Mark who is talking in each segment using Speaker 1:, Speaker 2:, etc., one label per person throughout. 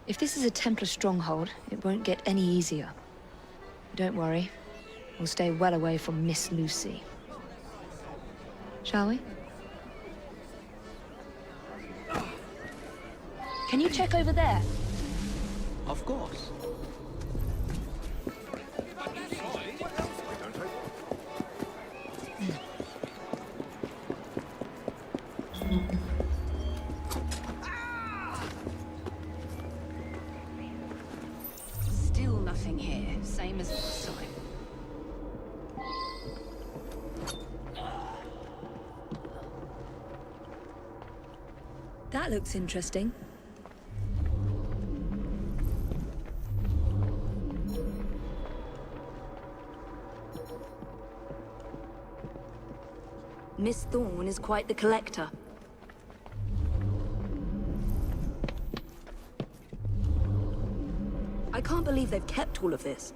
Speaker 1: If this is a Templar stronghold, it won't get any easier. Don't worry. We'll stay well away from Miss Lucy. Shall we? Can you check over there?
Speaker 2: Of course.
Speaker 3: Still nothing here, same as last time.
Speaker 1: That looks interesting.
Speaker 4: Miss Thorne is quite the collector. I can't believe they've kept all of this.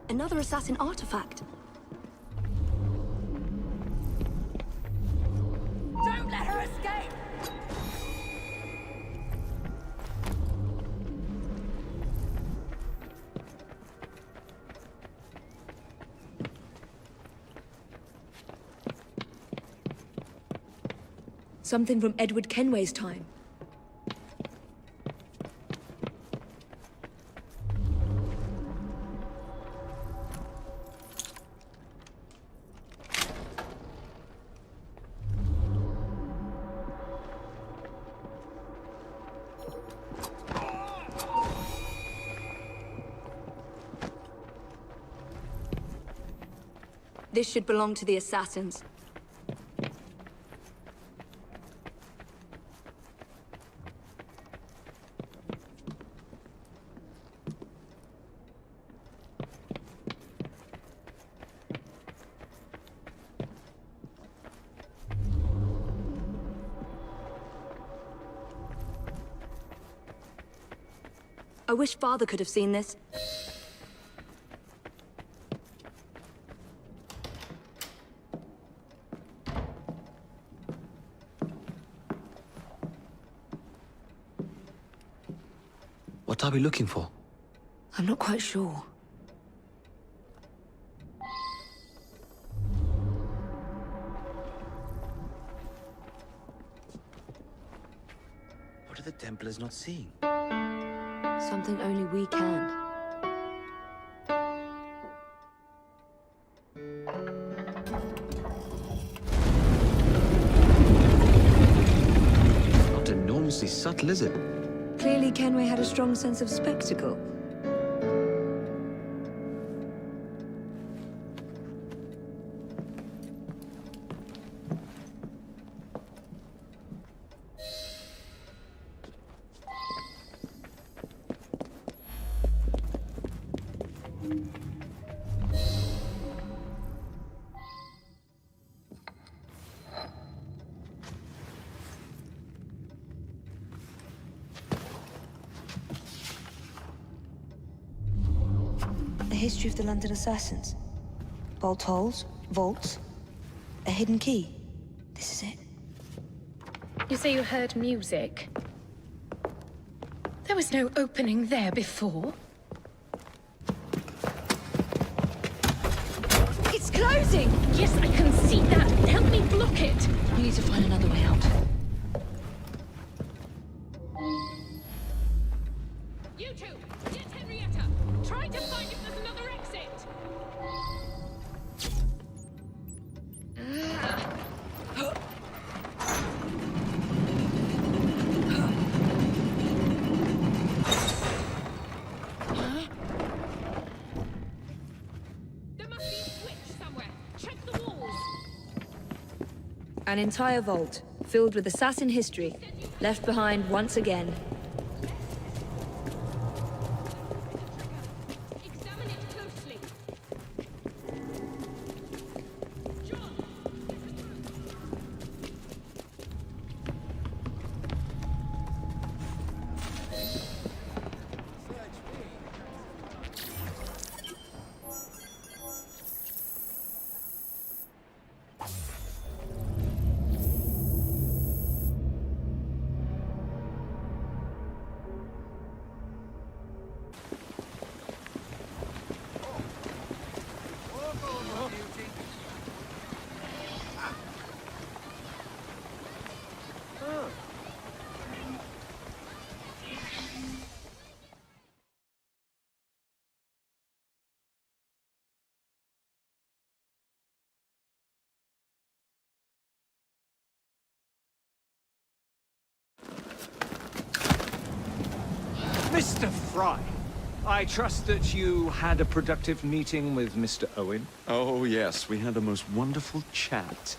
Speaker 4: Another assassin artifact.
Speaker 3: Don't let her escape!
Speaker 1: Something from Edward Kenway's time.
Speaker 4: This should belong to the assassins. I wish Father could have seen this.
Speaker 2: What are we looking for?
Speaker 1: I'm not quite sure.
Speaker 2: What are the Templars not seeing?
Speaker 1: Something only we can.
Speaker 2: Not enormously subtle, is it?
Speaker 1: Clearly Kenway had a strong sense of spectacle. History of the London Assassins. Bolt holes, vaults, a hidden key. This is it.
Speaker 5: You say you heard music? There was no opening there before.
Speaker 1: It's closing!
Speaker 5: Yes, I can see that. Help me block it.
Speaker 1: We need to find another way out.
Speaker 5: You two, get Henrietta. Try to find if there's another exit. There must be a switch somewhere. Check the walls.
Speaker 1: An entire vault, filled with assassin history, left behind once again.
Speaker 5: Examine it closely. John!
Speaker 6: Mr. Fry, I trust that you had a productive meeting with Mr. Owen?
Speaker 7: Oh, yes. We had the most wonderful chat.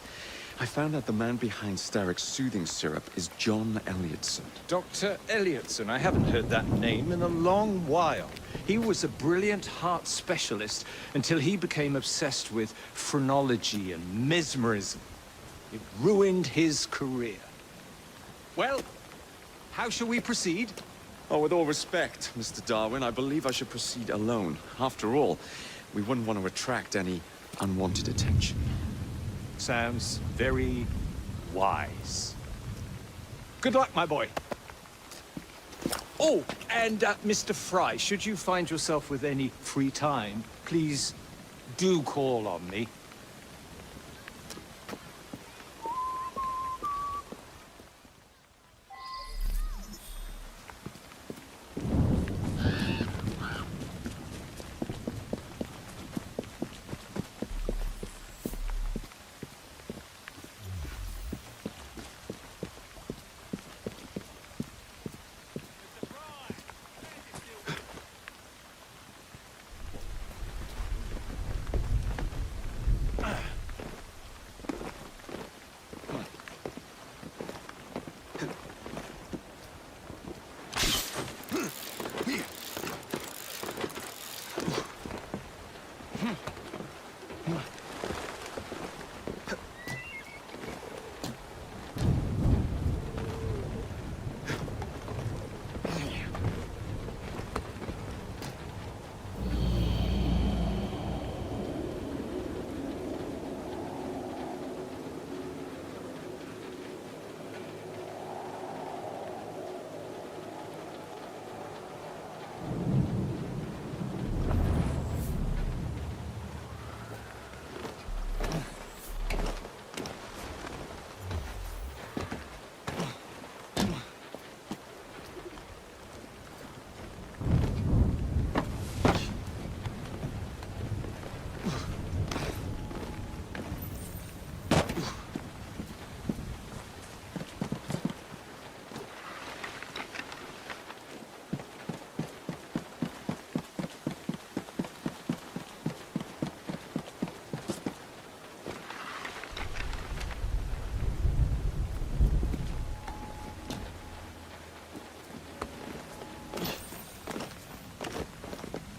Speaker 7: I found out the man behind Starrick's soothing syrup is John Elliotson.
Speaker 6: Dr. Elliotson, I haven't heard that name in a long while. He was a brilliant heart specialist until he became obsessed with phrenology and mesmerism. It ruined his career. Well, how shall we proceed?
Speaker 7: Oh, with all respect, Mr. Darwin, I believe I should proceed alone. After all, we wouldn't want to attract any unwanted attention.
Speaker 6: Sounds very wise. Good luck, my boy. Oh, and Mr. Fry, should you find yourself with any free time, please do call on me.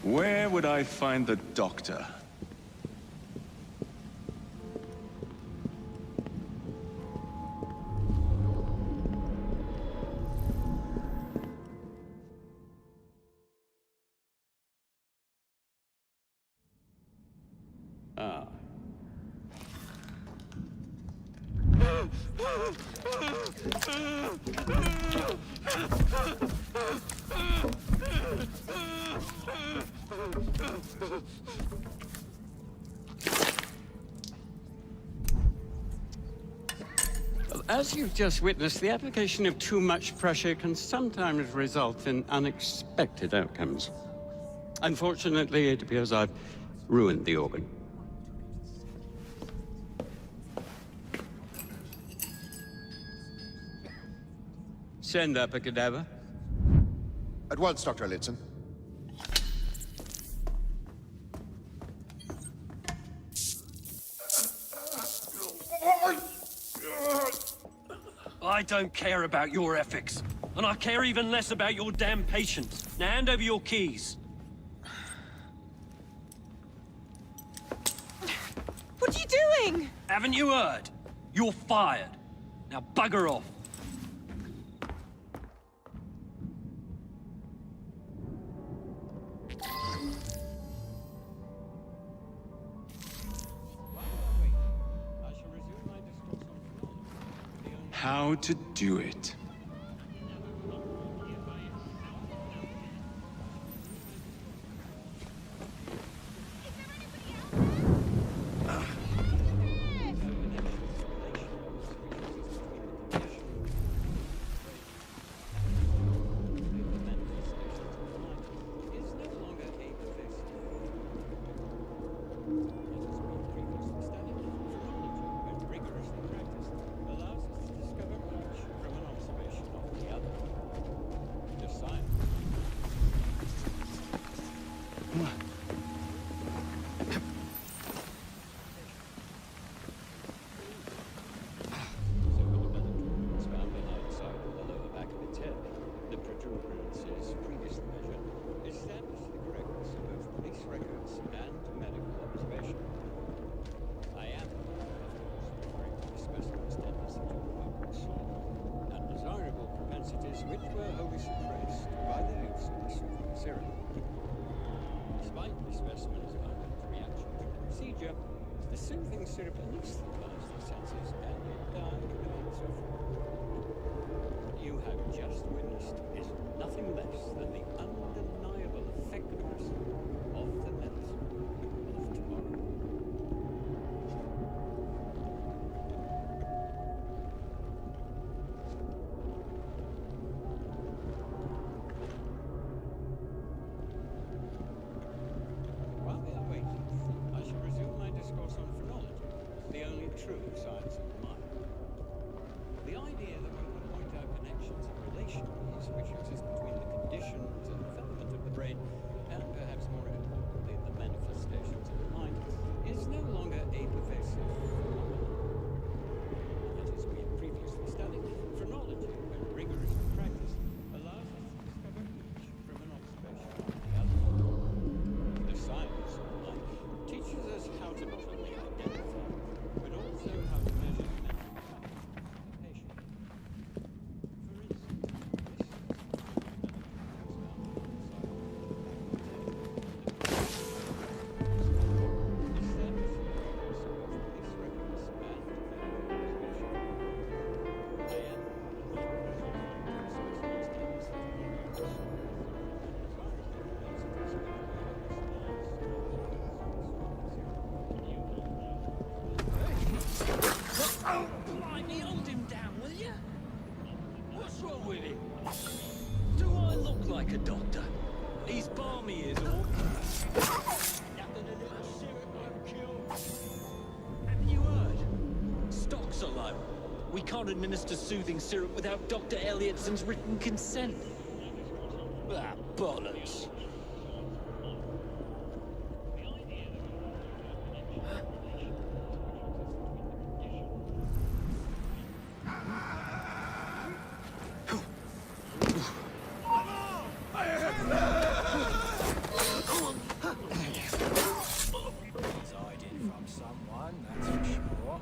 Speaker 7: Where would I find the doctor? Ah.
Speaker 8: Well, as you've just witnessed, the application of too much pressure can sometimes result in unexpected outcomes. Unfortunately, it appears I've ruined the organ. Send up a cadaver.
Speaker 9: At once, Dr. Elliotson.
Speaker 10: I don't care about your ethics, and I care even less about your damn patience. Now hand over your keys.
Speaker 3: What are you doing?
Speaker 10: Haven't you heard? You're fired. Now bugger off.
Speaker 7: How to do it.
Speaker 8: The soothing syrup anesthetises the senses and remains off. You have just witnessed is nothing less than the undeniable effectiveness of the medicine of tomorrow. While we are waiting, I shall resume my discourse on phrenology, the only true science of the mind. The idea that we can point out connections and relations which exist between the conditions and development of the brain, and perhaps more importantly, the manifestations of the mind, is no longer a pervasive phenomenon. That is, we have previously studied, phrenology, when rigorously practiced, allows us to discover each from an observation of the other. The science of the mind teaches us how to not only identify, but also how to measure mental capacity of the patient. For instance, this is
Speaker 10: Blimey, hold him down, will you? What's wrong with him? Do I look like a doctor? He's balmy, is all. Nothing a little syrup won't cure. Have you heard? Stocks are low. We can't administer soothing syrup without Dr. Elliotson's written consent. Ah, bollocks. He's hiding from someone, that's for sure.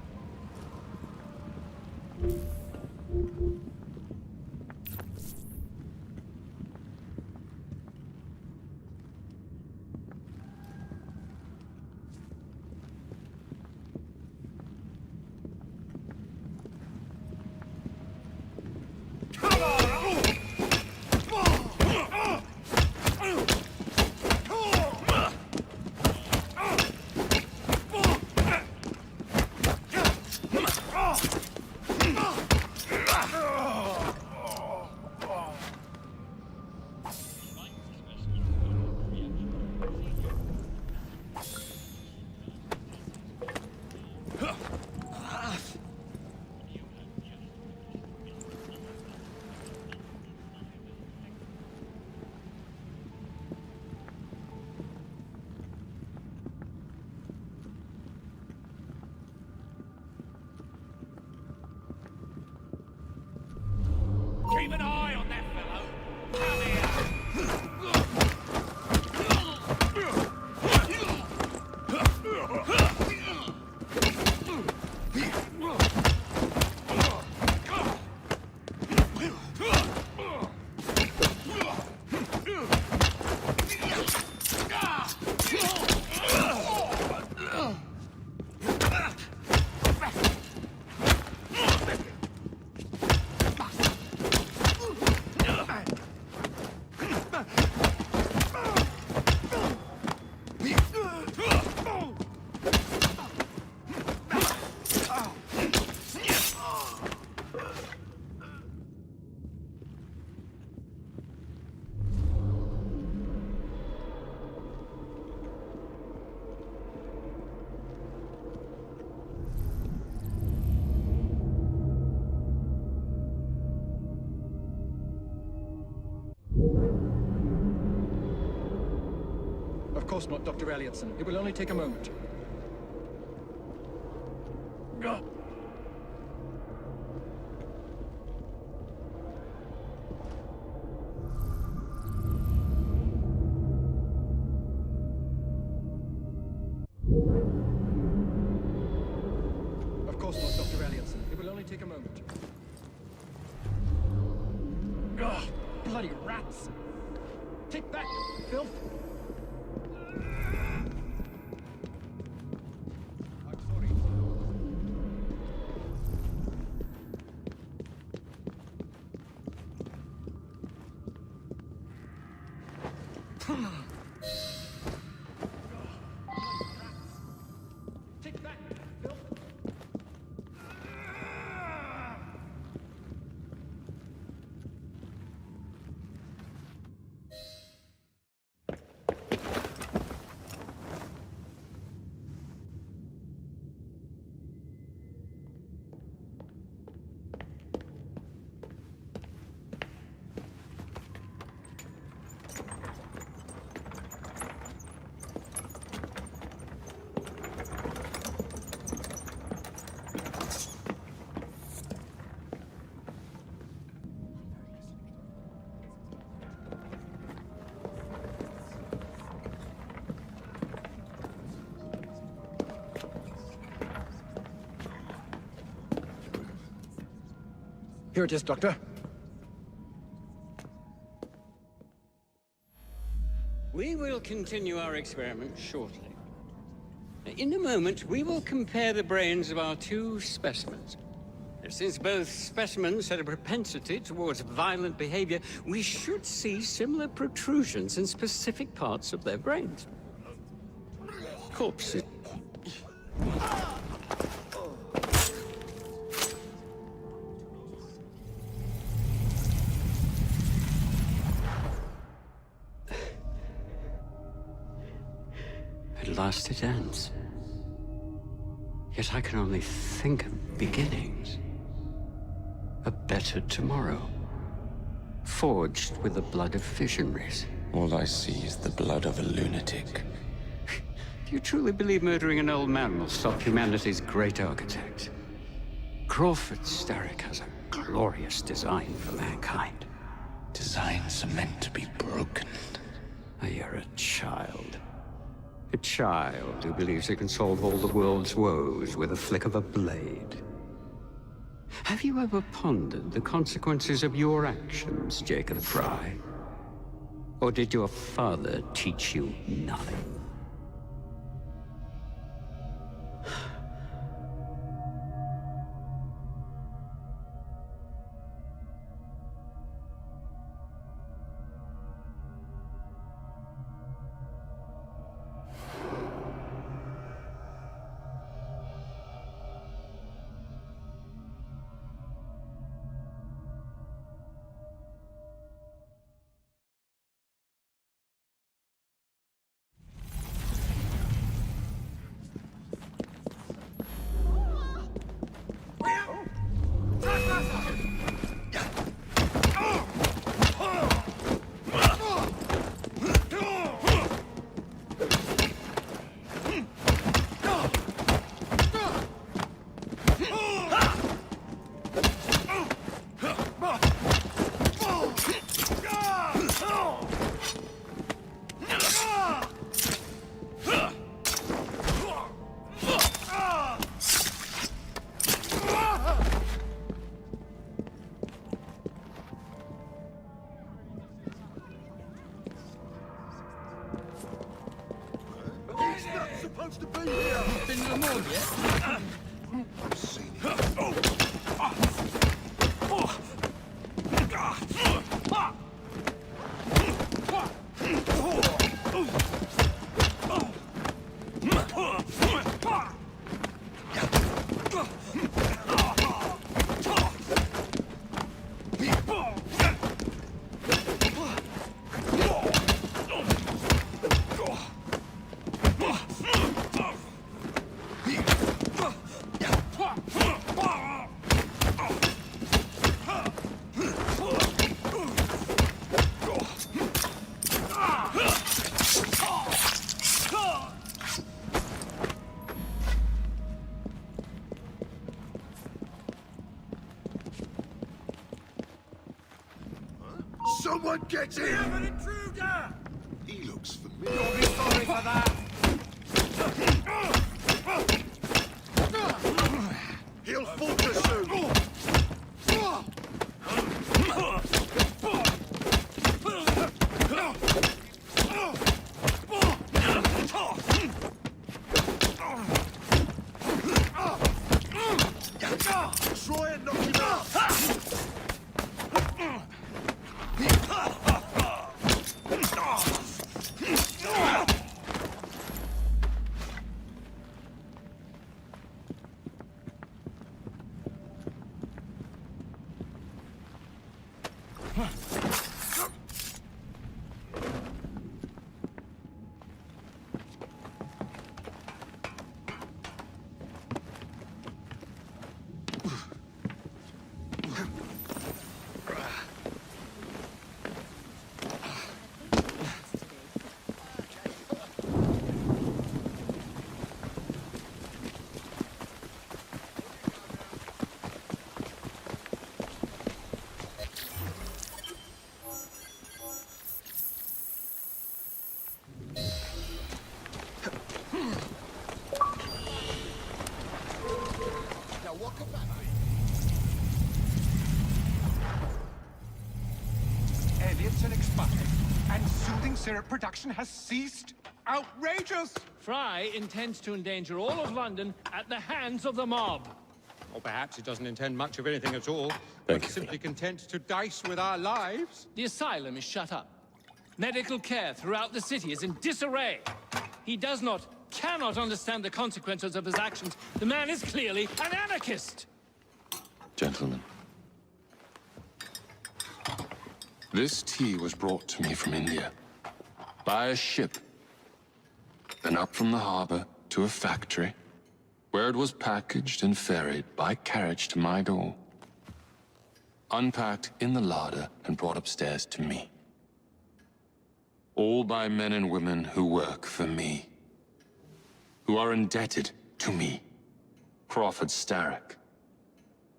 Speaker 11: course not, Dr. Elliotson. It will only take a moment. Of course not, Dr. Elliotson. It will only take a moment. Ugh, bloody rats! Take that, filth! Here it is, Doctor.
Speaker 8: We will continue our experiment shortly. In a moment, we will compare the brains of our two specimens. Since both specimens had a propensity towards violent behavior, we should see similar protrusions in specific parts of their brains. Corpses. At last it ends. Yet I can only think of beginnings. A better tomorrow. Forged with the blood of visionaries.
Speaker 7: All I see is the blood of a lunatic.
Speaker 8: Do you truly believe murdering an old man will stop humanity's great architect? Crawford Starrick has a glorious design for mankind.
Speaker 7: Designs are meant to be broken.
Speaker 8: You're a child. A child who believes he can solve all the world's woes with a flick of a blade. Have you ever pondered the consequences of your actions, Jacob Fry? Or did your father teach you nothing?
Speaker 9: Get in!
Speaker 10: We have an intruder!
Speaker 9: He looks familiar.
Speaker 10: You'll be sorry for that!
Speaker 9: He'll falter soon! Try and knock him out!
Speaker 11: Elliotson expired, and soothing syrup production has ceased? Outrageous!
Speaker 10: Fry intends to endanger all of London at the hands of the mob.
Speaker 8: Or perhaps he doesn't intend much of anything at all. But simply content to dice with our lives.
Speaker 10: The asylum is shut up. Medical care throughout the city is in disarray. He cannot understand the consequences of his actions. The man is clearly an anarchist!
Speaker 12: Gentlemen, this tea was brought to me from India by a ship, then up from the harbor to a factory, where it was packaged and ferried by carriage to my door, unpacked in the larder and brought upstairs to me. All by men and women who work for me, who are indebted to me, Crawford Starrick,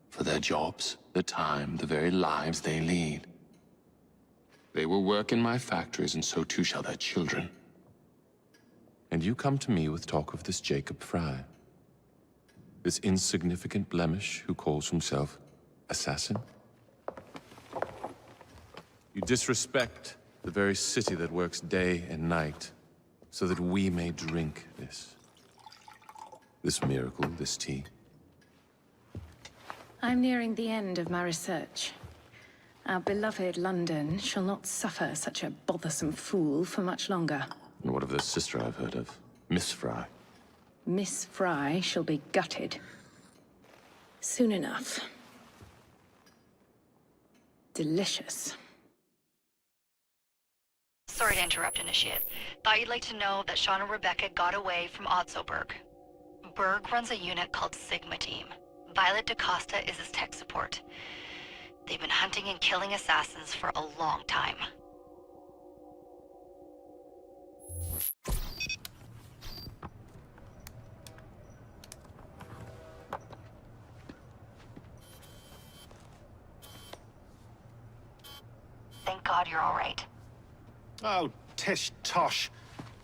Speaker 12: for their jobs, the time, the very lives they lead. They will work in my factories, and so too shall their children. And you come to me with talk of this Jacob Fry, this insignificant blemish who calls himself assassin? You disrespect the very city that works day and night so that we may drink this miracle, this tea.
Speaker 5: I'm nearing the end of my research. Our beloved London shall not suffer such a bothersome fool for much longer.
Speaker 12: And what of this sister I've heard of, Miss Fry?
Speaker 5: Miss Fry shall be gutted. Soon enough. Delicious.
Speaker 13: Sorry to interrupt, Initiate. Thought you'd like to know that Sean and Rebecca got away from Otzoberg. Berg runs a unit called Sigma Team. Violet DaCosta is his tech support. They've been hunting and killing assassins for a long time. Thank God you're all right.
Speaker 14: Oh, tish tosh.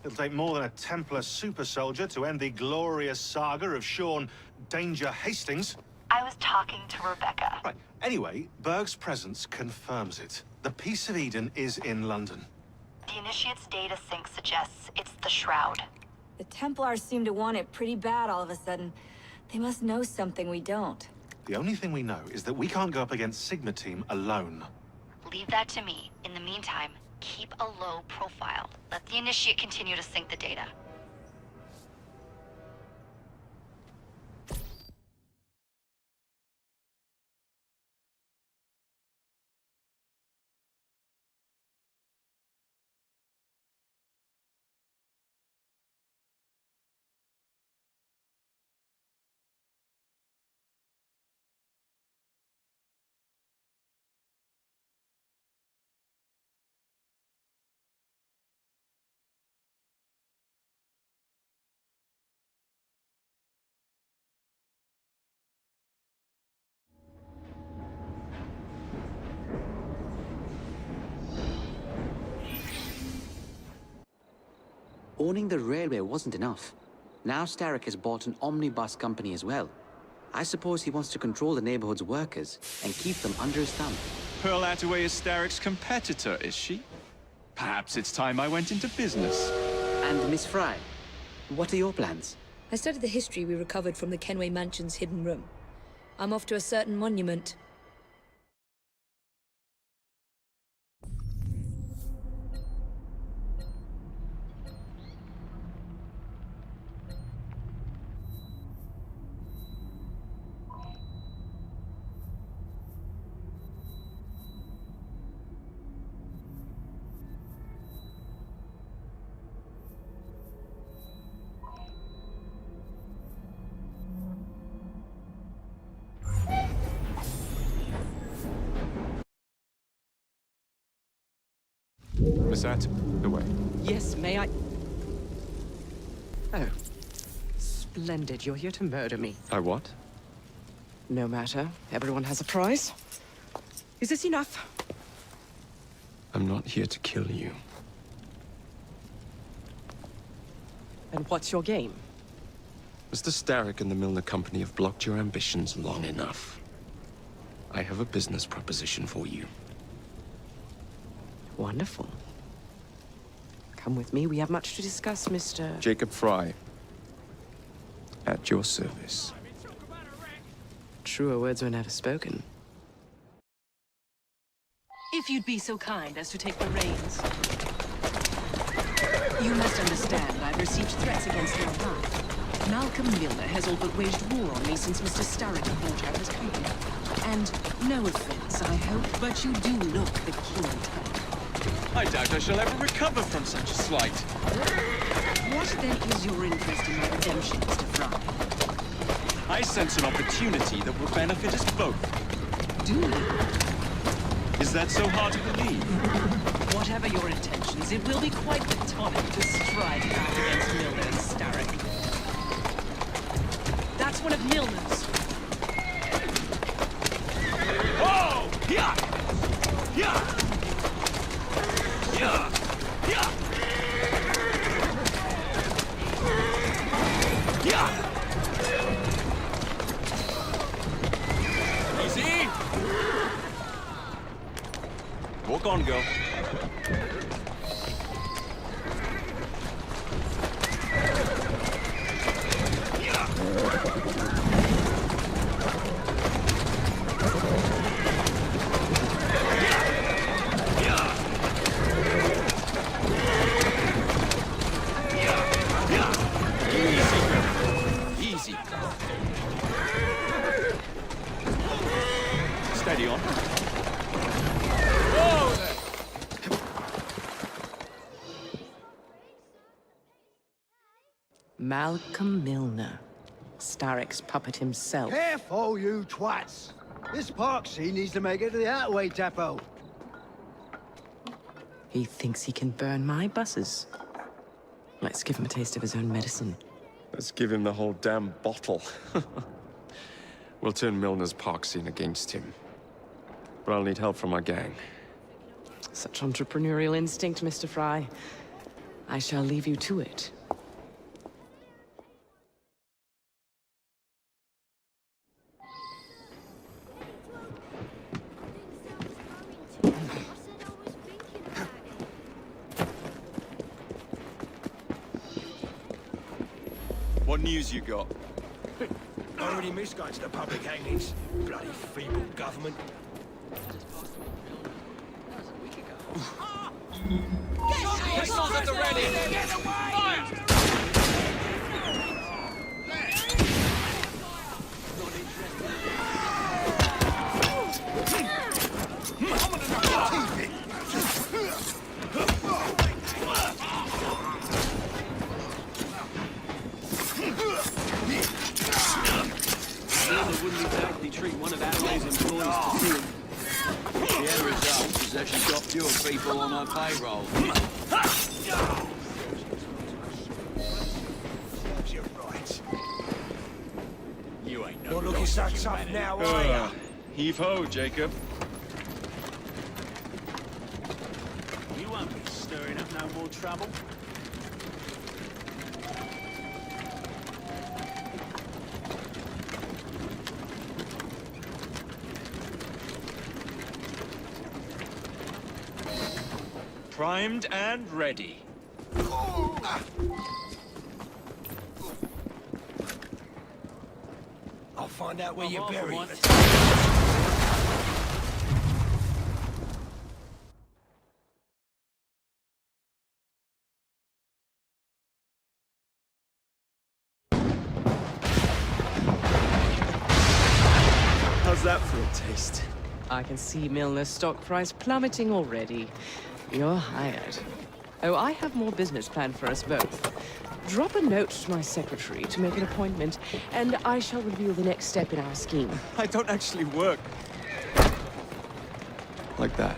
Speaker 14: It'll take more than a Templar super soldier to end the glorious saga of Sean Danger Hastings.
Speaker 13: I was talking to Rebecca.
Speaker 14: Right. Anyway, Berg's presence confirms it. The Peace of Eden is in London.
Speaker 13: The Initiate's data sync suggests it's the Shroud.
Speaker 4: The Templars seem to want it pretty bad all of a sudden. They must know something we don't.
Speaker 14: The only thing we know is that we can't go up against Sigma Team alone.
Speaker 13: Leave that to me. In the meantime, keep a low profile. Let the Initiate continue to sync the data.
Speaker 2: Owning the railway wasn't enough. Now Starrick has bought an omnibus company as well. I suppose he wants to control the neighborhood's workers and keep them under his thumb.
Speaker 7: Pearl Attaway is Starrick's competitor, is she? Perhaps it's time I went into business.
Speaker 2: And Miss Fry, what are your plans?
Speaker 1: I studied the history we recovered from the Kenway Mansion's hidden room. I'm off to a certain monument.
Speaker 7: Miss Attaway.
Speaker 15: Yes, may I? Oh. Splendid. You're here to murder me.
Speaker 7: I what?
Speaker 15: No matter. Everyone has a price. Is this enough?
Speaker 7: I'm not here to kill you.
Speaker 15: And what's your game?
Speaker 7: Mr. Starrick and the Milner Company have blocked your ambitions long enough. I have a business proposition for you.
Speaker 15: Wonderful. Come with me. We have much to discuss, Mr.
Speaker 7: Jacob Fry. At your service.
Speaker 15: Truer words were never spoken.
Speaker 16: If you'd be so kind as to take the reins. You must understand, I've received threats against my life. Malcolm Milner has all but waged war on me since Mr. Starrick bought out his company. And no offense, I hope, but you do look the keen type.
Speaker 7: I doubt I shall ever recover from such a slight.
Speaker 16: What then is your interest in my redemption, Mr. Fry?
Speaker 7: I sense an opportunity that will benefit us both.
Speaker 16: Do you?
Speaker 7: Is that so hard to believe?
Speaker 16: Whatever your intentions, it will be quite the tonic to strike back against Milner and Starrick. That's one of Milner's.
Speaker 7: Oh! Yeah! Yeah! Yeah! Yeah! Yeah! Easy! Walk on, girl. Steady on. Whoa there!
Speaker 15: Malcolm Milner. Starrick's puppet himself.
Speaker 17: Careful, you twats! This Parksy needs to make it to the Attaway depot.
Speaker 15: He thinks he can burn my buses. Let's give him a taste of his own medicine.
Speaker 7: Let's give him the whole damn bottle. We'll turn Milner's park scene against him. But I'll need help from our gang.
Speaker 15: Such entrepreneurial instinct, Mr. Fry. I shall leave you to it.
Speaker 7: What news you got?
Speaker 9: Already missed going to the public hangings. Bloody feeble government.
Speaker 10: Pistols at the ready! Get away! Fire! Wouldn't exactly treat one of Attaway's employees to see him. The end result is that she's got fewer people on her payroll.
Speaker 9: Serves you right.
Speaker 10: You ain't no
Speaker 9: Not looking so tough now, are ya?
Speaker 7: Heave-ho, Jacob.
Speaker 10: You won't be stirring up no more trouble.
Speaker 6: Primed and ready.
Speaker 9: I'll find out where you're buried.
Speaker 15: How's that for a taste? I can see Milner's stock price plummeting already. You're hired. Oh, I have more business planned for us both. Drop a note to my secretary to make an appointment, and I shall reveal the next step in our scheme.
Speaker 7: I don't actually work like that.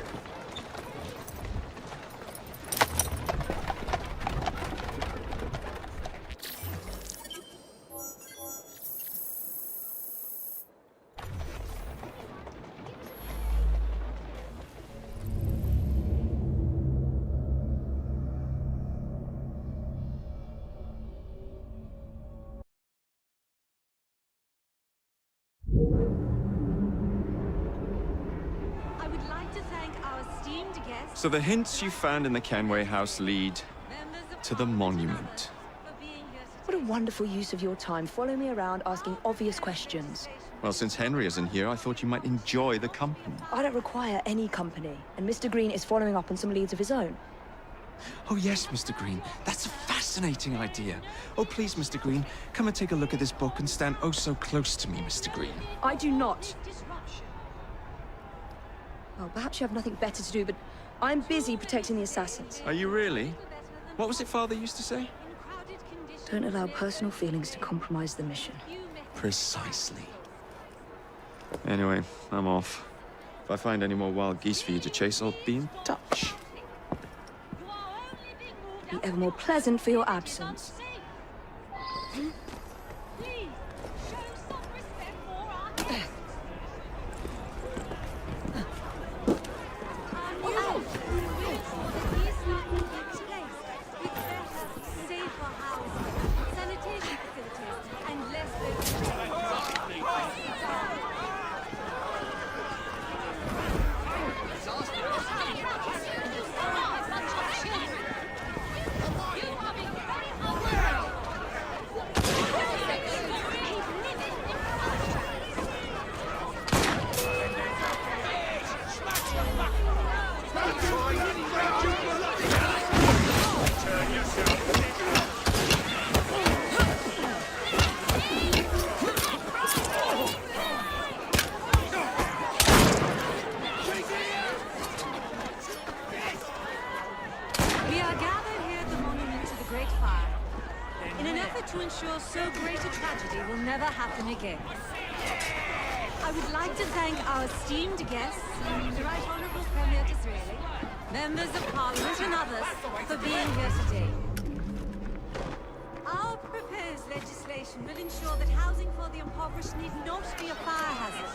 Speaker 7: So the hints you found in the Kenway house lead to the monument.
Speaker 1: What a wonderful use of your time. Follow me around asking obvious questions.
Speaker 7: Well, since Henry isn't here, I thought you might enjoy the company.
Speaker 1: I don't require any company, and Mr. Green is following up on some leads of his own.
Speaker 7: Oh yes, Mr. Green. That's a fascinating idea. Oh please, Mr. Green, come and take a look at this book and stand oh so close to me, Mr. Green.
Speaker 1: I do not. Well, perhaps you have nothing better to do, but I'm busy protecting the assassins.
Speaker 7: Are you really? What was it Father used to say?
Speaker 1: Don't allow personal feelings to compromise the mission.
Speaker 7: Precisely. Anyway, I'm off. If I find any more wild geese for you to chase, I'll be in touch.
Speaker 1: Be ever more pleasant for your absence.
Speaker 18: Again. I would like to thank our esteemed guests, the Right Honourable Premier Disraeli, members of Parliament and others for being here today. Our proposed legislation will ensure that housing for the impoverished need not be a fire hazard.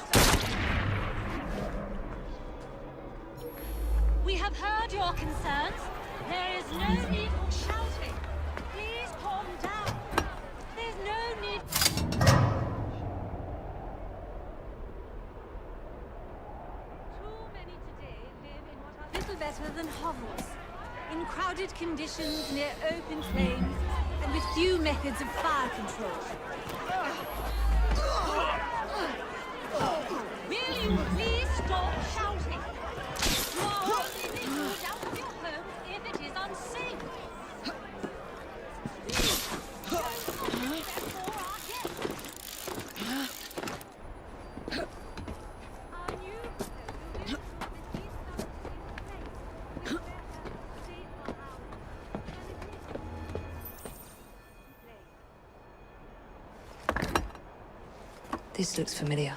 Speaker 19: We have heard your concerns. There is no need for shouting. Please calm down. There's no need...
Speaker 18: Better than hovels, in crowded conditions near open flames, and with few methods of fire control.
Speaker 19: Will you please stop shouting? You are only being moved out of your home if it is unsafe.
Speaker 1: This looks familiar.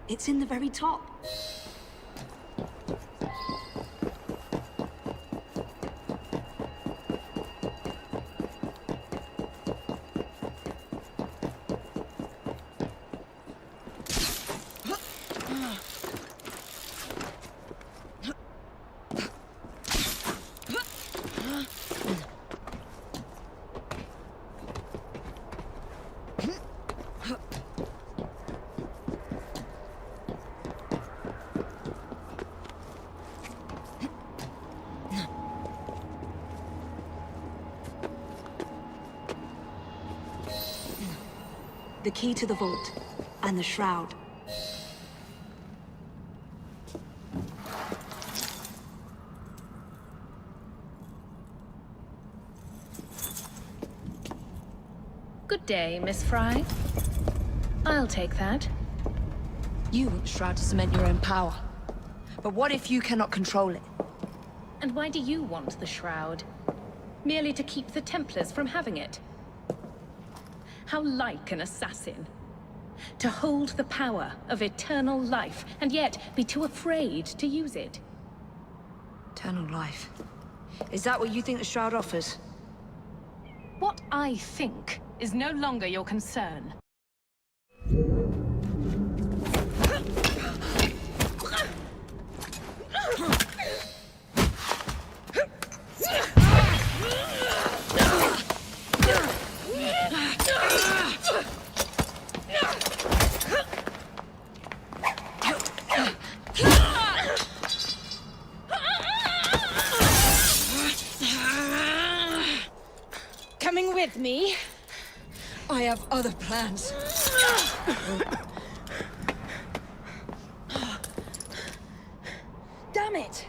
Speaker 1: It's in the very top. The key to the vault, and the shroud.
Speaker 5: Good day, Miss Fry. I'll take that.
Speaker 1: You want the shroud to cement your own power. But what if you cannot control it?
Speaker 5: And why do you want the shroud? Merely to keep the Templars from having it? How like an assassin. To hold the power of eternal life, and yet be too afraid to use it.
Speaker 1: Eternal life. Is that what you think the shroud offers?
Speaker 5: What I think is no longer your concern.
Speaker 1: Coming with me? I have other plans. Damn it!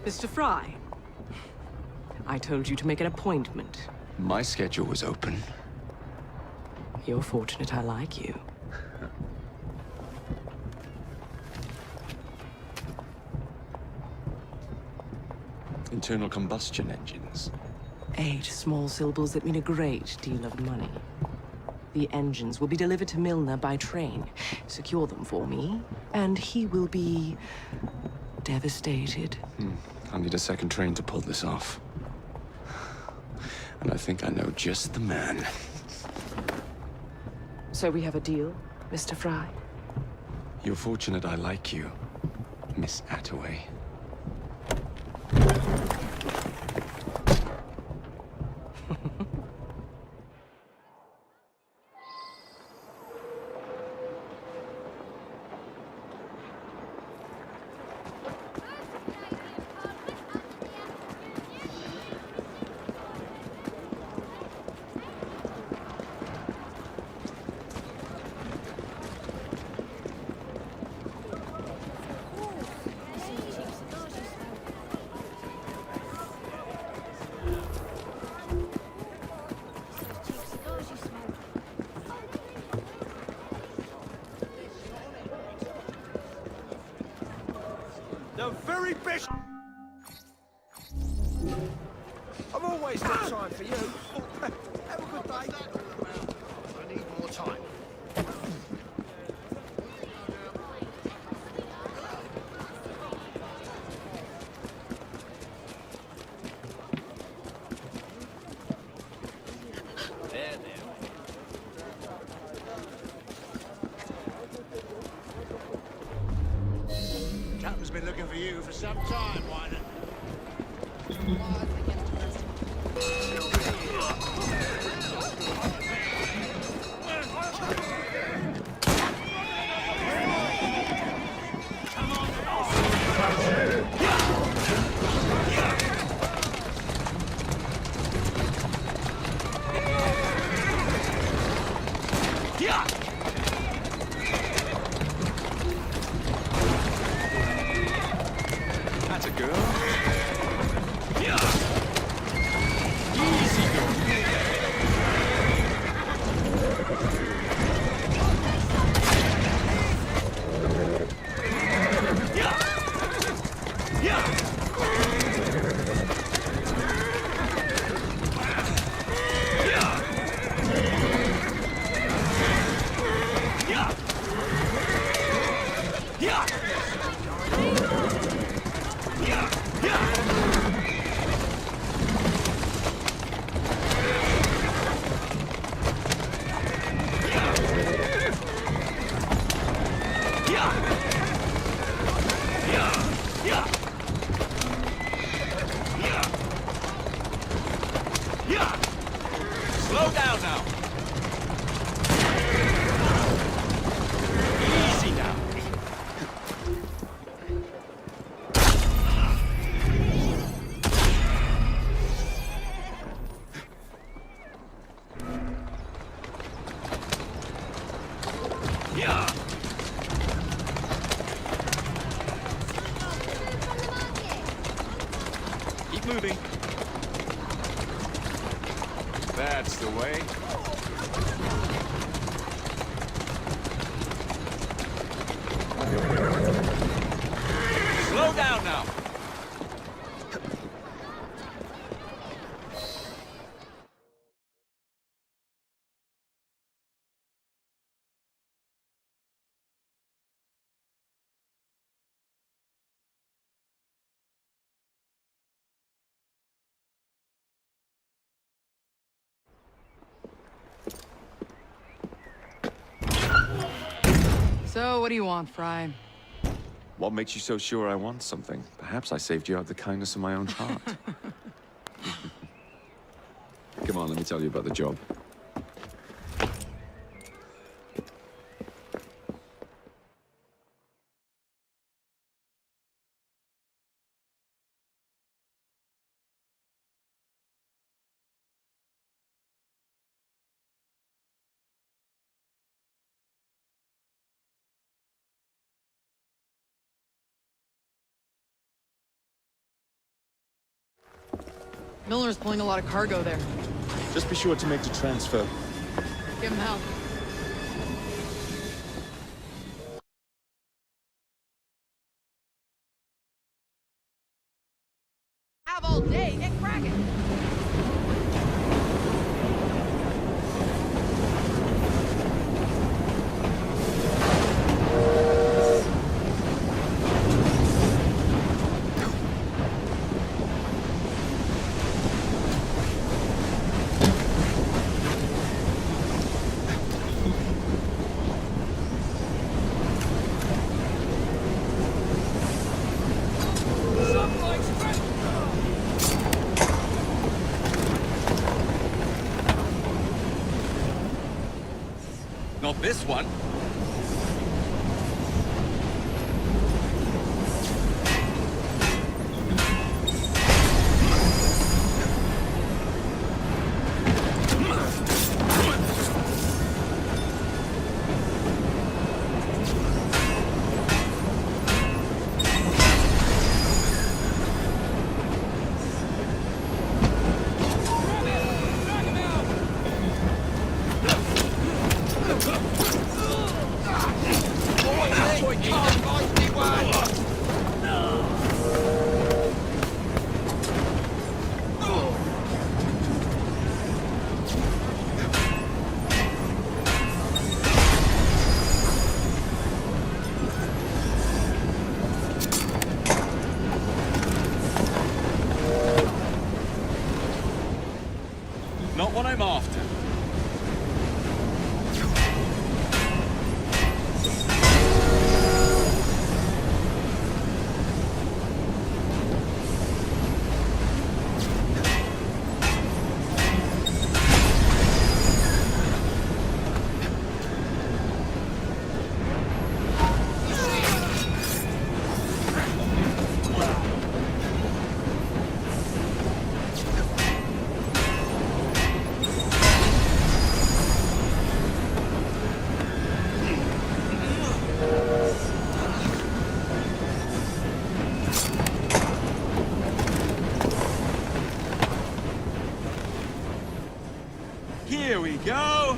Speaker 15: Mr. Fry, I told you to make an appointment.
Speaker 12: My schedule was open.
Speaker 15: You're fortunate I like you.
Speaker 7: Internal combustion engines.
Speaker 15: 8 small syllables that mean a great deal of money. The engines will be delivered to Milner by train. Secure them for me, and he will be devastated.
Speaker 12: I'll need a second train to pull this off. And I think I know just the man.
Speaker 15: So we have a deal, Mr. Fry?
Speaker 12: You're fortunate I like you, Miss Attaway.
Speaker 9: The very best. I've always got time for you. Have a good day. I need more time. Captain's been looking for you for some time, Wyner.
Speaker 6: Slow down now. Easy now. Yeah. Keep moving. That's the way. Slow down now.
Speaker 15: So, what do you want, Fry?
Speaker 7: What makes you so sure I want something? Perhaps I saved you out of the kindness of my own heart. Come on, let me tell you about the job.
Speaker 15: Milner's pulling a lot of cargo there.
Speaker 7: Just be sure to make the transfer.
Speaker 15: Give him help. Have all day, get cracking!
Speaker 6: Not this one. Not what I'm after. Here we go!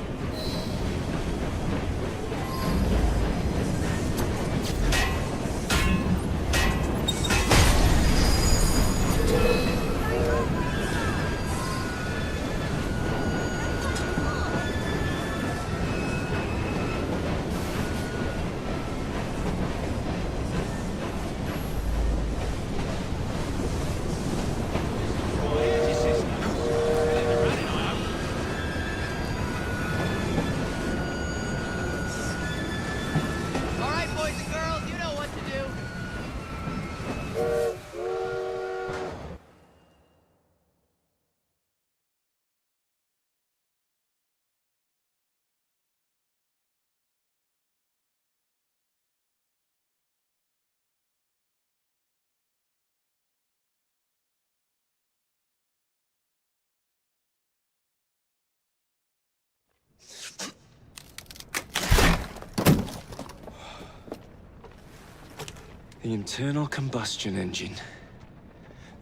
Speaker 7: The internal combustion engine.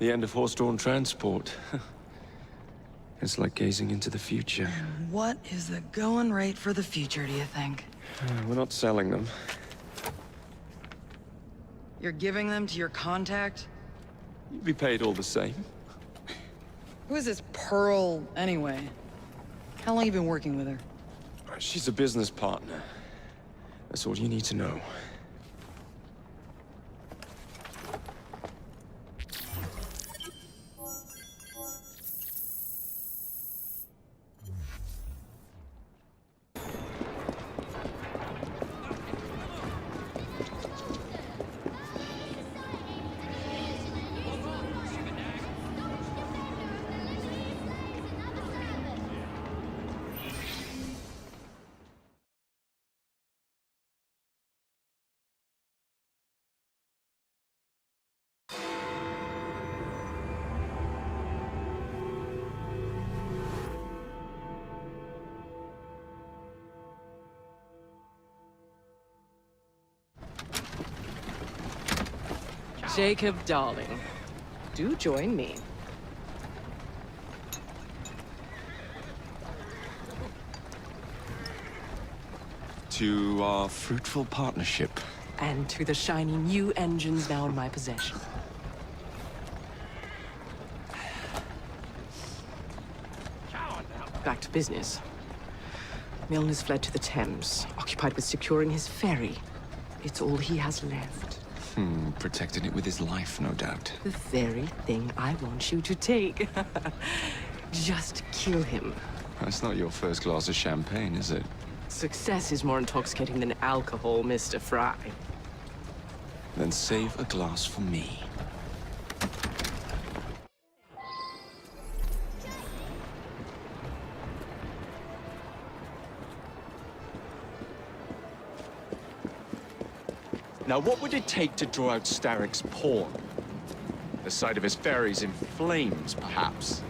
Speaker 7: The end of horse-drawn transport. It's like gazing into the future.
Speaker 20: What is the going rate for the future, do you think?
Speaker 7: We're not selling them.
Speaker 20: You're giving them to your contact?
Speaker 7: You'd be paid all the same.
Speaker 20: Who is this Pearl, anyway? How long you been working with her?
Speaker 7: She's a business partner. That's all you need to know.
Speaker 15: Jacob, darling, do join me.
Speaker 7: To our fruitful partnership.
Speaker 15: And to the shiny new engines now in my possession. Back to business. Milner's fled to the Thames, occupied with securing his ferry. It's all he has left.
Speaker 7: Protecting it with his life, no doubt.
Speaker 15: The very thing I want you to take. Just kill him.
Speaker 7: That's not your first glass of champagne, is it?
Speaker 15: Success is more intoxicating than alcohol, Mr. Fry.
Speaker 7: Then save a glass for me. Now, what would it take to draw out Starrick's pawn? The sight of his ferries in flames, perhaps?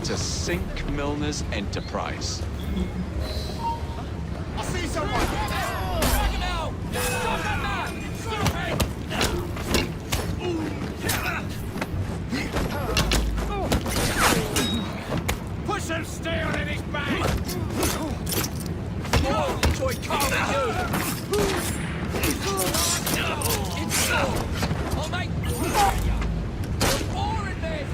Speaker 6: to sink Milner's enterprise.
Speaker 9: I see someone! Drag him out! Stop that man! Push him steel in his back! Oh, Troy can't do! Oh, mate! More in there!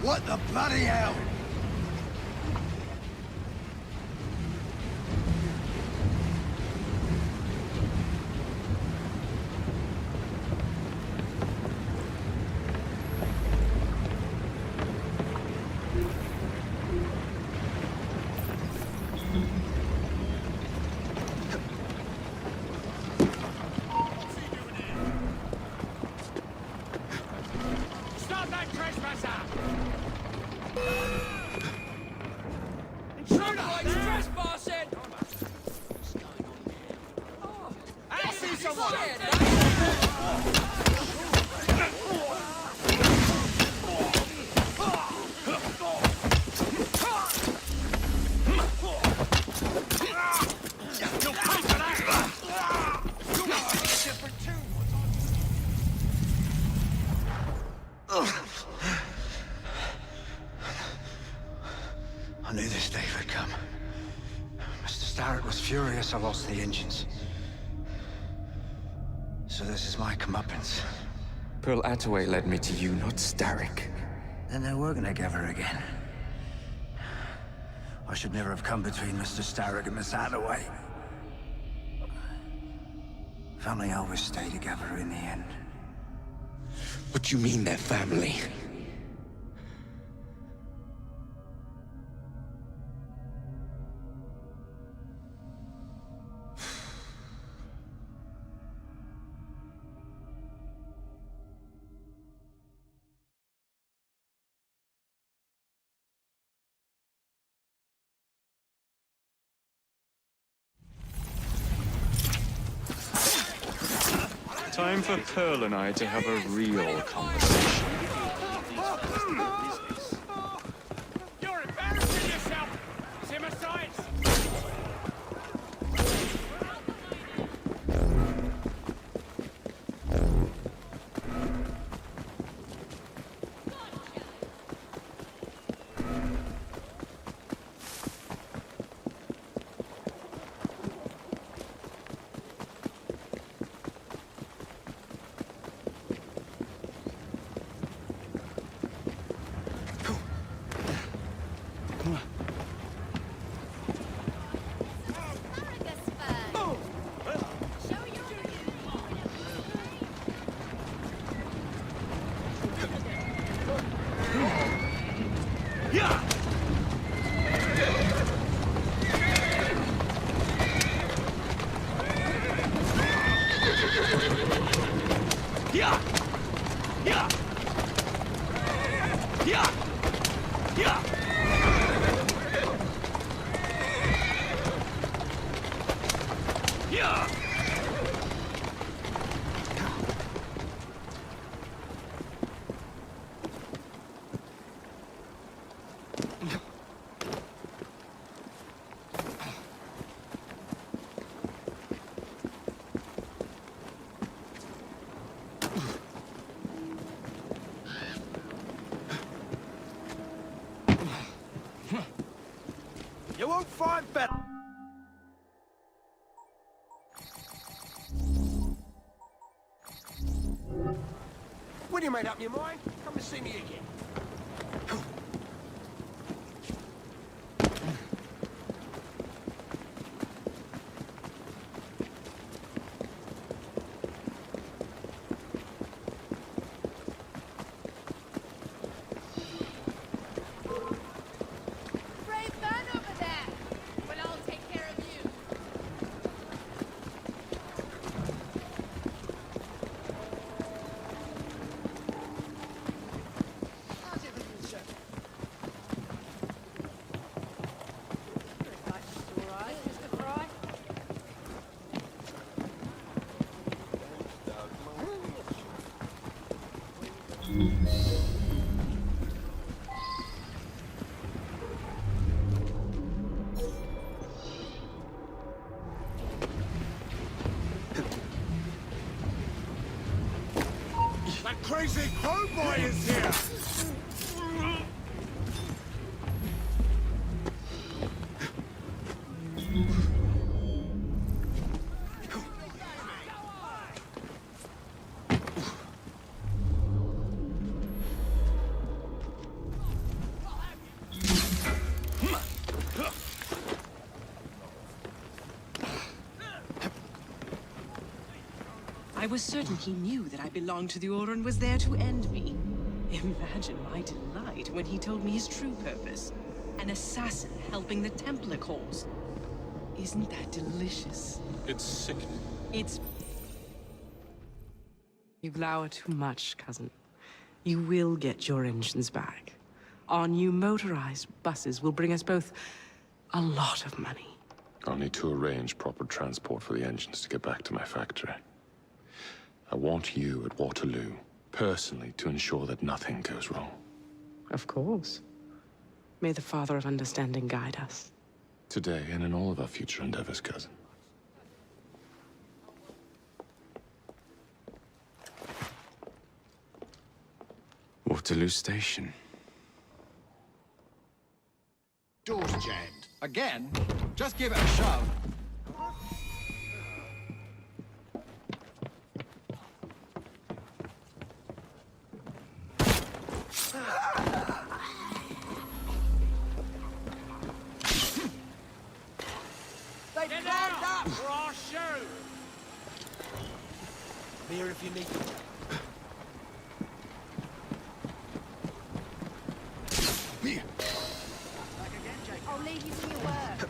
Speaker 17: What the bloody hell? I knew this day would come. Mr. Starrett was furious I lost the engines. So this is my comeuppance.
Speaker 21: Pearl Attaway led me to you, not Starrick.
Speaker 17: Then they're working together again. I should never have come between Mr. Starrett and Miss Attaway. Family always stay together in the end.
Speaker 21: What do you mean they're family?
Speaker 7: Time for Pearl and I to have a real conversation.
Speaker 10: You're embarrassing yourself! See my signs! You won't find better. When you made up your mind, come and see me again. That crazy crowboy is here!
Speaker 16: I was certain he knew that I belonged to the Order and was there to end me. Imagine my delight when he told me his true purpose. An assassin helping the Templar cause. Isn't that delicious?
Speaker 12: It's sickening.
Speaker 16: It's...
Speaker 15: You glower too much, cousin. You will get your engines back. Our new motorized buses will bring us both a lot of money.
Speaker 12: I'll need to arrange proper transport for the engines to get back to my factory. I want you at Waterloo, personally, to ensure that nothing goes wrong.
Speaker 15: Of course. May the Father of Understanding guide us.
Speaker 12: Today and in all of our future endeavors, cousin.
Speaker 21: Waterloo Station.
Speaker 9: Door's jammed.
Speaker 3: Again? Just give it a shove.
Speaker 9: They climbed up! Or I'll shoot! I'm here if you need me.
Speaker 18: I'll leave you to your work.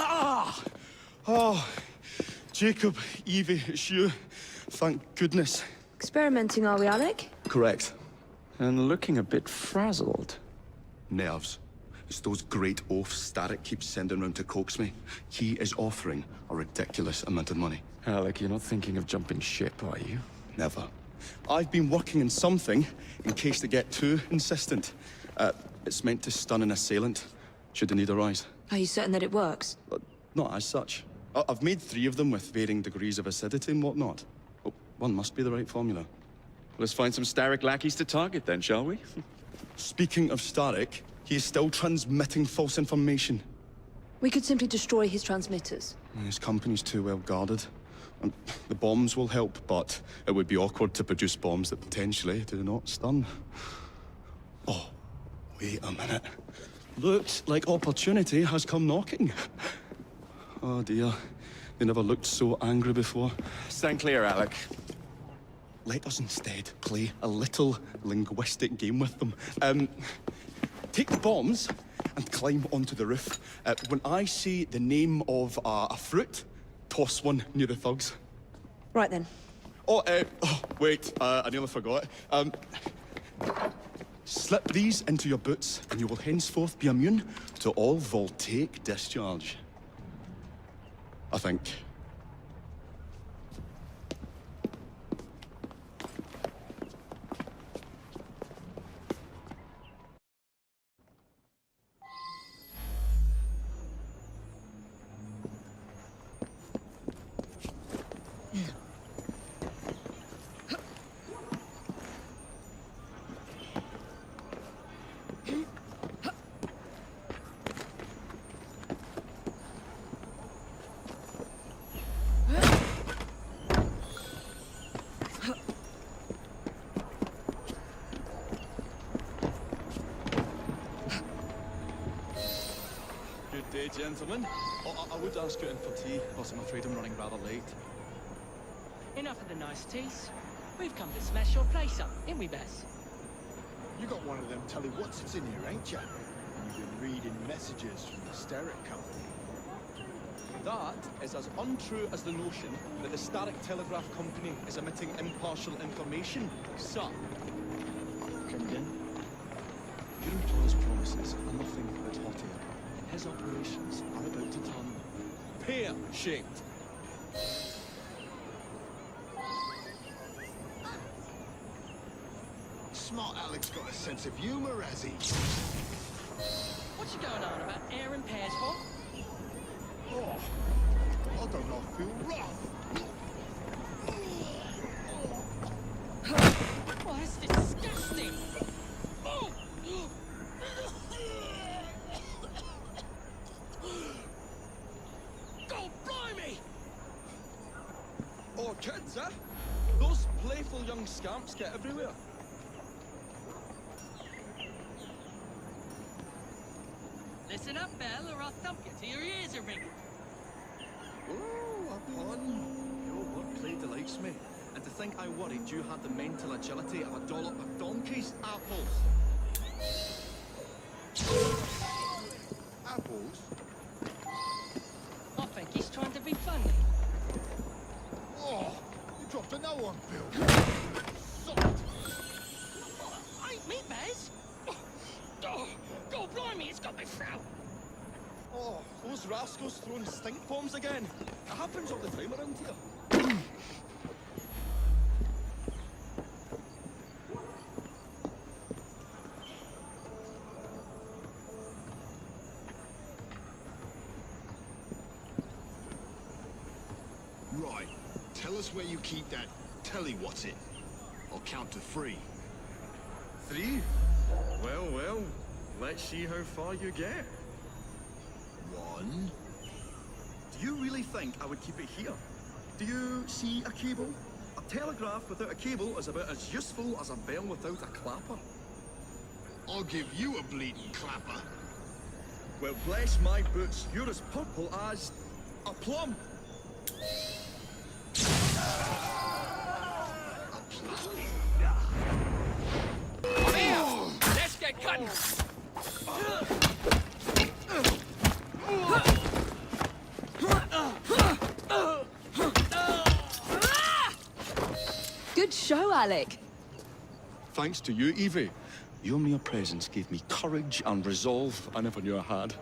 Speaker 22: Ah! Oh, Jacob, Evie, it's you. Thank goodness.
Speaker 1: Experimenting, are we, Alec?
Speaker 22: Correct.
Speaker 7: And looking a bit frazzled.
Speaker 22: Nerves. It's those great oafs Starrick keeps sending round to coax me. He is offering a ridiculous amount of money.
Speaker 7: Alec, you're not thinking of jumping ship, are you?
Speaker 22: Never. I've been working on something in case they get too insistent. It's meant to stun an assailant, should the need arise.
Speaker 1: Are you certain that it works?
Speaker 22: Not as such. I've made 3 of them with varying degrees of acidity and whatnot. Oh, one must be the right formula.
Speaker 7: Let's find some Starrick lackeys to target then, shall we?
Speaker 22: Speaking of Starrick, he is still transmitting false information.
Speaker 1: We could simply destroy his transmitters.
Speaker 22: His company's too well guarded. The bombs will help, but it would be awkward to produce bombs that potentially do not stun. Oh, wait a minute. Looks like opportunity has come knocking. Oh dear, they never looked so angry before.
Speaker 7: Stand clear, Alec.
Speaker 22: Let us instead play a little linguistic game with them. Take the bombs and climb onto the roof. When I say the name of a fruit, toss one near the thugs.
Speaker 1: Right then.
Speaker 22: Oh, wait, I nearly forgot. Slip these into your boots, and you will henceforth be immune to all voltaic discharge. I think. Good day, gentlemen. I would ask you in for tea, but I'm afraid I'm running rather late.
Speaker 23: Enough of the niceties. We've come to smash your place up, ain't we, Bess?
Speaker 9: You got one of them tell you what's in here, ain't you? And you've been reading messages from the Starrick Company.
Speaker 22: That is as untrue as the notion that the Starrick Telegraph Company is emitting impartial information, sir.
Speaker 9: Come again?
Speaker 22: Your employer's promises are nothing but hot air. His operations are about to turn pear-shaped.
Speaker 9: Smart Alec's got a sense of humor, has he?
Speaker 23: What you going on about air and pears for?
Speaker 9: Oh, I don't know, I feel rough.
Speaker 23: Oh, that's disgusting! Oh.
Speaker 22: God blimey! Oh, kids, eh? Those playful young scamps get everywhere.
Speaker 23: Listen up, Belle, or I'll thump you till your ears are ringing.
Speaker 22: Oh, a pun. Your wordplay delights
Speaker 4: strikes me. And to think I worried you had the mental agility of a dollop of donkey's apples.
Speaker 9: Apples?
Speaker 23: I think he's trying to be funny.
Speaker 9: Oh, you dropped a no on Bill. Sod.
Speaker 23: Ain't me, Bez. Oh, God blimey, it's got me throat.
Speaker 4: Oh, those rascals throwing stink bombs again. It happens all the time around here.
Speaker 9: Right. Tell us where you keep that telly-what's-it. I'll count to 3.
Speaker 4: 3? Well, well. Let's see how far you get.
Speaker 9: 1.
Speaker 4: Do you really think I would keep it here? Do you see a cable? A telegraph without a cable is about as useful as a bell without a clapper.
Speaker 9: I'll give you a bleeding clapper.
Speaker 4: Well, bless my boots, you're as purple as a plum.
Speaker 23: Let's get cutting.
Speaker 1: Good show, Alec.
Speaker 22: Thanks to you, Evie. Your mere presence gave me courage and resolve I never knew I had.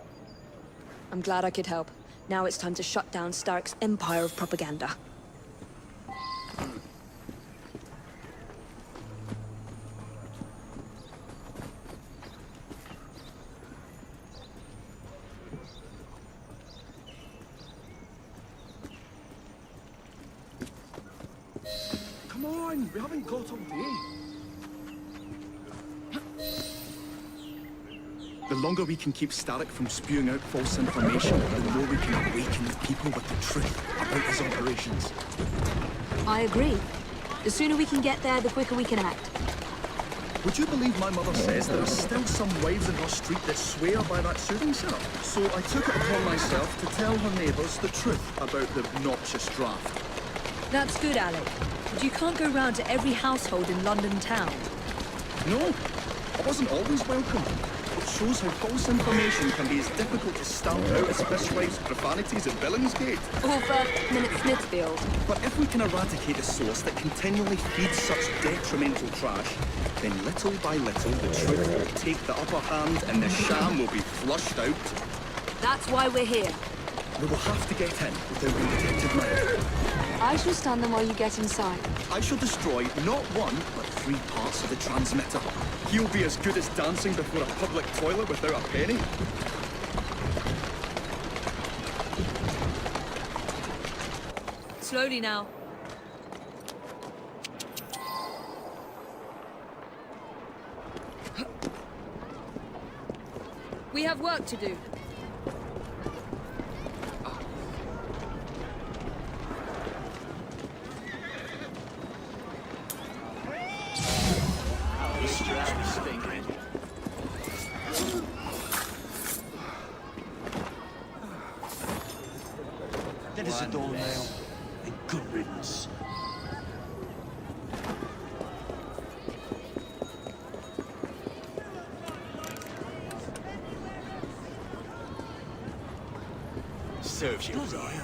Speaker 1: I'm glad I could help. Now it's time to shut down Starrick's empire of propaganda.
Speaker 4: Come on, we haven't got all day.
Speaker 22: The longer we can keep Starrick from spewing out false information, the more we can awaken the people with the truth about his operations.
Speaker 1: I agree. The sooner we can get there, the quicker we can act.
Speaker 4: Would you believe my mother says there are still some wives in her street that swear by that soothing syrup? So I took it upon myself to tell her neighbours the truth about the obnoxious draft.
Speaker 1: That's good, Alec. But you can't go round to every household in London town.
Speaker 4: No, I wasn't always welcome. It shows how false information can be as difficult to stamp out as fishwives' profanities at Billingsgate.
Speaker 1: Or Minute Smithfield.
Speaker 4: But if we can eradicate a source that continually feeds such detrimental trash, then little by little the truth will take the upper hand and the sham will be flushed out.
Speaker 1: That's why we're here.
Speaker 4: We will have to get in without being detected now.
Speaker 1: I shall stand them while you get inside.
Speaker 4: I shall destroy not 1, but 3 parts of the transmitter. He'll be as good as dancing before a public toilet without a penny.
Speaker 1: Slowly now. We have work to do.
Speaker 9: That is a doornail. And good riddance. Serves you right.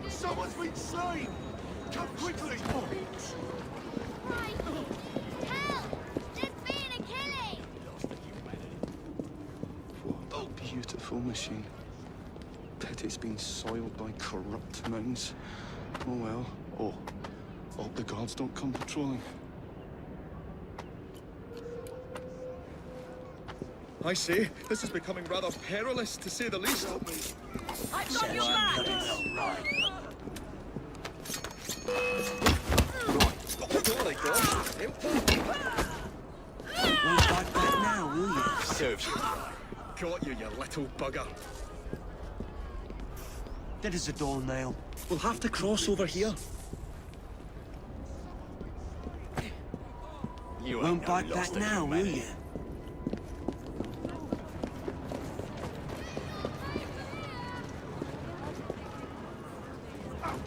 Speaker 9: Someone's been slain! Come quickly!
Speaker 19: Right! Help! There's been a killing!
Speaker 22: What a beautiful machine. Pity's been soiled by corrupt minds. Oh well. Oh, hope the guards don't come patrolling.
Speaker 4: I say, this is becoming rather perilous, to say the least.
Speaker 19: I've got your back!
Speaker 4: Sorry, gosh.
Speaker 9: Won't fight back now, will you?
Speaker 4: Serves you. Got you, you little bugger.
Speaker 9: That is a doornail.
Speaker 4: We'll have to cross over here.
Speaker 9: You won't bite back now, will you?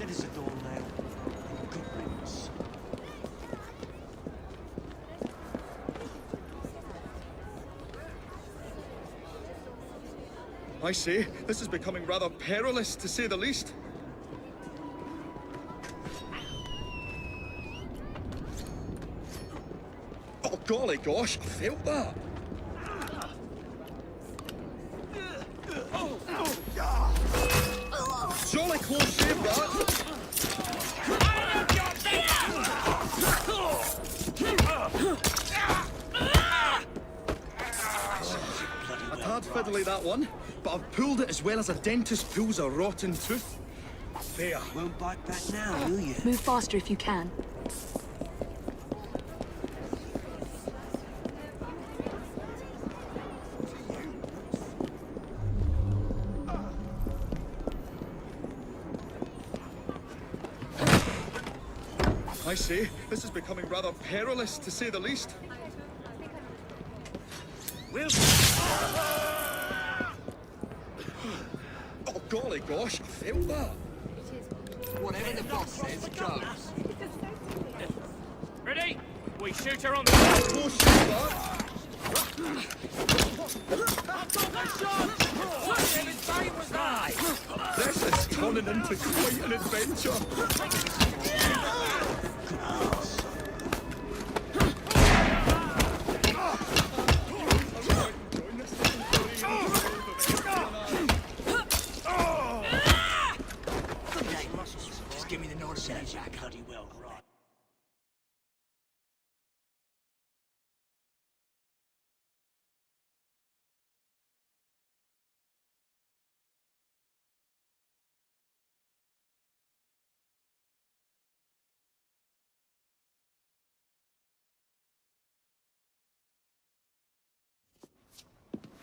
Speaker 9: That is a doornail. Good riddance.
Speaker 4: I say, this is becoming rather perilous, to say the least. Oh, golly gosh, I felt that. Jolly close shave, that. A tad fiddly, that one, but I've pulled it as well as a dentist pulls a rotten tooth. There.
Speaker 9: Won't bite back now, will you?
Speaker 1: Move faster if you can.
Speaker 4: I say, this is becoming rather perilous, to say the least.
Speaker 9: Will.
Speaker 4: Oh, golly gosh, I felt that.
Speaker 9: Whatever the boss says goes.
Speaker 10: Ready? We shoot her on the...
Speaker 4: Close shave, that. This is turning into quite an adventure.
Speaker 9: Just give me the nod, Jack. Bloody well, right.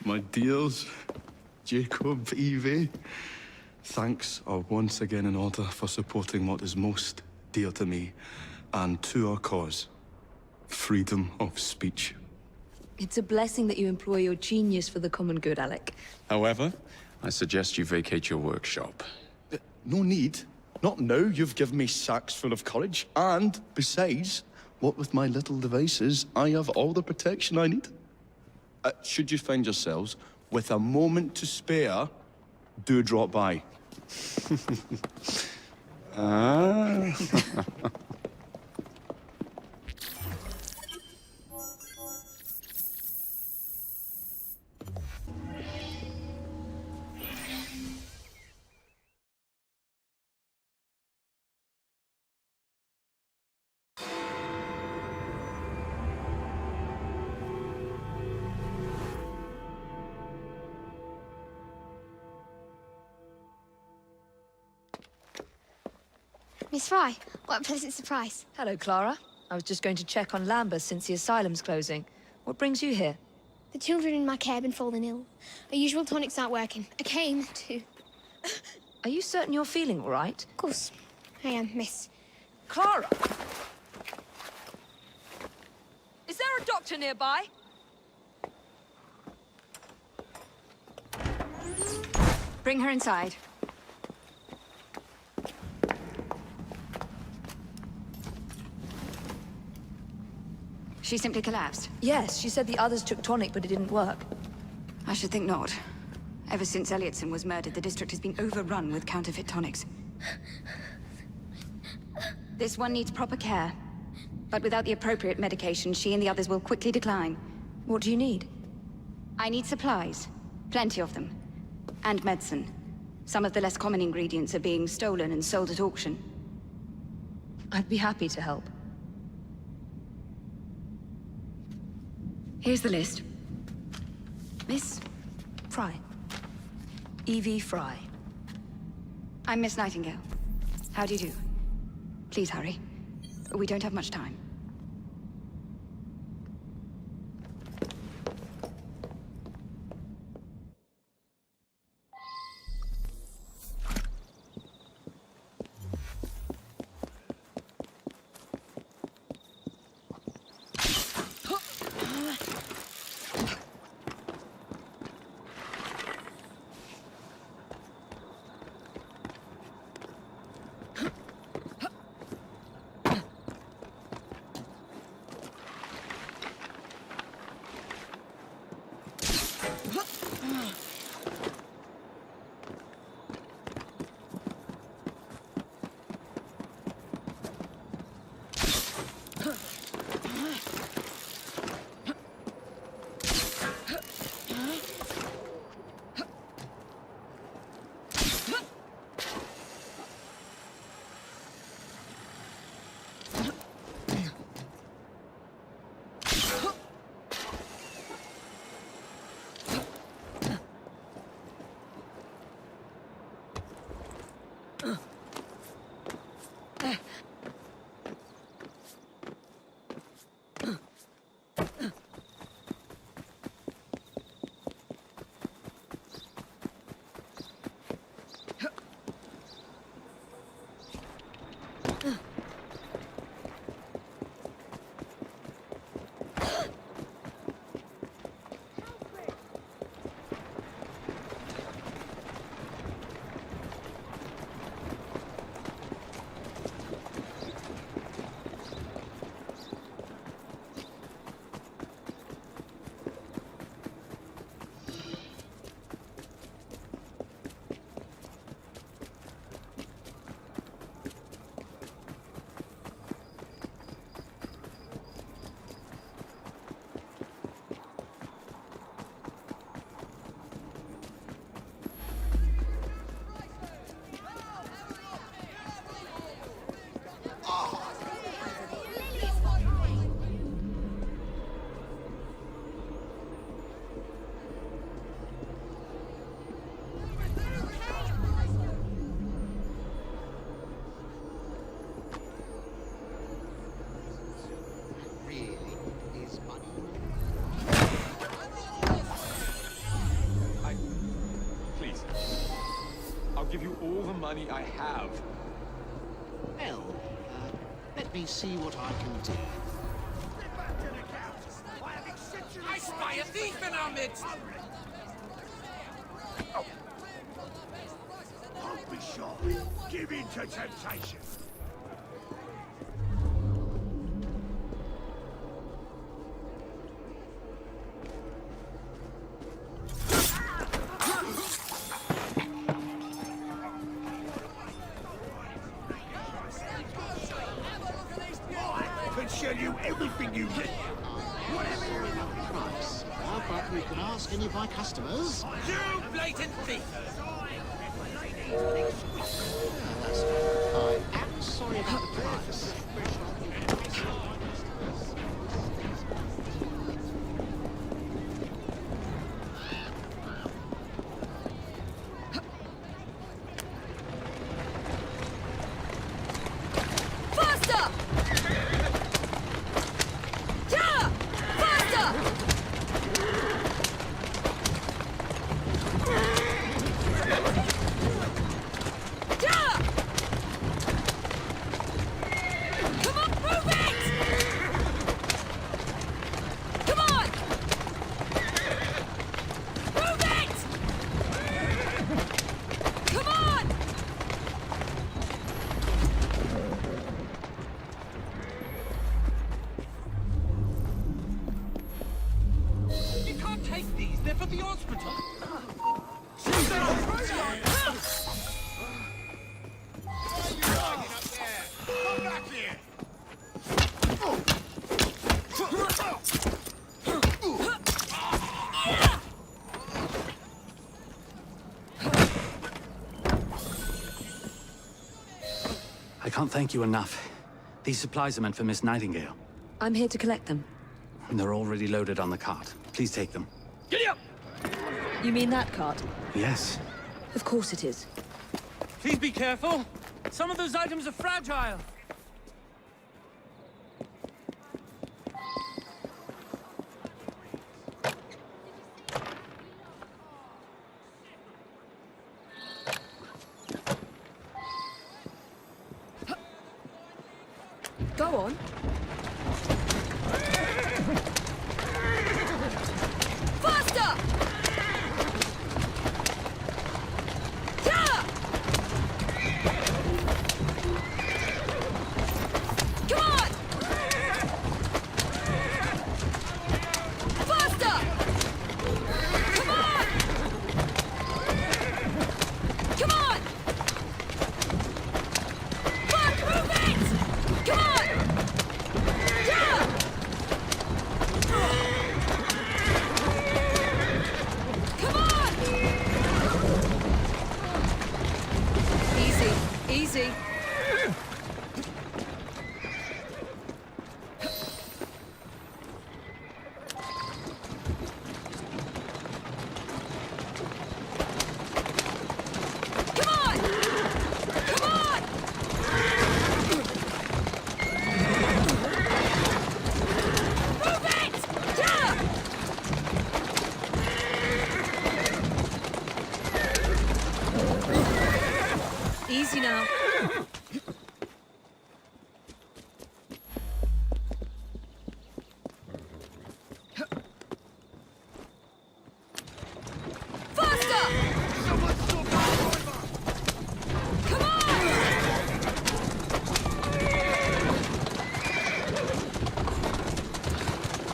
Speaker 22: My dears, Jacob, Evie, thanks are once again in order for supporting what is most dear to me and to our cause, freedom of speech.
Speaker 1: It's a blessing that you employ your genius for the common good, Alec.
Speaker 7: However, I suggest you vacate your workshop.
Speaker 22: No need. Not now. You've given me sacks full of courage. And besides, what with my little devices, I have all the protection I need. Should you find yourselves with a moment to spare, do drop by.
Speaker 8: Miss Fry, what a pleasant surprise.
Speaker 1: Hello, Clara. I was just going to check on Lambeth since the asylum's closing. What brings you here?
Speaker 8: The children in my care have been falling ill. Our usual tonics aren't working. I came to...
Speaker 1: Are you certain you're feeling all right?
Speaker 8: Of course. I am, miss.
Speaker 1: Clara! Is there a doctor nearby?
Speaker 11: Bring her inside. She simply collapsed?
Speaker 1: Yes, she said the others took tonic, but it didn't work.
Speaker 11: I should think not. Ever since Elliotson was murdered, the district has been overrun with counterfeit tonics. This one needs proper care. But without the appropriate medication, she and the others will quickly decline.
Speaker 1: What do you need?
Speaker 11: I need supplies. Plenty of them. And medicine. Some of the less common ingredients are being stolen and sold at auction.
Speaker 1: I'd be happy to help.
Speaker 11: Here's the list. Miss?
Speaker 1: Fry. Evie Fry.
Speaker 11: I'm Miss Nightingale. How do you do? Please hurry. We don't have much time.
Speaker 3: money I have.
Speaker 2: Well, let me see what I can do.
Speaker 3: I spy a thief in our midst!
Speaker 9: Don't be shy. Give in to temptation. Show you everything you need. Whatever you want.
Speaker 2: Price. But we can ask any of my customers.
Speaker 3: You blatant thief!
Speaker 2: I am sorry about the price.
Speaker 13: I can't thank you enough. These supplies are meant for Miss Nightingale.
Speaker 1: I'm here to collect them.
Speaker 13: And they're already loaded on the cart. Please take them.
Speaker 1: Giddy up! You mean that cart?
Speaker 13: Yes.
Speaker 1: Of course it is.
Speaker 23: Please be careful. Some of those items are fragile.
Speaker 1: Go on. Faster! Yeah! Come on! Faster! Come on! Come on! Fuck, move it! Come on! Easy. Easy now.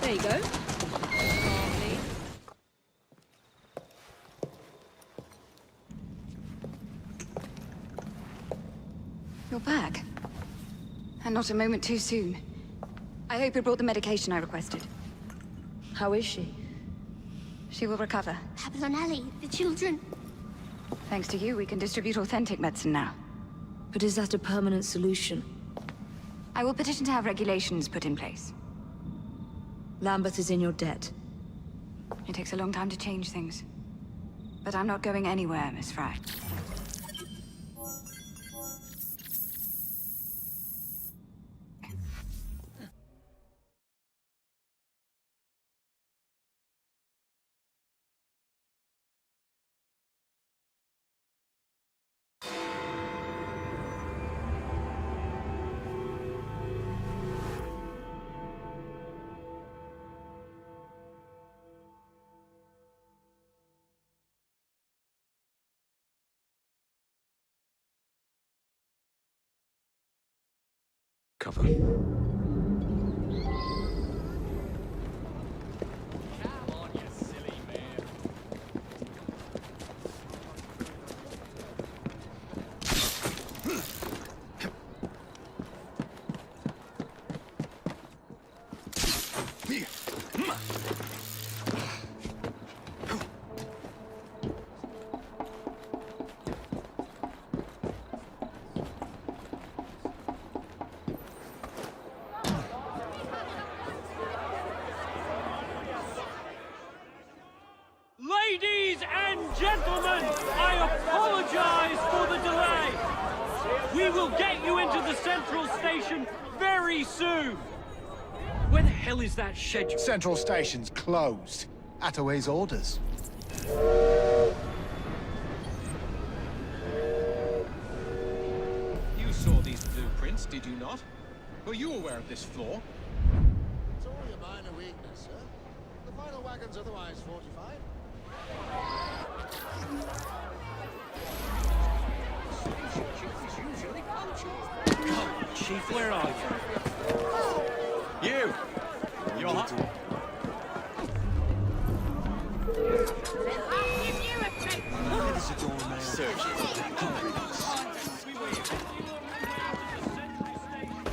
Speaker 1: There you go.
Speaker 11: You're back. And not a moment too soon. I hope you brought the medication I requested.
Speaker 1: How is she?
Speaker 11: She will recover.
Speaker 8: Happened on Ellie, the children.
Speaker 11: Thanks to you, we can distribute authentic medicine now.
Speaker 1: But is that a permanent solution?
Speaker 11: I will petition to have regulations put in place.
Speaker 1: Lambeth is in your debt.
Speaker 11: It takes a long time to change things. But I'm not going anywhere, Miss Fry.
Speaker 7: cover.
Speaker 23: Ladies and gentlemen, I apologize for the delay. We will get you into the central station very soon. Where the hell is that schedule?
Speaker 9: Central Station's closed. Attaway's orders.
Speaker 2: You saw these blueprints, did you not? Were you aware of this flaw?
Speaker 5: It's only a minor weakness, sir. The final wagon's otherwise fortified.
Speaker 23: Oh, Chief, where are you?
Speaker 6: You! You're hot.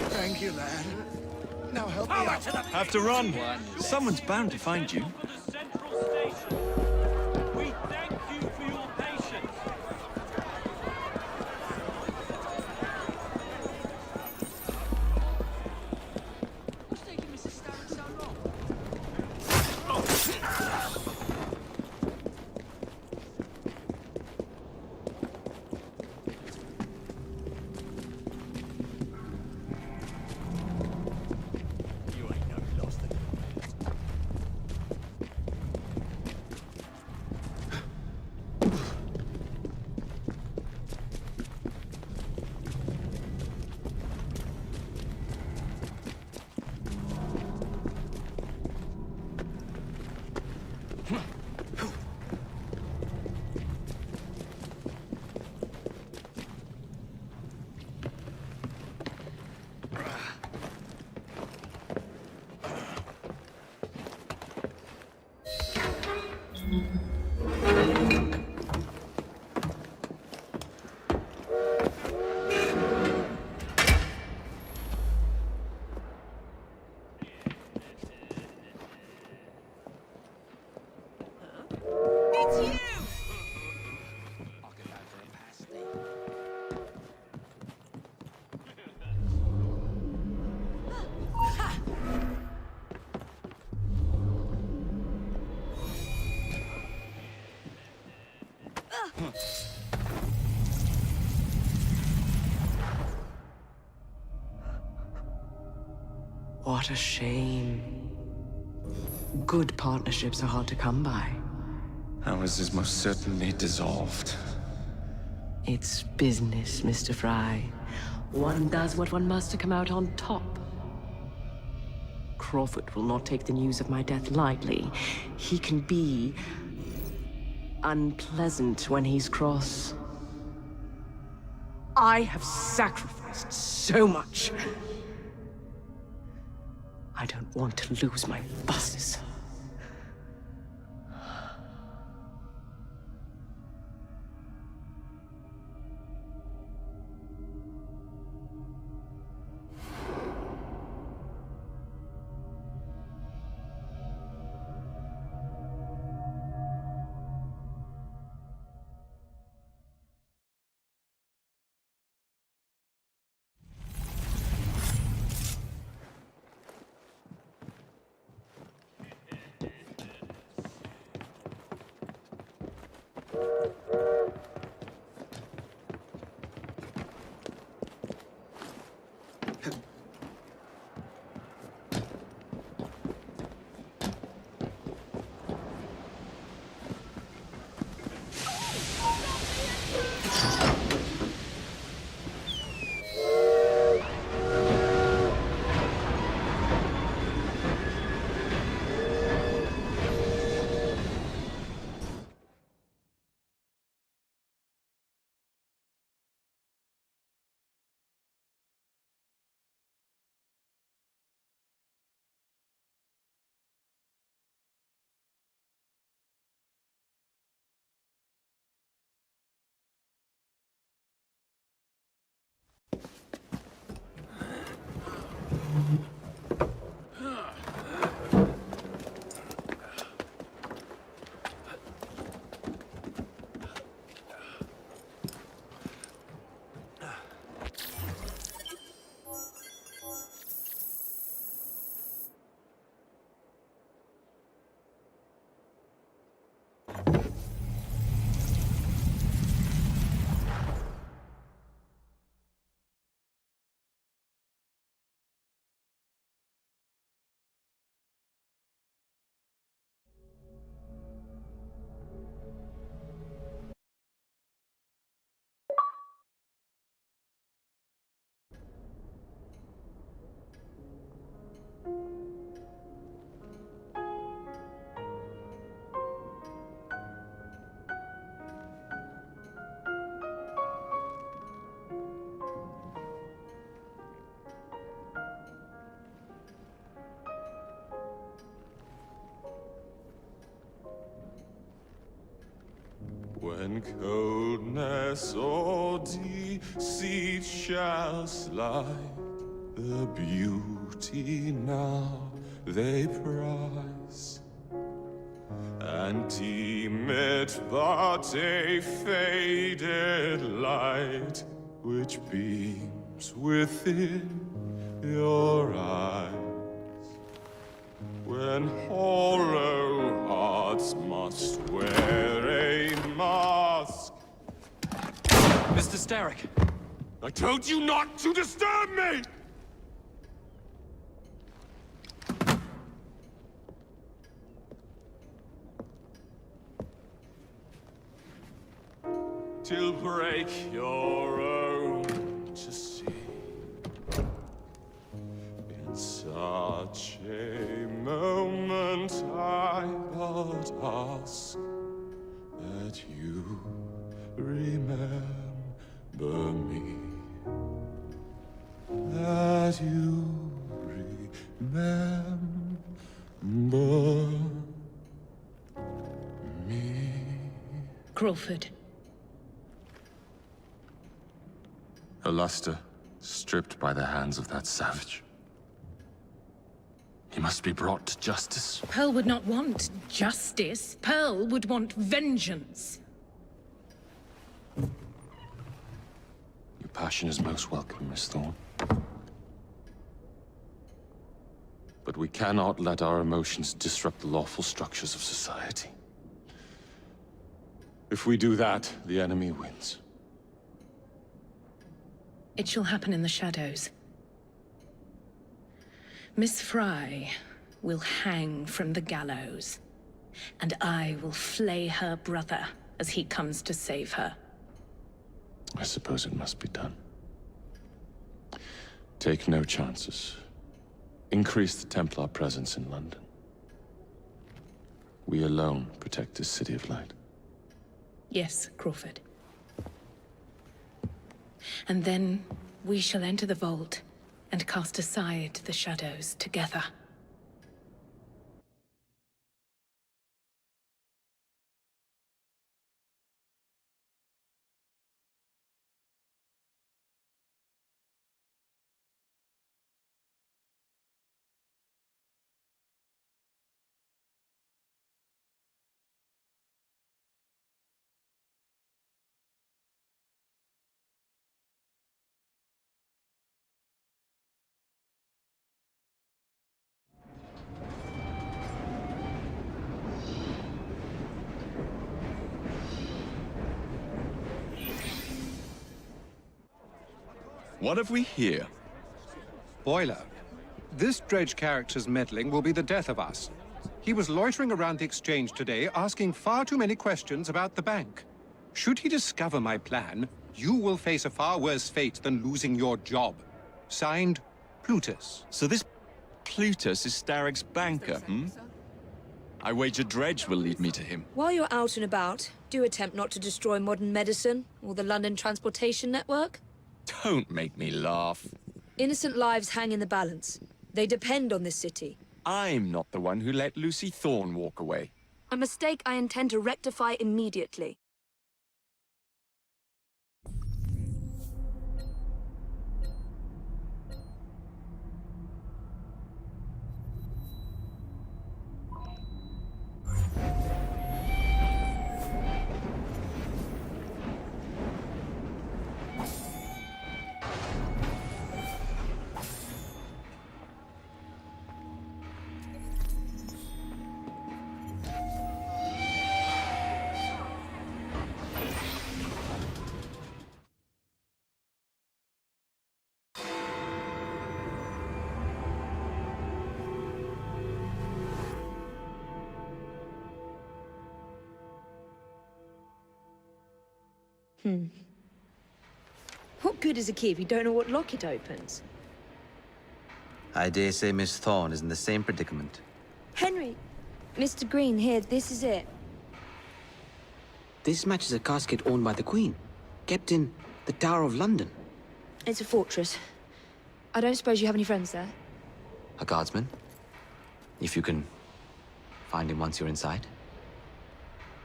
Speaker 9: Thank you, lad. Now help me out.
Speaker 6: Have to run. Someone's bound to find you.
Speaker 23: We thank you for your patience.
Speaker 16: What's taking Mrs. Starrett so long?
Speaker 15: What a shame. Good partnerships are hard to come by.
Speaker 7: Ours is most certainly dissolved.
Speaker 15: It's business, Mr. Fry. One does what one must to come out on top. Crawford will not take the news of my death lightly. He can be unpleasant when he's cross. I have sacrificed so much. I don't want to lose my bosses.
Speaker 12: When coldness or deceit shall slide, the beauty now they prize, and deem it but a faded light which beams within your eyes. When hollow hearts must wear a mask.
Speaker 6: Mr. Starrick!
Speaker 12: I told you not to disturb me! Till break your own to see. In such a moment I but ask that you remember me. That you remember me.
Speaker 16: Crawford.
Speaker 12: Her luster stripped by the hands of that savage. He must be brought to justice.
Speaker 16: Pearl would not want justice. Pearl would want vengeance.
Speaker 12: Your passion is most welcome, Miss Thorne. But we cannot let our emotions disrupt the lawful structures of society. If we do that, the enemy wins.
Speaker 16: It shall happen in the shadows. Miss Fry will hang from the gallows, and I will flay her brother as he comes to save her.
Speaker 12: I suppose it must be done. Take no chances. Increase the Templar presence in London. We alone protect this city of light.
Speaker 16: Yes, Crawford. And then we shall enter the vault and cast aside the shadows together.
Speaker 14: What have we here?
Speaker 17: Boiler. This Dredge character's meddling will be the death of us. He was loitering around the exchange today, asking far too many questions about the bank. Should he discover my plan, you will face a far worse fate than losing your job. Signed, Plutus.
Speaker 14: So this Plutus is Starrick's banker, hmm? I wager Dredge will lead me to him.
Speaker 1: While you're out and about, do attempt not to destroy modern medicine or the London transportation network.
Speaker 14: Don't make me laugh.
Speaker 1: Innocent lives hang in the balance. They depend on this city.
Speaker 14: I'm not the one who let Lucy Thorne walk away.
Speaker 1: A mistake I intend to rectify immediately. What good is a key if you don't know what lock it opens?
Speaker 18: I dare say Miss Thorne is in the same predicament.
Speaker 1: Henry! Mr. Green, here, this is it.
Speaker 20: This matches a casket owned by the Queen, kept in the Tower of London.
Speaker 1: It's a fortress. I don't suppose you have any friends there?
Speaker 18: A guardsman? If you can find him once you're inside.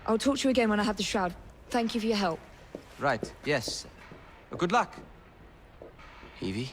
Speaker 1: I'll talk to you again when I have the shroud. Thank you for your help.
Speaker 18: Right, yes. Good luck. Evie?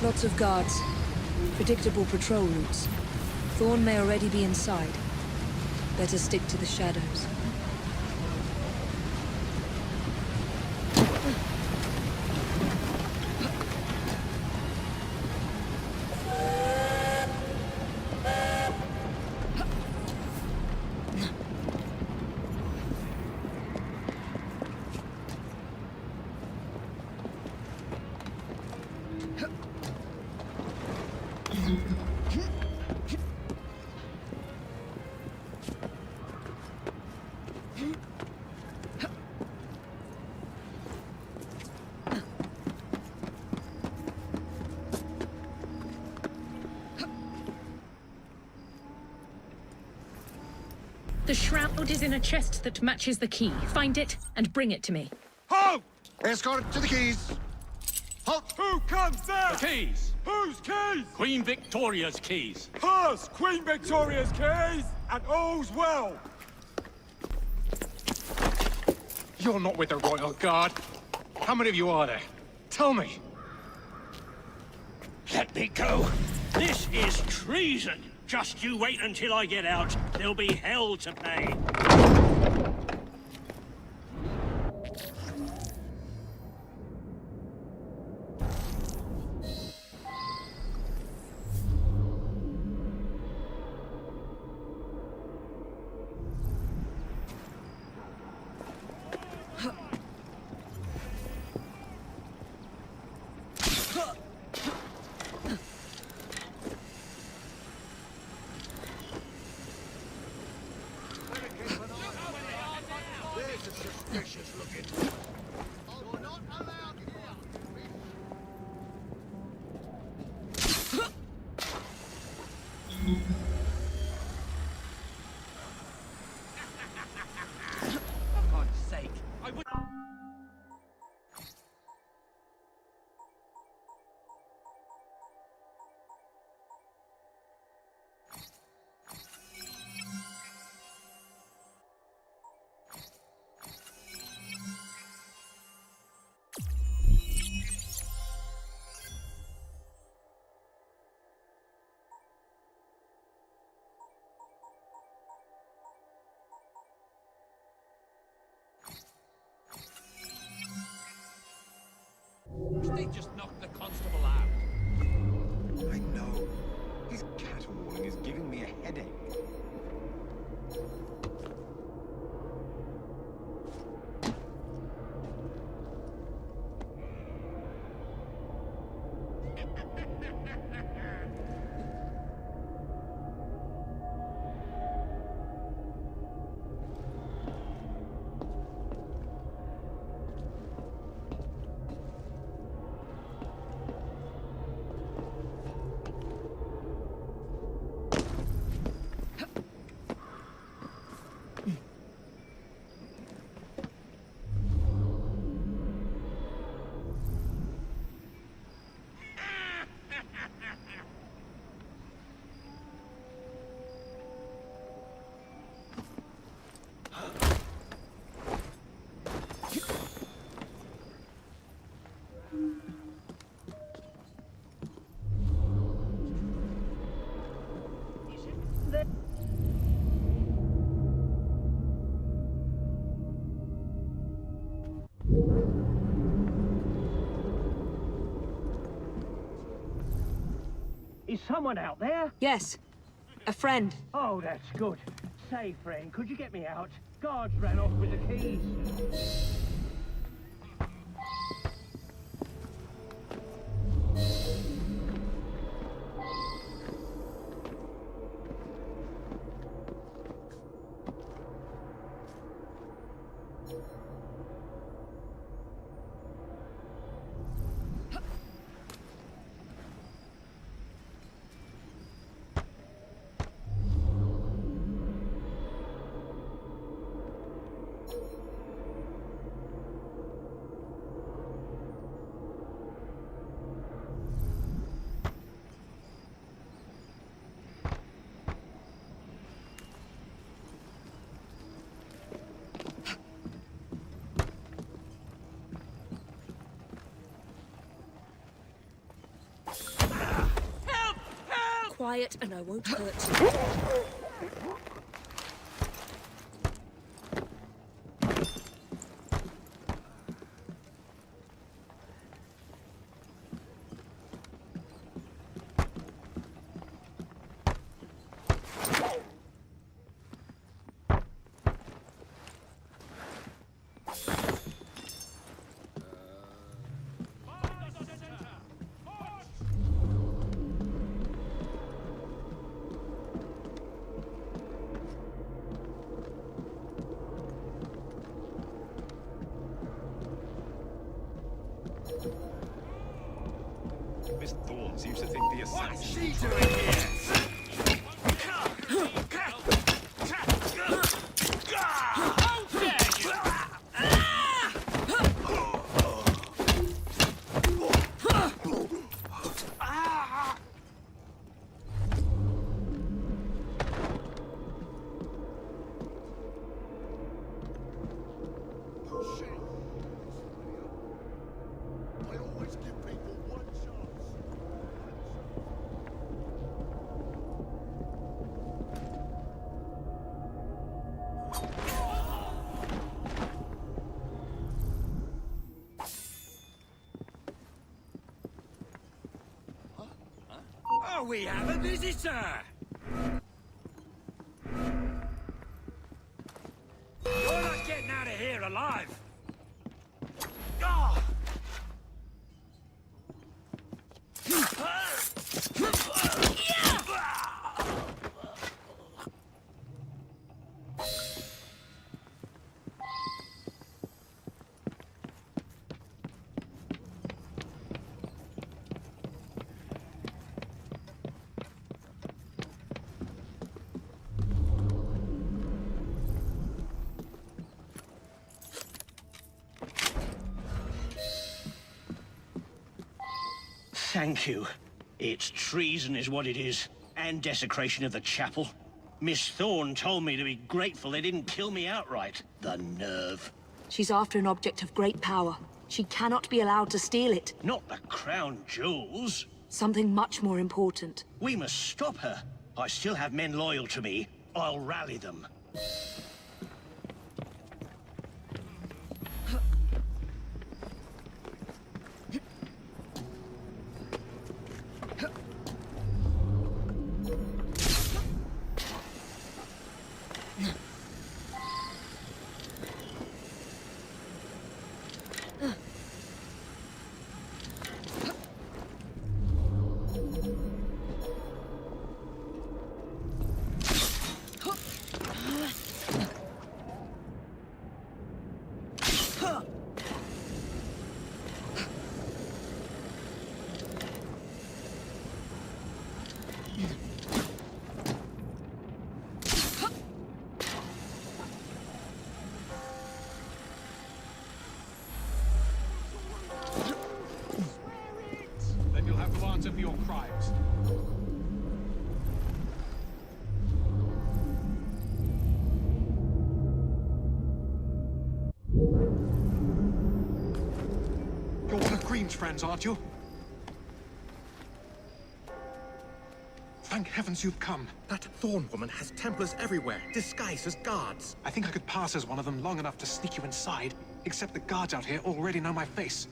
Speaker 1: Lots of guards. Predictable patrol routes. Thorne may already be inside. Better stick to the shadows.
Speaker 21: The shroud is in a chest that matches the key. Find it and bring it to me.
Speaker 5: Halt! Escort to the keys. Halt!
Speaker 3: Who comes there?
Speaker 5: The keys.
Speaker 3: Whose keys?
Speaker 5: Queen Victoria's keys.
Speaker 3: Hers! Queen Victoria's keys! And all's well!
Speaker 17: You're not with the Royal Guard. How many of you are there? Tell me.
Speaker 23: Let me go. This is treason. Just you wait until I get out. There'll be hell to pay.
Speaker 3: They just knocked the constable out.
Speaker 9: I know. His caterwauling is giving me a headache.
Speaker 23: Is someone out there?
Speaker 4: Yes. A friend.
Speaker 23: Oh, that's good. Say, friend, could you get me out? Guards ran off with the keys.
Speaker 4: Quiet and I won't hurt you.
Speaker 3: Miss Thorne seems to think the assassin...
Speaker 9: What's she doing here?
Speaker 23: Oh, we have a visitor! You're not getting out of here alive! Ah!
Speaker 2: Thank you. It's treason is what it is, and desecration of the chapel. Miss Thorne told me to be grateful they didn't kill me outright. The nerve.
Speaker 4: She's after an object of great power. She cannot be allowed to steal it.
Speaker 2: Not the crown jewels.
Speaker 4: Something much more important.
Speaker 2: We must stop her. I still have men loyal to me. I'll rally them.
Speaker 3: Then you'll have to answer for your crimes. You're one of Green's friends, aren't you? Thank heavens you've come.
Speaker 9: That Thorne woman has Templars everywhere, disguised as guards.
Speaker 3: I think I could pass as one of them long enough to sneak you inside, except the guards out here already know my face.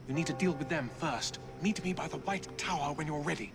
Speaker 3: You need to deal with them first. Meet me by the White Tower when you're ready.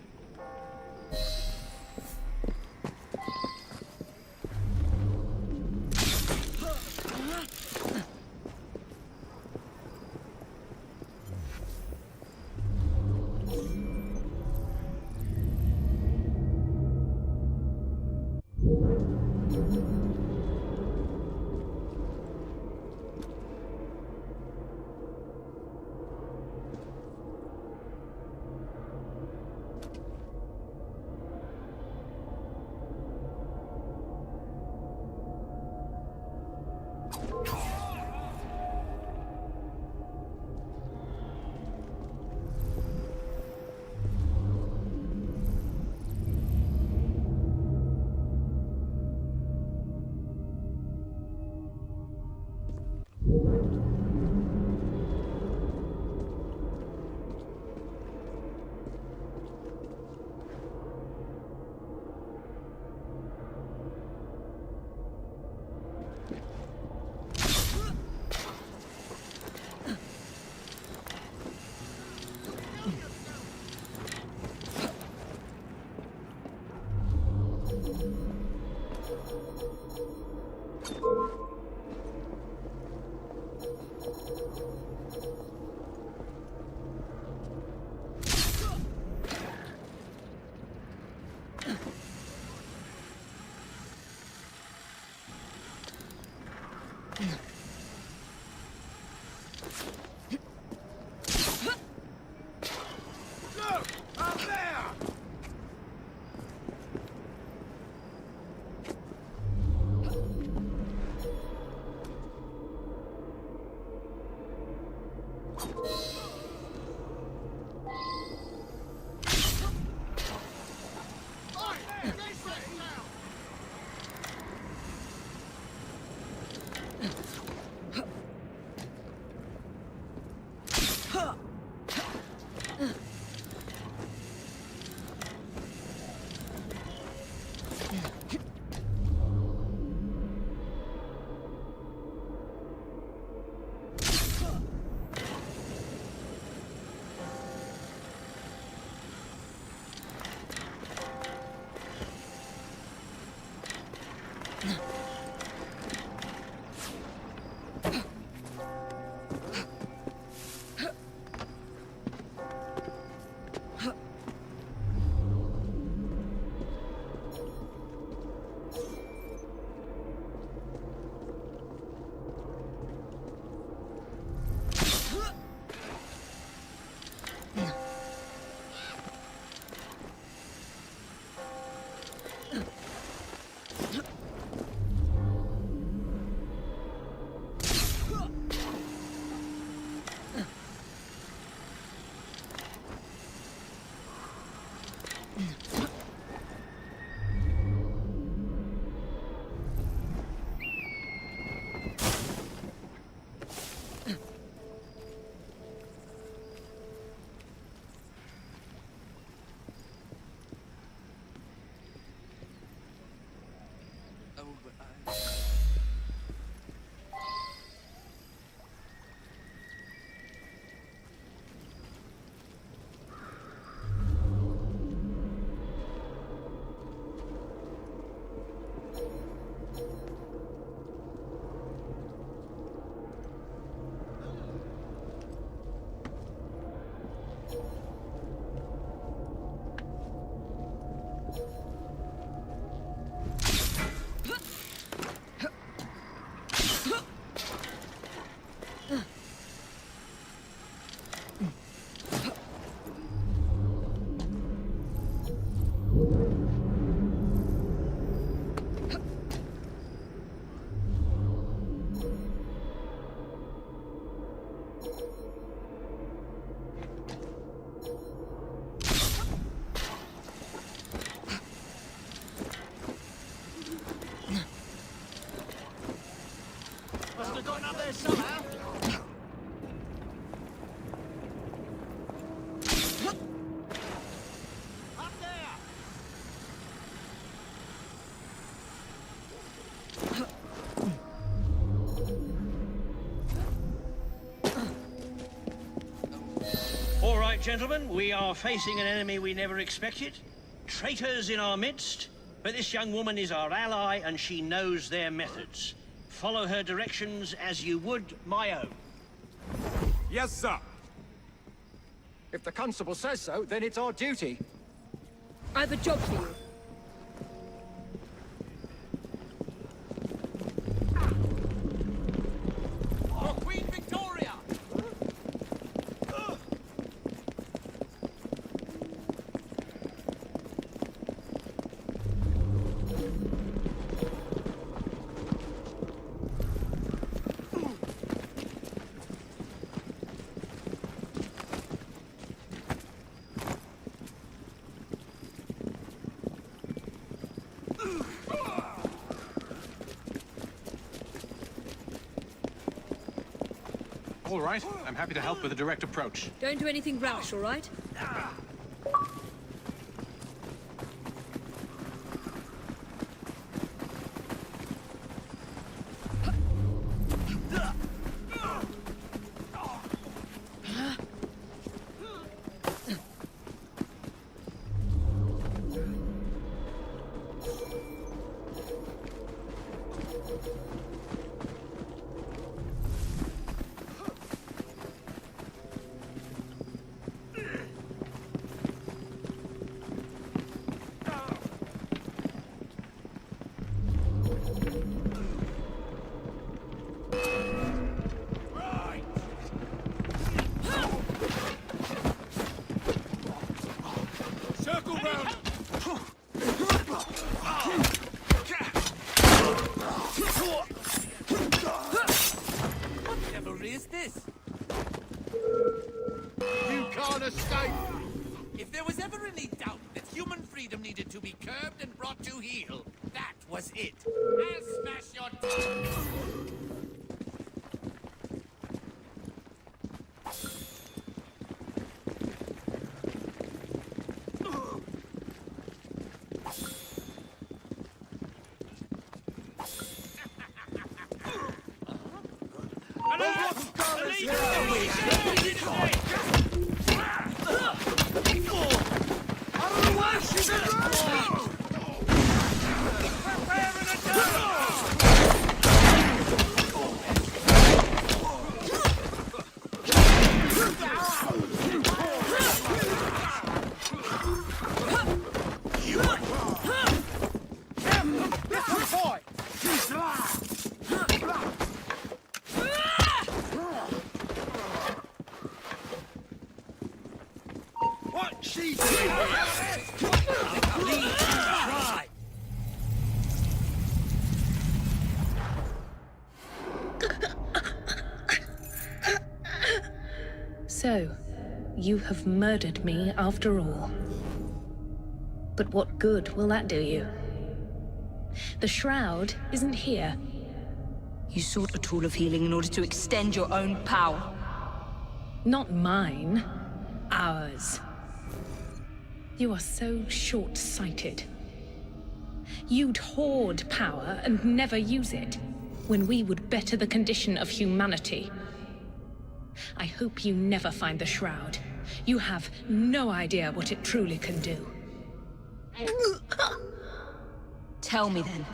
Speaker 2: All right, gentlemen, we are facing an enemy we never expected. Traitors in our midst, but this young woman is our ally and she knows their methods. Follow her directions as you would my own.
Speaker 10: Yes, sir. If the constable says so, then it's our duty.
Speaker 21: I have a job for you.
Speaker 9: For Queen Victoria!
Speaker 3: All right, I'm happy to help with a direct approach.
Speaker 21: Don't do anything rash, all right?
Speaker 9: If there was ever any doubt that human freedom needed to be curbed and brought to heel, that was it. I'll smash your tongue.
Speaker 21: So, you have murdered me after all. But what good will that do you? The shroud isn't here.
Speaker 4: You sought a tool of healing in order to extend your own power.
Speaker 21: Not mine. Ours. You are so short-sighted. You'd hoard power and never use it, when we would better the condition of humanity. I hope you never find the shroud. You have no idea what it truly can do.
Speaker 4: Tell me then.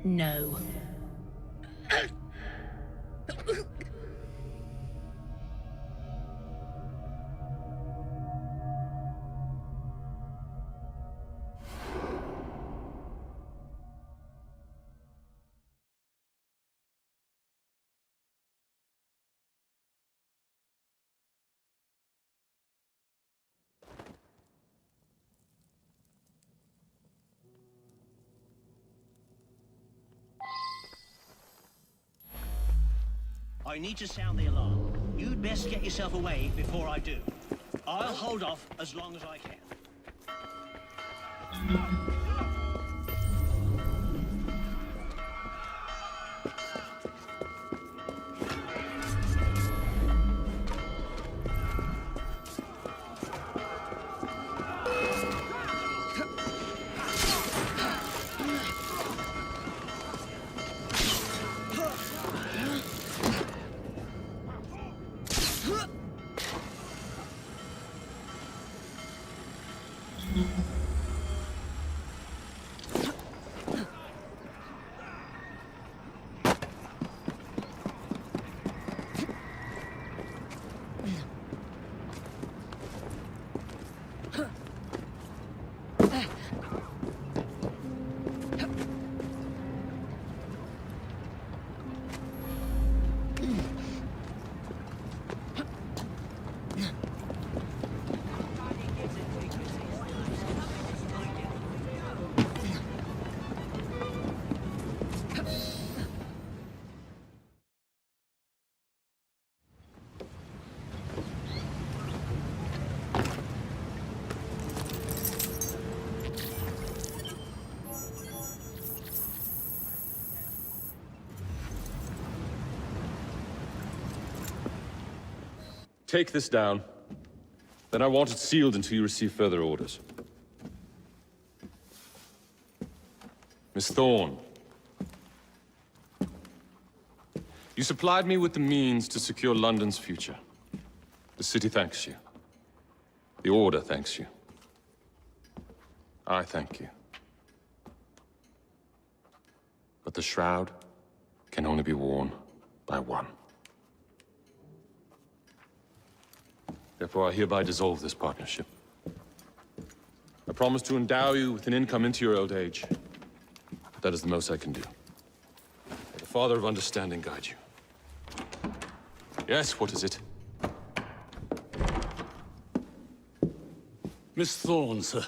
Speaker 21: No.
Speaker 2: I need to sound the alarm. You'd best get yourself away before I do. I'll hold off as long as I can.
Speaker 7: Take this down. Then I want it sealed until you receive further orders. Miss Thorne. You supplied me with the means to secure London's future. The city thanks you. The Order thanks you. I thank you. But the shroud can only be worn by one. Therefore, I hereby dissolve this partnership. I promise to endow you with an income into your old age. That is the most I can do. May the Father of Understanding guide you. Yes, what is it?
Speaker 13: Miss Thorne, sir.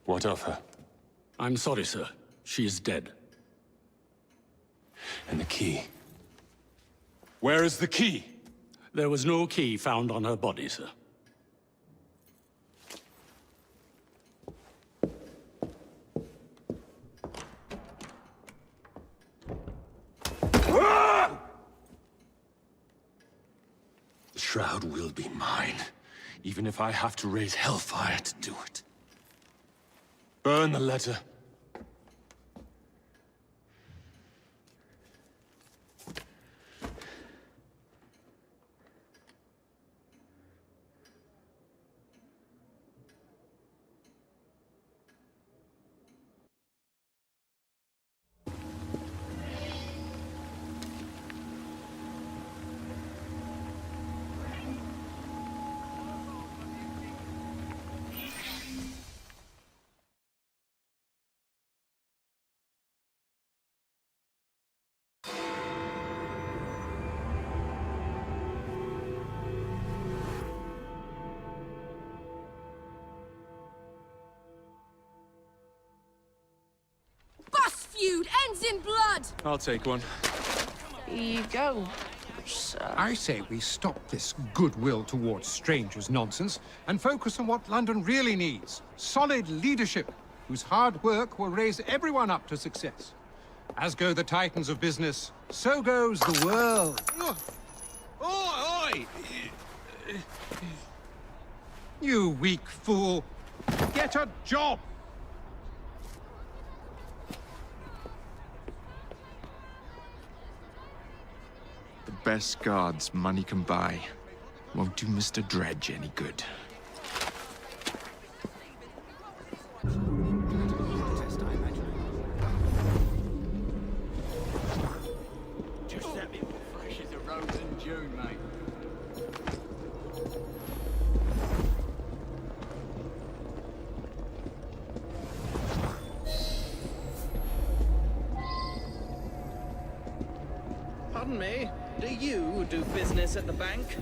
Speaker 7: What of her?
Speaker 13: I'm sorry, sir. She is dead.
Speaker 7: And the key? Where is the key?
Speaker 13: There was no key found on her body, sir.
Speaker 7: The shroud will be mine, even if I have to raise hellfire to do it. Burn the letter.
Speaker 4: Feud ends in blood!
Speaker 7: I'll take one.
Speaker 4: Here you go, sir.
Speaker 17: I say we stop this goodwill towards strangers nonsense and focus on what London really needs. Solid leadership, whose hard work will raise everyone up to success. As go the titans of business, so goes the world.
Speaker 3: Oi!
Speaker 17: You weak fool. Get a job!
Speaker 19: The best guards money can buy won't do Mr. Dredge any good.
Speaker 9: Just that bit fresh as a rose in June, mate.
Speaker 22: Pardon me, do you do business at the bank?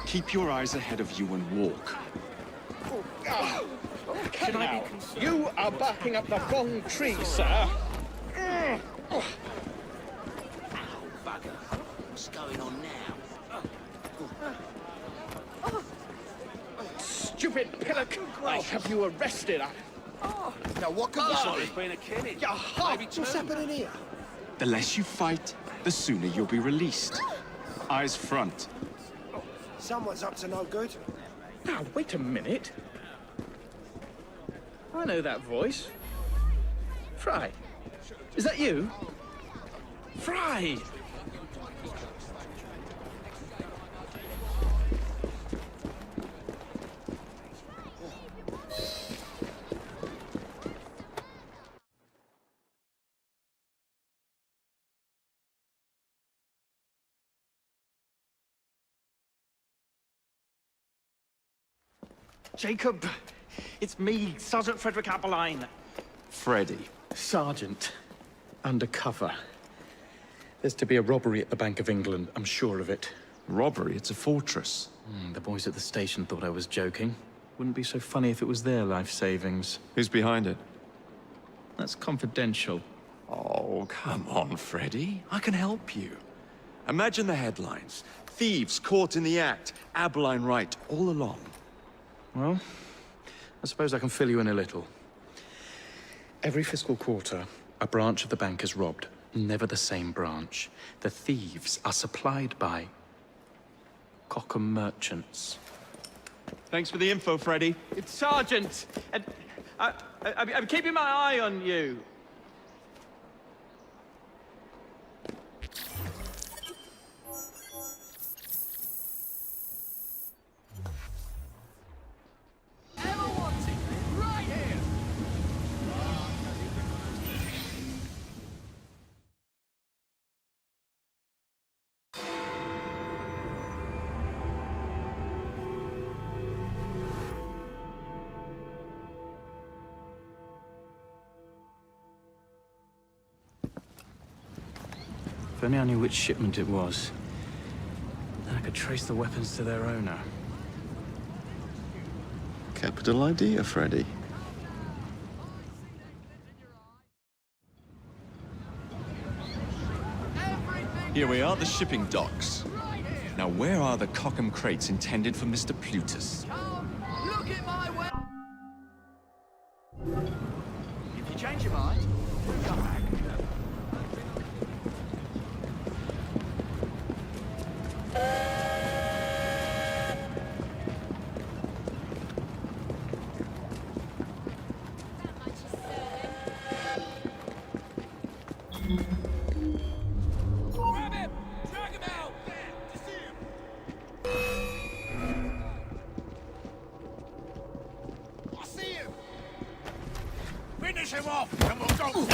Speaker 19: Keep your eyes ahead of you and walk.
Speaker 22: Should I be You are barking up the wrong tree, sir.
Speaker 9: Ow, bugger. What's going on now?
Speaker 22: Stupid pillock! I'll have you arrested.
Speaker 5: Now, what could
Speaker 23: Looks
Speaker 5: that
Speaker 23: like
Speaker 5: be?
Speaker 23: there's been a killing.
Speaker 5: Yeah,
Speaker 23: Maybe two.
Speaker 5: what's happening here?
Speaker 14: The less you fight, the sooner you'll be released. Eyes front.
Speaker 5: Someone's up to no good.
Speaker 22: Now, wait a minute. I know that voice. Fry. Is that you? Fry! Jacob, it's me, Sergeant Frederick Appeline.
Speaker 14: Freddy.
Speaker 22: Sergeant, undercover. There's to be a robbery at the Bank of England, I'm sure of it.
Speaker 14: Robbery? It's a fortress.
Speaker 22: The boys at the station thought I was joking. Wouldn't be so funny if it was their life savings.
Speaker 14: Who's behind it?
Speaker 22: That's confidential.
Speaker 14: Oh, come on, Freddy. I can help you. Imagine the headlines. Thieves caught in the act. Abeline right, all along.
Speaker 22: Well, I suppose I can fill you in a little. Every fiscal quarter, a branch of the bank is robbed. Never the same branch. The thieves are supplied by Cockham merchants.
Speaker 14: Thanks for the info, Freddy.
Speaker 22: It's Sergeant! And I'm keeping my eye on you. If only I knew which shipment it was, then I could trace the weapons to their owner.
Speaker 19: Capital idea, Freddy.
Speaker 14: Here we are, the shipping docks. Now, where are the Cockham crates intended for Mr. Plutus?
Speaker 9: Look at my way.
Speaker 22: If you change your mind, come back.
Speaker 9: Grab him! Drag him out! There! To see him! I see him! Finish him off, and we'll go!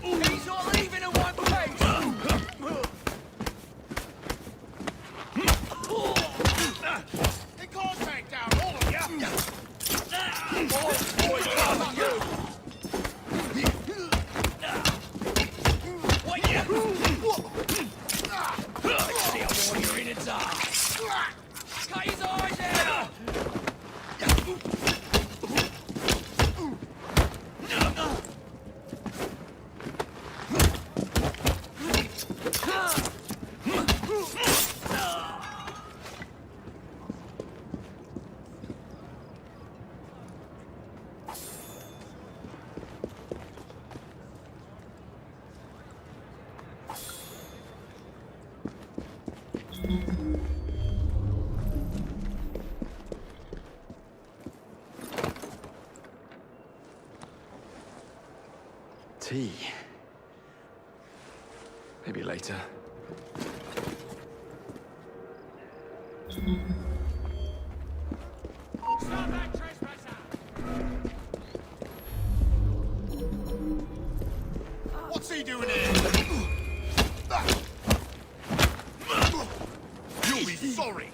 Speaker 9: He's not leaving in one place! He can't take down all of you! Oh, boy, come you! Let's see a warrior in its eye! Cut his eyes out!
Speaker 14: Tea. Maybe later.
Speaker 9: Stop that trespasser! What's he doing here? You'll be sorry!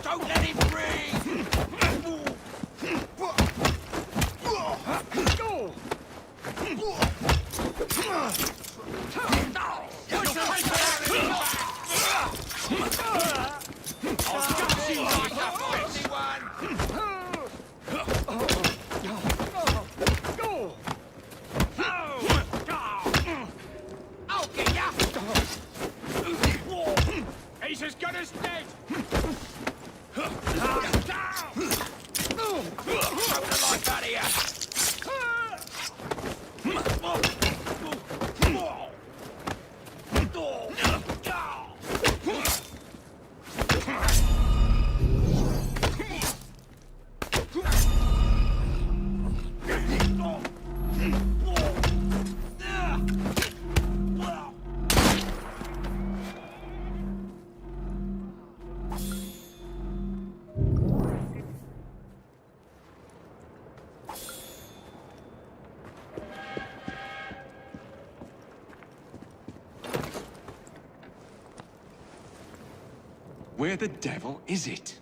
Speaker 9: Don't let him breathe! He's as good as dead!
Speaker 14: Where the devil is it?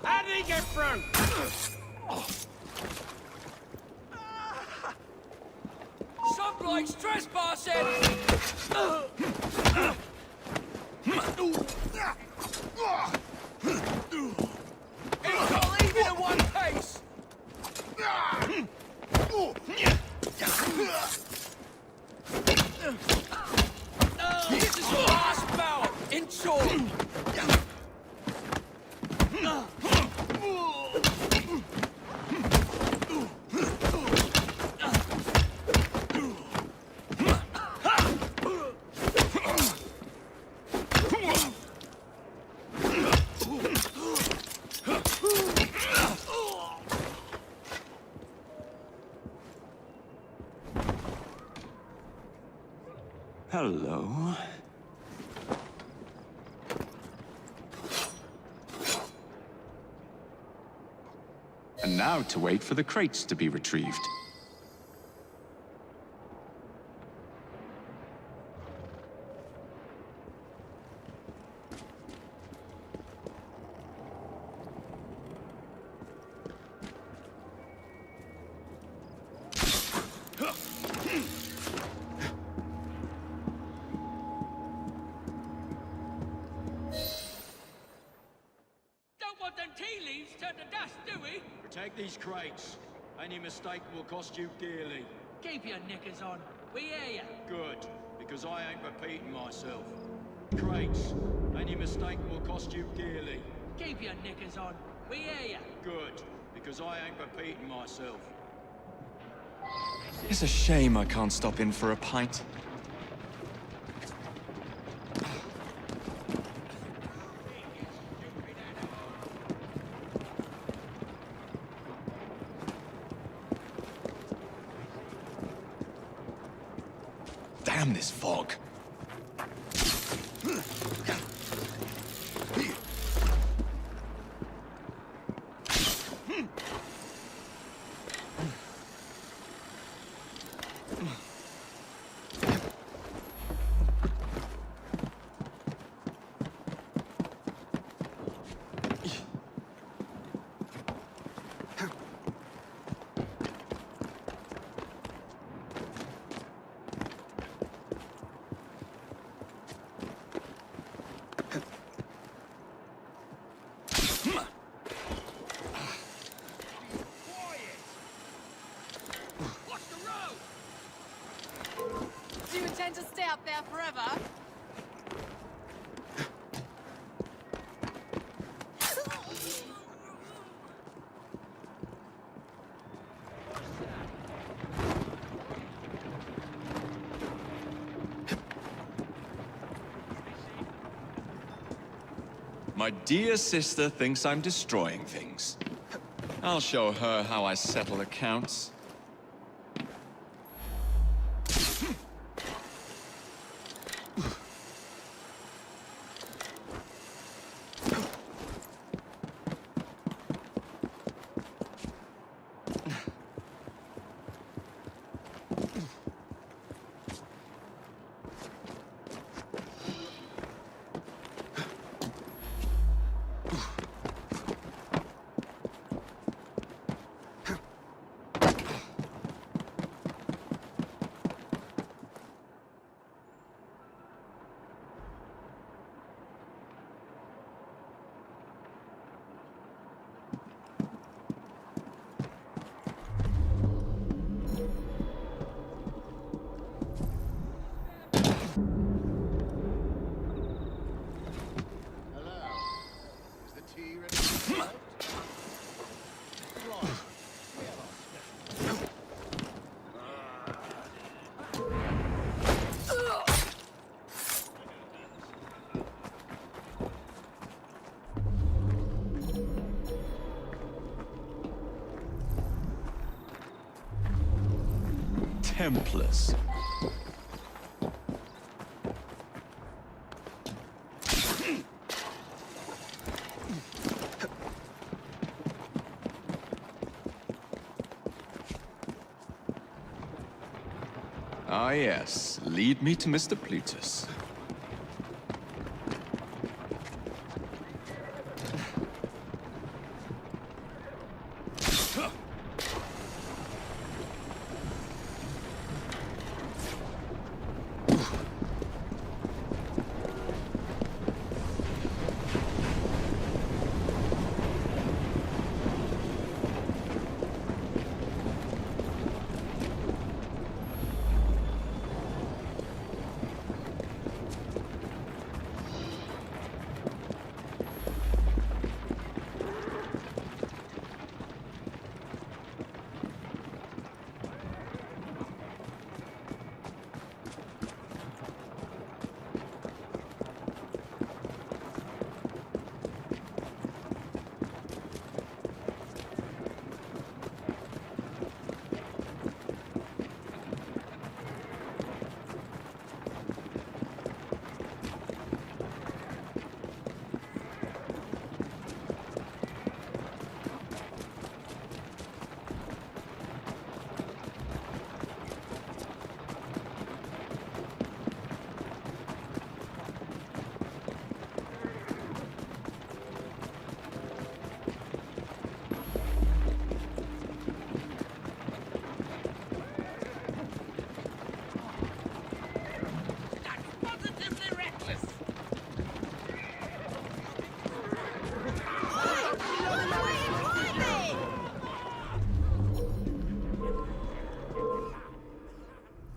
Speaker 23: How did he get through?
Speaker 9: Some bloke's trespassing! He can't leave it in one piece! This is fast power! In short!
Speaker 14: Hello. And now to wait for the crates to be retrieved.
Speaker 23: Protect these crates. Any mistake will cost you dearly.
Speaker 9: Keep your knickers on. We hear ya.
Speaker 23: Good, because I ain't repeating myself. Crates. Any mistake will cost you dearly.
Speaker 9: Keep your knickers on. We hear ya.
Speaker 23: Good, because I ain't repeating myself.
Speaker 14: It's a shame I can't stop in for a pint. Damn this fog.
Speaker 8: To stay up there forever?
Speaker 14: My dear sister thinks I'm destroying things. I'll show her how I settle accounts. Templars. Ah, yes. Lead me to Mr. Plutus.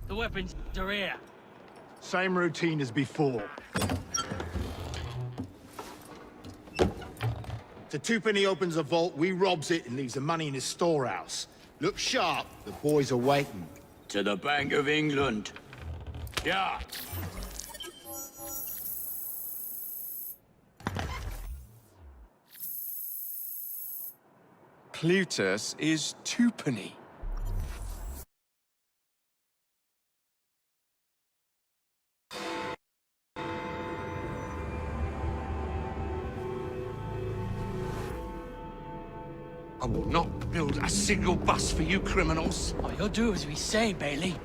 Speaker 23: The weapons are here.
Speaker 5: Same routine as before. The twopenny opens a vault, we robs it and leaves the money in his storehouse. Look sharp, the boys are waiting.
Speaker 23: To the Bank of England. Yeah.
Speaker 14: Plutus is twopenny.
Speaker 9: I will not build a single bus for you criminals.
Speaker 23: Oh, you'll do as we say, Bailey.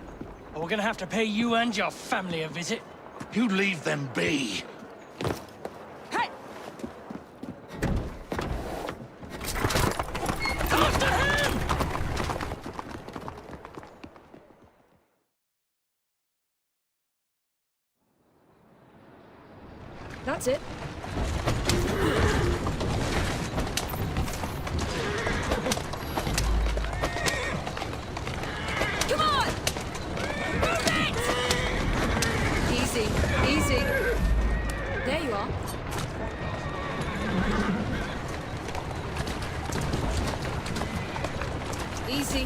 Speaker 23: Or we're gonna have to pay you and your family a visit.
Speaker 9: You leave them be.
Speaker 23: Hey! After him!
Speaker 4: That's it. Come on! Move it! Easy, easy. There you are. Easy.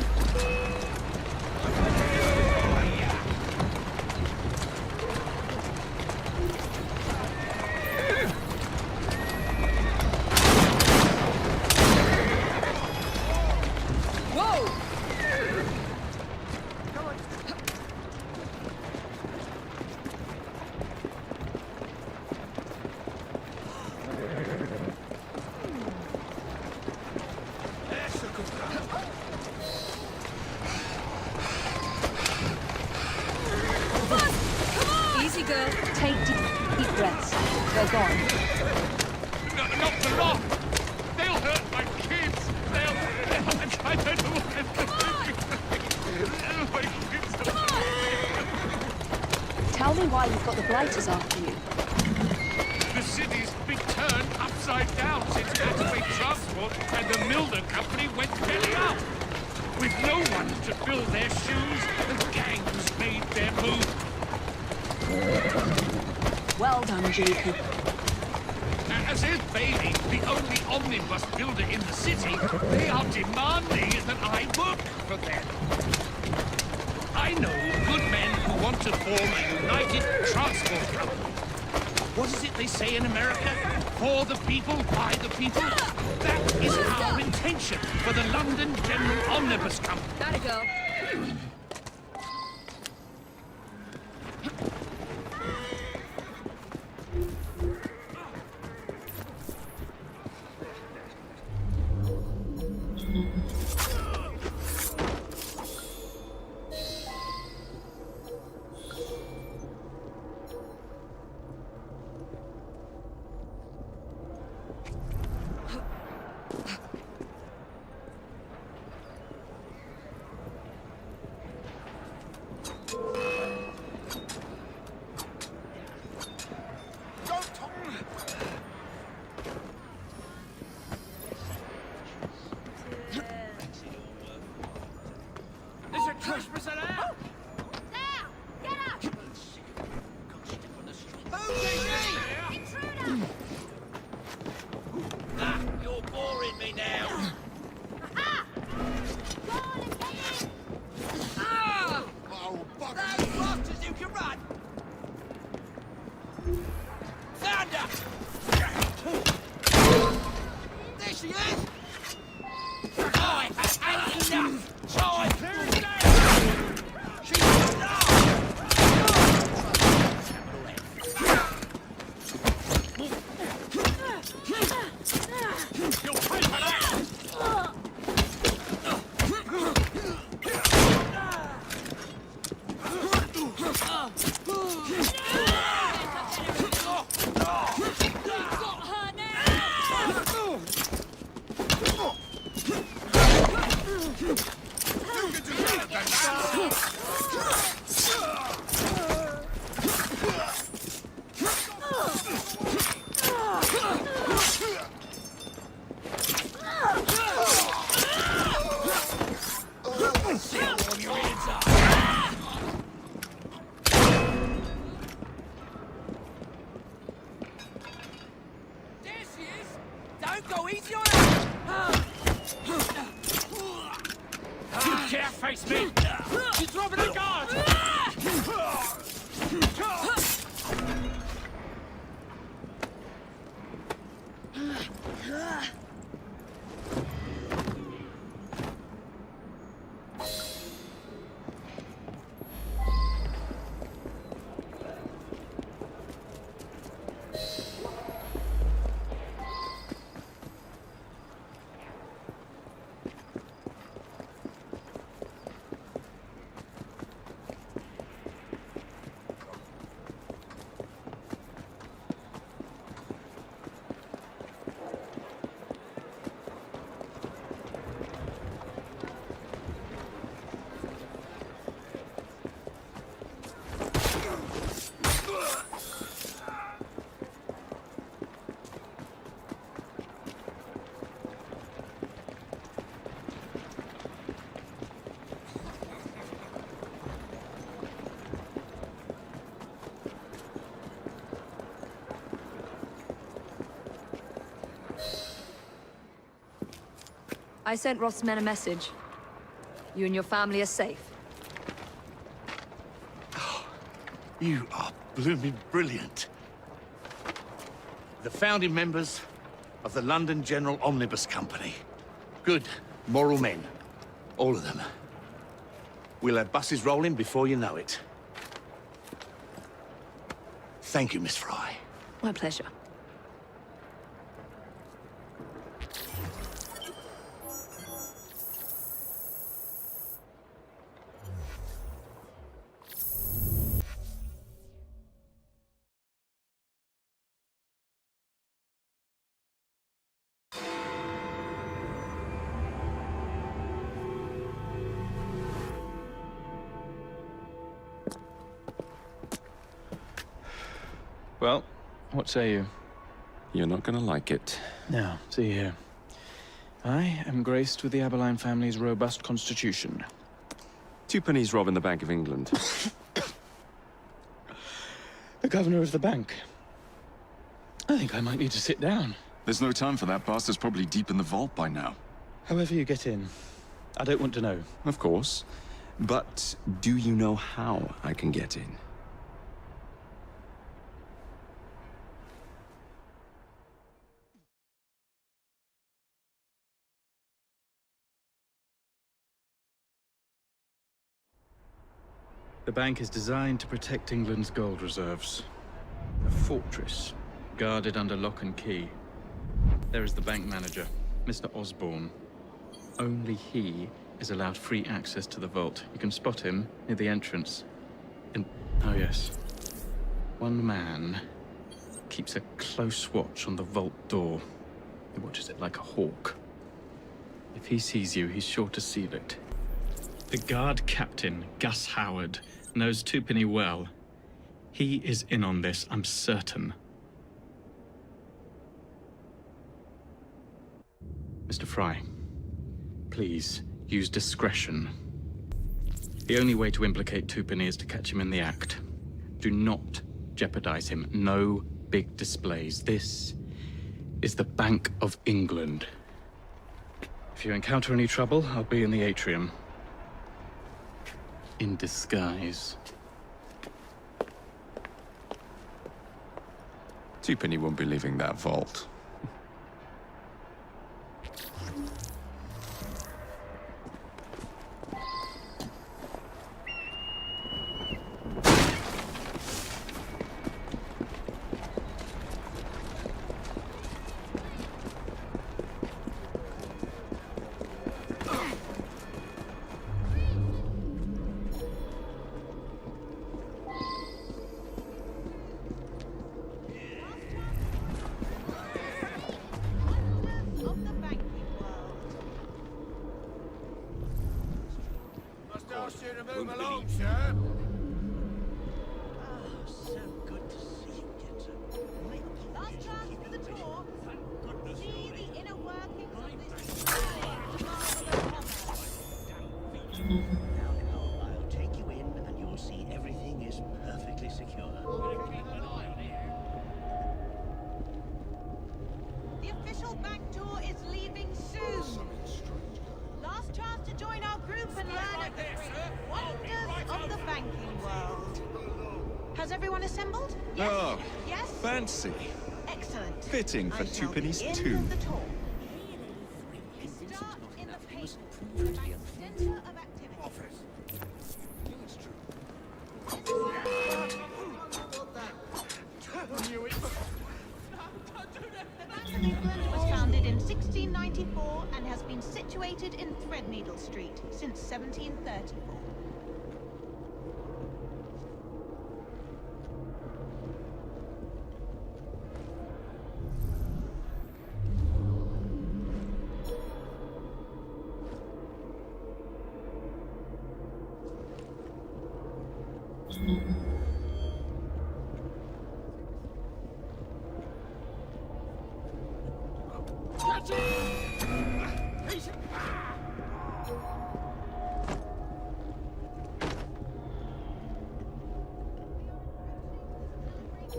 Speaker 4: Easy, girl. Take deep breaths. They're gone.
Speaker 9: Not the rock! They'll hurt my kids! They'll... I don't know what I'm doing.
Speaker 1: Tell me why you've got the blighters after you.
Speaker 9: The city's been turned upside down since Ativo Transport and the Milner Company went belly up. With no one to fill their shoes, the gangs made their move.
Speaker 1: Well done, Jacob.
Speaker 9: As if Bailey, the only omnibus builder in the city, they are demanding that I work for them. I know good men who want to form a united transport company. What is it they say in America? For the people, by the people? That is our intention for the London General Omnibus Company.
Speaker 4: Gotta go.
Speaker 9: You're boring me now. Oh, those bastards who can run. Thunder! There she is. I've had enough. Time. She's enough. You'll pay for that!
Speaker 1: I sent Roth's men a message. You and your family are safe.
Speaker 2: Oh, you are blooming brilliant. The founding members of the London General Omnibus Company. Good, moral men. All of them. We'll have buses rolling before you know it. Thank you, Miss Fry.
Speaker 1: My pleasure.
Speaker 22: Well, what say you?
Speaker 12: You're not gonna like it.
Speaker 22: Now, see here. I am graced with the Aberline family's robust constitution.
Speaker 12: 2 pennies robbing the Bank of England.
Speaker 22: The governor of the bank. I think I might need to sit down.
Speaker 19: There's no time for that. Bastard's probably deep in the vault by now.
Speaker 22: However you get in, I don't want to know.
Speaker 12: Of course. But do you know how I can get in?
Speaker 22: The bank is designed to protect England's gold reserves. A fortress, guarded under lock and key. There is the bank manager, Mr. Osborne. Only he is allowed free access to the vault. You can spot him near the entrance. And, oh yes, one man keeps a close watch on the vault door. He watches it like a hawk. If he sees you, he's sure to seal it. The guard captain, Gus Howard, knows Twopenny well. He is in on this, I'm certain. Mr. Fry, please use discretion. The only way to implicate Twopenny is to catch him in the act. Do not jeopardize him. No big displays. This is the Bank of England. If you encounter any trouble, I'll be in the atrium. In disguise.
Speaker 19: Twopenny won't be leaving that vault.
Speaker 6: Fitting for Twopenny's tomb.
Speaker 11: Was founded in 1694 and has been situated in Threadneedle Street since 1734.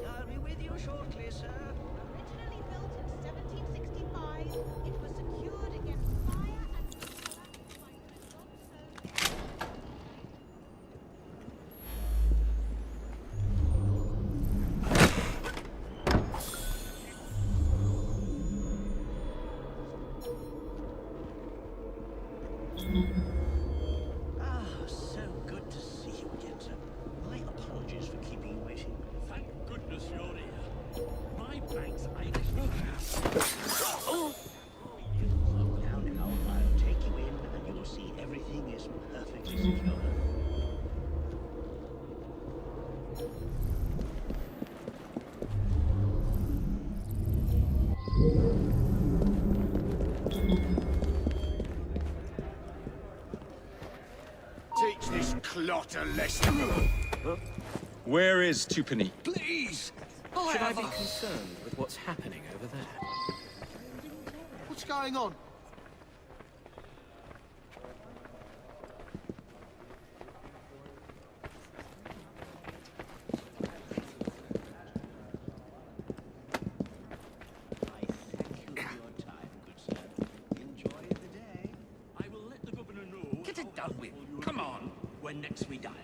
Speaker 15: I'll be with you shortly, sir.
Speaker 11: Originally built in 1765, it was secured against fire and
Speaker 15: so good to see you again, sir. My apologies for keeping you waiting.
Speaker 9: Thank goodness you're here. My bank's Irish.
Speaker 15: Now, I'll take you in and you will see everything is perfectly secure.
Speaker 5: Teach this clot a lesson.
Speaker 19: Where is Twopenny?
Speaker 5: Please!
Speaker 20: Should I be concerned with what's happening over there?
Speaker 5: What's going on?
Speaker 9: I will let the governor know.
Speaker 15: Get it done with. Come on, when next we dine.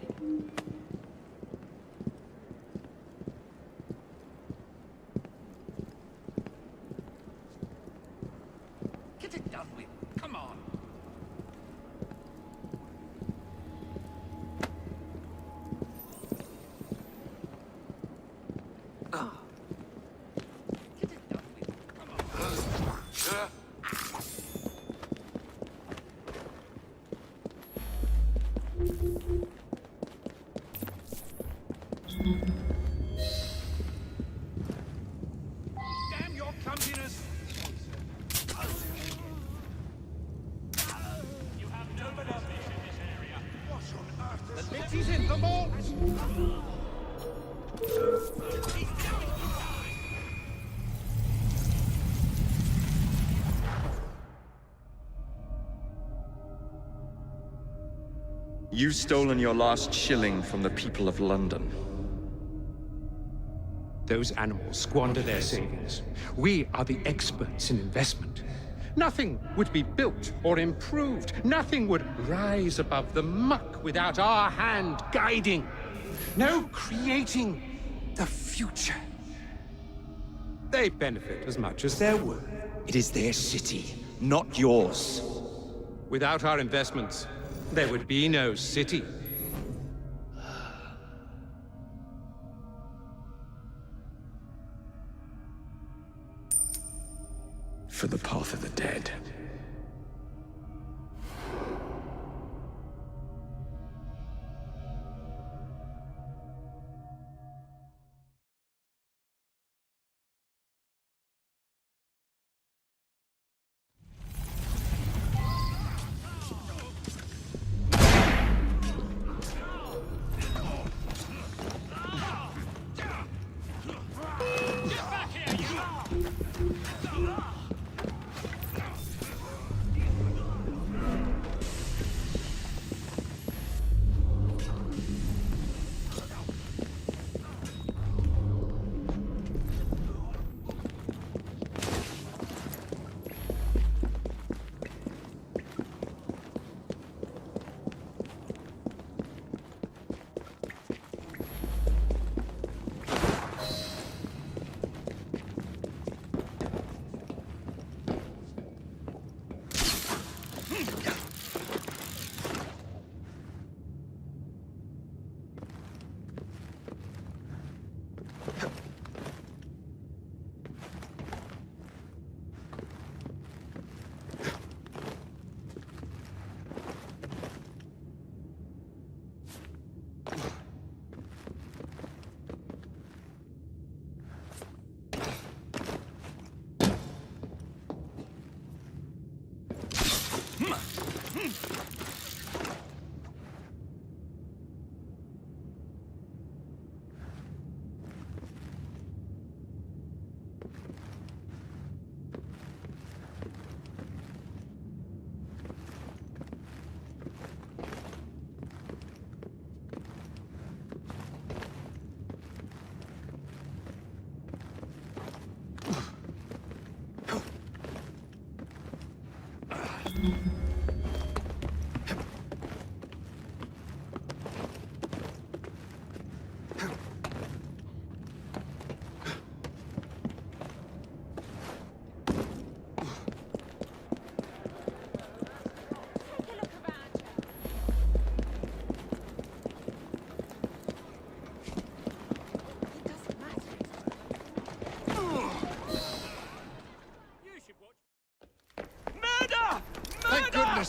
Speaker 15: Get it done with. Come on. Get it done with. Come on.
Speaker 5: He's in the vault!
Speaker 19: You've stolen your last shilling from the people of London.
Speaker 17: Those animals squander their savings. We are the experts in investment. Nothing would be built or improved. Nothing would rise above the muck without our hand guiding. No creating the future. They benefit as much as they're worth.
Speaker 14: It is their city, not yours.
Speaker 17: Without our investments, there would be no city.
Speaker 19: For the path of the dead.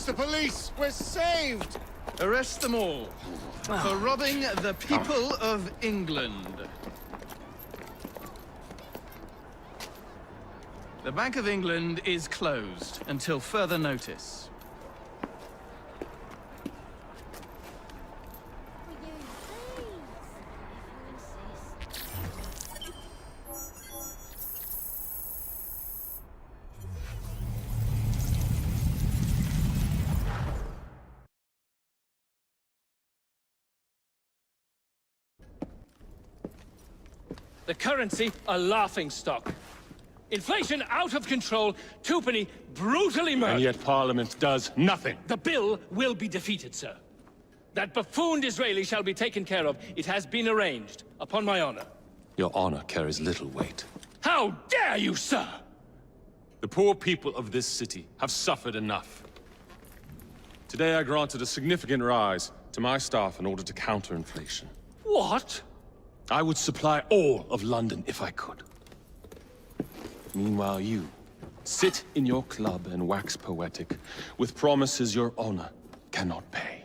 Speaker 5: The police! We're saved!
Speaker 22: Arrest them all for robbing the people of England. The Bank of England is closed until further notice.
Speaker 23: The currency, a laughingstock. Inflation out of control, twopenny brutally murdered.
Speaker 7: And yet Parliament does nothing.
Speaker 23: The bill will be defeated, sir. That buffoon Disraeli shall be taken care of. It has been arranged, upon my honor.
Speaker 12: Your honor carries little weight.
Speaker 23: How dare you, sir!
Speaker 7: The poor people of this city have suffered enough. Today I granted a significant rise to my staff in order to counter inflation.
Speaker 23: What?
Speaker 7: I would supply all of London if I could. Meanwhile, you sit in your club and wax poetic with promises your honor cannot pay.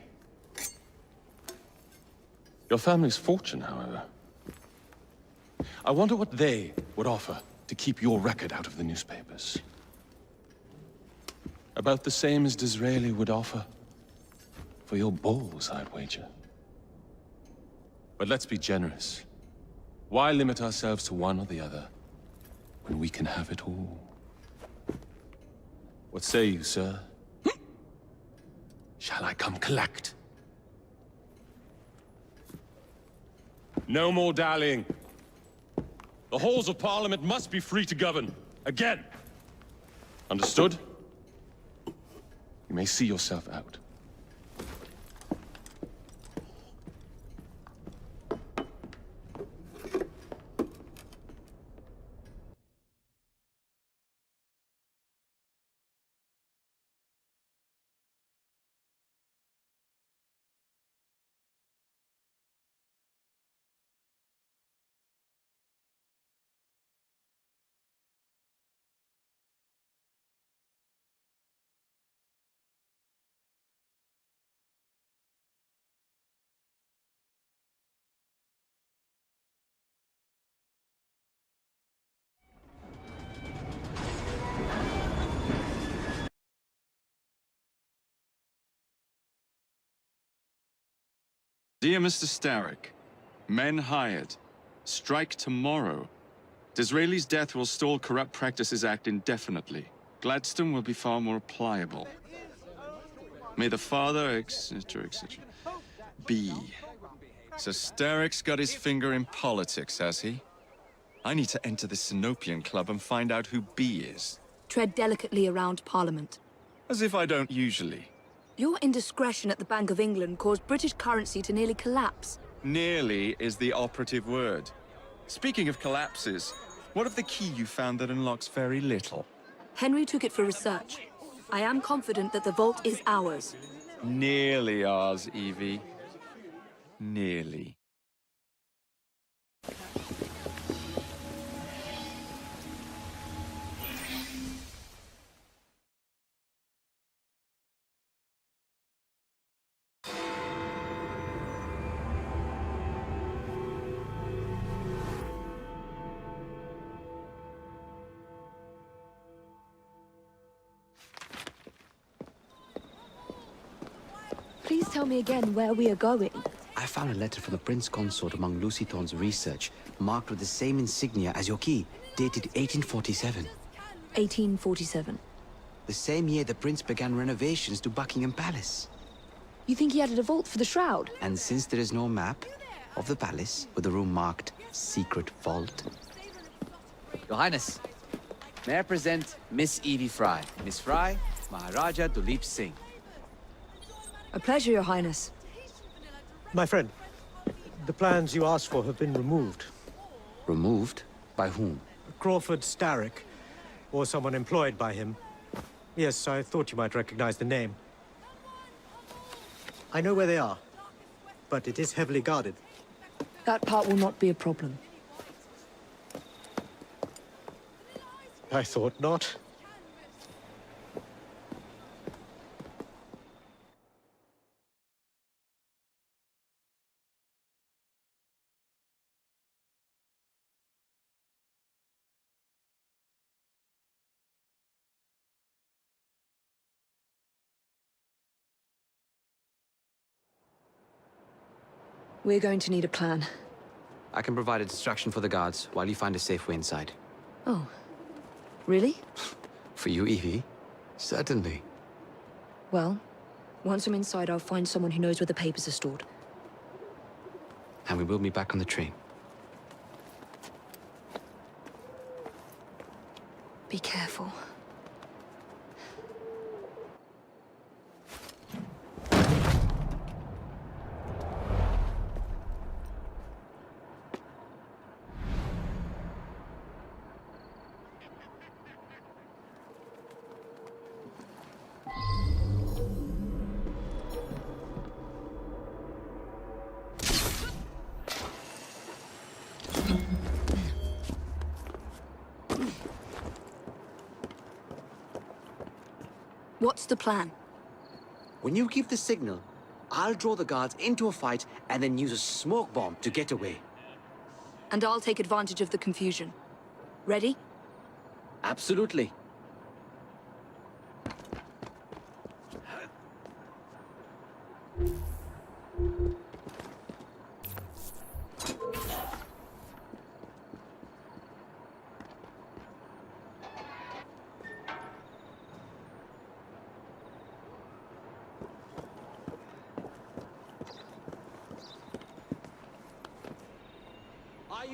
Speaker 7: Your family's fortune, however. I wonder what they would offer to keep your record out of the newspapers. About the same as Disraeli would offer for your balls, I'd wager. But let's be generous. Why limit ourselves to one or the other, when we can have it all? What say you, sir? Shall I come collect? No more dallying. The halls of Parliament must be free to govern. Again. Understood? You may see yourself out.
Speaker 6: Dear Mr. Starrick, men hired. Strike tomorrow. Disraeli's death will stall Corrupt Practices Act indefinitely. Gladstone will be far more pliable. May the father, etc., etc. be. So Starrick's got his finger in politics, has he? I need to enter the Sinopian Club and find out who B is.
Speaker 4: Tread delicately around Parliament.
Speaker 6: As if I don't usually.
Speaker 4: Your indiscretion at the Bank of England caused British currency to nearly collapse.
Speaker 6: Nearly is the operative word. Speaking of collapses, what of the key you found that unlocks very little?
Speaker 4: Henry took it for research. I am confident that the vault is ours.
Speaker 6: Nearly ours, Evie. Nearly.
Speaker 1: Please tell me again where we are going.
Speaker 10: I found a letter from the Prince Consort among Lucy Thorne's research, marked with the same insignia as your key, dated 1847.
Speaker 1: 1847.
Speaker 10: The same year the Prince began renovations to Buckingham Palace.
Speaker 1: You think he added a vault for the shroud?
Speaker 10: And since there is no map of the palace with a room marked Secret Vault. Your Highness, may I present Miss Evie Fry. Miss Fry, Maharaja Duleep Singh.
Speaker 1: A pleasure, Your Highness.
Speaker 16: My friend, the plans you asked for have been removed.
Speaker 10: Removed? By whom?
Speaker 16: Crawford Starrick, or someone employed by him. Yes, I thought you might recognize the name. I know where they are, but it is heavily guarded.
Speaker 1: That part will not be a problem.
Speaker 16: I thought not.
Speaker 1: We're going to need a plan.
Speaker 10: I can provide a distraction for the guards while you find a safe way inside.
Speaker 1: Oh. Really?
Speaker 10: For you, Evie? Certainly.
Speaker 1: Well, once I'm inside, I'll find someone who knows where the papers are stored.
Speaker 10: And we will meet back on the train.
Speaker 1: Be careful.
Speaker 4: What's the plan?
Speaker 10: When you give the signal, I'll draw the guards into a fight and then use a smoke bomb to get away.
Speaker 4: And I'll take advantage of the confusion. Ready?
Speaker 10: Absolutely.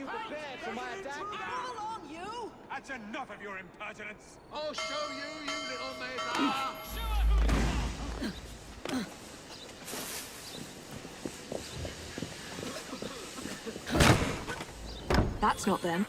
Speaker 15: you prepared for my attack?
Speaker 8: Come along, you!
Speaker 3: That's enough of your impertinence!
Speaker 2: I'll show you, you little meddler!
Speaker 4: That's not them.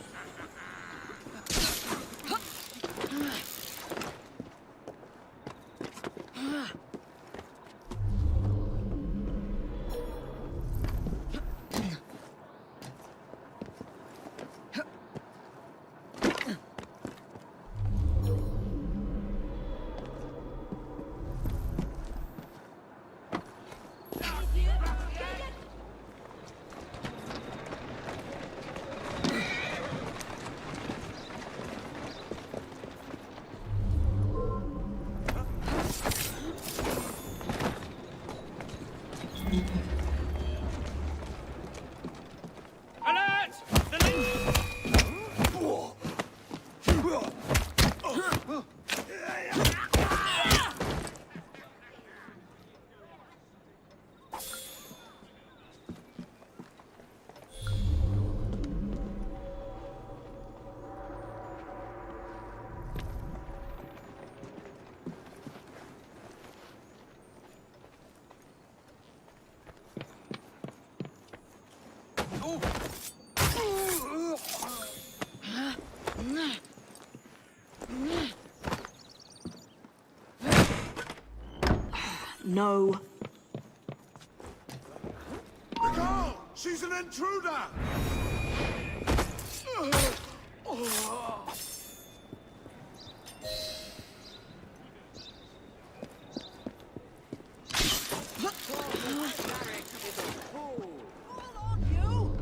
Speaker 4: No.
Speaker 5: The girl! She's an intruder!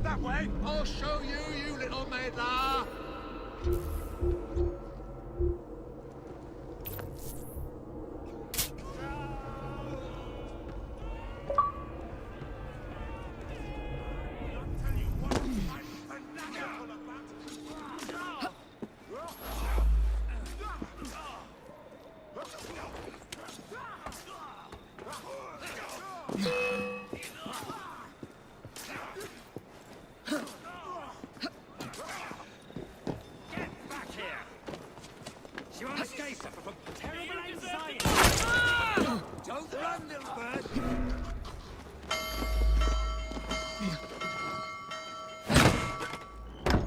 Speaker 2: That way! I'll show you, you little meddler!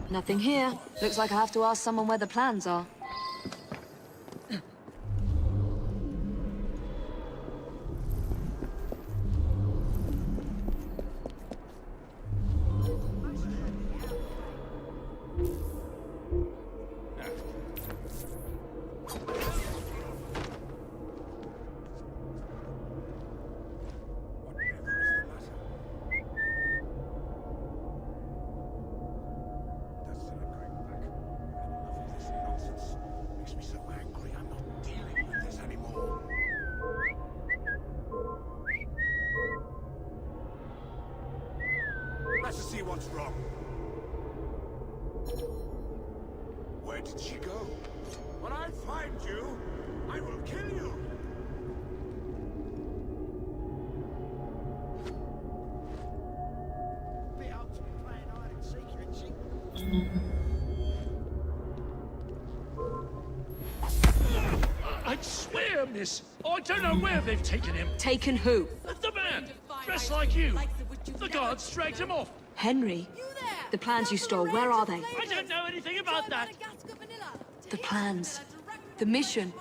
Speaker 4: Nothing here. Looks like I have to ask someone where the plans are.
Speaker 5: Let's see what's wrong. Where did she go? When I find you, I will kill you.
Speaker 15: Bit up to be playing hide and seek, isn't she?
Speaker 9: I swear, miss, I don't know where they've taken him.
Speaker 4: Taken who?
Speaker 9: The man, dressed like you. The guards dragged him off.
Speaker 4: Henry? The plans you stole, where are they?
Speaker 9: I don't know anything about that.
Speaker 4: The plans. The mission.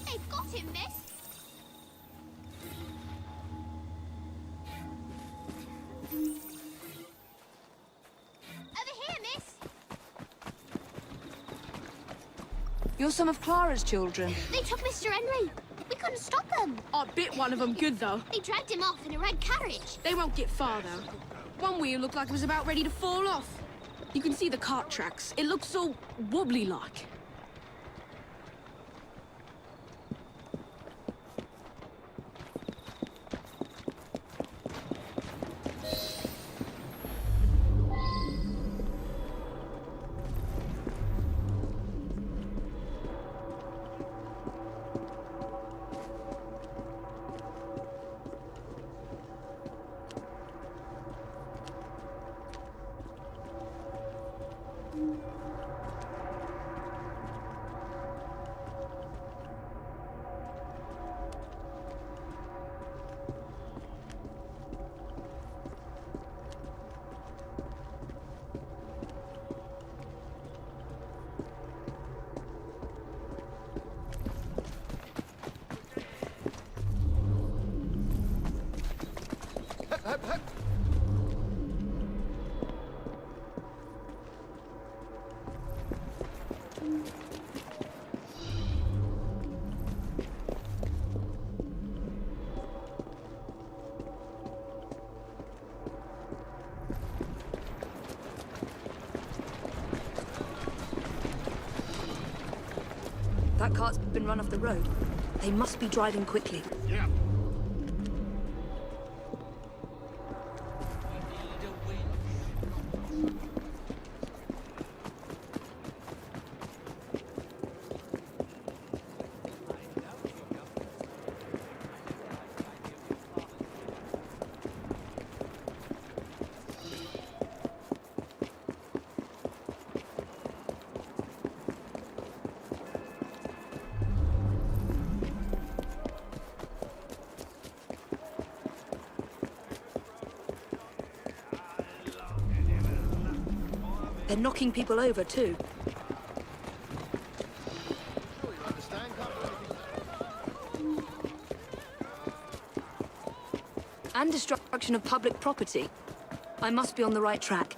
Speaker 11: They've got him, miss. Over here, miss.
Speaker 4: You're some of Clara's children.
Speaker 11: They took Mr. Henry. We couldn't stop them.
Speaker 13: I bit one of them good, though.
Speaker 11: They dragged him off in a red carriage.
Speaker 13: They won't get far, though. One wheel looked like it was about ready to fall off. You can see the cart tracks. It looks so wobbly-like.
Speaker 4: That cart's been run off the road. They must be driving quickly.
Speaker 5: Yeah.
Speaker 4: They're knocking people over, too. And destruction of public property. I must be on the right track.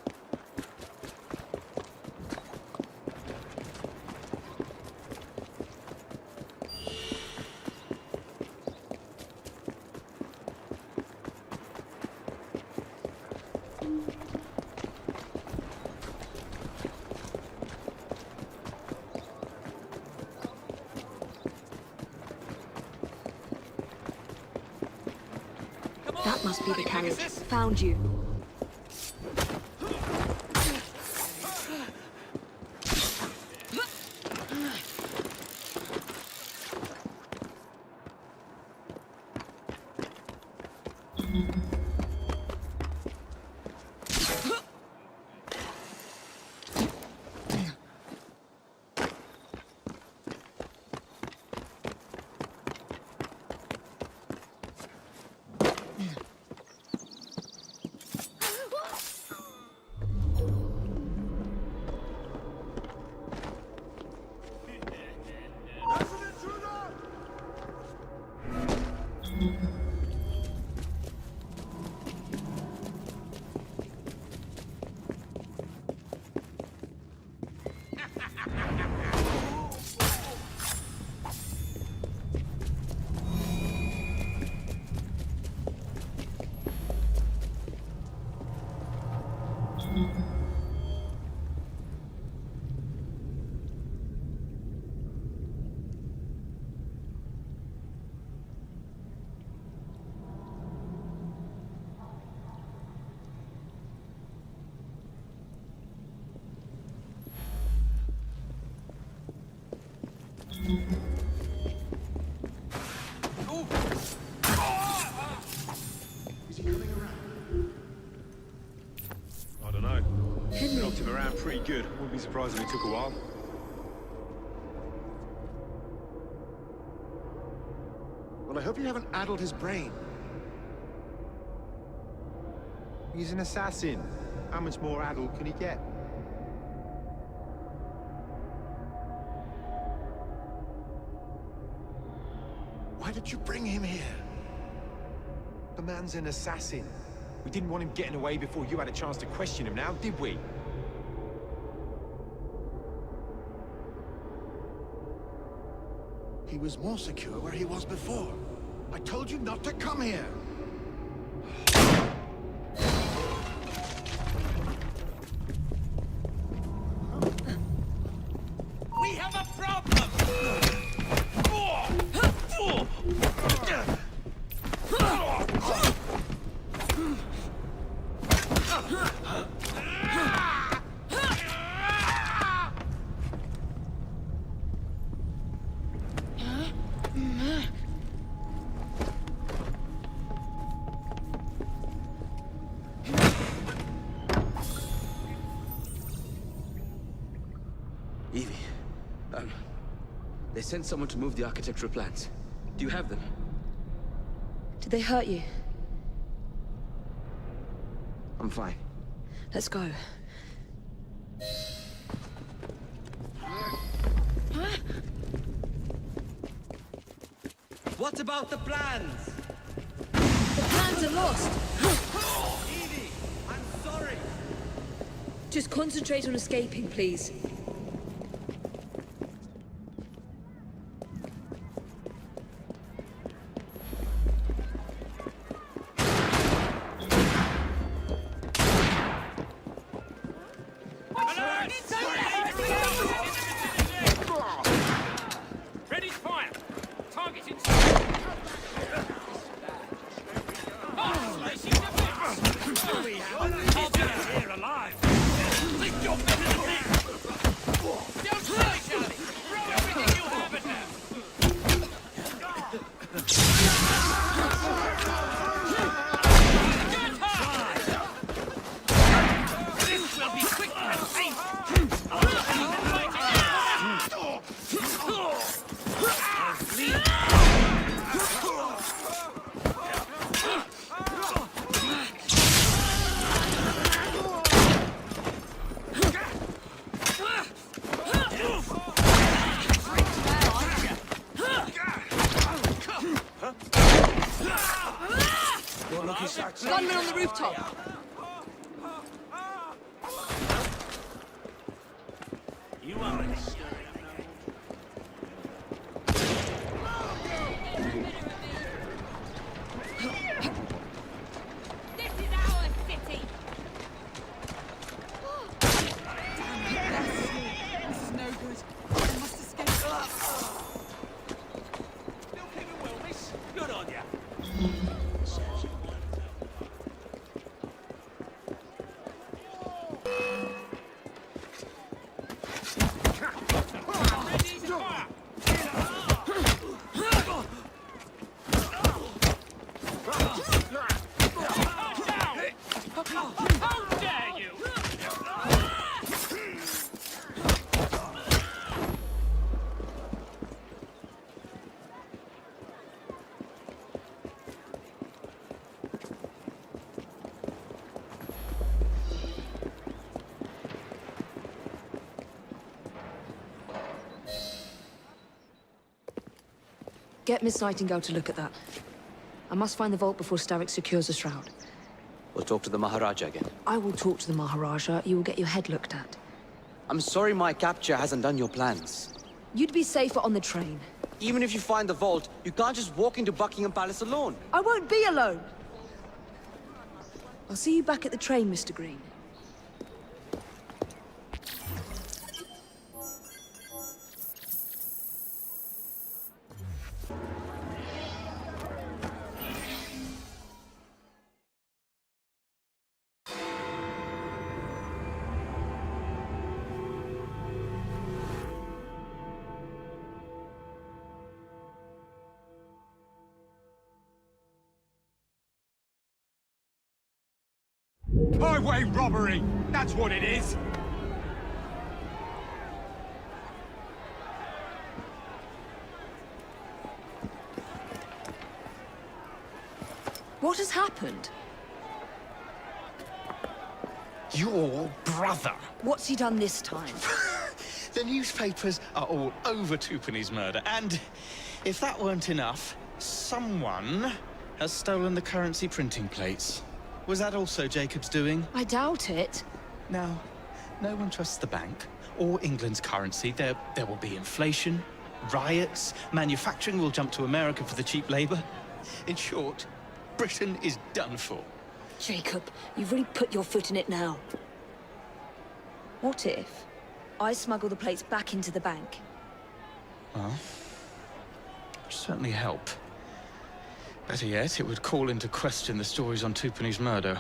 Speaker 4: That must be the carriage. Found you.
Speaker 7: I don't know. Knocked him around pretty good. Wouldn't be surprised if it took a while.
Speaker 18: Well, I hope you haven't addled his brain. He's an assassin. How much more addled can he get? Why did you bring him here? The man's an assassin.
Speaker 14: We didn't want him getting away before you had a chance to question him now, did we?
Speaker 18: He was more secure where he was before. I told you not to come here.
Speaker 9: We have a problem!
Speaker 10: Evie, they sent someone to move the architectural plans. Do you have them?
Speaker 4: Did they hurt you?
Speaker 10: I'm fine.
Speaker 4: Let's go.
Speaker 10: What about the plans?
Speaker 4: The plans are lost!
Speaker 10: Evie, I'm sorry!
Speaker 4: Just concentrate on escaping, please.
Speaker 13: Gunman on the rooftop.
Speaker 9: You are an
Speaker 8: This is our city.
Speaker 13: This is no good. I must escape.
Speaker 9: Still keeping well, miss. Good on ya. How dare you!
Speaker 1: Get Miss Nightingale to look at that. I must find the vault before Starrick secures the shroud.
Speaker 10: We'll talk to the Maharaja again.
Speaker 1: I will talk to the Maharaja. You will get your head looked at.
Speaker 10: I'm sorry my capture hasn't done your plans.
Speaker 1: You'd be safer on the train.
Speaker 10: Even if you find the vault, you can't just walk into Buckingham Palace alone.
Speaker 1: I won't be alone! I'll see you back at the train, Mr. Green.
Speaker 9: Highway robbery! That's what it is!
Speaker 1: What has happened?
Speaker 17: Your brother.
Speaker 1: What's he done this time?
Speaker 17: The newspapers are all over Twopenny's murder, and if that weren't enough, someone has stolen the currency printing plates. Was that also Jacob's doing?
Speaker 1: I doubt it.
Speaker 17: Now, no one trusts the bank or England's currency. There will be inflation, riots, manufacturing will jump to America for the cheap labor. In short, Britain is done for.
Speaker 1: Jacob, you've really put your foot in it now. What if I smuggle the plates back into the bank?
Speaker 17: Well, it'd certainly help. Better yet, it would call into question the stories on Twopenny's murder,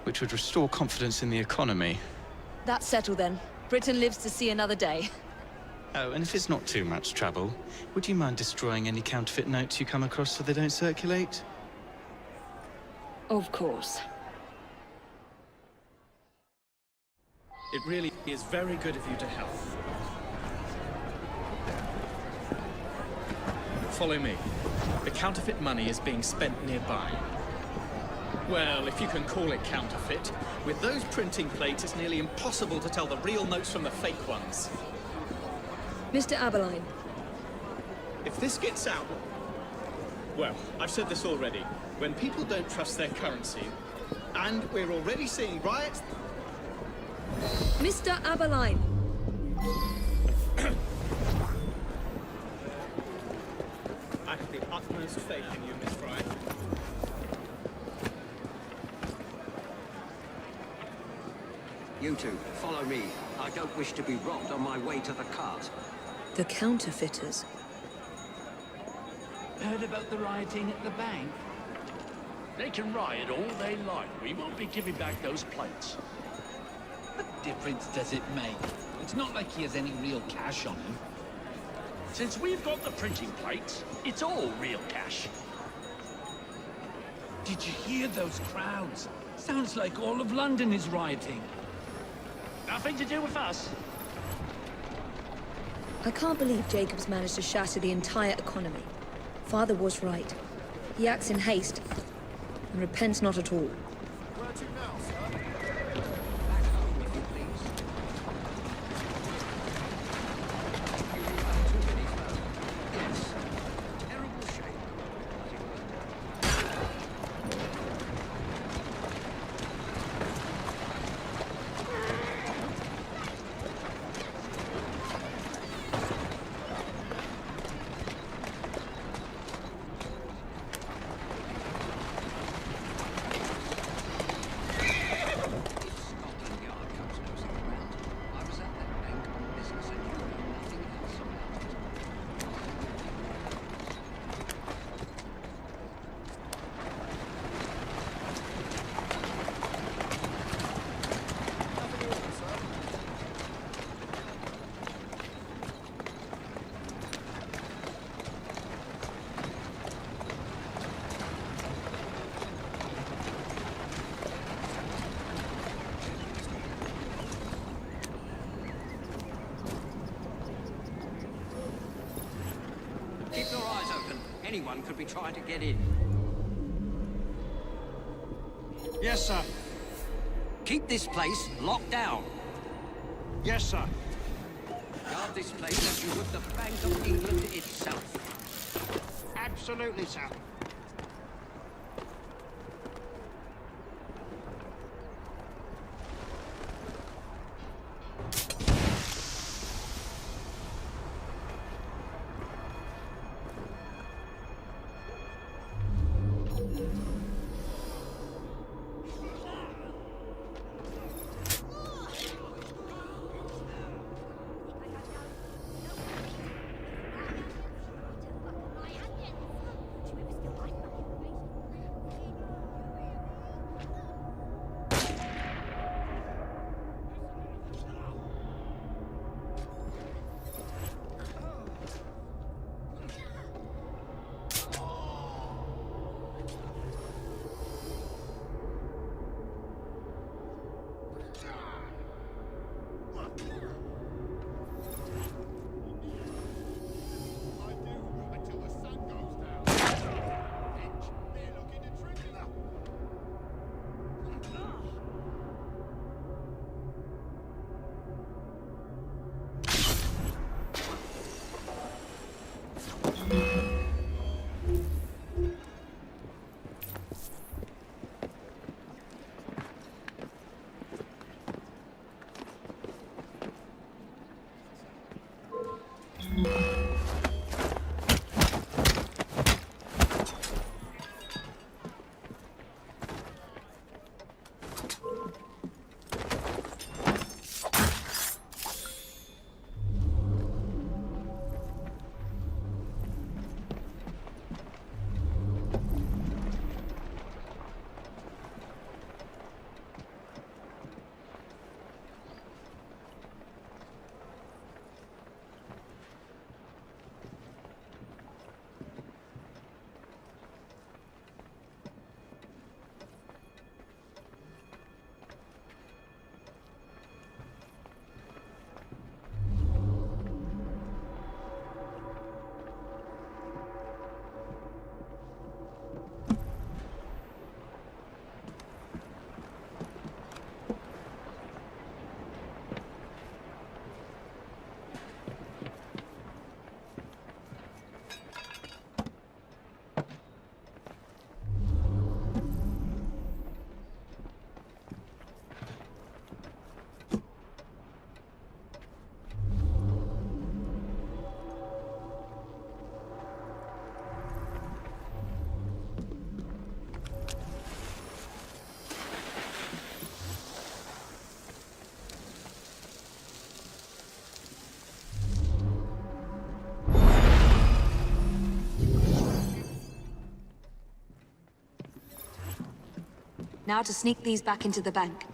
Speaker 17: which would restore confidence in the economy.
Speaker 1: That's settled then. Britain lives to see another day.
Speaker 17: Oh, and if it's not too much trouble, would you mind destroying any counterfeit notes you come across so they don't circulate?
Speaker 1: Of course.
Speaker 22: It really is very good of you to help. Follow me. The counterfeit money is being spent nearby. Well, if you can call it counterfeit, with those printing plates, it's nearly impossible to tell the real notes from the fake ones.
Speaker 1: Mr. Aberline.
Speaker 22: If this gets out... Well, I've said this already. When people don't trust their currency, and we're already seeing riots...
Speaker 1: Mr. Aberline.
Speaker 22: I have the utmost faith in you, Miss Fry.
Speaker 15: You two, follow me. I don't wish to be robbed on my way to the cart.
Speaker 1: The counterfeiters.
Speaker 9: Heard about the rioting at the bank? They can riot all they like. We won't be giving back those plates.
Speaker 20: What difference does it make? It's not like he has any real cash on him.
Speaker 9: Since we've got the printing plates, it's all real cash.
Speaker 20: Did you hear those crowds? Sounds like all of London is rioting.
Speaker 9: Nothing to do with us.
Speaker 1: I can't believe Jacob's managed to shatter the entire economy. Father was right. He acts in haste and repents not at all.
Speaker 18: Where to now, sir?
Speaker 15: Back home, if you please. Yes. Terrible shape.
Speaker 12: Anyone could be trying to get in.
Speaker 3: Yes, sir.
Speaker 12: Keep this place locked down.
Speaker 3: Yes, sir.
Speaker 12: Guard this place as you would the Bank of England itself.
Speaker 3: Absolutely, sir.
Speaker 4: Now to sneak these back into the bank.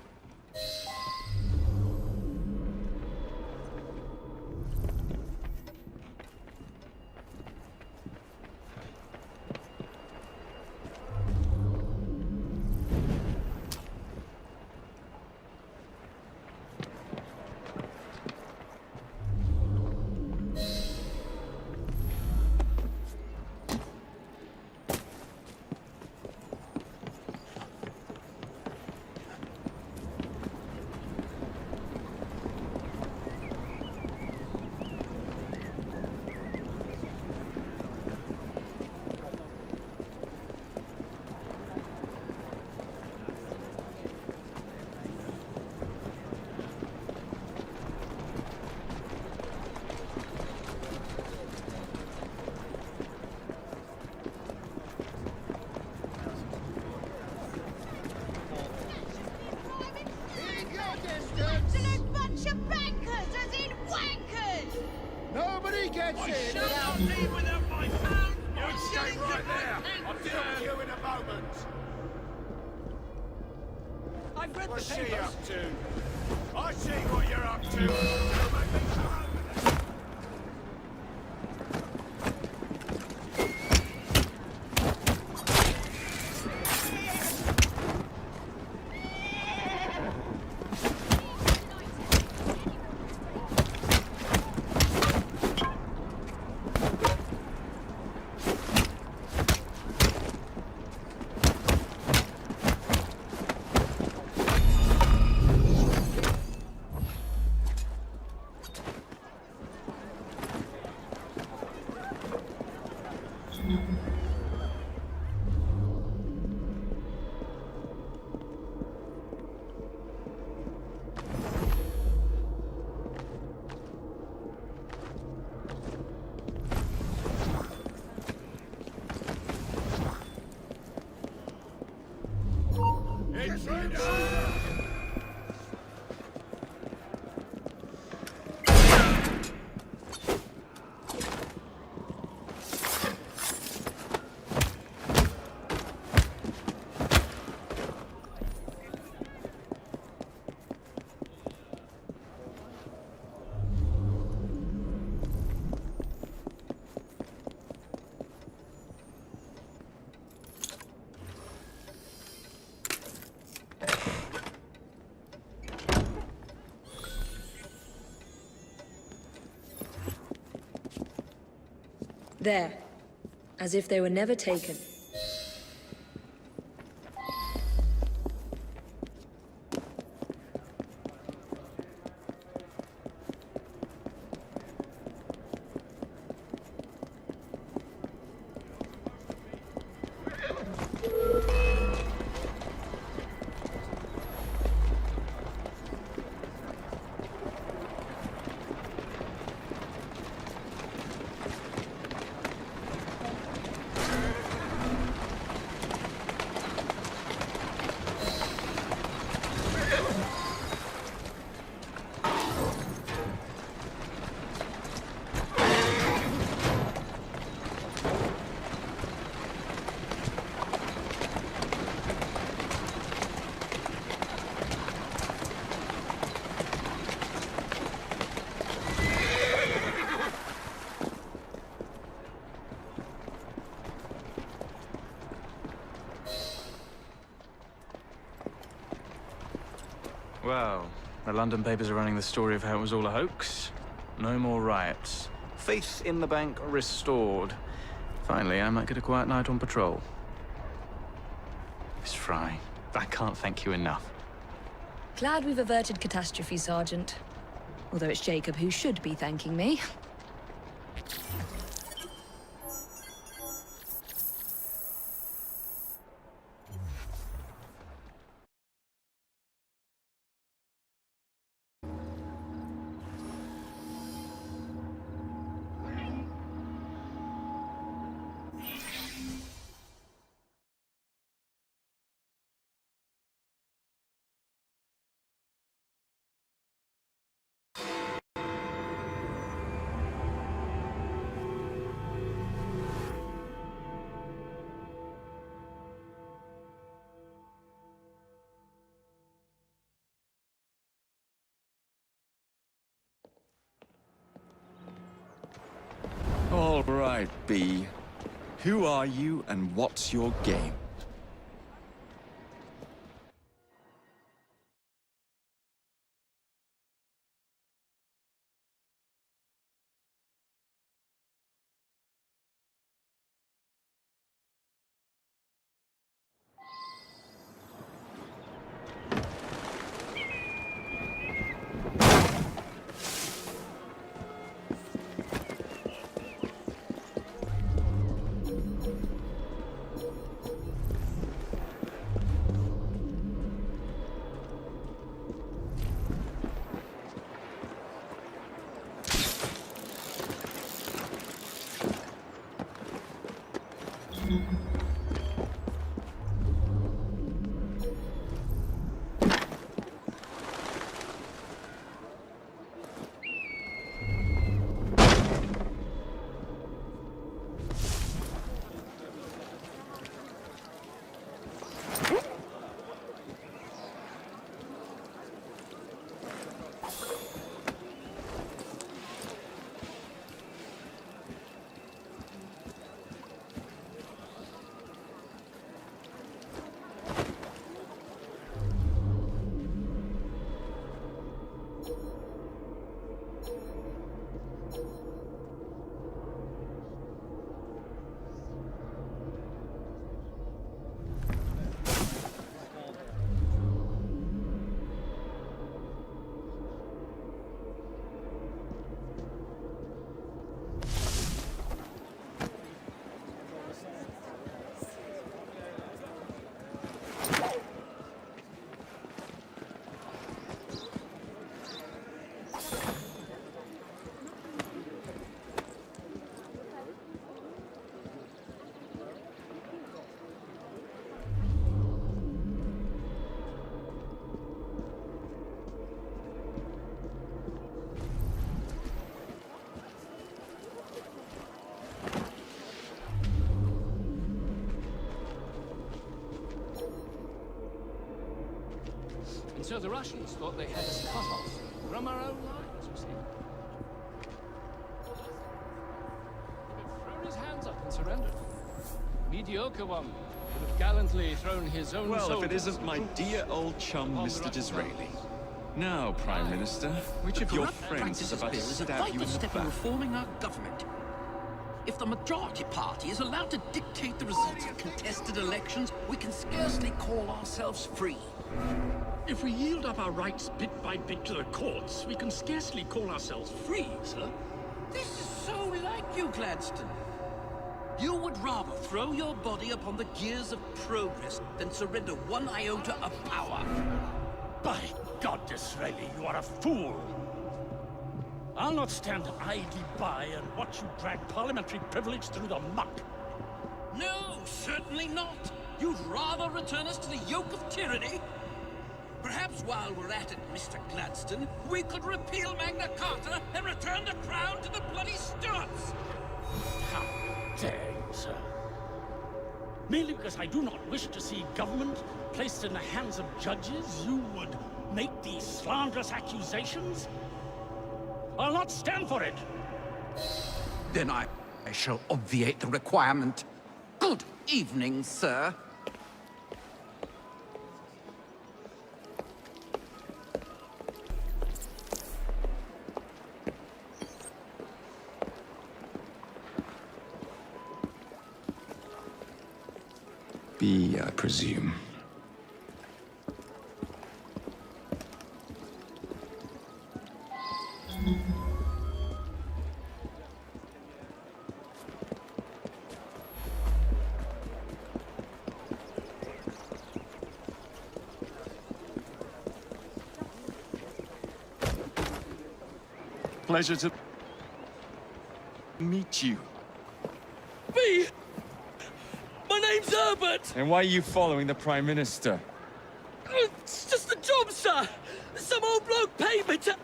Speaker 11: Absolute bunch of bankers, as in wankers!
Speaker 5: Nobody gets
Speaker 9: I
Speaker 5: in
Speaker 9: shall
Speaker 5: without...
Speaker 9: not leave without my pound!
Speaker 5: You stay right there! I'll deal with you in a moment!
Speaker 9: I've read
Speaker 5: What's
Speaker 9: the
Speaker 5: she
Speaker 9: papers.
Speaker 5: up to? I see what you're up to! Don't make me come over there.
Speaker 1: There. As if they were never taken.
Speaker 22: Well, the London papers are running the story of how it was all a hoax. No more riots. Faith in the bank restored. Finally, I might get a quiet night on patrol. Miss Fry, I can't thank you enough.
Speaker 1: Glad we've averted catastrophe, Sergeant. Although it's Jacob who should be thanking me.
Speaker 14: All right, B. Who are you and what's your game?
Speaker 9: So the Russians thought they had us cut off from our own lines, you see. He threw his hands up and surrendered. Mediocre one would have gallantly thrown his own
Speaker 14: Well, if it
Speaker 9: soldiers
Speaker 14: isn't my
Speaker 9: and troops
Speaker 14: dear old chum,
Speaker 9: upon the
Speaker 14: Mr.
Speaker 9: Russian
Speaker 14: Disraeli.
Speaker 9: lines.
Speaker 14: Now, Prime Minister, which of your friends is about to
Speaker 12: is a
Speaker 14: stab you
Speaker 12: vital
Speaker 14: in the
Speaker 12: step in
Speaker 14: back?
Speaker 12: reforming our government. If the majority party is allowed to dictate the results of contested elections, we can scarcely call ourselves free.
Speaker 9: If we yield up our rights bit by bit to the courts, we can scarcely call ourselves free, sir.
Speaker 12: This is so like you, Gladstone. You would rather throw your body upon the gears of progress than surrender one iota of power.
Speaker 9: By God, Disraeli, you are a fool! I'll not stand idly by and watch you drag parliamentary privilege through the muck.
Speaker 12: No, certainly not. You'd rather return us to the yoke of tyranny? Perhaps while we're at it, Mr. Gladstone, we could repeal Magna Carta and return the crown to the bloody Stuarts!
Speaker 9: How dare you, sir? Merely because I do not wish to see government placed in the hands of judges, you would make these slanderous accusations? I'll not stand for it!
Speaker 12: Then I shall obviate the requirement. Good evening, sir.
Speaker 14: B, I presume. Pleasure to meet you.
Speaker 9: Me! My name's Herbert!
Speaker 14: And why are you following the Prime Minister?
Speaker 9: It's just a job, sir! Some old bloke paid me to...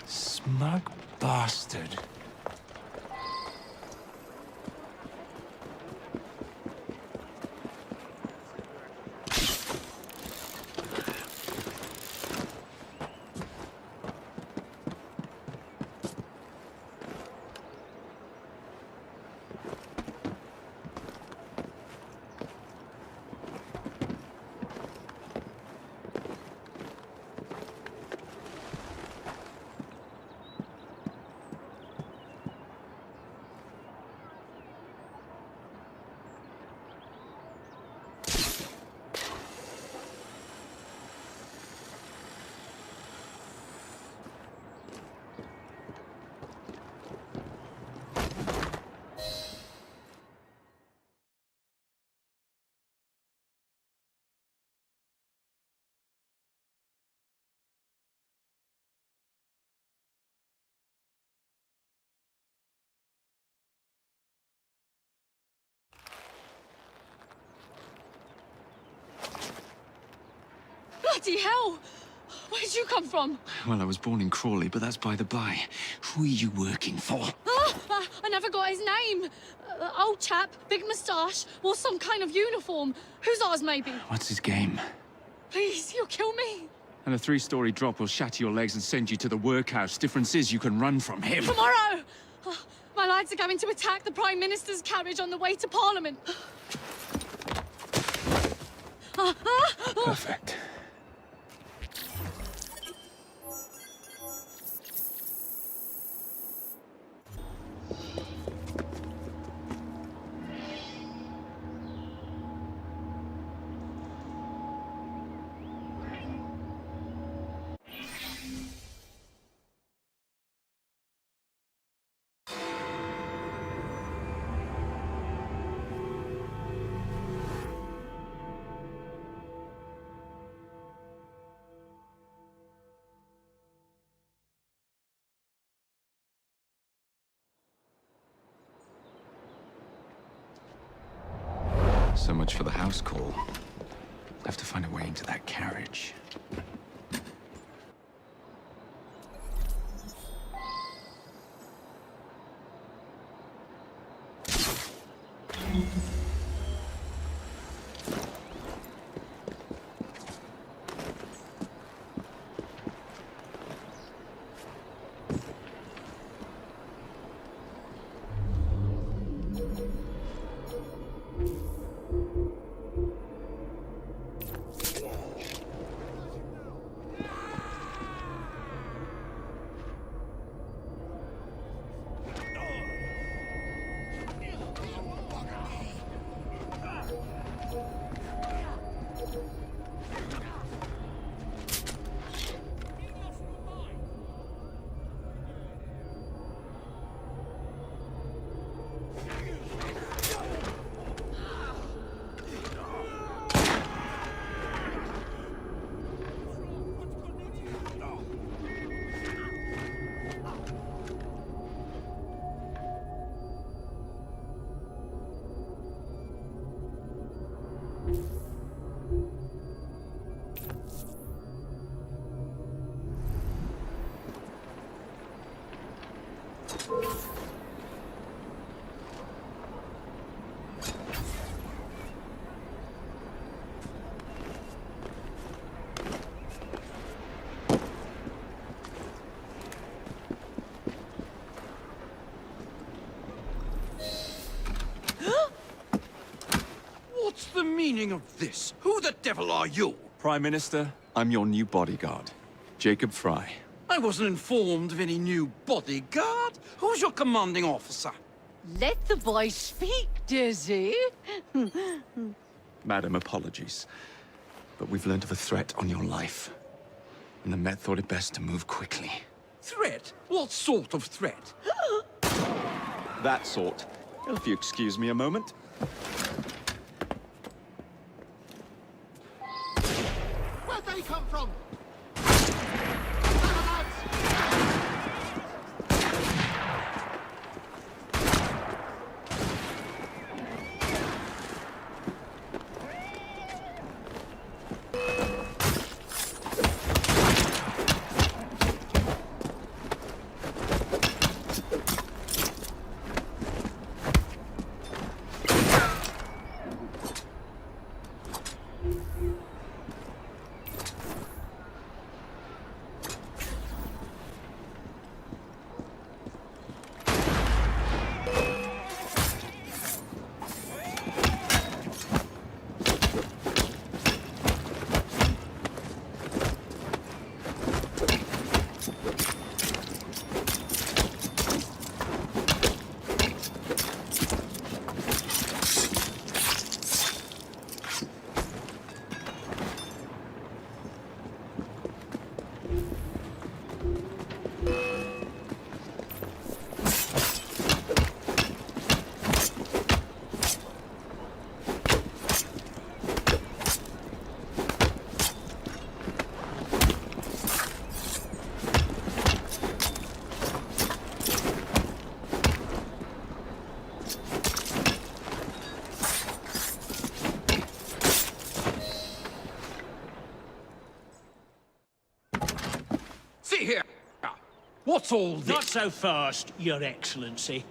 Speaker 14: Smug bastard.
Speaker 13: Bloody hell! Where'd you come from?
Speaker 22: Well, I was born in Crawley, but that's by the by. Who are you working for?
Speaker 13: I never got his name. Old chap, big moustache, wore some kind of uniform. Who's ours, maybe?
Speaker 22: What's his game?
Speaker 13: Please, you'll kill me.
Speaker 22: And a 3-story drop will shatter your legs and send you to the workhouse. Difference is you can run from him.
Speaker 13: Tomorrow! My lads are going to attack the Prime Minister's carriage on the way to Parliament.
Speaker 22: Perfect. So much for the house call. Have to find a way into that carriage.
Speaker 12: nothing of this. Who the devil are you?
Speaker 14: Prime Minister, I'm your new bodyguard, Jacob Fry.
Speaker 12: I wasn't informed of any new bodyguard. Who's your commanding officer?
Speaker 19: Let the boy speak, Dizzy.
Speaker 14: Madam, apologies. But we've learned of a threat on your life. And the Met thought it best to move quickly.
Speaker 12: Threat? What sort of threat?
Speaker 14: That sort. If you excuse me a moment.
Speaker 5: Where'd they come from?
Speaker 12: Here. What's all this?
Speaker 15: Not so fast, Your Excellency.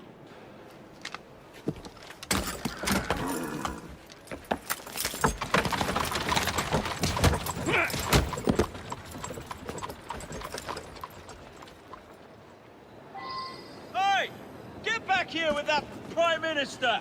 Speaker 9: Hey! Get back here with that Prime Minister!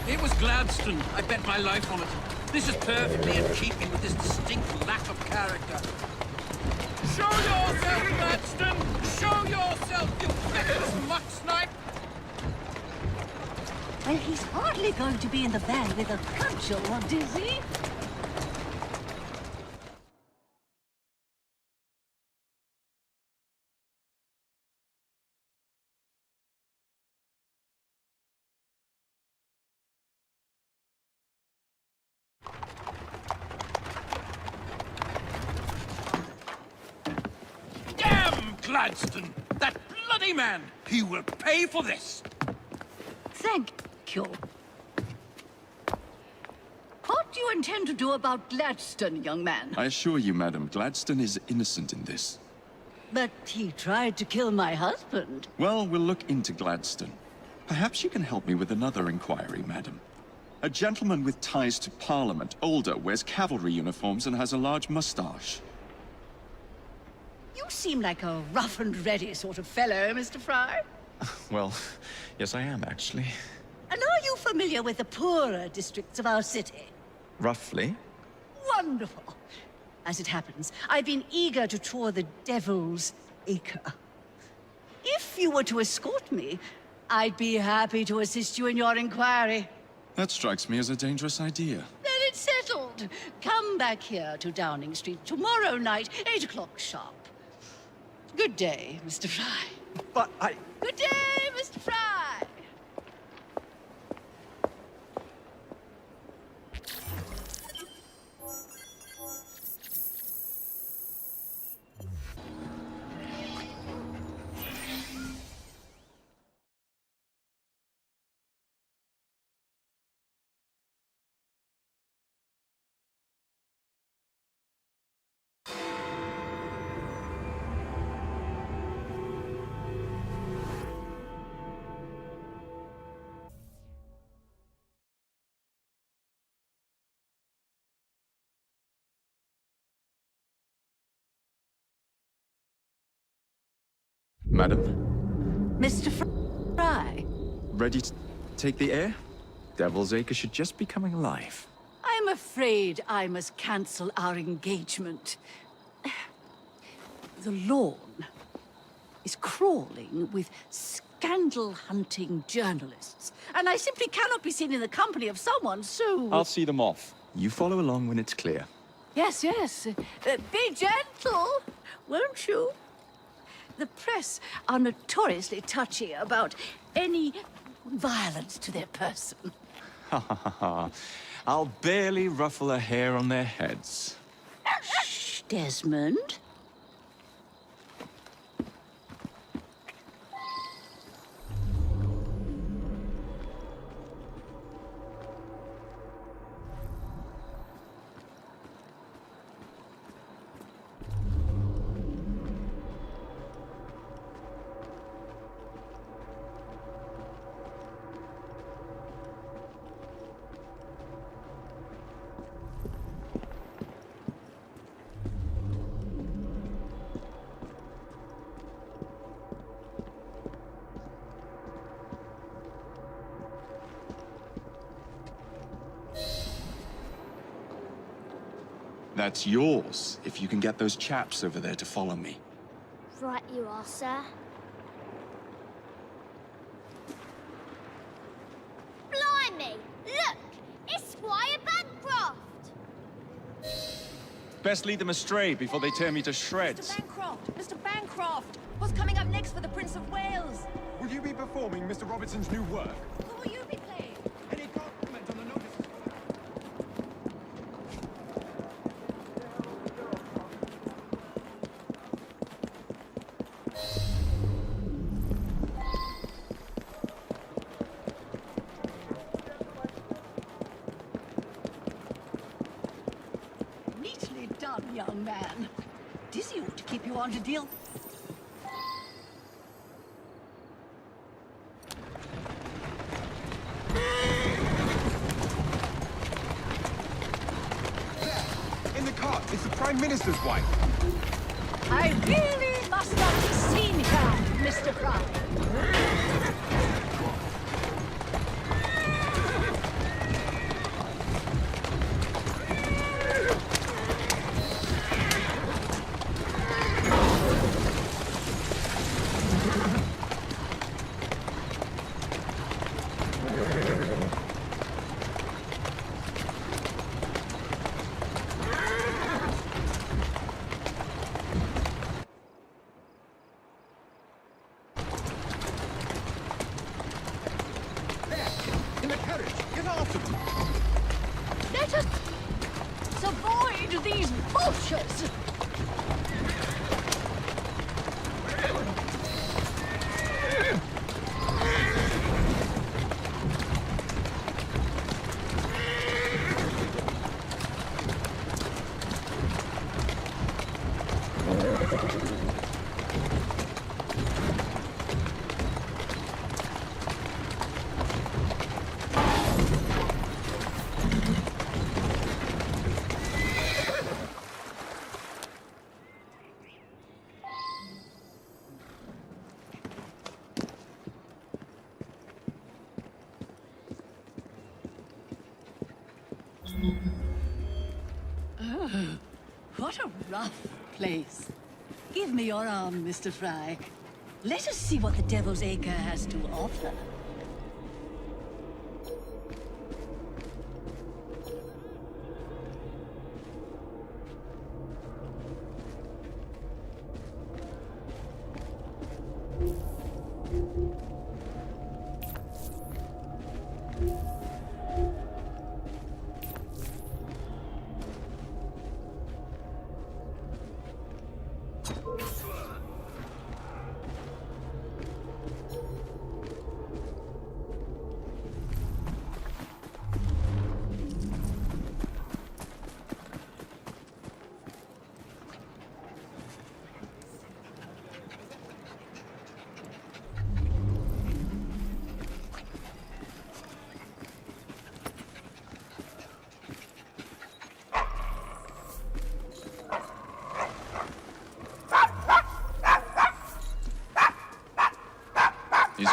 Speaker 12: It was Gladstone. I bet my life on it. This is perfectly in keeping with his distinct lack of character. Show yourself, Gladstone! Show yourself, you feckless muck snipe!
Speaker 19: Well, he's hardly going to be in the van with a cudgel, Dizzy.
Speaker 12: Gladstone! That bloody man! He will pay for this!
Speaker 19: Thank you. What do you intend to do about Gladstone, young man?
Speaker 6: I assure you, madam, Gladstone is innocent in this.
Speaker 19: But he tried to kill my husband.
Speaker 6: Well, we'll look into Gladstone. Perhaps you can help me with another inquiry, madam. A gentleman with ties to Parliament, older, wears cavalry uniforms and has a large mustache.
Speaker 19: You seem like a rough and ready sort of fellow, Mr. Fry.
Speaker 14: Well, yes I am, actually.
Speaker 19: And are you familiar with the poorer districts of our city?
Speaker 14: Roughly.
Speaker 19: Wonderful. As it happens, I've been eager to tour the Devil's Acre. If you were to escort me, I'd be happy to assist you in your inquiry.
Speaker 6: That strikes me as a dangerous idea.
Speaker 19: Then it's settled. Come back here to Downing Street tomorrow night, 8 o'clock sharp. Good day, Mr. Fry.
Speaker 14: But I...
Speaker 19: Good day, Mr. Fry!
Speaker 6: Madam?
Speaker 19: Mr. Fry,
Speaker 6: Ready to take the air? Devil's Acre should just be coming alive.
Speaker 19: I'm afraid I must cancel our engagement. The lawn is crawling with scandal-hunting journalists, and I simply cannot be seen in the company of someone so...
Speaker 6: I'll see them off. You follow along when it's clear.
Speaker 19: Yes, yes. Be gentle, won't you? The press are notoriously touchy about any violence to their person.
Speaker 6: Ha ha ha ha. I'll barely ruffle a hair on their heads.
Speaker 19: Shh, Desmond.
Speaker 6: That's yours, if you can get those chaps over there to follow me.
Speaker 16: Right you are, sir. Blimey! Look! It's Squire Bancroft!
Speaker 6: Best lead them astray before they tear me to shreds.
Speaker 21: Mr. Bancroft! Mr. Bancroft! What's coming up next for the Prince of Wales?
Speaker 3: Will you be performing Mr. Robertson's new work?
Speaker 21: Who will you be playing?
Speaker 3: Any comment on the notice?
Speaker 19: Neatly done, young man. Dizzy ought to keep you on to deal.
Speaker 3: In the cart, it's the Prime Minister's wife.
Speaker 19: I really must not be seen here, Mr. Fry.
Speaker 3: In the carriage, get after them.
Speaker 19: Let us avoid these vultures. Oh, what a rough place. Give me your arm, Mr. Fry. Let us see what the Devil's Acre has to offer.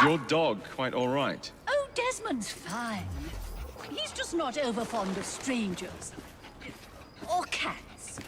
Speaker 6: your dog quite all right?
Speaker 19: Oh, Desmond's fine. He's just not over fond of strangers. Or cats.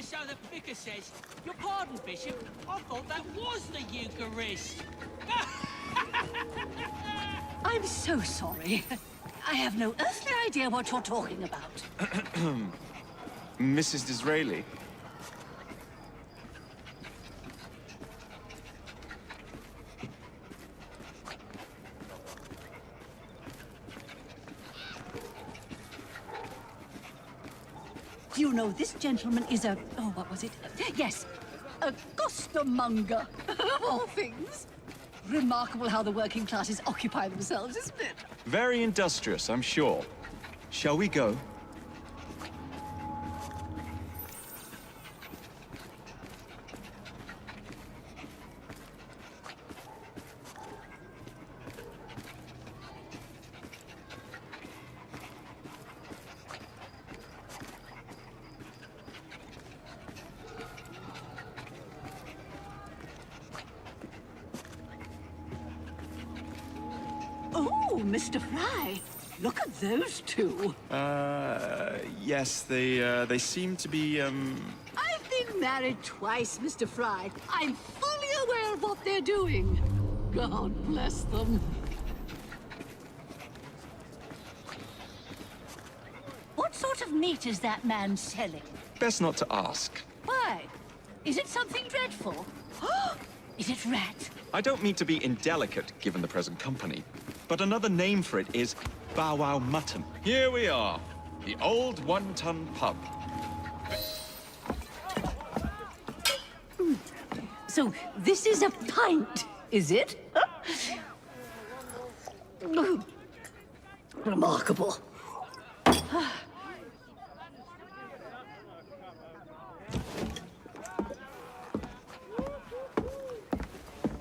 Speaker 12: So the vicar says, your pardon, Bishop, I thought that was the Eucharist.
Speaker 19: I'm so sorry. I have no earthly idea what you're talking about.
Speaker 6: Mrs. Disraeli?
Speaker 19: You know, this gentleman is a... Oh, what was it? Yes, a costermonger, of all things. Remarkable how the working classes occupy themselves, isn't it?
Speaker 14: Very industrious, I'm sure. Shall we go?
Speaker 19: Oh, Mr. Fry, look at those two.
Speaker 14: Yes, they seem to be,
Speaker 19: I've been married twice, Mr. Fry. I'm fully aware of what they're doing. God bless them. What sort of meat is that man selling?
Speaker 14: Best not to ask.
Speaker 19: Why? Is it something dreadful? Is it rat?
Speaker 14: I don't mean to be indelicate, given the present company, but another name for it is bow wow mutton.
Speaker 6: Here we are, the old one-ton pub.
Speaker 19: So, this is a pint, is it? Remarkable.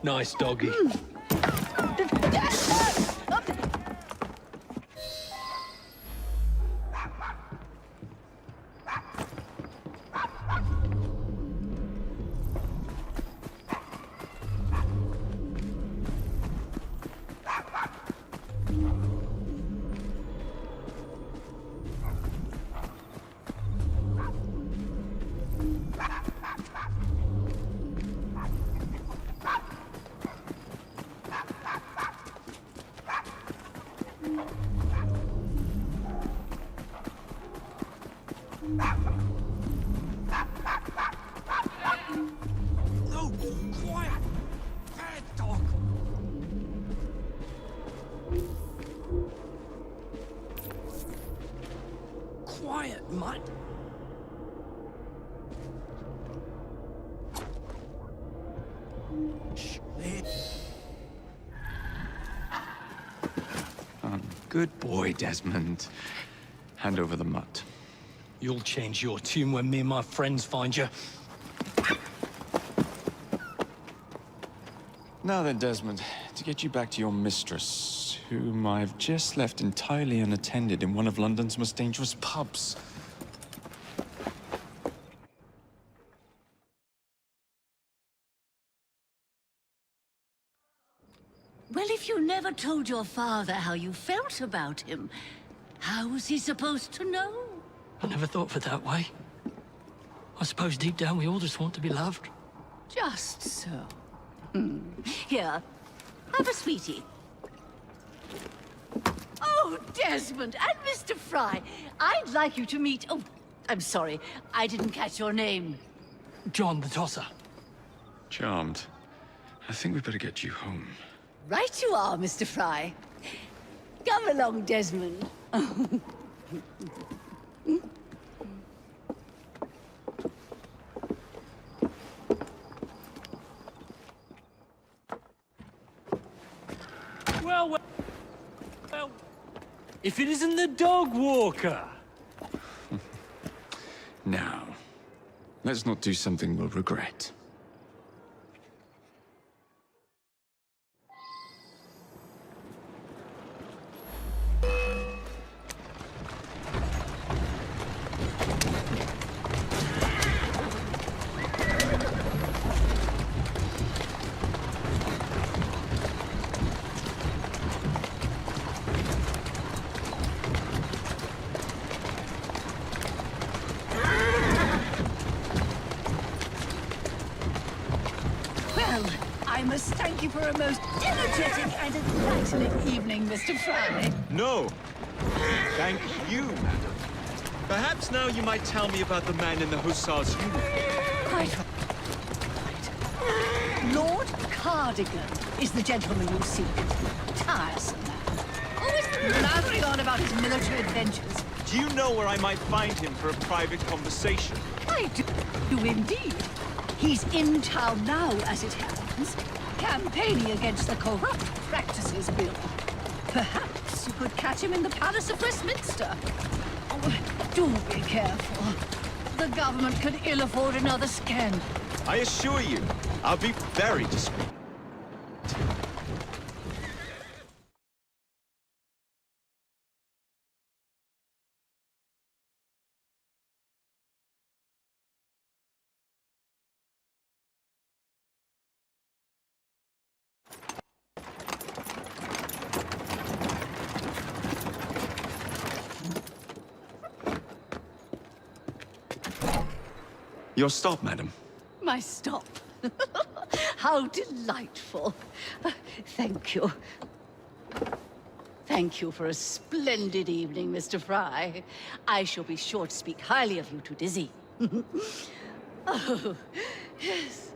Speaker 20: Nice doggy.
Speaker 12: No, quiet! Bad dog! Quiet, mutt! Shh, there.
Speaker 14: Good boy, Desmond. Hand over the mutt.
Speaker 20: You'll change your tune when me and my friends find you.
Speaker 6: Now then, Desmond, to get you back to your mistress, whom I've just left entirely unattended in one of London's most dangerous pubs.
Speaker 19: Well, if you never told your father how you felt about him, how was he supposed to know?
Speaker 20: I never thought of it that way. I suppose deep down we all just want to be loved.
Speaker 19: Just so. Here, have a sweetie. Oh, Desmond and Mr. Fry, I'd like you to meet... Oh, I'm sorry, I didn't catch your name.
Speaker 20: John the Tosser.
Speaker 6: Charmed. I think we better get you home.
Speaker 19: Right you are, Mr. Fry. Come along, Desmond.
Speaker 20: Well, if it isn't the dog walker.
Speaker 6: Now, let's not do something we'll regret.
Speaker 19: I must thank you for a most energetic and enlightening evening, Mr. Fry.
Speaker 14: No. Thank you, madam. Perhaps now you might tell me about the man in the hussar's uniform.
Speaker 19: Quite right. Lord Cardigan is the gentleman you seek. Tiresome man. Always blathering on about his military adventures.
Speaker 14: Do you know where I might find him for a private conversation?
Speaker 19: I do indeed. He's in town now, as it happens, campaigning against the Corrupt Practices Bill. Perhaps you could catch him in the Palace of Westminster. Oh, do be careful. The government could ill afford another scandal.
Speaker 14: I assure you, I'll be very discreet. Your stop, madam.
Speaker 19: My stop. How delightful. Thank you. Thank you for a splendid evening, Mr. Fry. I shall be sure to speak highly of you to Dizzy. Oh, yes.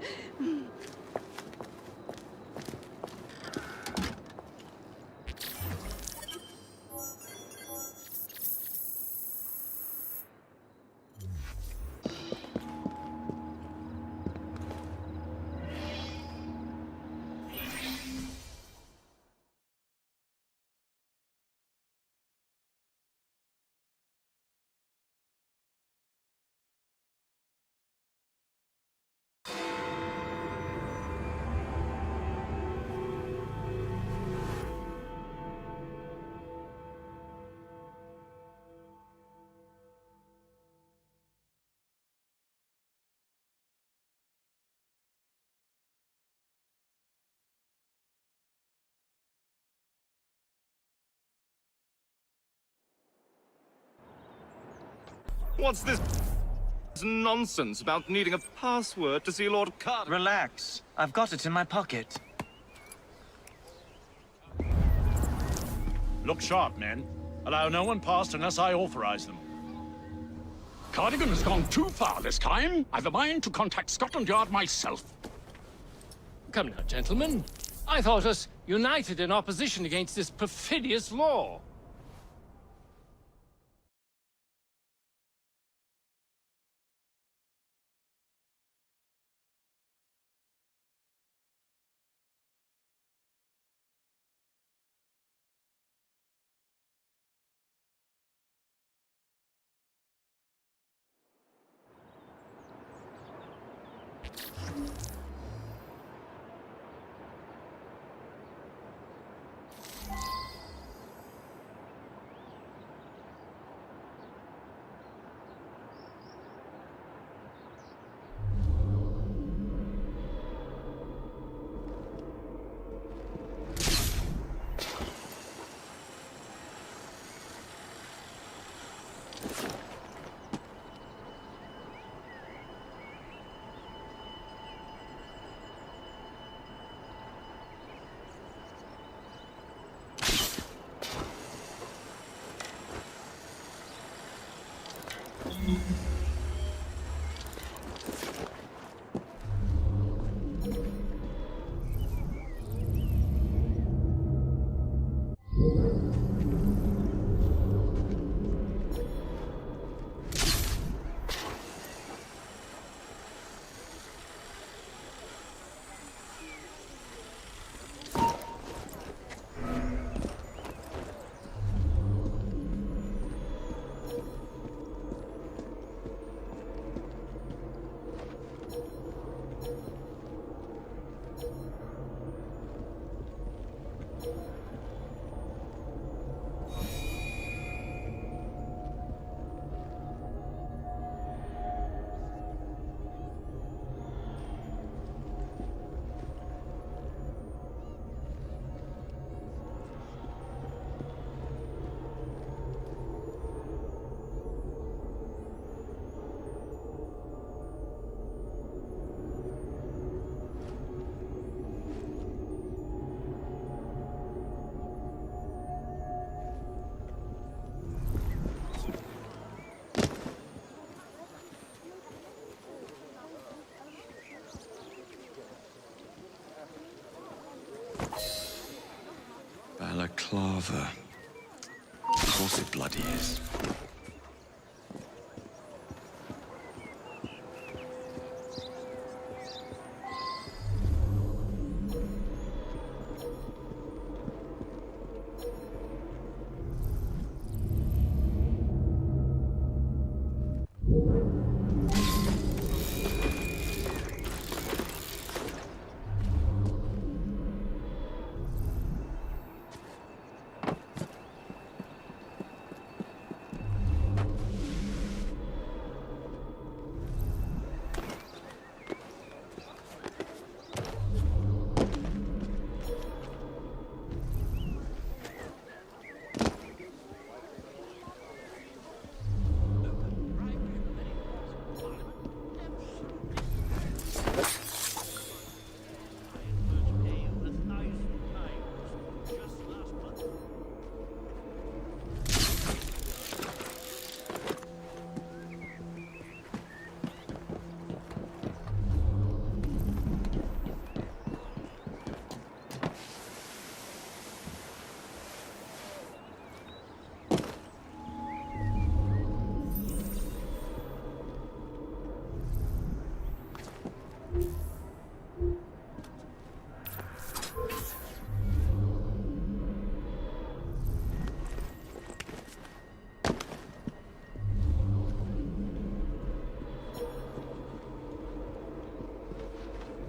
Speaker 2: What's this nonsense about needing a password to see Lord Card?
Speaker 7: Relax. I've got it in my pocket.
Speaker 23: Look sharp, men. Allow no one past unless I authorize them.
Speaker 9: Cardigan has gone too far this time. I've a mind to contact Scotland Yard myself.
Speaker 24: Come now, gentlemen. I thought us united in opposition against this perfidious law.
Speaker 14: Balaclava. Of course it bloody is.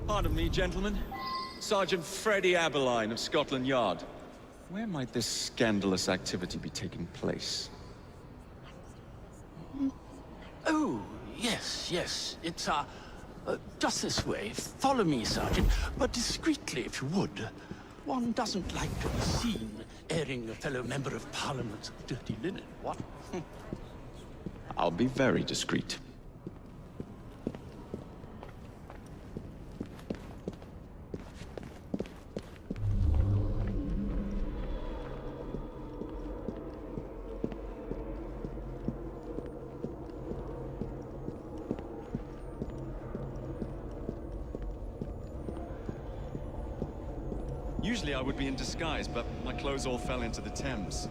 Speaker 14: Pardon me, gentlemen. Sergeant Freddie Aberline of Scotland Yard. Where might this scandalous activity be taking place?
Speaker 8: Oh, yes. It's, just this way. Follow me, Sergeant, but discreetly, if you would. One doesn't like to be seen airing a fellow member of Parliament's dirty linen, what?
Speaker 14: I'll be very discreet.
Speaker 6: Usually I would be in disguise, but my clothes all fell into the Thames.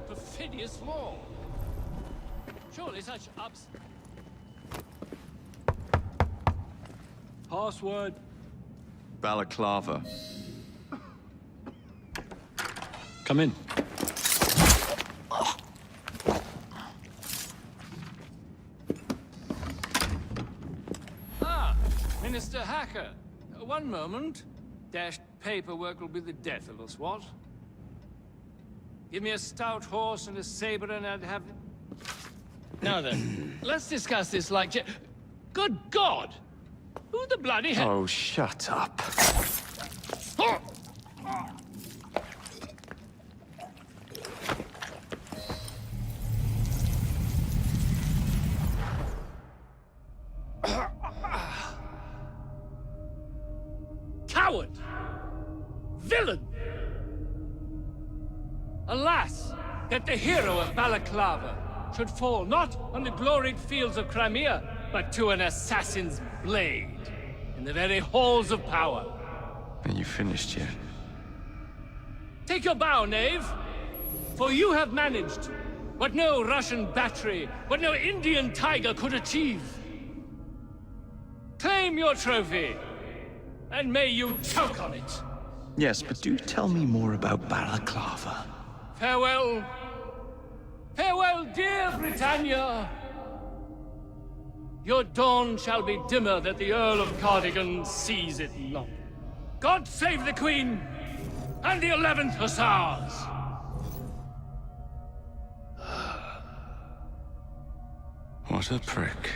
Speaker 24: perfidious law. Surely such Password.
Speaker 6: Balaclava.
Speaker 22: Come in.
Speaker 24: Ah, Minister Hacker. One moment. Dashed paperwork will be the death of us, what? Give me a stout horse and a saber and I'd have... Now then, let's discuss this like... Good God! Who the bloody hell...
Speaker 6: Oh, shut up.
Speaker 24: Coward! Villain! Alas, that the hero of Balaclava should fall not on the gloried fields of Crimea, but to an assassin's blade in the very halls of power.
Speaker 6: Are you finished yet?
Speaker 24: Take your bow, knave, for you have managed what no Russian battery, what no Indian tiger could achieve. Claim your trophy, and may you choke on it.
Speaker 14: Yes, but do tell me more about Balaclava.
Speaker 24: Farewell. Farewell, dear Britannia. Your dawn shall be dimmer that the Earl of Cardigan sees it not. God save the Queen and the 11th Hussars!
Speaker 6: What a prick.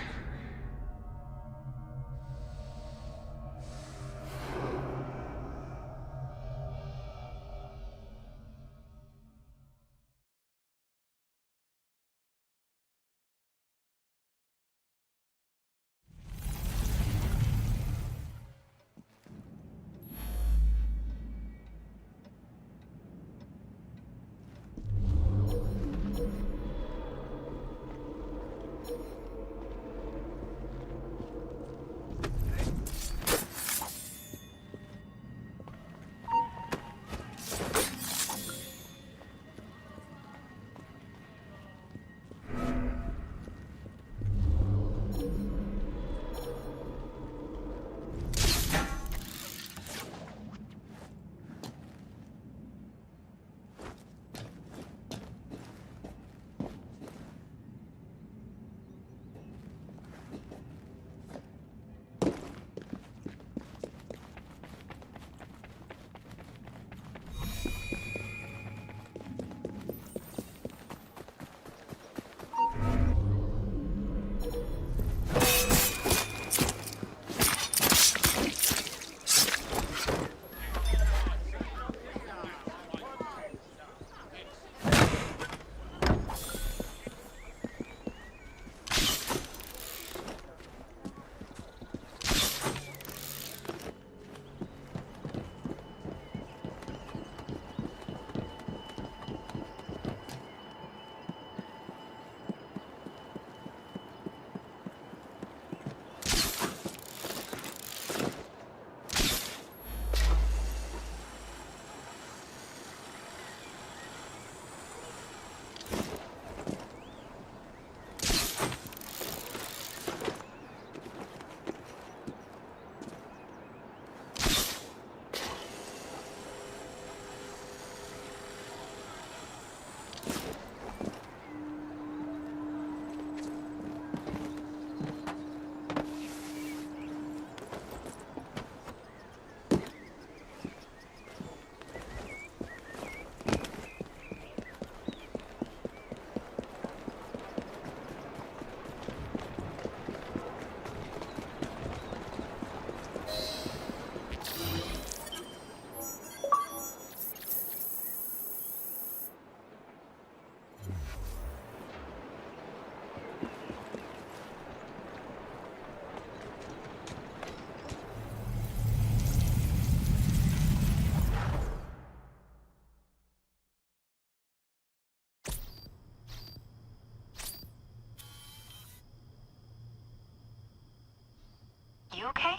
Speaker 4: You okay?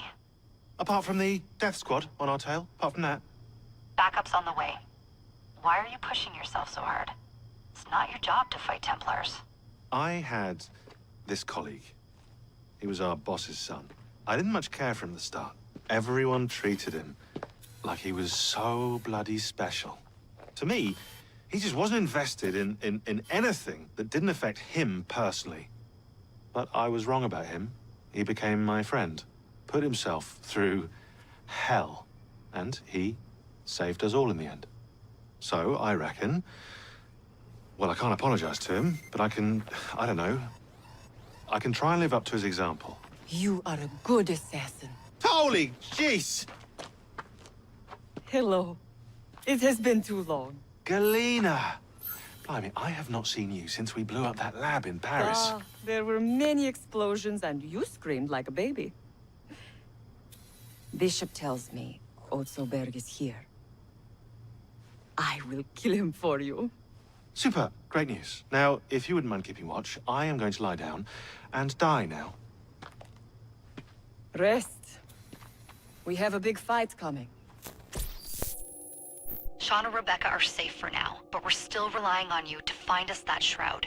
Speaker 3: Apart from the death squad on our tail, apart from that.
Speaker 4: Backup's on the way. Why are you pushing yourself so hard? It's not your job to fight Templars.
Speaker 10: I had this colleague. He was our boss's son. I didn't much care for him at the start. Everyone treated him like he was so bloody special. To me, he just wasn't invested in anything that didn't affect him personally. But I was wrong about him. He became my friend, put himself through hell, and he saved us all in the end. So I reckon, well, I can't apologize to him, but I can try and live up to his example.
Speaker 17: You are a good assassin.
Speaker 10: Holy jeez!
Speaker 17: Hello. It has been too long.
Speaker 10: Galena! Blimey, I have not seen you since we blew up that lab in Paris.
Speaker 17: There were many explosions and you screamed like a baby. Bishop tells me Otzoberg is here. I will kill him for you.
Speaker 10: Super, great news. Now, if you wouldn't mind keeping watch, I am going to lie down and die now.
Speaker 17: Rest. We have a big fight coming.
Speaker 4: Sean and Rebecca are safe for now, but we're still relying on you to find us that shroud.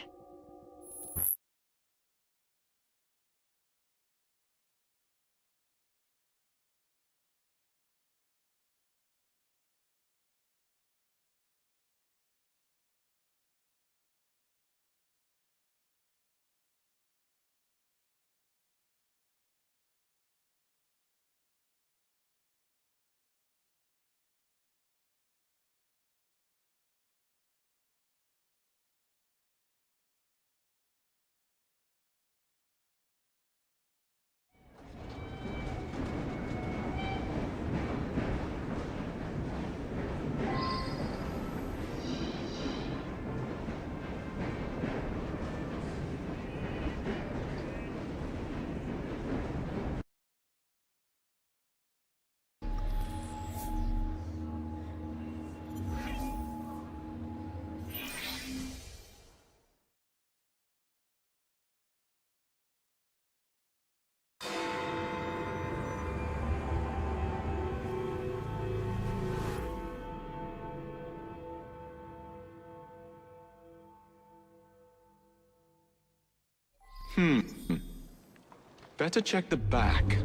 Speaker 6: Better check the back.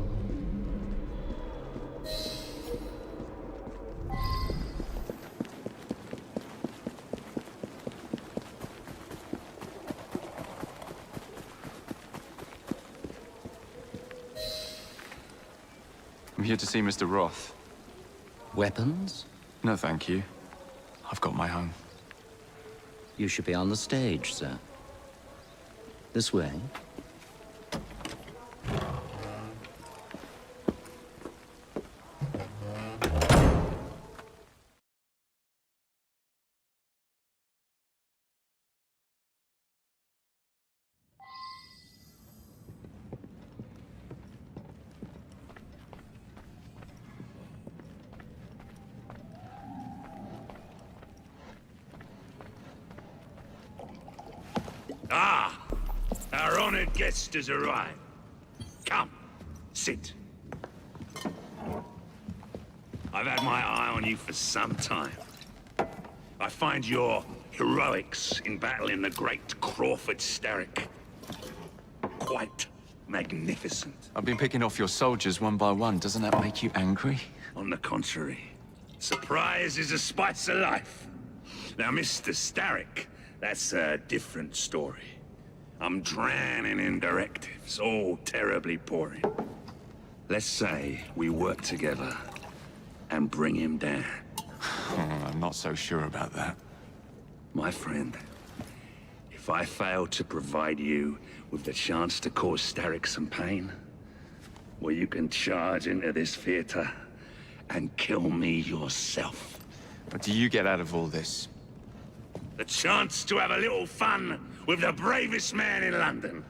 Speaker 6: I'm here to see Mr. Roth.
Speaker 18: Weapons?
Speaker 6: No, thank you. I've got my own.
Speaker 18: You should be on the stage, sir. This way.
Speaker 9: Ah! Our honored guest has arrived. Come, sit. I've had my eye on you for some time. I find your heroics in battling the great Crawford Starrick quite magnificent.
Speaker 6: I've been picking off your soldiers one by one. Doesn't that make you angry?
Speaker 9: On the contrary, surprise is a spice of life. Now, Mr. Starrick, that's a different story. I'm drowning in directives, all terribly boring. Let's say we work together and bring him down.
Speaker 6: I'm not so sure about that.
Speaker 9: My friend, if I fail to provide you with the chance to cause Starrick some pain, well, you can charge into this theater and kill me yourself.
Speaker 6: What do you get out of all this?
Speaker 9: The chance to have a little fun with the bravest man in London.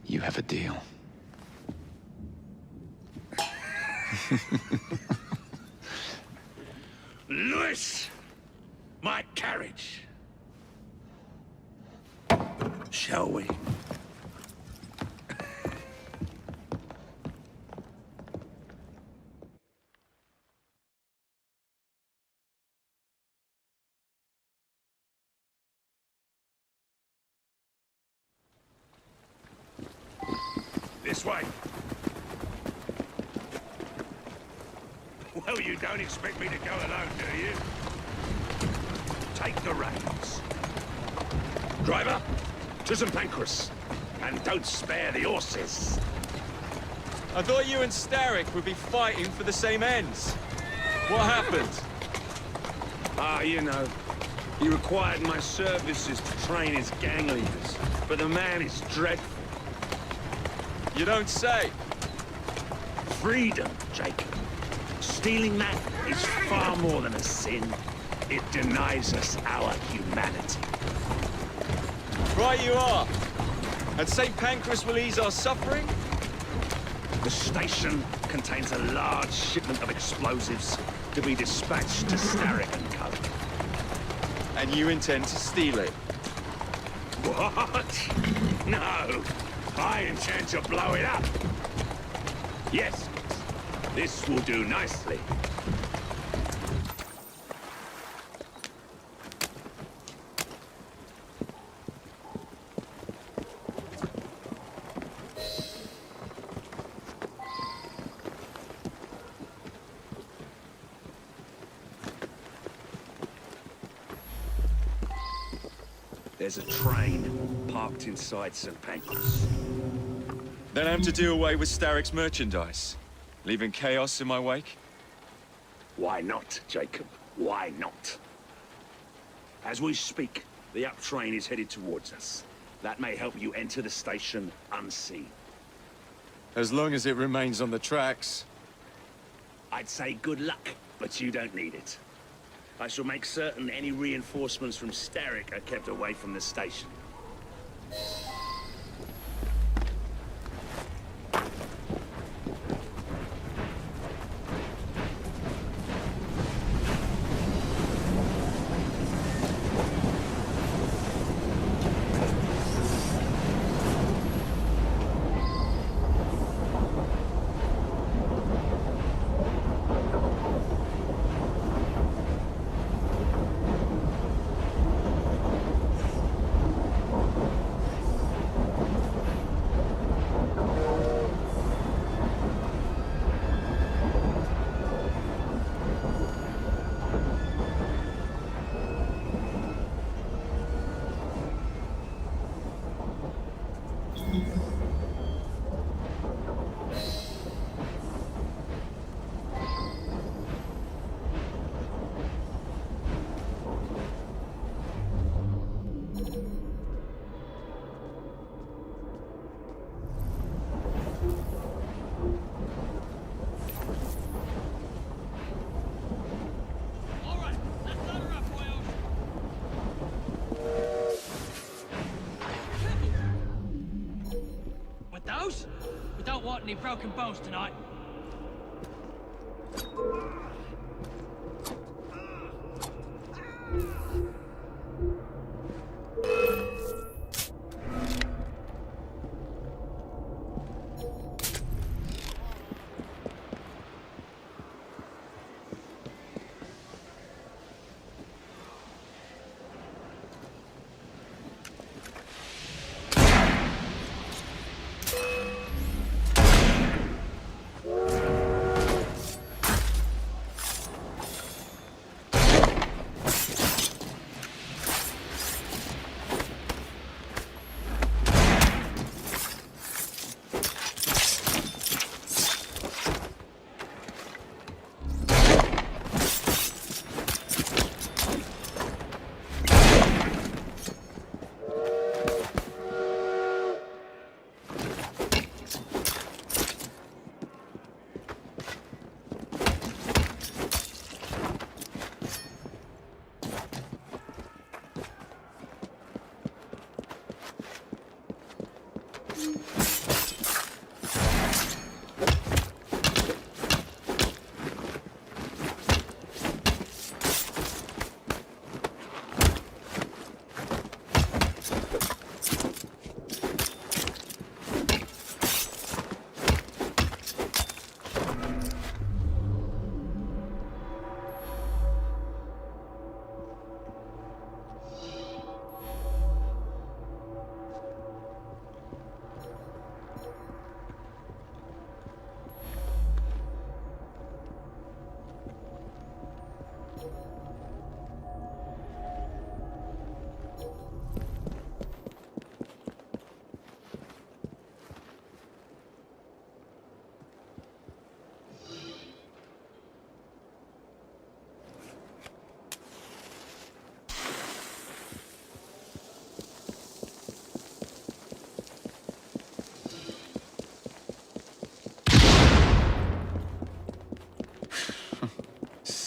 Speaker 6: You have a deal.
Speaker 9: Lewis! My carriage. Shall we? This way. Well, you don't expect me to go alone, do you? Take the reins. Driver, to St. Pancras. And don't spare the horses.
Speaker 14: I thought you and Starrick would be fighting for the same ends. What happened?
Speaker 9: Ah, you know. He required my services to train his gang leaders. But the man is dreadful.
Speaker 14: You don't say.
Speaker 9: Freedom, Jacob. Stealing that is far more than a sin. It denies us our humanity.
Speaker 14: Right you are. And St. Pancras will ease our suffering?
Speaker 9: The station contains a large shipment of explosives to be dispatched to Starrick and Co.
Speaker 14: And you intend to steal it?
Speaker 9: What? No. I intend to blow it up. Yes. This will do nicely. There's a train parked inside St. Pancras.
Speaker 14: Then I'm to do away with Starrick's merchandise, leaving chaos in my wake?
Speaker 9: Why not, Jacob? Why not? As we speak, the up train is headed towards us. That may help you enter the station unseen.
Speaker 14: As long as it remains on the tracks.
Speaker 9: I'd say good luck, but you don't need it. I shall make certain any reinforcements from Starrick are kept away from the station.
Speaker 12: Those? We don't want any broken bones tonight.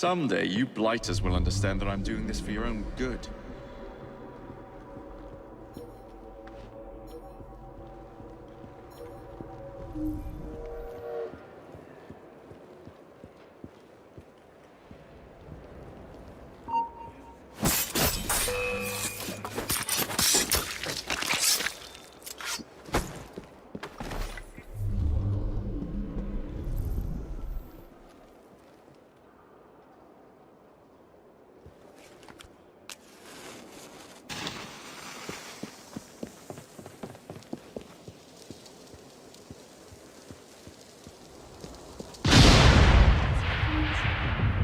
Speaker 6: Someday, you blighters will understand that I'm doing this for your own good.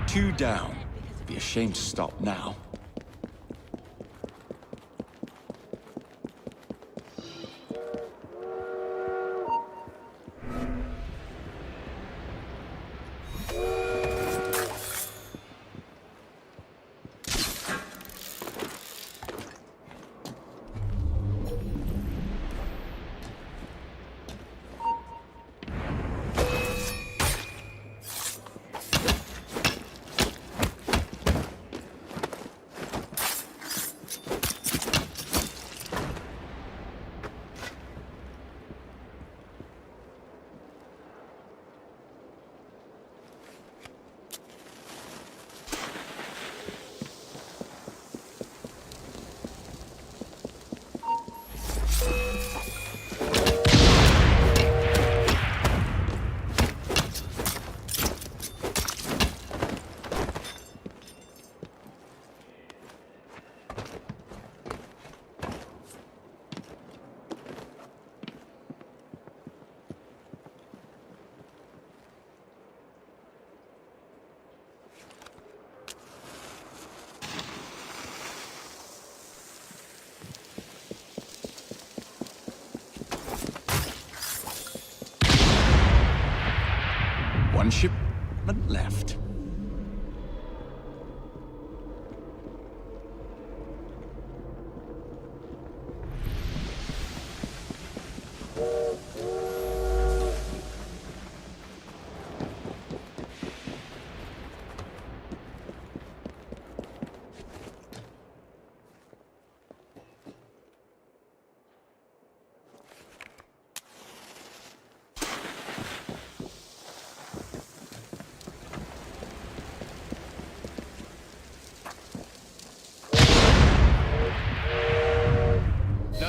Speaker 14: Two down. Be ashamed to stop now. One shipment left.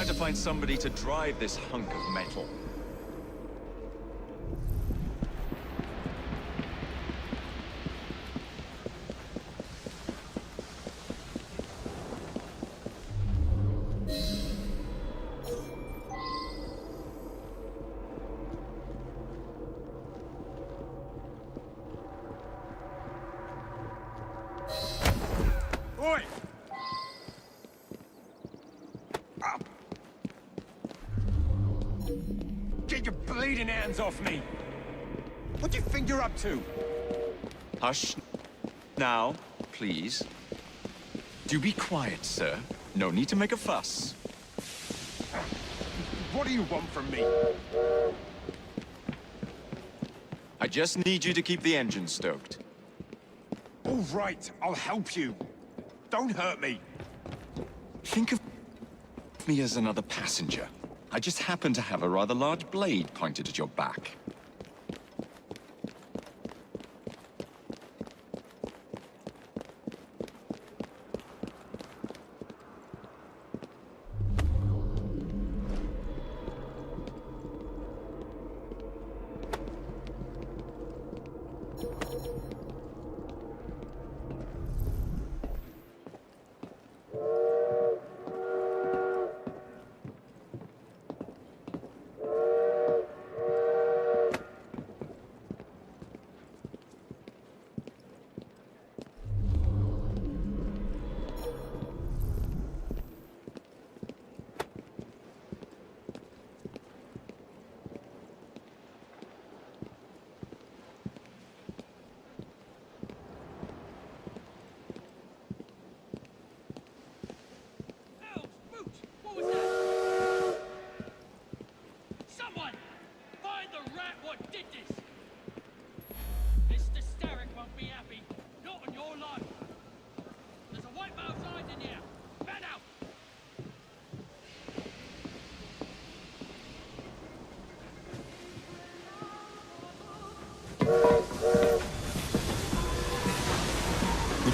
Speaker 14: To find somebody to drive this hunk of metal.
Speaker 23: Oi! Get your bleeding hands off me! What do you think you're up to?
Speaker 14: Hush. Now, please. Do be quiet, sir. No need to make a fuss.
Speaker 23: What do you want from me?
Speaker 14: I just need you to keep the engine stoked.
Speaker 23: All right, I'll help you. Don't hurt me.
Speaker 14: Think of me as another passenger. I just happen to have a rather large blade pointed at your back.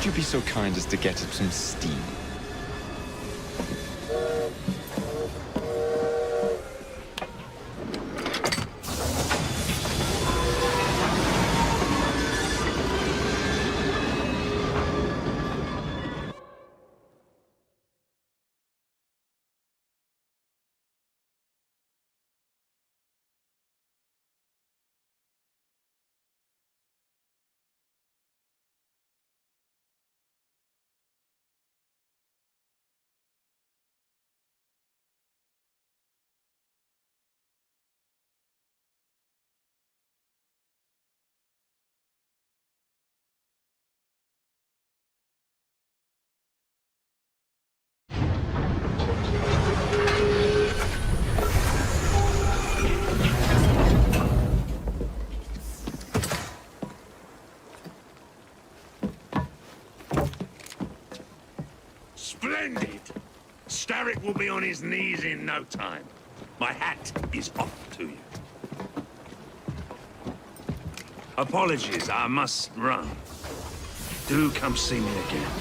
Speaker 6: you be so kind as to get up some steam?
Speaker 9: Splendid! Starrick will be on his knees in no time. My hat is off to you. Apologies, I must run. Do come see me again.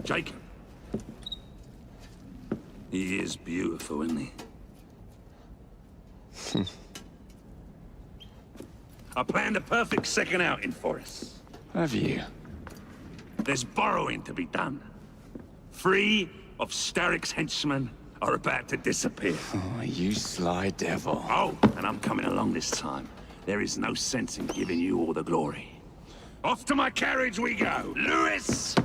Speaker 9: Jacob. He is beautiful, isn't he? I planned a perfect second outing for us.
Speaker 6: Have you?
Speaker 9: There's borrowing to be done. 3 of Starrick's henchmen are about to disappear.
Speaker 6: Oh, you sly devil.
Speaker 9: Oh, and I'm coming along this time. There is no sense in giving you all the glory. Off to my carriage we go. Lewis!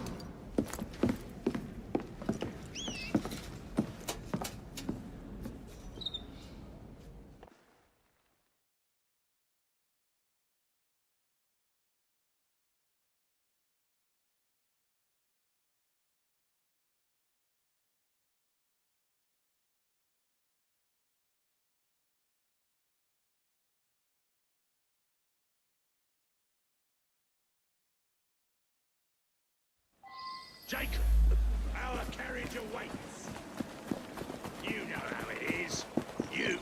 Speaker 9: Jacob, our carriage awaits. You know how it is. You.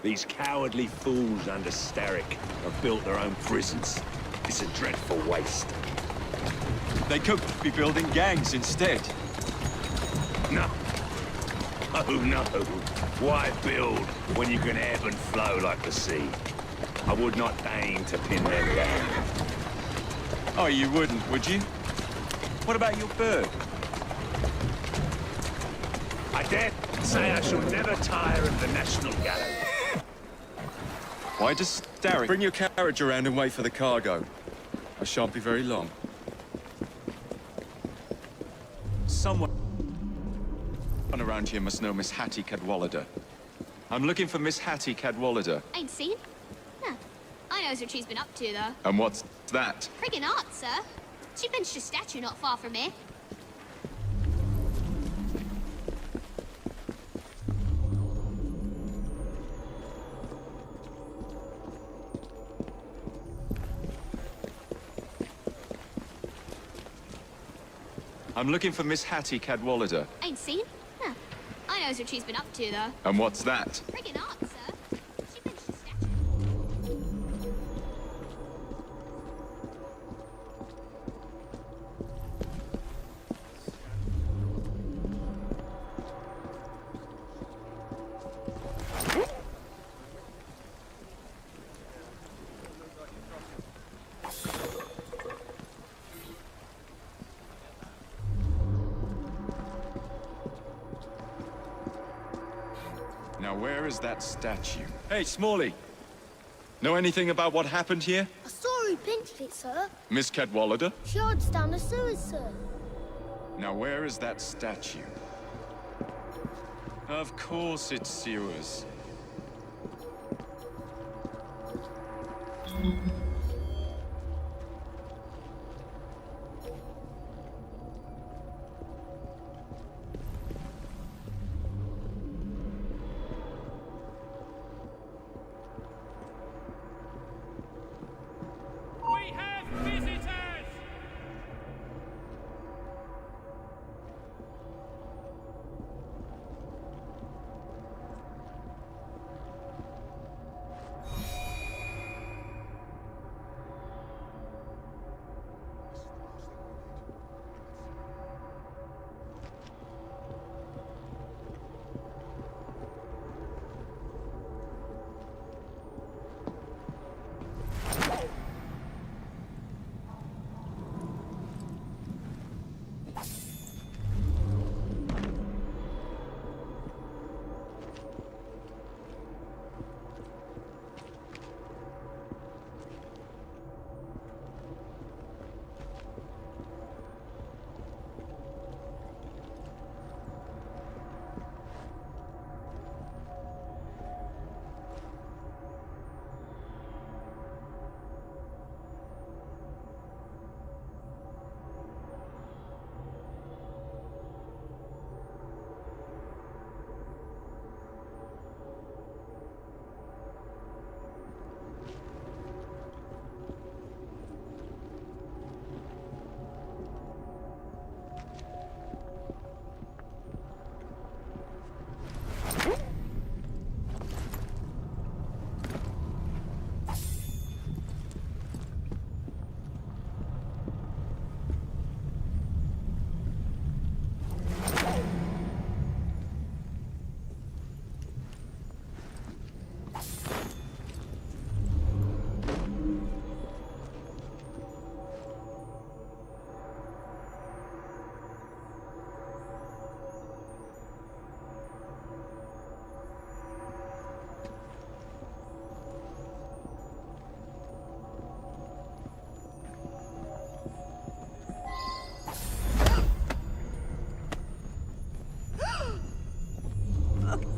Speaker 9: These cowardly fools under Starrick have built their own prisons. It's a dreadful waste.
Speaker 6: They could be building gangs instead.
Speaker 9: No. Oh no. Why build when you can ebb and flow like the sea? I would not deign to pin them down.
Speaker 6: Oh, you wouldn't, would you? What about your bird?
Speaker 9: I dare say I shall never tire of the National Gallery.
Speaker 6: Why does Starrick bring your carriage around and wait for the cargo? I shan't be very long. Someone around here must know Miss Hattie Cadwallader. I'm looking for Miss Hattie Cadwallader.
Speaker 16: Ain't seen? Huh. I knows what she's been up to, though.
Speaker 6: And what's that?
Speaker 16: Friggin' art, sir. She benched a statue not far from here.
Speaker 6: I'm looking for Miss Hattie Cadwallader.
Speaker 16: Ain't seen? Huh. I knows what she's been up to, though.
Speaker 6: And what's that?
Speaker 16: Friggin' art, sir. She benched a statue.
Speaker 6: Now where is that statue? Hey, Smalley! Know anything about what happened here?
Speaker 1: I saw who pinched it, sir.
Speaker 6: Miss Cadwallader?
Speaker 1: She hides down the sewers, sir.
Speaker 6: Now where is that statue? Of course it's sewers.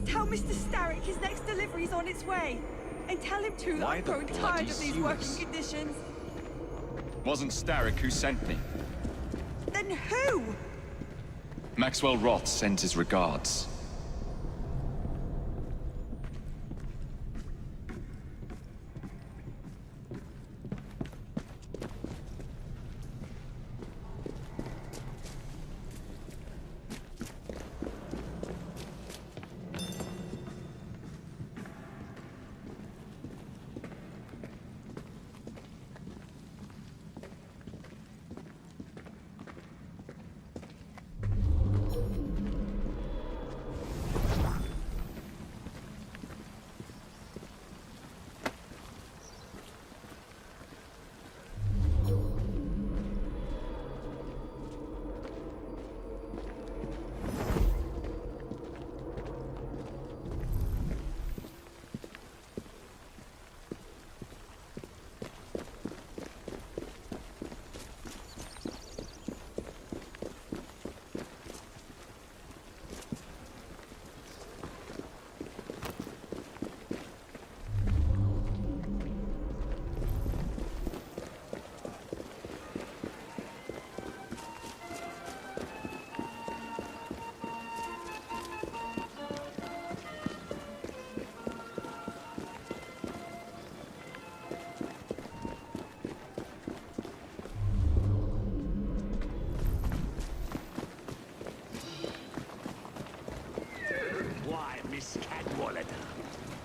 Speaker 21: Tell Mr. Starrick his next delivery's on its way. And tell him too that I've grown tired of these working conditions.
Speaker 6: Wasn't Starrick who sent me.
Speaker 21: Then who?
Speaker 6: Maxwell Roth sent his regards.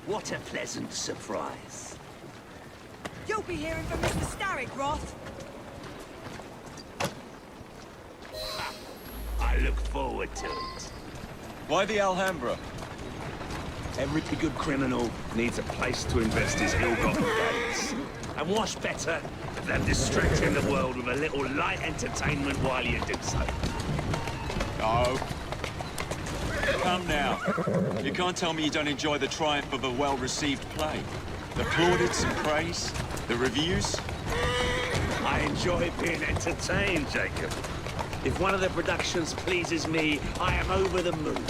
Speaker 15: What a pleasant surprise.
Speaker 21: You'll be hearing from Mr. Starrick, Roth.
Speaker 15: I look forward to it.
Speaker 6: Why the Alhambra?
Speaker 15: Every good criminal needs a place to invest his ill-gotten gains. And what's better than distracting the world with a little light entertainment while you do so?
Speaker 6: Oh.
Speaker 14: come now. You can't tell me you don't enjoy the triumph of a well-received play. The plaudits and praise, the reviews.
Speaker 15: I enjoy being entertained, Jacob. If one of the productions pleases me, I am over the moon.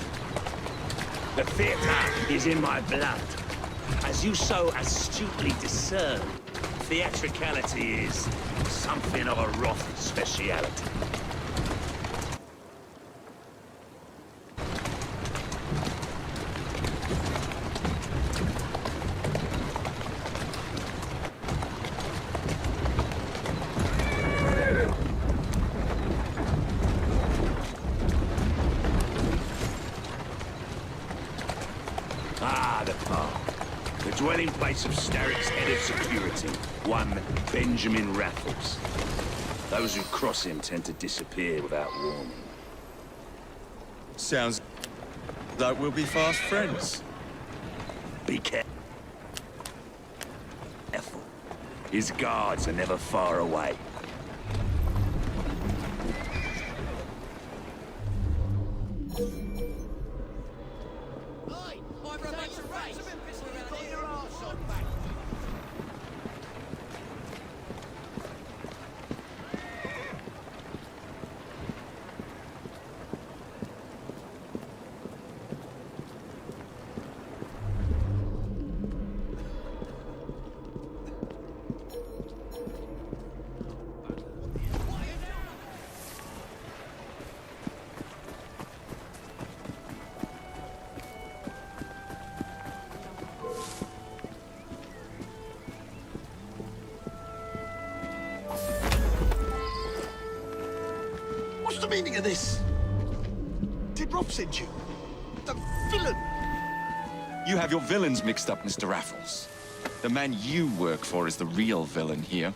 Speaker 15: The theatre is in my blood. As you so astutely discern, theatricality is something of a Roth speciality. Dwelling place of Starrick's head of security, one Benjamin Raffles. Those who cross him tend to disappear without warning.
Speaker 14: Sounds like we'll be fast friends.
Speaker 15: Be careful. His guards are never far away.
Speaker 5: What's the meaning of this? Did Rob send you? The villain!
Speaker 14: You have your villains mixed up, Mr. Raffles. The man you work for is the real villain here.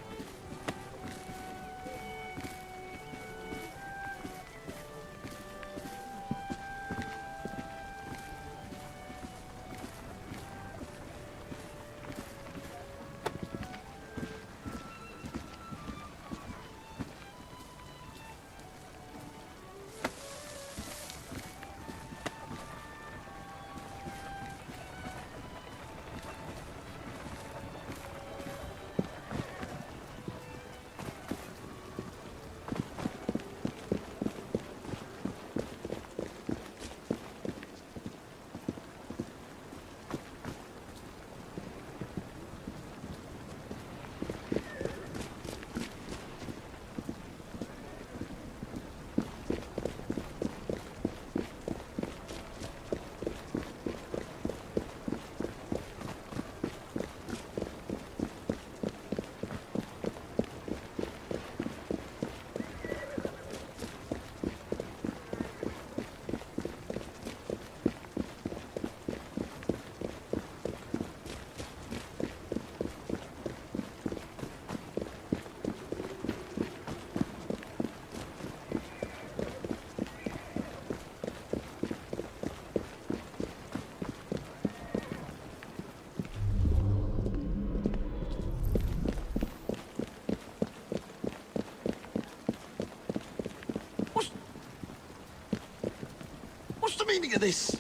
Speaker 5: What's the meaning of this?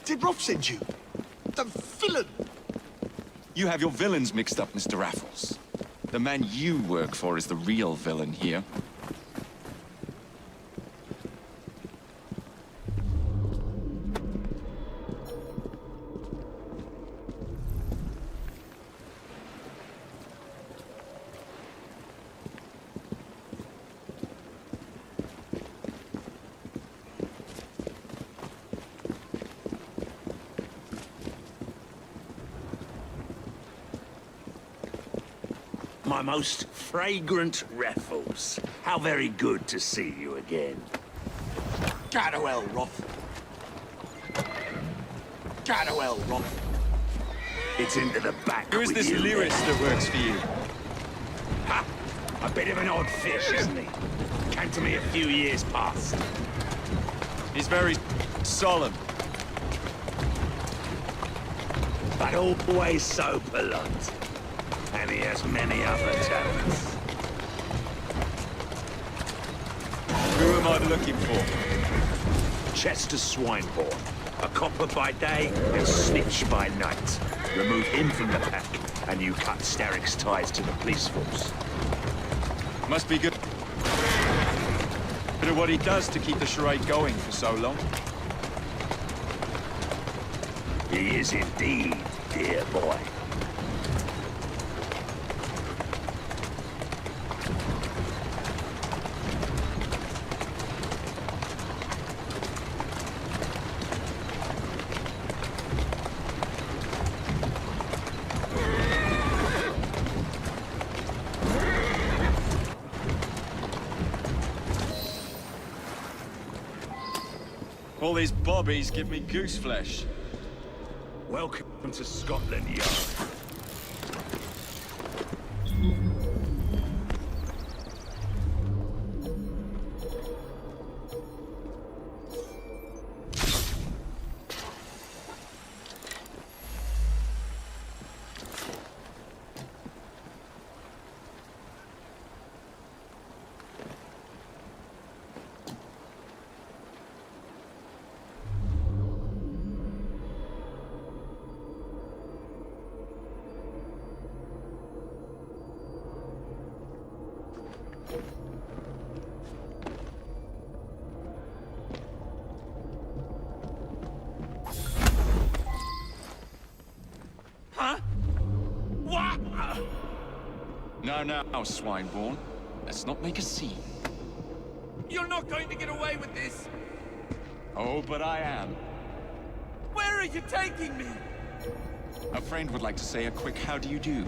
Speaker 5: Did Rob send you? The villain!
Speaker 14: You have your villains mixed up, Mr. Raffles. The man you work for is the real villain here.
Speaker 15: My most fragrant Raffles. How very good to see you again.
Speaker 5: Gadwell, Roth. Gadwell, Roth.
Speaker 15: It's into the back.
Speaker 14: Who is this lyrist that works for you?
Speaker 15: Ha! A bit of an odd fish, isn't he? Came to me a few years past.
Speaker 14: He's very solemn.
Speaker 15: But always so polite. And he has many other talents.
Speaker 14: Who am I looking for?
Speaker 15: Chester Swineborn. A copper by day and snitch by night. Remove him from the pack, and you cut Starrick's ties to the police force.
Speaker 14: Must be good. Bit of what he does to keep the charade going for so long.
Speaker 15: He is indeed, dear boy.
Speaker 14: All these bobbies give me goose flesh.
Speaker 15: Welcome to Scotland Yard.
Speaker 14: Now, Swineborn. Let's not make a scene.
Speaker 12: You're not going to get away with this!
Speaker 14: Oh, but I am.
Speaker 12: Where are you taking me?
Speaker 14: A friend would like to say a quick how do you do.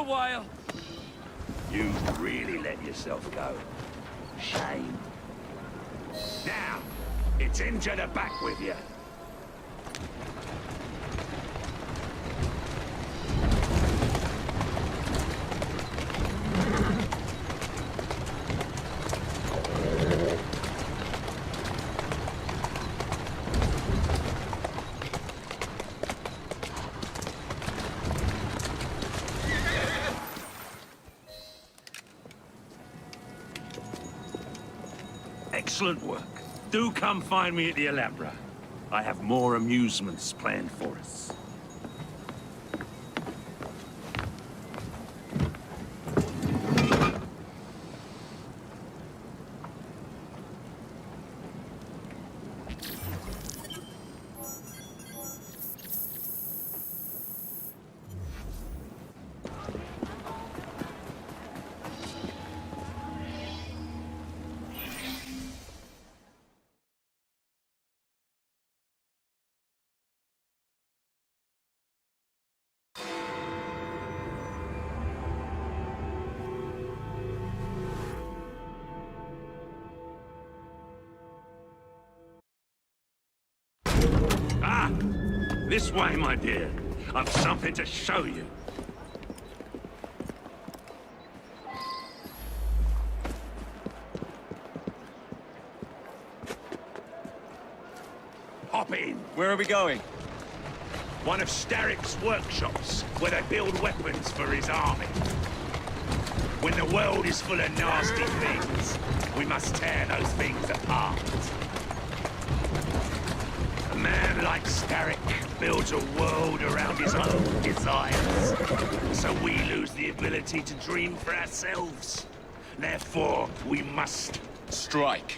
Speaker 12: a while.
Speaker 15: You really let yourself go. Shame. Now, it's into the back with you. Excellent work. Do come find me at the Alhambra. I have more amusements planned for us. Ah! This way, my dear. I've something to show you. Hop in.
Speaker 14: Where are we going?
Speaker 15: One of Starrick's workshops, where they build weapons for his army. When the world is full of nasty things, we must tear those things apart. A man like Starrick builds a world around his own desires. So we lose the ability to dream for ourselves. Therefore, we must
Speaker 14: strike.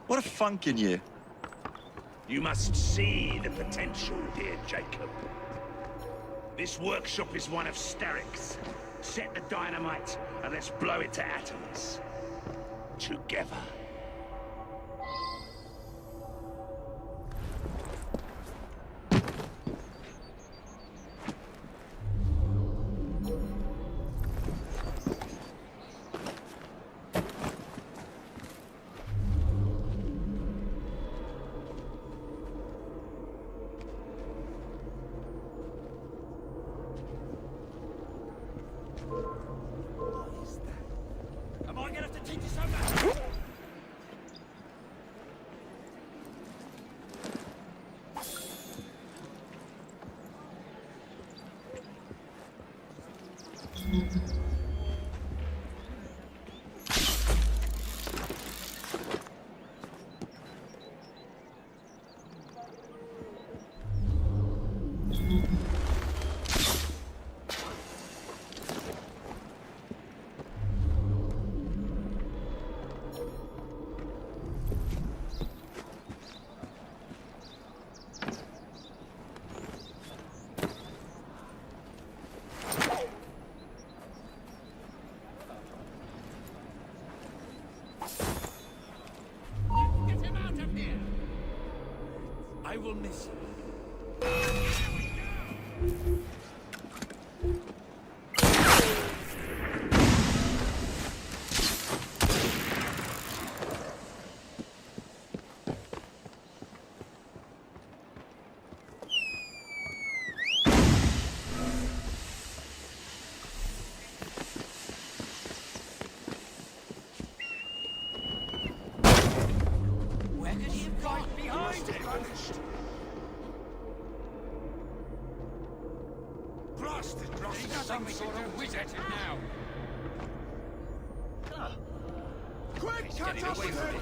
Speaker 14: What a funk in you.
Speaker 15: You must see the potential, dear Jacob. This workshop is one of Starrick's. Set the dynamite and let's blow it to atoms. Together.
Speaker 12: Am I gonna have to teach you so much? I will miss you. Where could he have gone? Behind him! Blasted dross! He's some sort of whiz at it now! Quick, catch up with him!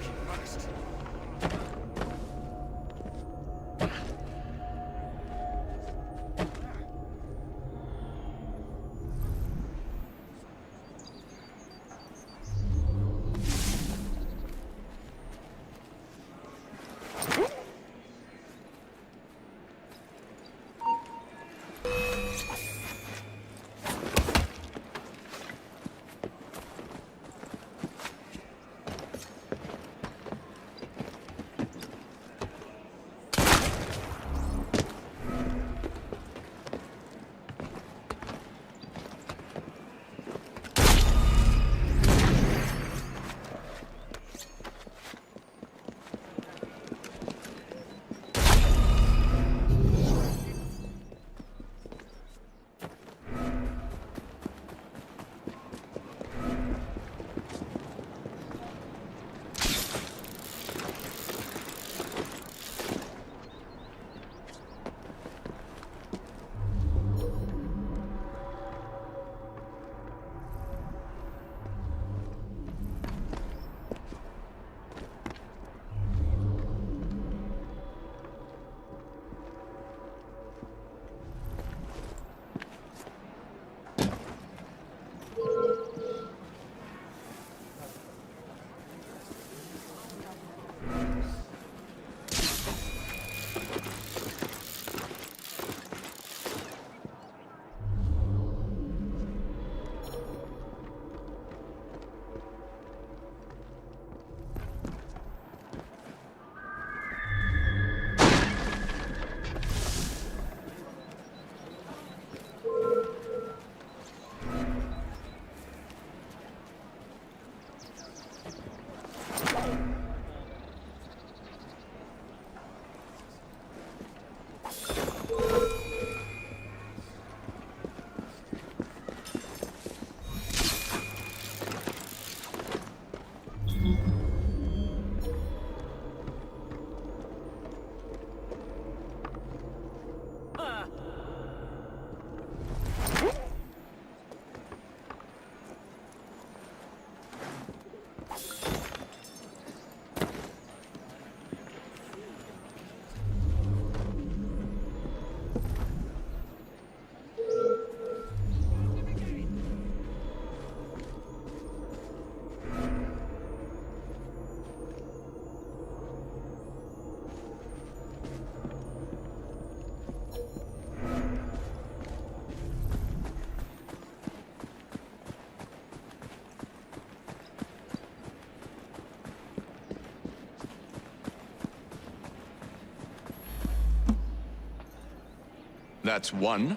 Speaker 14: That's one.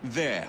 Speaker 14: There.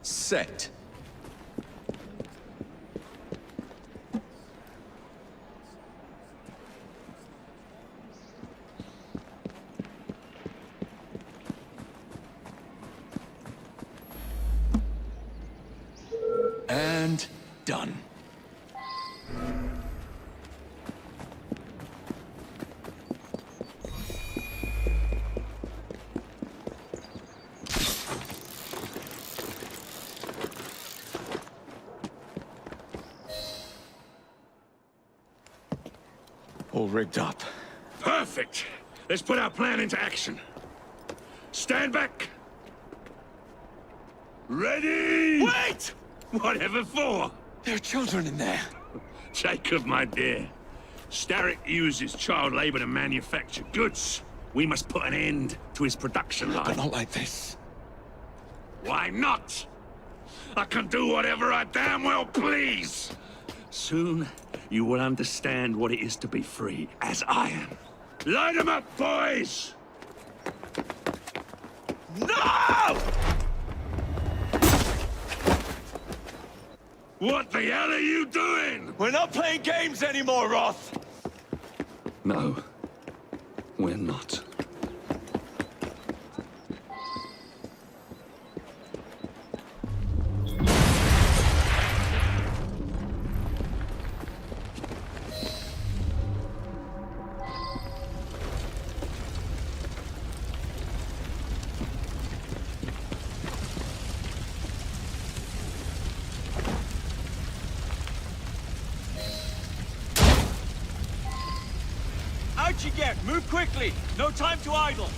Speaker 14: Set. And done. All rigged up.
Speaker 15: Perfect. Let's put our plan into action. Stand back. Ready?
Speaker 14: Wait!
Speaker 15: Whatever for?
Speaker 14: There are children in there.
Speaker 15: Jacob, my dear. Starrick uses child labor to manufacture goods. We must put an end to his production line.
Speaker 14: But not like this.
Speaker 15: Why not? I can do whatever I damn well please. Soon, you will understand what it is to be free, as I am. Light 'em up, boys! No! What the hell are you doing?
Speaker 14: We're not playing games anymore, Roth!
Speaker 15: No, we're not.
Speaker 23: Out you get! Move quickly! No time to idle!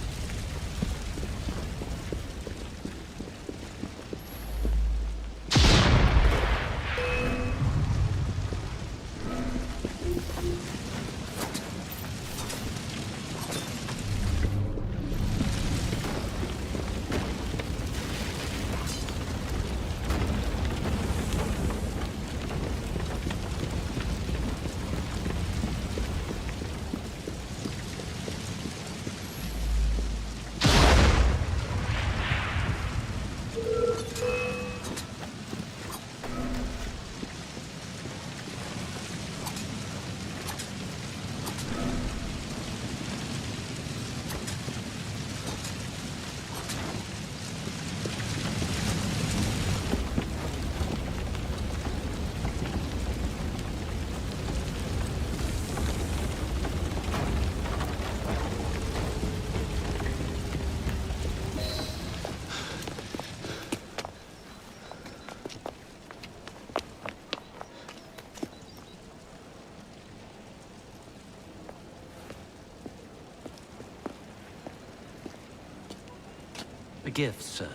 Speaker 18: A gift, sir,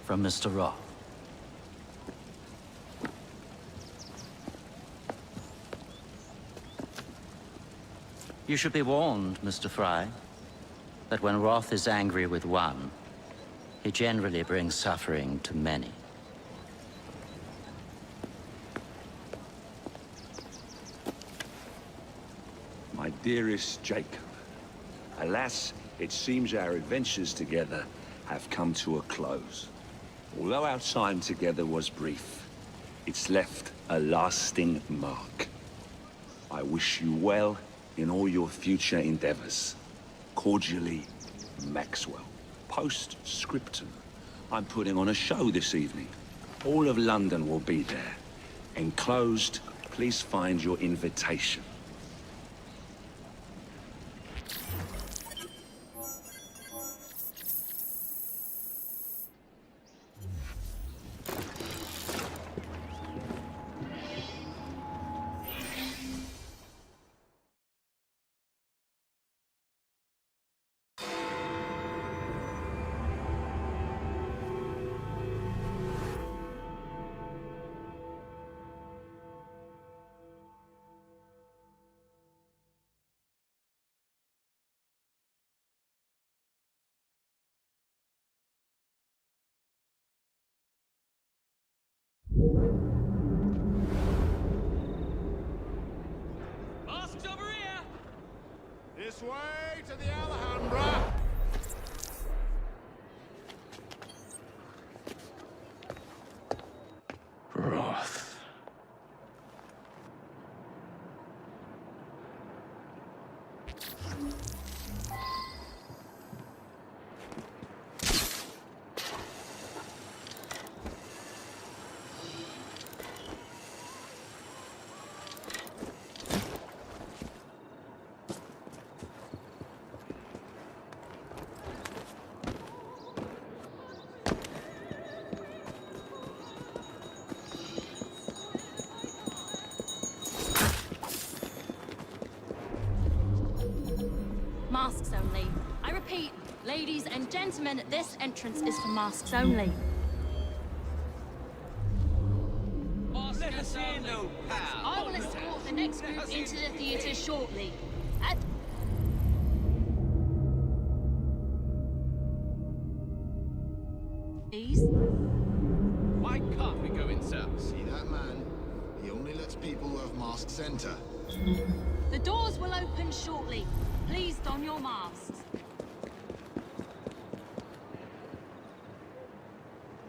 Speaker 18: from Mr. Roth. You should be warned, Mr. Fry, that when Roth is angry with one, he generally brings suffering to many.
Speaker 15: My dearest Jacob, alas, it seems our adventures together have come to a close. Although our time together was brief, it's left a lasting mark. I wish you well in all your future endeavors. Cordially, Maxwell. Postscriptum. I'm putting on a show this evening. All of London will be there. Enclosed, please find your invitation.
Speaker 12: Masks over here! This way to the Alhambra!
Speaker 22: Roth.
Speaker 11: Masks only. I repeat, ladies and gentlemen, this entrance is for masks only.
Speaker 12: Let us in, no pal!
Speaker 11: I will escort the next group into the theatre shortly. Please?
Speaker 2: Why can't we go in, sir?
Speaker 5: See that man? He only lets people who have masks enter.
Speaker 11: The doors will open shortly. Please don your masks.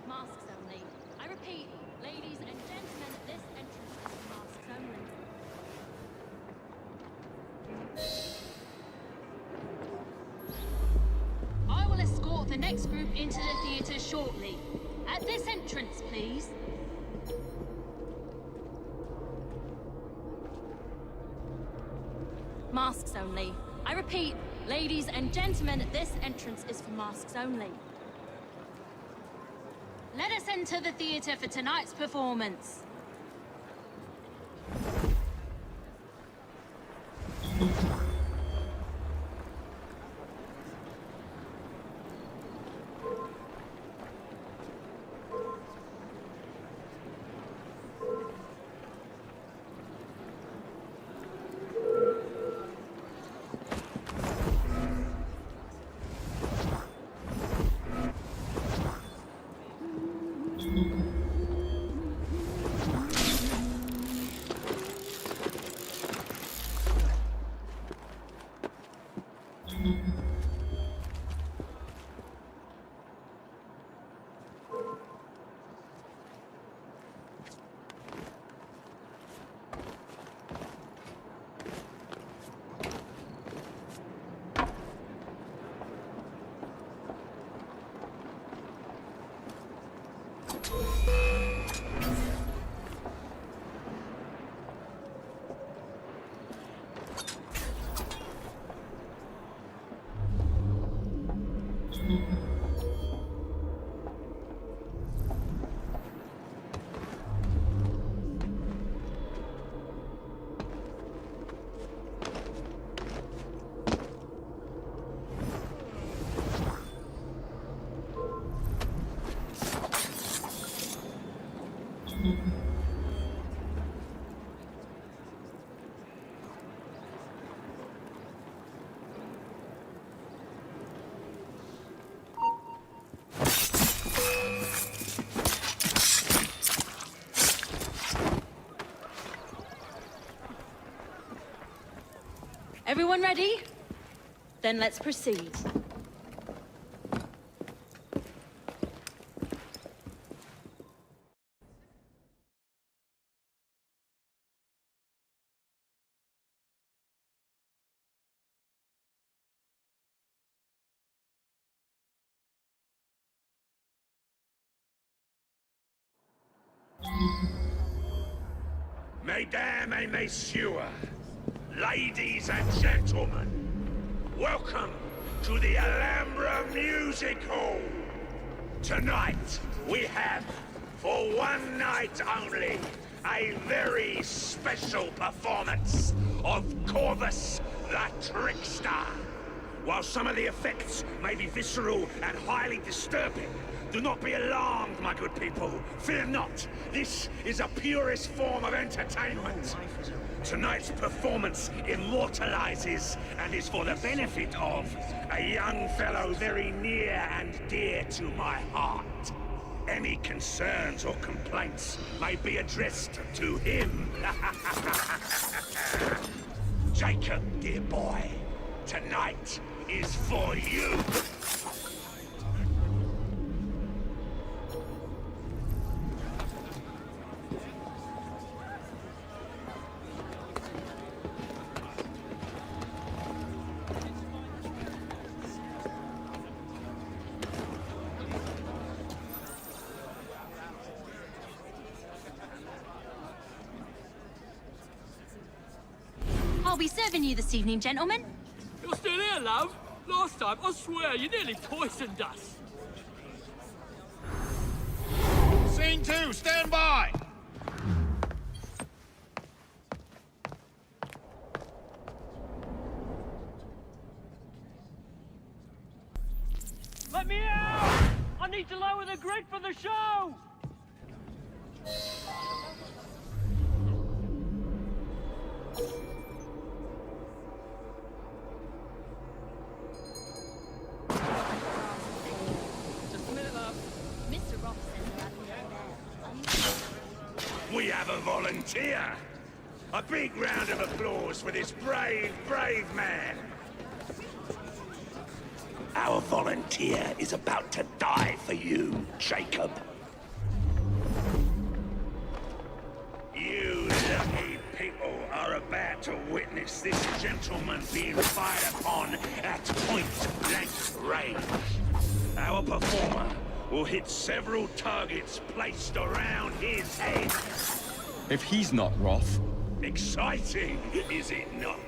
Speaker 11: Masks only. I repeat, ladies and gentlemen, this entrance is for masks only. I will escort the next group into the theatre shortly. At this entrance, please. Masks only. I repeat, ladies and gentlemen, this entrance is for masks only. Let us enter the theatre for tonight's performance.
Speaker 7: Everyone ready? Then let's proceed.
Speaker 15: Mesdames et messieurs, ladies and gentlemen, welcome to the Alhambra Music Hall. Tonight, we have, for one night only, a very special performance of Corvus the Trickster. While some of the effects may be visceral and highly disturbing, do not be alarmed, my good people. Fear not. This is a purest form of entertainment. Tonight's performance immortalizes and is for the benefit of a young fellow very near and dear to my heart. Any concerns or complaints may be addressed to him. Jacob, dear boy, tonight is for you.
Speaker 7: I'll be serving you this evening, gentlemen.
Speaker 12: You're still here, love? Last time, I swear, you nearly poisoned us.
Speaker 9: Scene 2, stand by!
Speaker 12: Let me out! I need to lower the grid for the show!
Speaker 15: We have a volunteer. A big round of applause for this brave, brave man. Our volunteer is about to die for you, Jacob. You lucky people are about to witness this gentleman being fired upon at point-blank range. Our performer will hit several targets placed around his head.
Speaker 6: If he's not Roth...
Speaker 15: Exciting, is it not?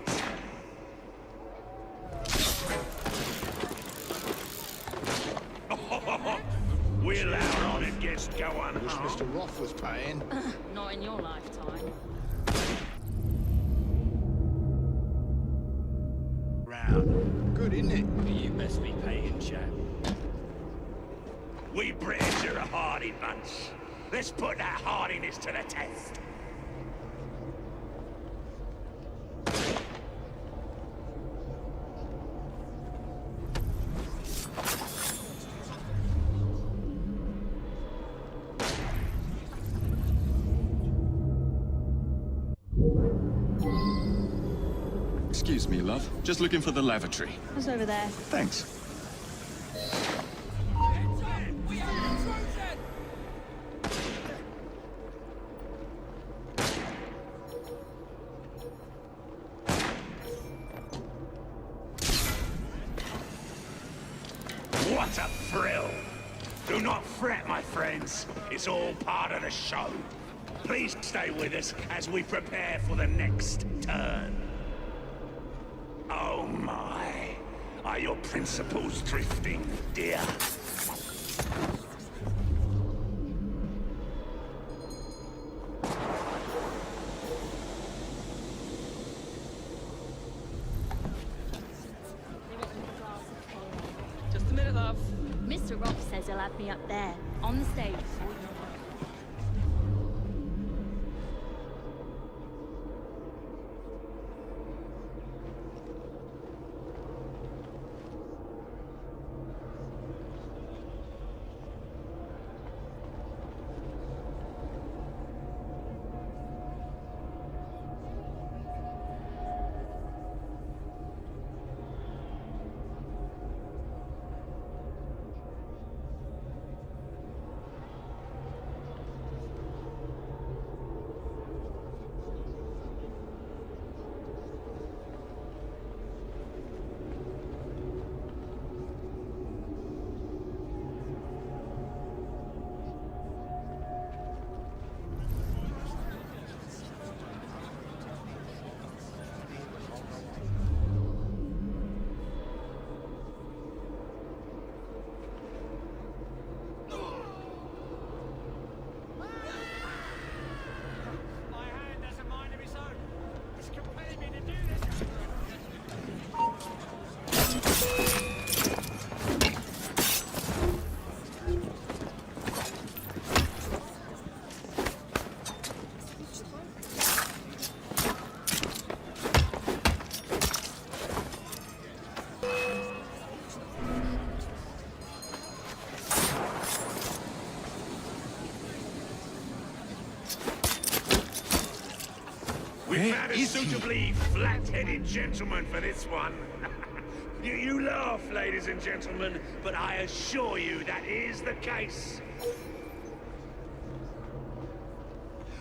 Speaker 15: Will our honored guest go unharmed?
Speaker 5: Wish Mr. Roth was paying.
Speaker 7: Not in your lifetime.
Speaker 15: Round.
Speaker 5: Good, isn't it?
Speaker 15: You best be paying, chap. We Brits are a hardy bunch. Let's put that hardiness to the test.
Speaker 6: Excuse me, love. Just looking for the lavatory.
Speaker 7: What's over there?
Speaker 6: Thanks.
Speaker 15: What a thrill! Do not fret, my friends. It's all part of the show. Please stay with us as we prepare for the next turn. Oh my. Are your principles drifting, dear?
Speaker 12: Just a minute, love.
Speaker 7: Mr. Roth says he'll have me up there, on the stage.
Speaker 15: We found a suitably flat-headed gentleman for this one. You laugh, ladies and gentlemen, but I assure you that is the case.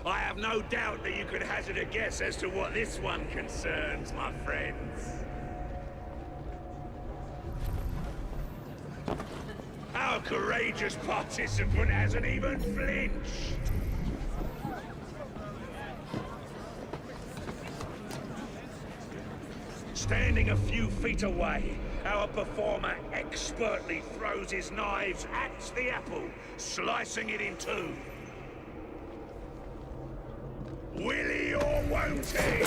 Speaker 15: I have no doubt that you could hazard a guess as to what this one concerns, my friends. Our courageous participant hasn't even flinched. Standing a few feet away, our performer expertly throws his knives at the apple, slicing it in two. Will he or won't he?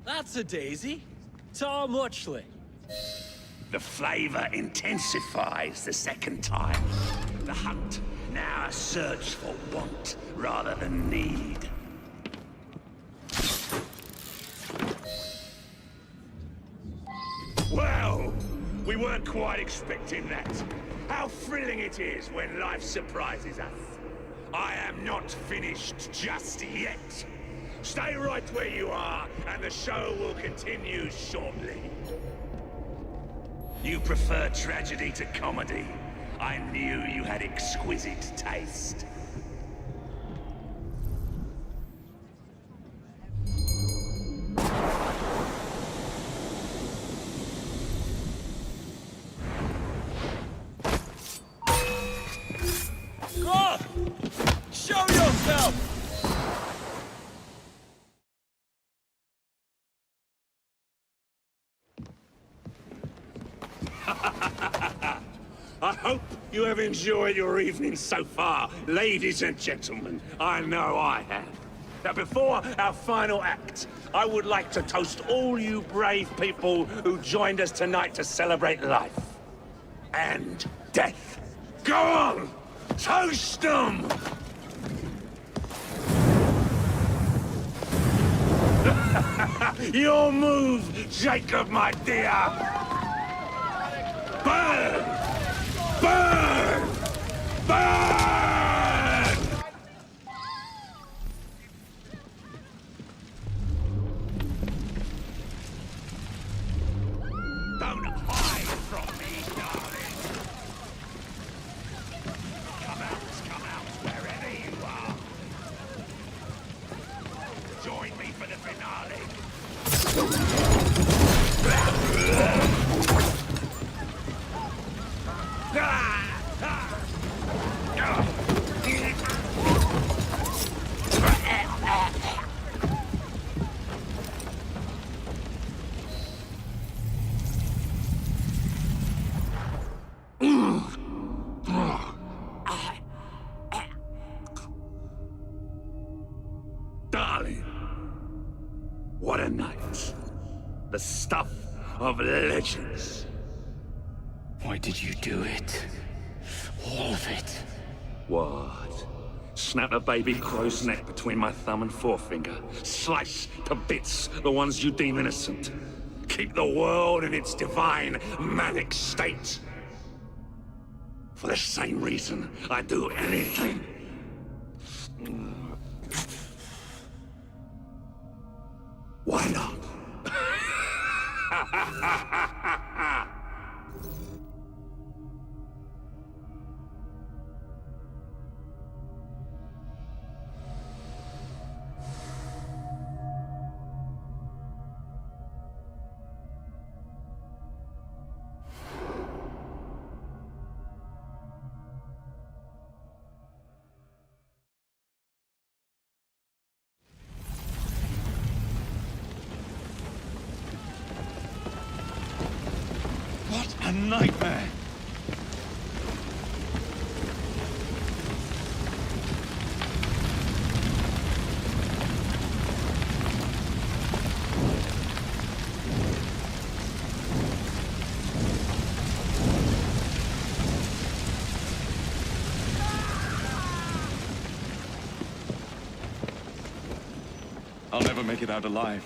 Speaker 8: That's a daisy. Tom Watchley.
Speaker 15: The flavor intensifies the second time. The hunt, now a search for want rather than need. Well, we weren't quite expecting that. How thrilling it is when life surprises us. I am not finished just yet. Stay right where you are, and the show will continue shortly. You prefer tragedy to comedy. I knew you had exquisite taste.
Speaker 8: Groff! Show yourself!
Speaker 15: I hope you have enjoyed your evening so far, ladies and gentlemen. I know I have. Now, before our final act, I would like to toast all you brave people who joined us tonight to celebrate life and death. Go on! Toast them! Your move, Jacob, my dear! Burn! Burn! Burn! Don't hide from me, darling. Come out, wherever you are. Join me for the finale. Darling, what a night. The stuff of legends.
Speaker 13: Why did you do it? All of it.
Speaker 15: What? Snap a baby crow's neck between my thumb and forefinger. Slice to bits the ones you deem innocent. Keep the world in its divine, manic state. For the same reason, I do anything. Why not?
Speaker 14: nightmare. I'll never make it out alive.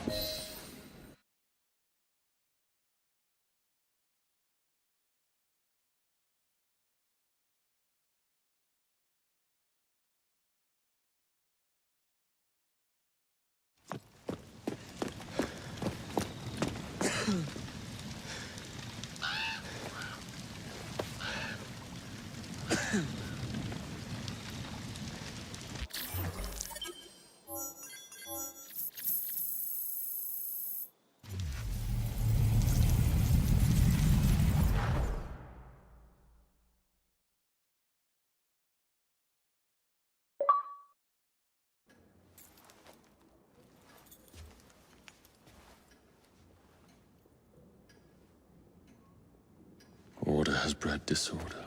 Speaker 6: Order has bred disorder.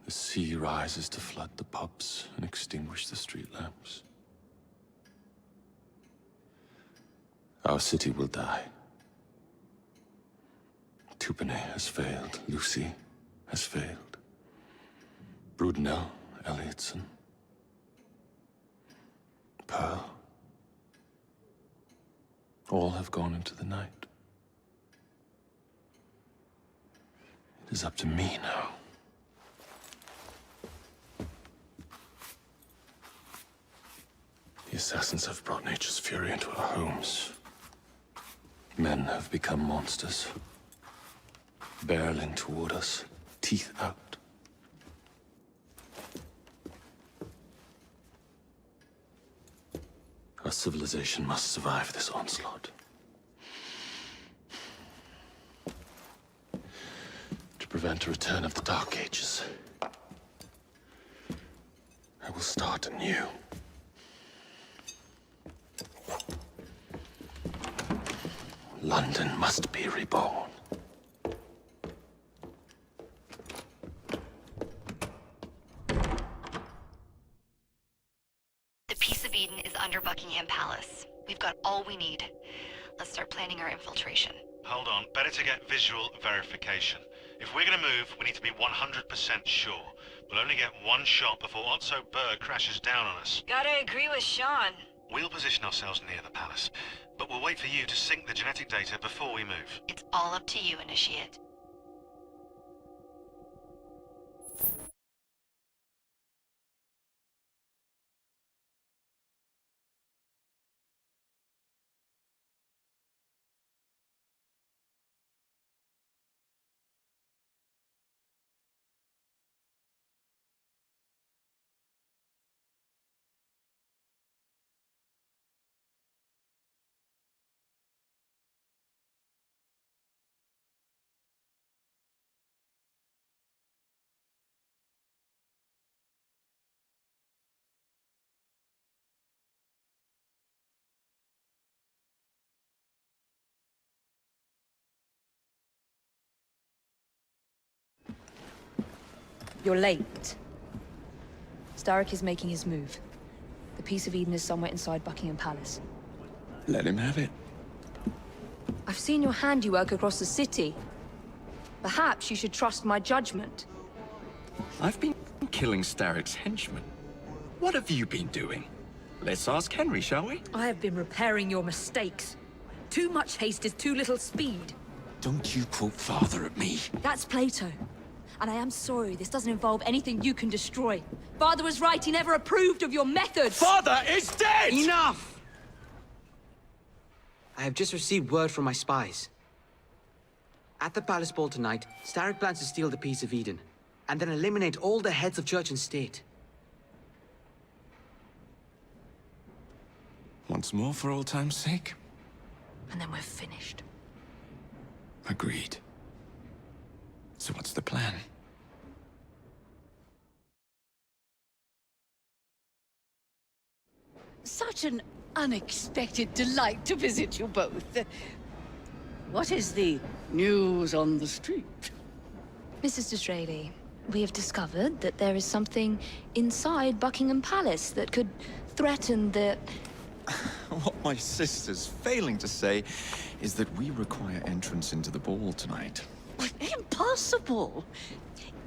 Speaker 6: The sea rises to flood the pubs and extinguish the street lamps. Our city will die. Tupene has failed. Lucy has failed. Brudenell, Elliotson, Pearl, all have gone into the night. It is up to me now. The assassins have brought nature's fury into our homes. Men have become monsters, barreling toward us, teeth out. Our civilization must survive this onslaught. To prevent a return of the Dark Ages, I will start anew. London must be reborn.
Speaker 4: The Peace of Eden is under Buckingham Palace. We've got all we need. Let's start planning our infiltration.
Speaker 10: Hold on, better to get visual verification. If we're gonna move, we need to be 100% sure. We'll only get one shot before Otso Berg crashes down on us.
Speaker 17: Gotta agree with Sean.
Speaker 10: We'll position ourselves near the palace, but we'll wait for you to sync the genetic data before we move.
Speaker 4: It's all up to you, Initiate.
Speaker 3: You're late. Starrick is making his move. The Peace of Eden is somewhere inside Buckingham Palace.
Speaker 14: Let him have it.
Speaker 3: I've seen your handiwork across the city. Perhaps you should trust my judgment.
Speaker 14: I've been killing Starrick's henchmen. What have you been doing? Let's ask Henry, shall we?
Speaker 3: I have been repairing your mistakes. Too much haste is too little speed.
Speaker 14: Don't you quote Father at me.
Speaker 3: That's Plato. And I am sorry, this doesn't involve anything you can destroy. Father was right, he never approved of your methods!
Speaker 14: Father is dead!
Speaker 19: Enough! I have just received word from my spies. At the Palace Ball tonight, Starrick plans to steal the Peace of Eden, and then eliminate all the heads of church and state.
Speaker 14: Once more for old time's sake?
Speaker 3: And then we're finished.
Speaker 14: Agreed. So what's the plan?
Speaker 20: Such an unexpected delight to visit you both.
Speaker 1: What is the news on the street?
Speaker 3: Mrs. Disraeli, we have discovered that there is something inside Buckingham Palace that could threaten the...
Speaker 14: What my sister's failing to say is that we require entrance into the ball tonight.
Speaker 1: Impossible!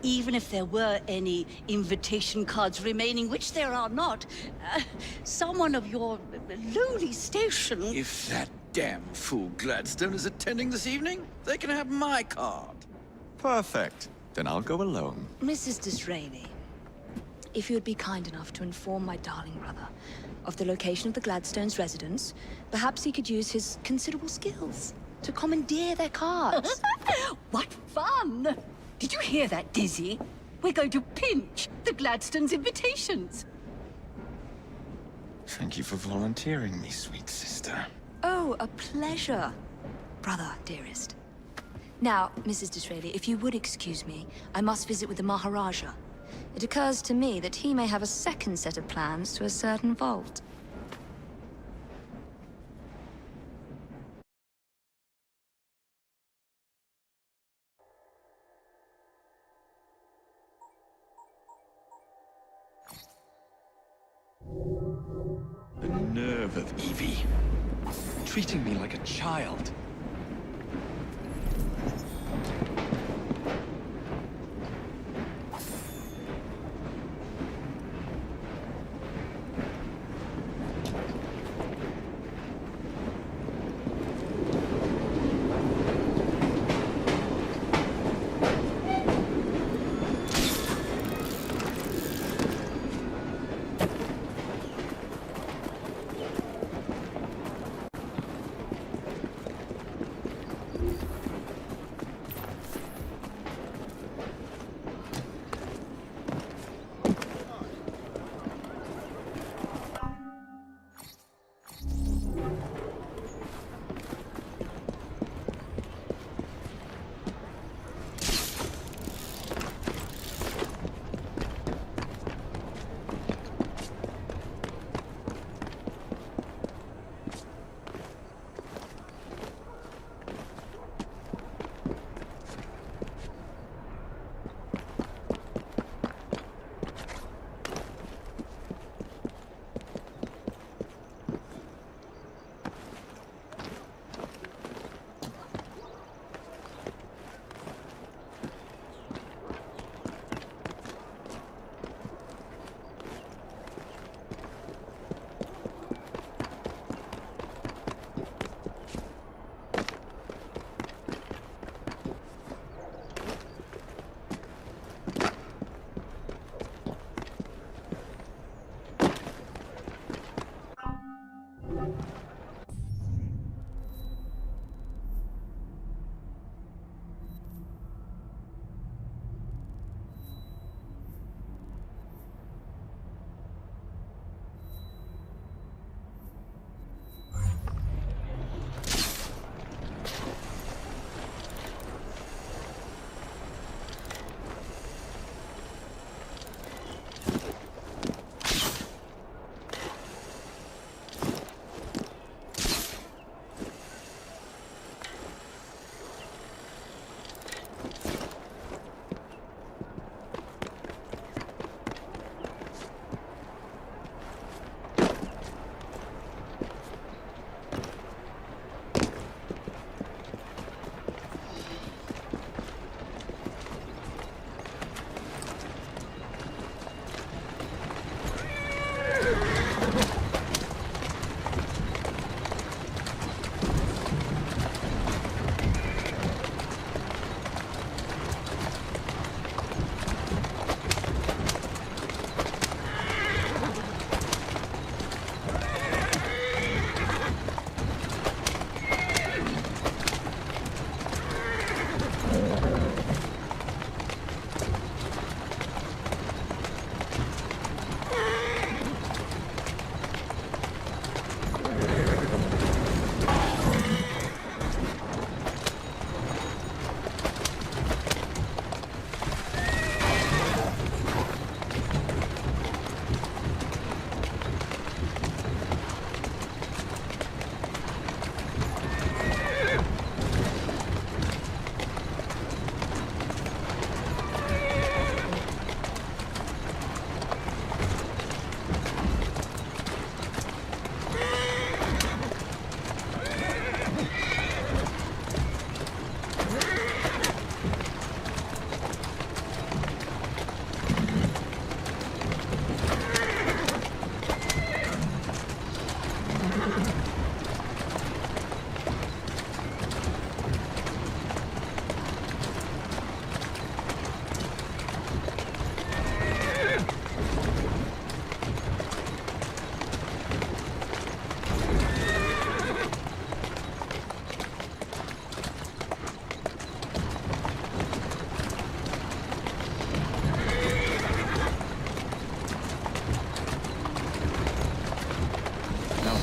Speaker 1: Even if there were any invitation cards remaining, which there are not, someone of your lowly station...
Speaker 12: If that damn fool Gladstone is attending this evening, they can have my card.
Speaker 14: Perfect. Then I'll go alone.
Speaker 3: Mrs. Disraeli, if you would be kind enough to inform my darling brother of the location of the Gladstones' residence, perhaps he could use his considerable skills to commandeer their cards.
Speaker 1: What fun! Did you hear that, Dizzy? We're going to pinch the Gladstones' invitations.
Speaker 14: Thank you for volunteering me, sweet sister.
Speaker 3: Oh, a pleasure, brother, dearest. Now, Mrs. Disraeli, if you would excuse me, I must visit with the Maharaja. It occurs to me that he may have a second set of plans to a certain vault.
Speaker 14: The nerve of Evie. Treating me like a child.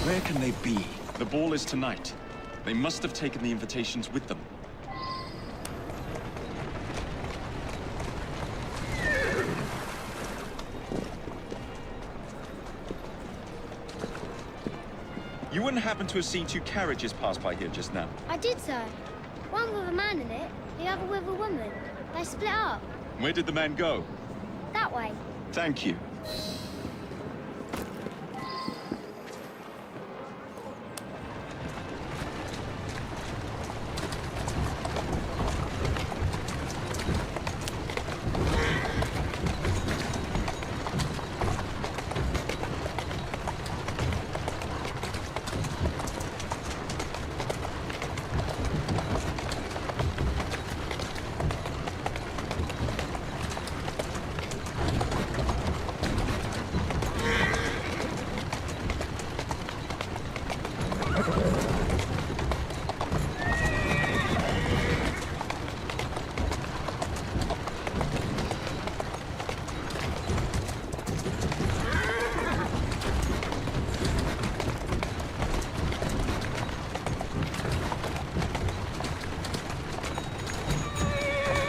Speaker 14: Where can they be? The ball is tonight. They must have taken the invitations with them. You wouldn't happen to have seen two carriages pass by here just now?
Speaker 16: I did, sir. One with a man in it, the other with a woman. They split up.
Speaker 14: Where did the man go?
Speaker 16: That way.
Speaker 14: Thank you.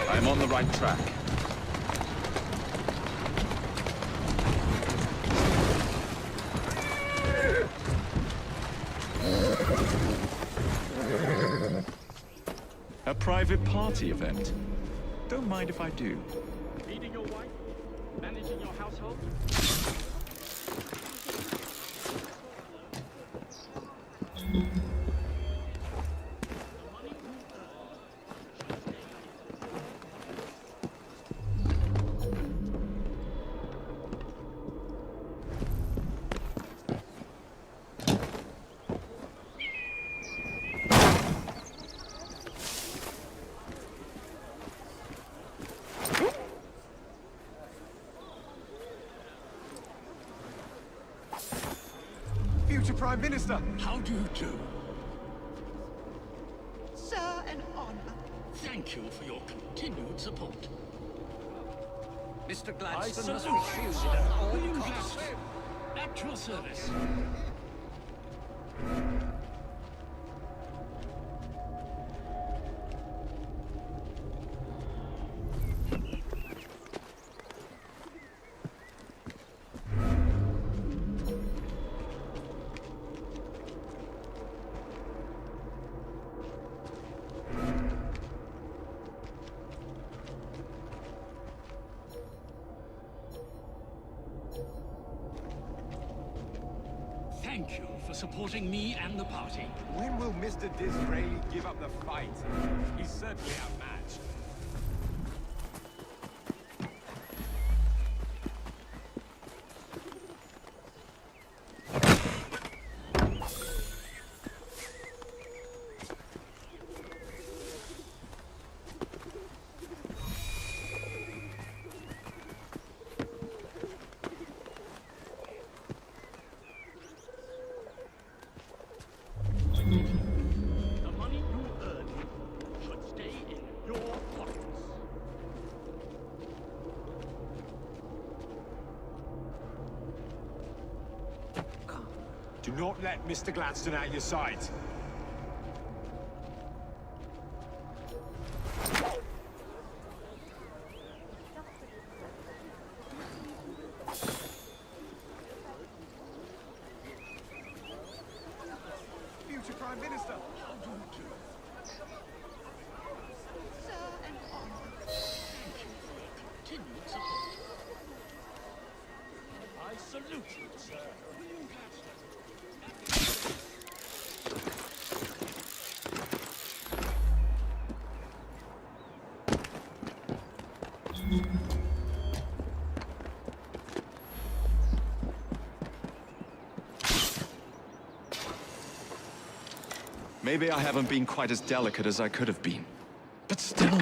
Speaker 14: I'm on the right track. A private party event. Don't mind if I do.
Speaker 23: Feeding your wife? Managing your household? Future Prime Minister!
Speaker 9: How do you do?
Speaker 23: Sir, an honor.
Speaker 9: Thank you for your continued support.
Speaker 12: Mr.
Speaker 9: I
Speaker 12: Gladstone must
Speaker 9: salute
Speaker 12: refuse
Speaker 9: you,
Speaker 12: it at all
Speaker 9: William
Speaker 12: costs.
Speaker 9: Gladstone. At your service. Thank you for supporting me and the party.
Speaker 23: When will Mr. Disraeli give up the fight? He's certainly outmatched.
Speaker 9: The money you earn should stay in your pockets.
Speaker 23: Do not let Mr. Gladstone out of your sight. Future Prime Minister!
Speaker 9: How do you do?
Speaker 23: Sir, an honor.
Speaker 9: Thank you for your continued support. I salute you, sir. William Gladstone.
Speaker 14: Maybe I haven't been quite as delicate as I could have been. But still...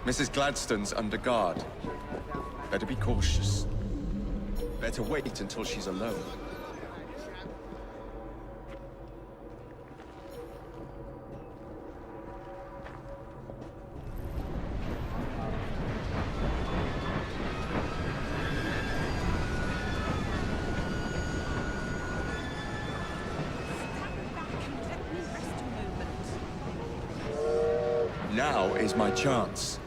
Speaker 14: Mrs. Gladstone's under guard. Better be cautious. Better wait until she's alone. Now is my chance.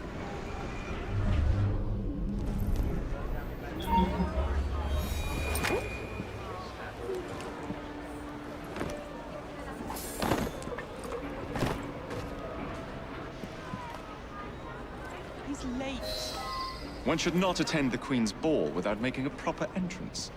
Speaker 18: He's late.
Speaker 6: One should not attend the Queen's ball without making a proper entrance.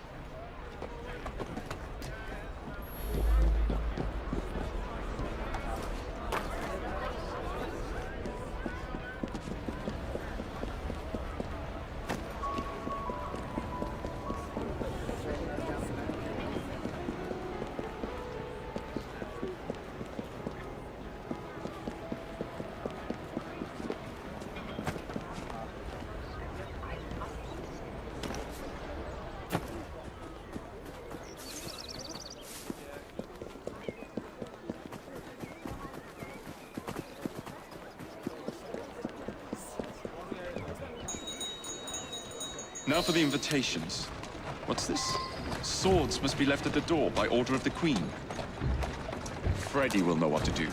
Speaker 6: Now for the invitations. What's this? Swords must be left at the door by order of the Queen. Freddy will know what to do.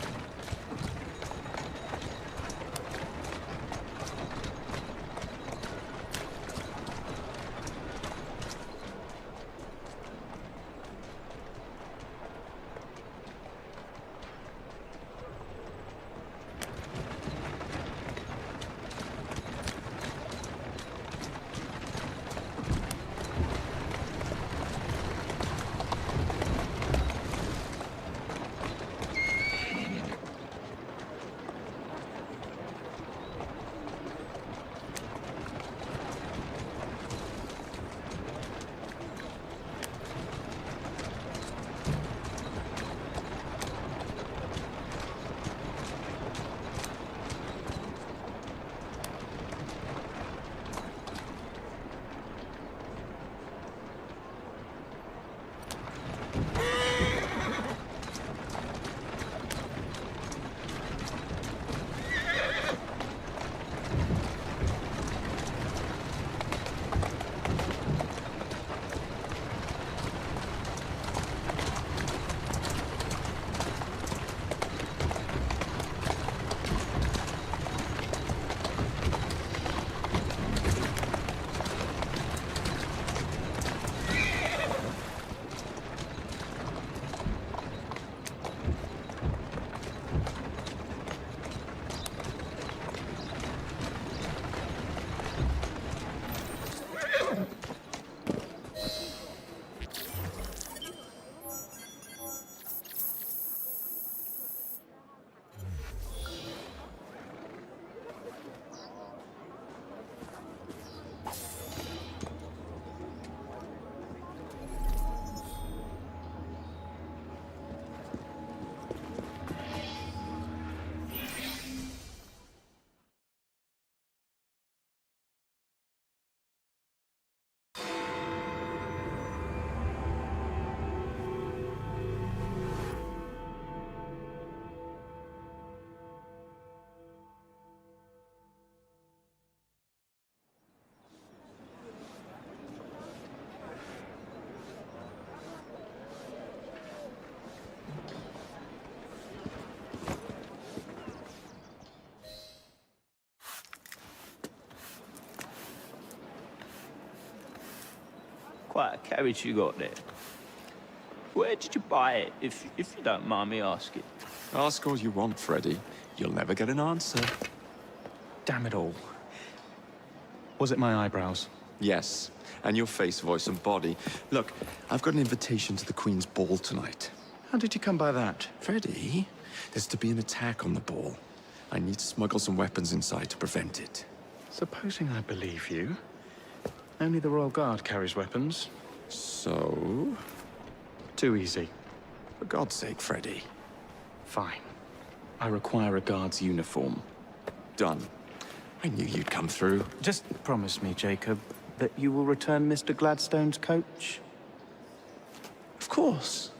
Speaker 20: Quite a carriage you got there. Where did you buy it, if you don't mind me asking?
Speaker 14: Ask all you want, Freddy. You'll never get an answer.
Speaker 22: Damn it all. Was it my eyebrows?
Speaker 14: Yes, and your face, voice, and body. Look, I've got an invitation to the Queen's ball tonight.
Speaker 22: How did you come by that?
Speaker 14: Freddy, there's to be an attack on the ball. I need to smuggle some weapons inside to prevent it.
Speaker 22: Supposing I believe you. Only the Royal Guard carries weapons.
Speaker 14: So?
Speaker 22: Too easy.
Speaker 14: For God's sake, Freddy.
Speaker 22: Fine. I require a guard's uniform.
Speaker 14: Done. I knew you'd come through.
Speaker 22: Just promise me, Jacob, that you will return Mr. Gladstone's coach.
Speaker 14: Of course.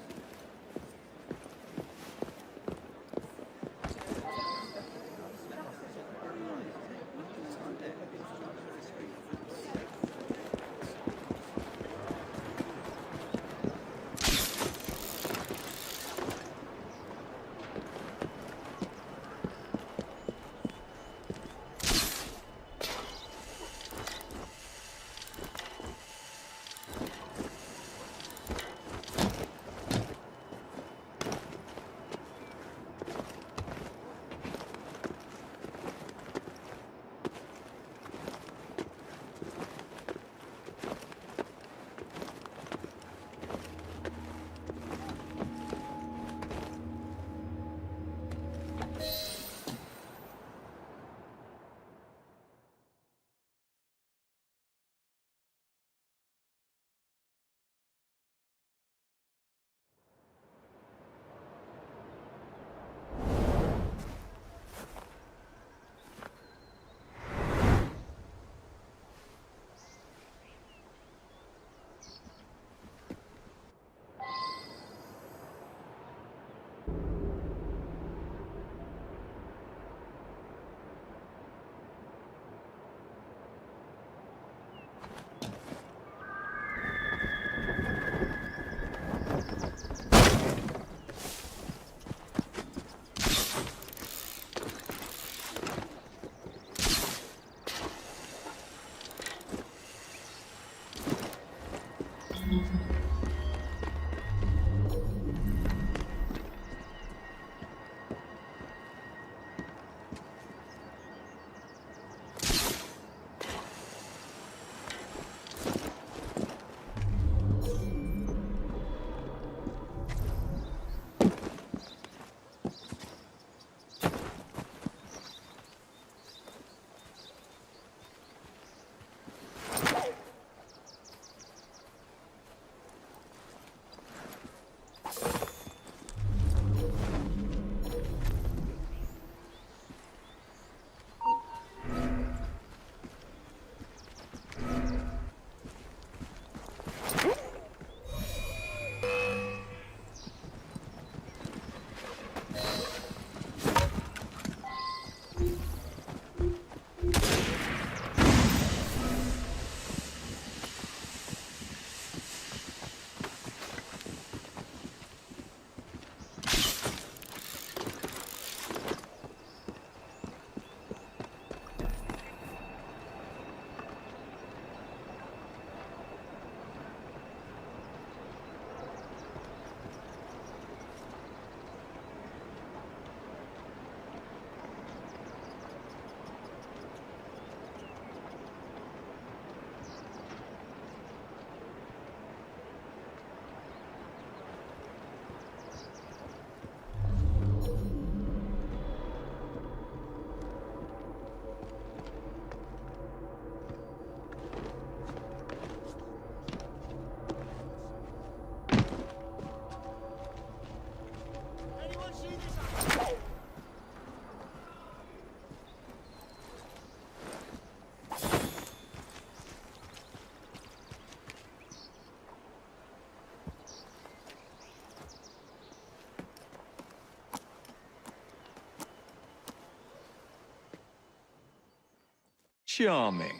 Speaker 14: Charming.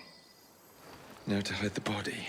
Speaker 14: Now to hide the body.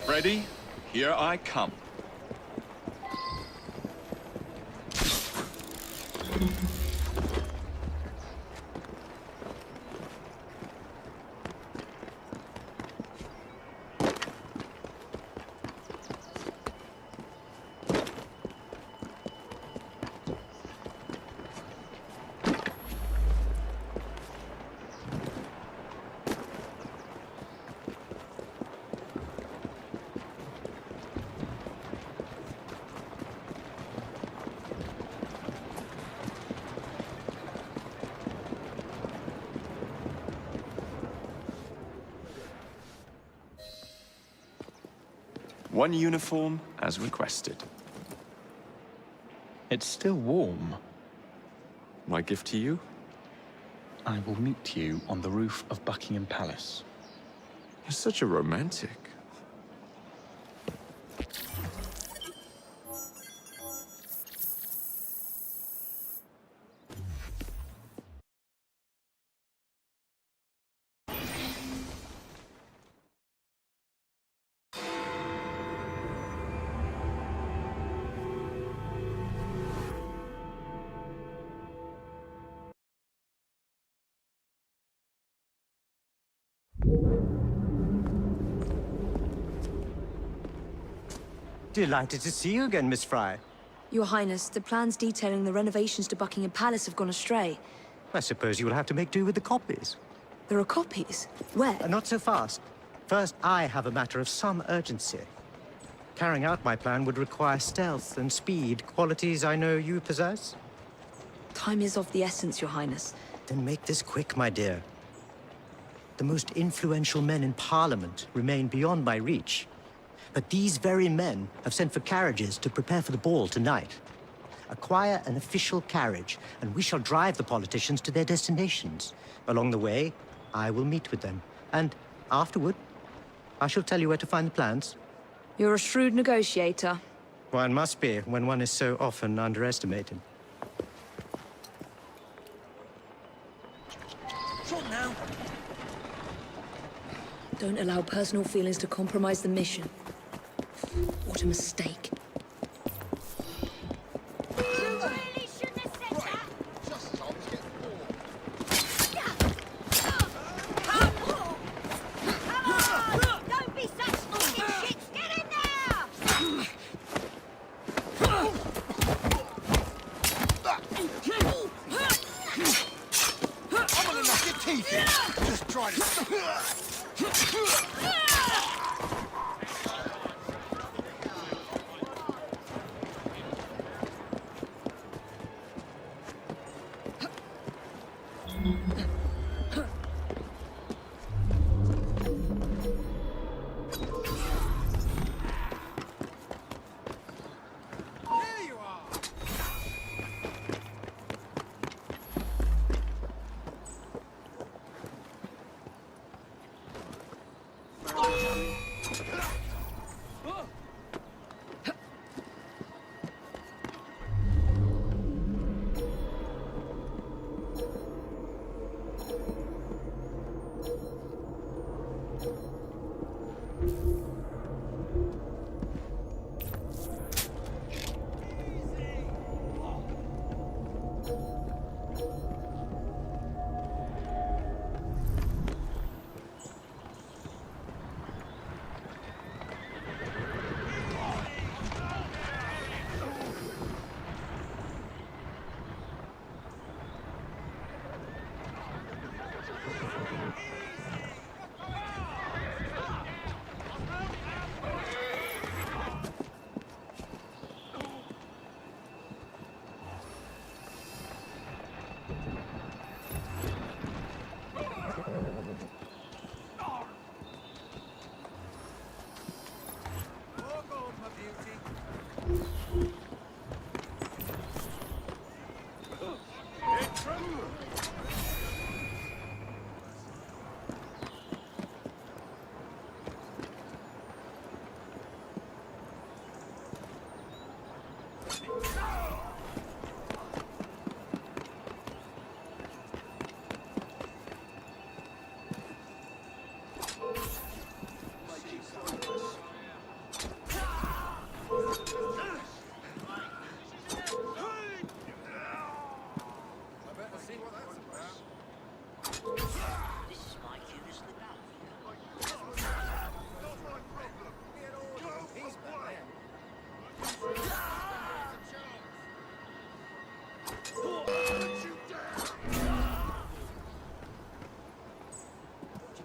Speaker 6: Ready? Here I come. One uniform, as requested.
Speaker 22: It's still warm.
Speaker 6: My gift to you?
Speaker 22: I will meet you on the roof of Buckingham Palace.
Speaker 6: You're such a romantic.
Speaker 2: Delighted to see you again, Miss Fry.
Speaker 3: Your Highness, the plans detailing the renovations to Buckingham Palace have gone astray.
Speaker 2: I suppose you will have to make do with the copies.
Speaker 3: There are copies? Where?
Speaker 2: Not so fast. First, I have a matter of some urgency. Carrying out my plan would require stealth and speed, qualities I know you possess.
Speaker 3: Time is of the essence, Your Highness.
Speaker 2: Then make this quick, my dear. The most influential men in Parliament remain beyond my reach. But these very men have sent for carriages to prepare for the ball tonight. Acquire an official carriage, and we shall drive the politicians to their destinations. Along the way, I will meet with them. And afterward, I shall tell you where to find the plans.
Speaker 3: You're a shrewd negotiator.
Speaker 2: One must be when one is so often underestimated.
Speaker 12: From now.
Speaker 3: Don't allow personal feelings to compromise the mission. What a mistake.
Speaker 23: teeth in. Just try to...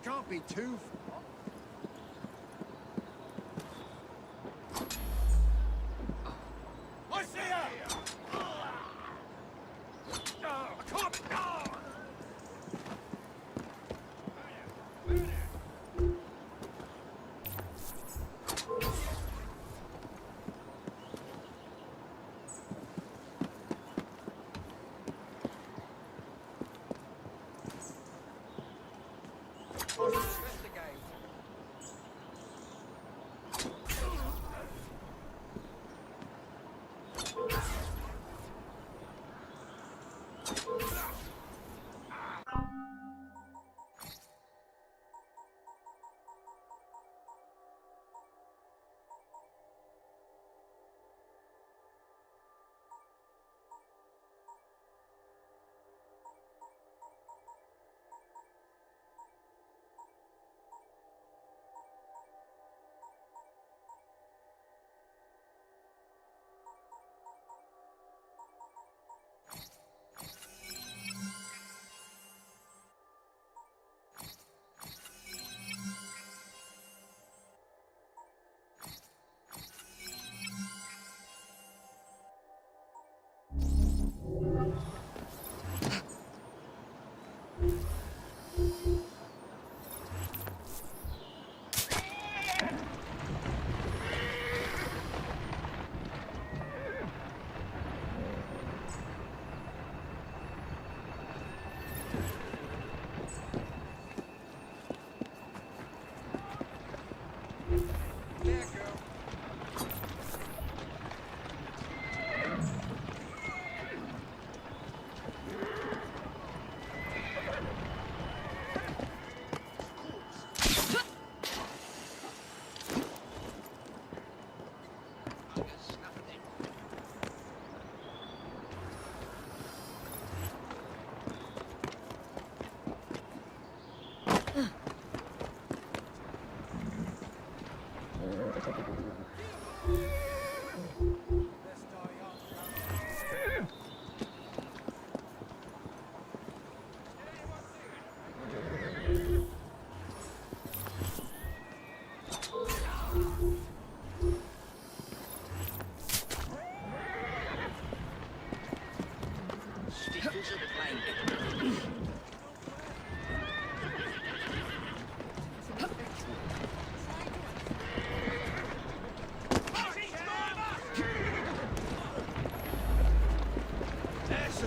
Speaker 23: Can't be too... I see her! I can't...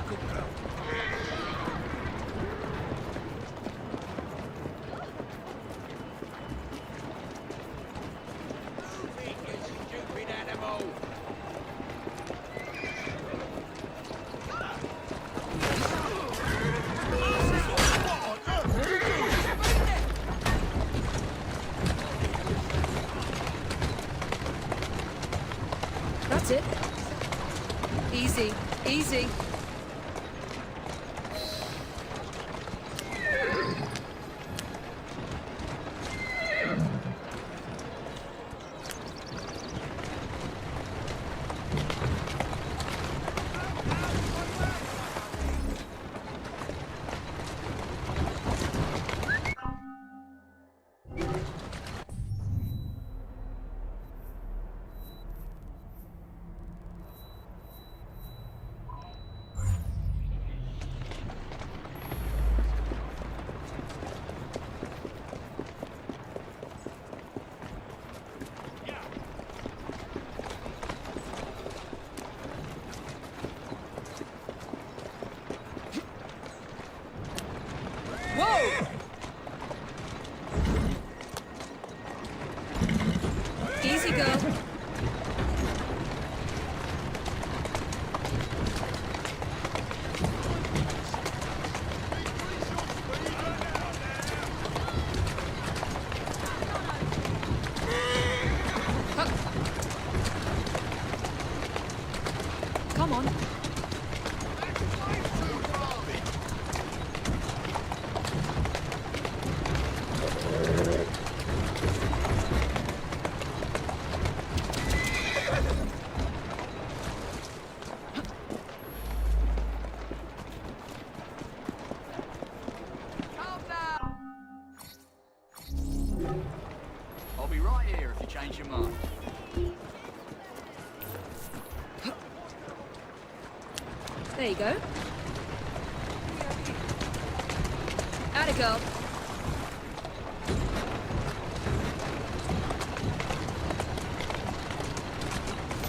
Speaker 12: good girl.
Speaker 3: That's it. Easy, easy. Whoa! Easy, girl. Come on.
Speaker 5: I'll be right here if you change your mind.
Speaker 3: There you go. Atta girl.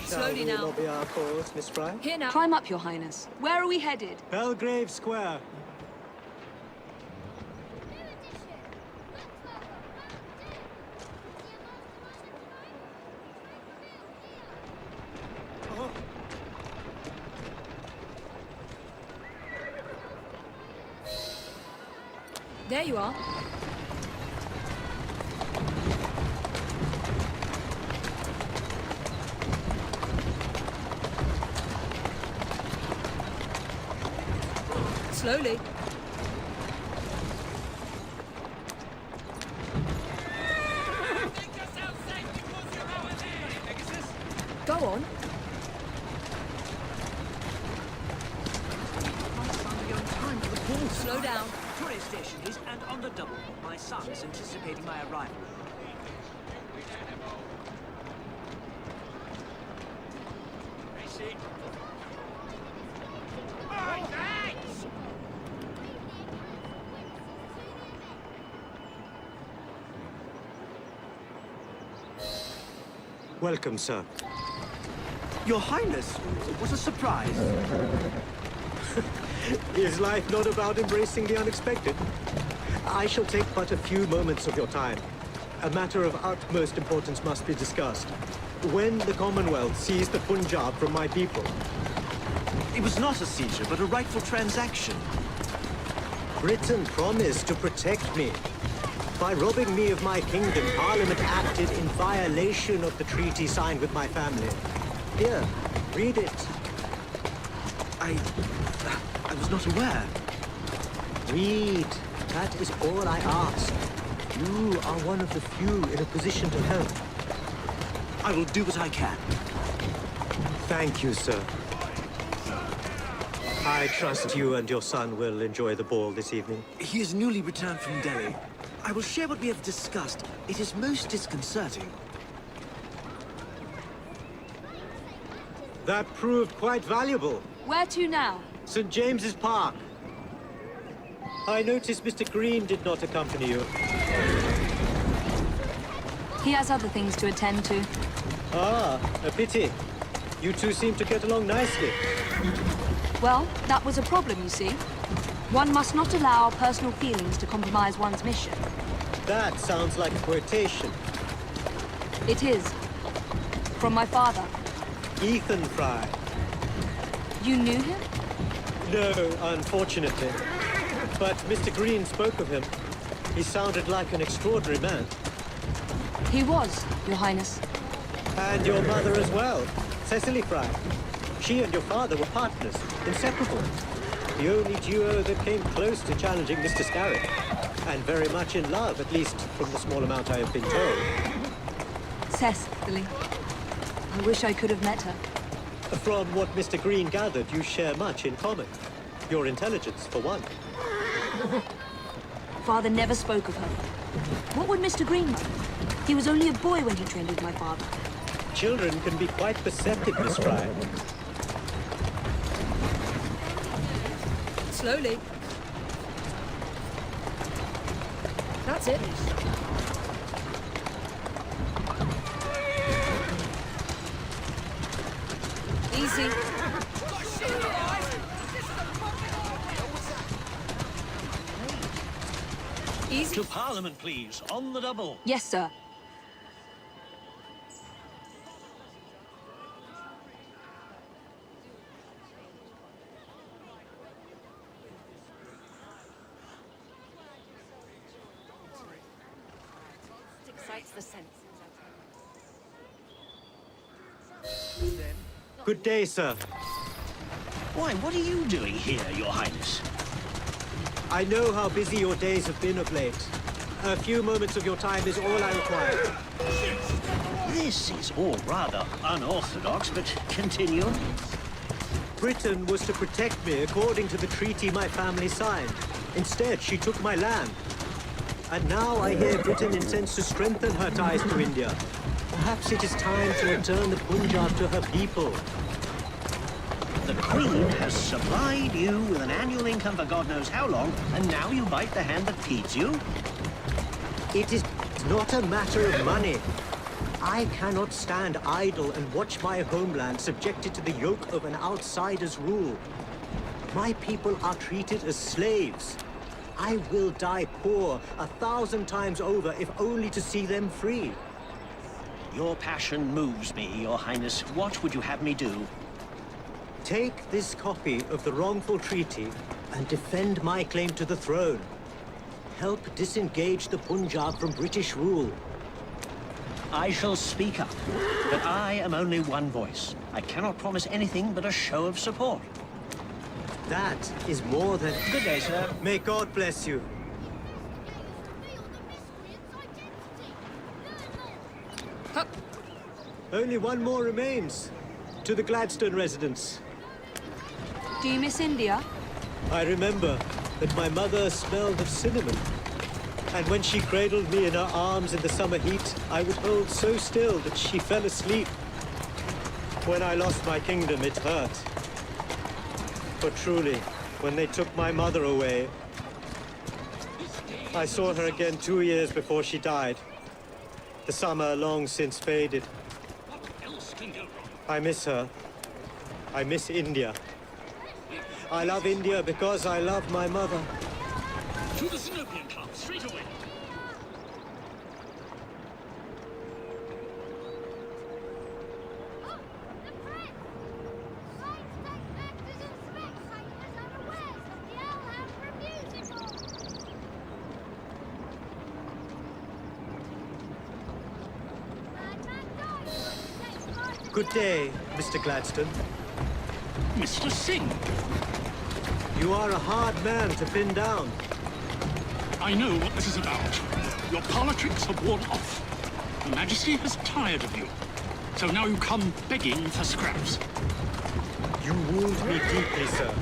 Speaker 3: Slowly now.
Speaker 2: Lobby our cause, Miss Fry?
Speaker 3: Here now. Climb up, Your Highness. Where are we headed?
Speaker 2: Belgrave Square.
Speaker 3: There you are. Slowly. Go on. Slow down.
Speaker 11: Tourist station is and on the double. My son's anticipating my arrival.
Speaker 2: Welcome, sir.
Speaker 11: Your Highness, what a surprise.
Speaker 2: Is life not about embracing the unexpected? I shall take but a few moments of your time. A matter of utmost importance must be discussed. When the Commonwealth seized the Punjab from my people...
Speaker 11: It was not a seizure, but a rightful transaction.
Speaker 2: Britain promised to protect me. By robbing me of my kingdom, Parliament acted in violation of the treaty signed with my family. Here, read it.
Speaker 11: I was not aware.
Speaker 2: Read. That is all I ask. You are one of the few in a position to help.
Speaker 11: I will do what I can.
Speaker 2: Thank you, sir. I trust you and your son will enjoy the ball this evening.
Speaker 11: He is newly returned from Delhi. I will share what we have discussed. It is most disconcerting.
Speaker 2: That proved quite valuable.
Speaker 3: Where to now?
Speaker 2: St. James's Park. I noticed Mr. Green did not accompany you.
Speaker 3: He has other things to attend to.
Speaker 2: Ah, a pity. You two seem to get along nicely.
Speaker 3: Well, that was a problem, you see. One must not allow personal feelings to compromise one's mission.
Speaker 2: That sounds like a quotation.
Speaker 3: It is. From my father.
Speaker 2: Ethan Fry.
Speaker 3: You knew him?
Speaker 2: No, unfortunately. But Mr. Green spoke of him. He sounded like an extraordinary man.
Speaker 3: He was, Your Highness.
Speaker 2: And your mother as well, Cecily Fry. She and your father were partners, inseparable. The only duo that came close to challenging Mr. Starrick. And very much in love, at least from the small amount I have been told.
Speaker 3: Cecily. I wish I could have met her.
Speaker 2: From what Mr. Green gathered, you share much in common. Your intelligence, for one.
Speaker 3: Father never spoke of her. What would Mr. Green know? He was only a boy when he trained with my father.
Speaker 2: Children can be quite perceptive, Miss Fry.
Speaker 3: Slowly. That's it. Easy. Easy.
Speaker 7: To Parliament, please. On the double.
Speaker 3: Yes, sir.
Speaker 8: Excites the senses.
Speaker 2: Good day, sir.
Speaker 7: Why, what are you doing here, Your Highness?
Speaker 2: I know how busy your days have been of late. A few moments of your time is all I require.
Speaker 7: This is all rather unorthodox, but continue.
Speaker 2: Britain was to protect me according to the treaty my family signed. Instead, she took my land. And now I hear Britain intends to strengthen her ties to India. Perhaps it is time to return the Punjab to her people.
Speaker 7: The Queen has supplied you with an annual income for God knows how long, and now you bite the hand that feeds you?
Speaker 2: It is not a matter of money. I cannot stand idle and watch my homeland subjected to the yoke of an outsider's rule. My people are treated as slaves. I will die poor 1,000 times over if only to see them free.
Speaker 7: Your passion moves me, Your Highness. What would you have me do?
Speaker 2: Take this copy of the wrongful treaty and defend my claim to the throne. Help disengage the Punjab from British rule.
Speaker 7: I shall speak up, but I am only one voice. I cannot promise anything but a show of support.
Speaker 2: That is more than...
Speaker 7: Good day, sir.
Speaker 2: May God bless you. Only one more remains. To the Gladstone residence.
Speaker 3: Do you miss India?
Speaker 2: I remember that my mother smelled of cinnamon. And when she cradled me in her arms in the summer heat, I would hold so still that she fell asleep. When I lost my kingdom, it hurt. But truly, when they took my mother away, I saw her again 2 years before she died. The summer long since faded. I miss her. I miss India. I love India because I love my mother.
Speaker 12: To the Synopian Club, straight away.
Speaker 2: Good day, Mr. Gladstone.
Speaker 12: Mr. Singh.
Speaker 2: You are a hard man to pin down.
Speaker 12: I know what this is about. Your politics have worn off. Her Majesty has tired of you. So now you come begging for scraps.
Speaker 2: You wound me deeply, sir.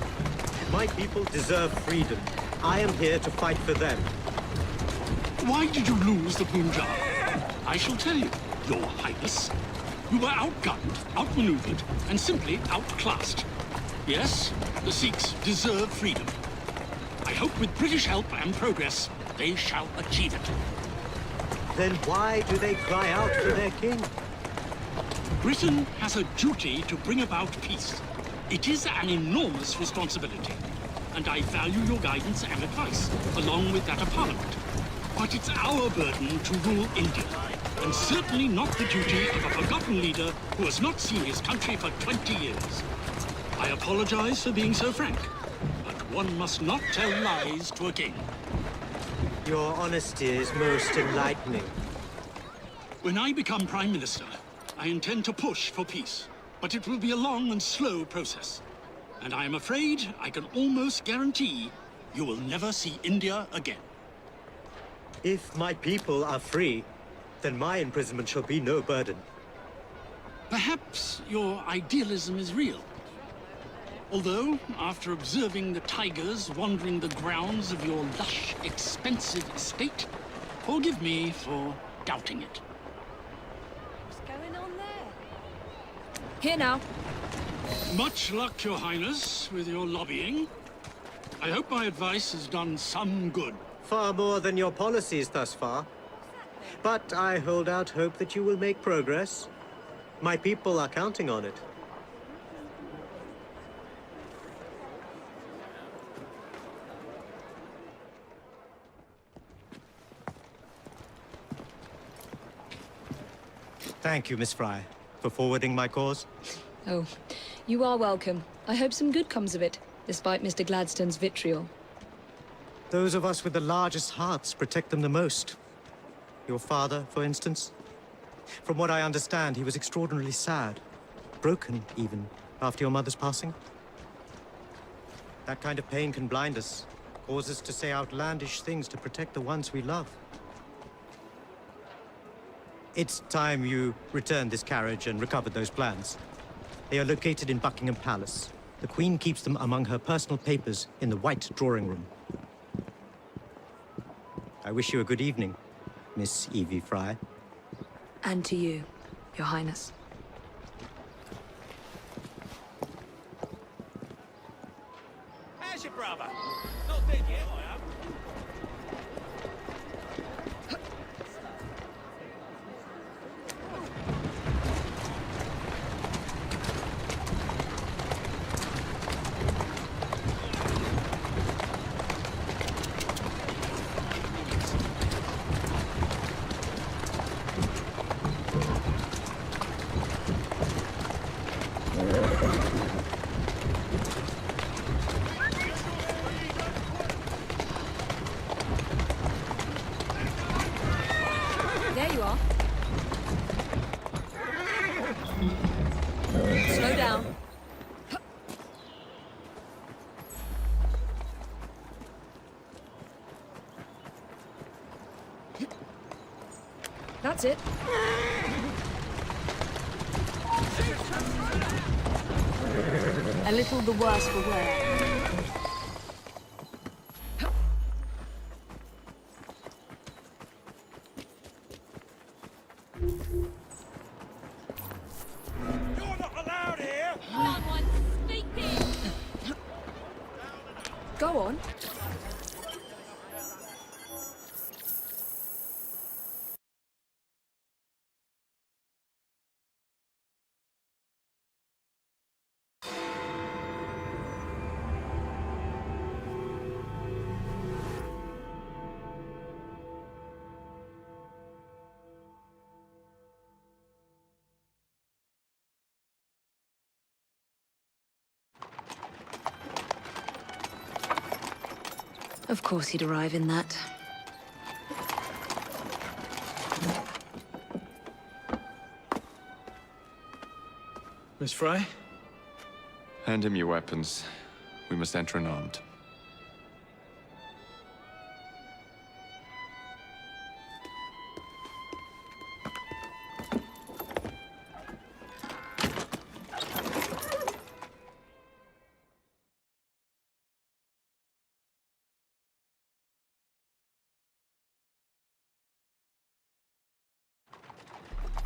Speaker 2: My people deserve freedom. I am here to fight for them.
Speaker 12: Why did you lose the Punjab? I shall tell you, Your Highness. You were outgunned, outmaneuvered, and simply outclassed. Yes, the Sikhs deserve freedom. I hope with British help and progress, they shall achieve it.
Speaker 2: Then why do they cry out for their king?
Speaker 12: Britain has a duty to bring about peace.
Speaker 13: It is an enormous responsibility, and I value your guidance and advice, along with that of Parliament. But it's our burden to rule India, and certainly not the duty of a forgotten leader who has not seen his country for 20 years. I apologize for being so frank, but one must not tell lies to a king.
Speaker 2: Your honesty is most enlightening.
Speaker 13: When I become Prime Minister, I intend to push for peace, but it will be a long and slow process. And I am afraid I can almost guarantee you will never see India again.
Speaker 2: If my people are free, then my imprisonment shall be no burden.
Speaker 13: Perhaps your idealism is real. Although, after observing the tigers wandering the grounds of your lush, expensive estate, forgive me for doubting it.
Speaker 8: What's going on there?
Speaker 3: Here now.
Speaker 13: Much luck, Your Highness, with your lobbying. I hope my advice has done some good.
Speaker 2: Far more than your policies thus far. But I hold out hope that you will make progress. My people are counting on it. Thank you, Miss Fry, for forwarding my cause.
Speaker 3: Oh, you are welcome. I hope some good comes of it, despite Mr. Gladstone's vitriol.
Speaker 2: Those of us with the largest hearts protect them the most. Your father, for instance. From what I understand, he was extraordinarily sad. Broken, even, after your mother's passing. That kind of pain can blind us, cause us to say outlandish things to protect the ones we love. It's time you returned this carriage and recovered those plans. They are located in Buckingham Palace. The Queen keeps them among her personal papers in the White Drawing Room. I wish you a good evening, Miss Evie Fry.
Speaker 3: And to you, Your Highness.
Speaker 12: How's your brother? Not dead yet, I hope.
Speaker 3: There you are. Slow down. That's it. A little the worse for wear.
Speaker 12: You're not allowed here!
Speaker 8: Someone speaking!
Speaker 3: Go on. Of course he'd arrive in that.
Speaker 22: Miss Fry?
Speaker 6: Hand him your weapons. We must enter unarmed.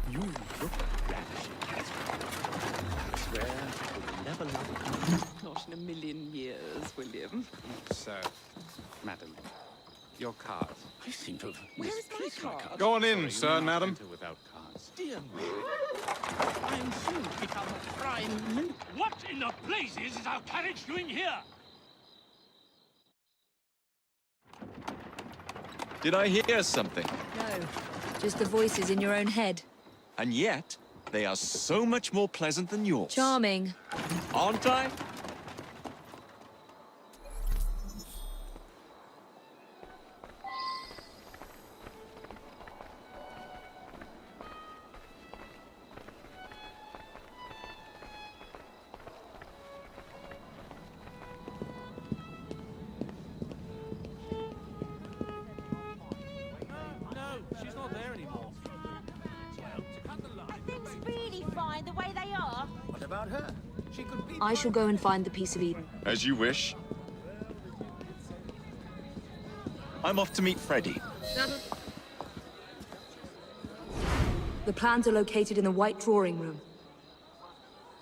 Speaker 11: You look ravishing, I swear I will never love you.
Speaker 18: Not in a million years, William.
Speaker 15: Sir, madam, your card.
Speaker 12: I seem to have
Speaker 18: Where is my card?
Speaker 15: Go on in, sir and madam.
Speaker 12: without cards. Dear me. I am soon to become a prime minister.
Speaker 13: What in the blazes is our carriage doing here?
Speaker 14: Did I hear something?
Speaker 3: No, just the voices in your own head.
Speaker 14: And yet, they are so much more pleasant than yours.
Speaker 3: Charming.
Speaker 14: Aren't I?
Speaker 3: I shall go and find the piece of Eden.
Speaker 14: As you wish. I'm off to meet Freddy.
Speaker 3: The plans are located in the white drawing room,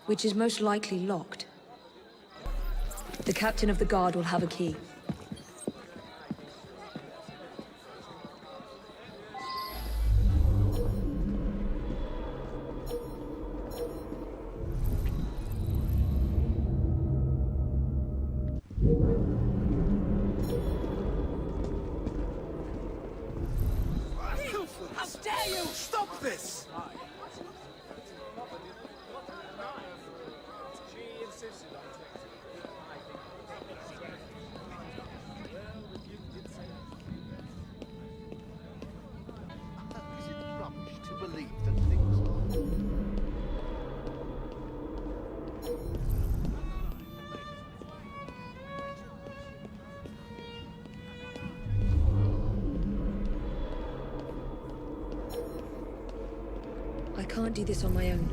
Speaker 3: which is most likely locked. The captain of the guard will have a key.
Speaker 12: How dare you! Stop this!
Speaker 11: Is it rubbish to believe that things
Speaker 3: I can't do this on my own.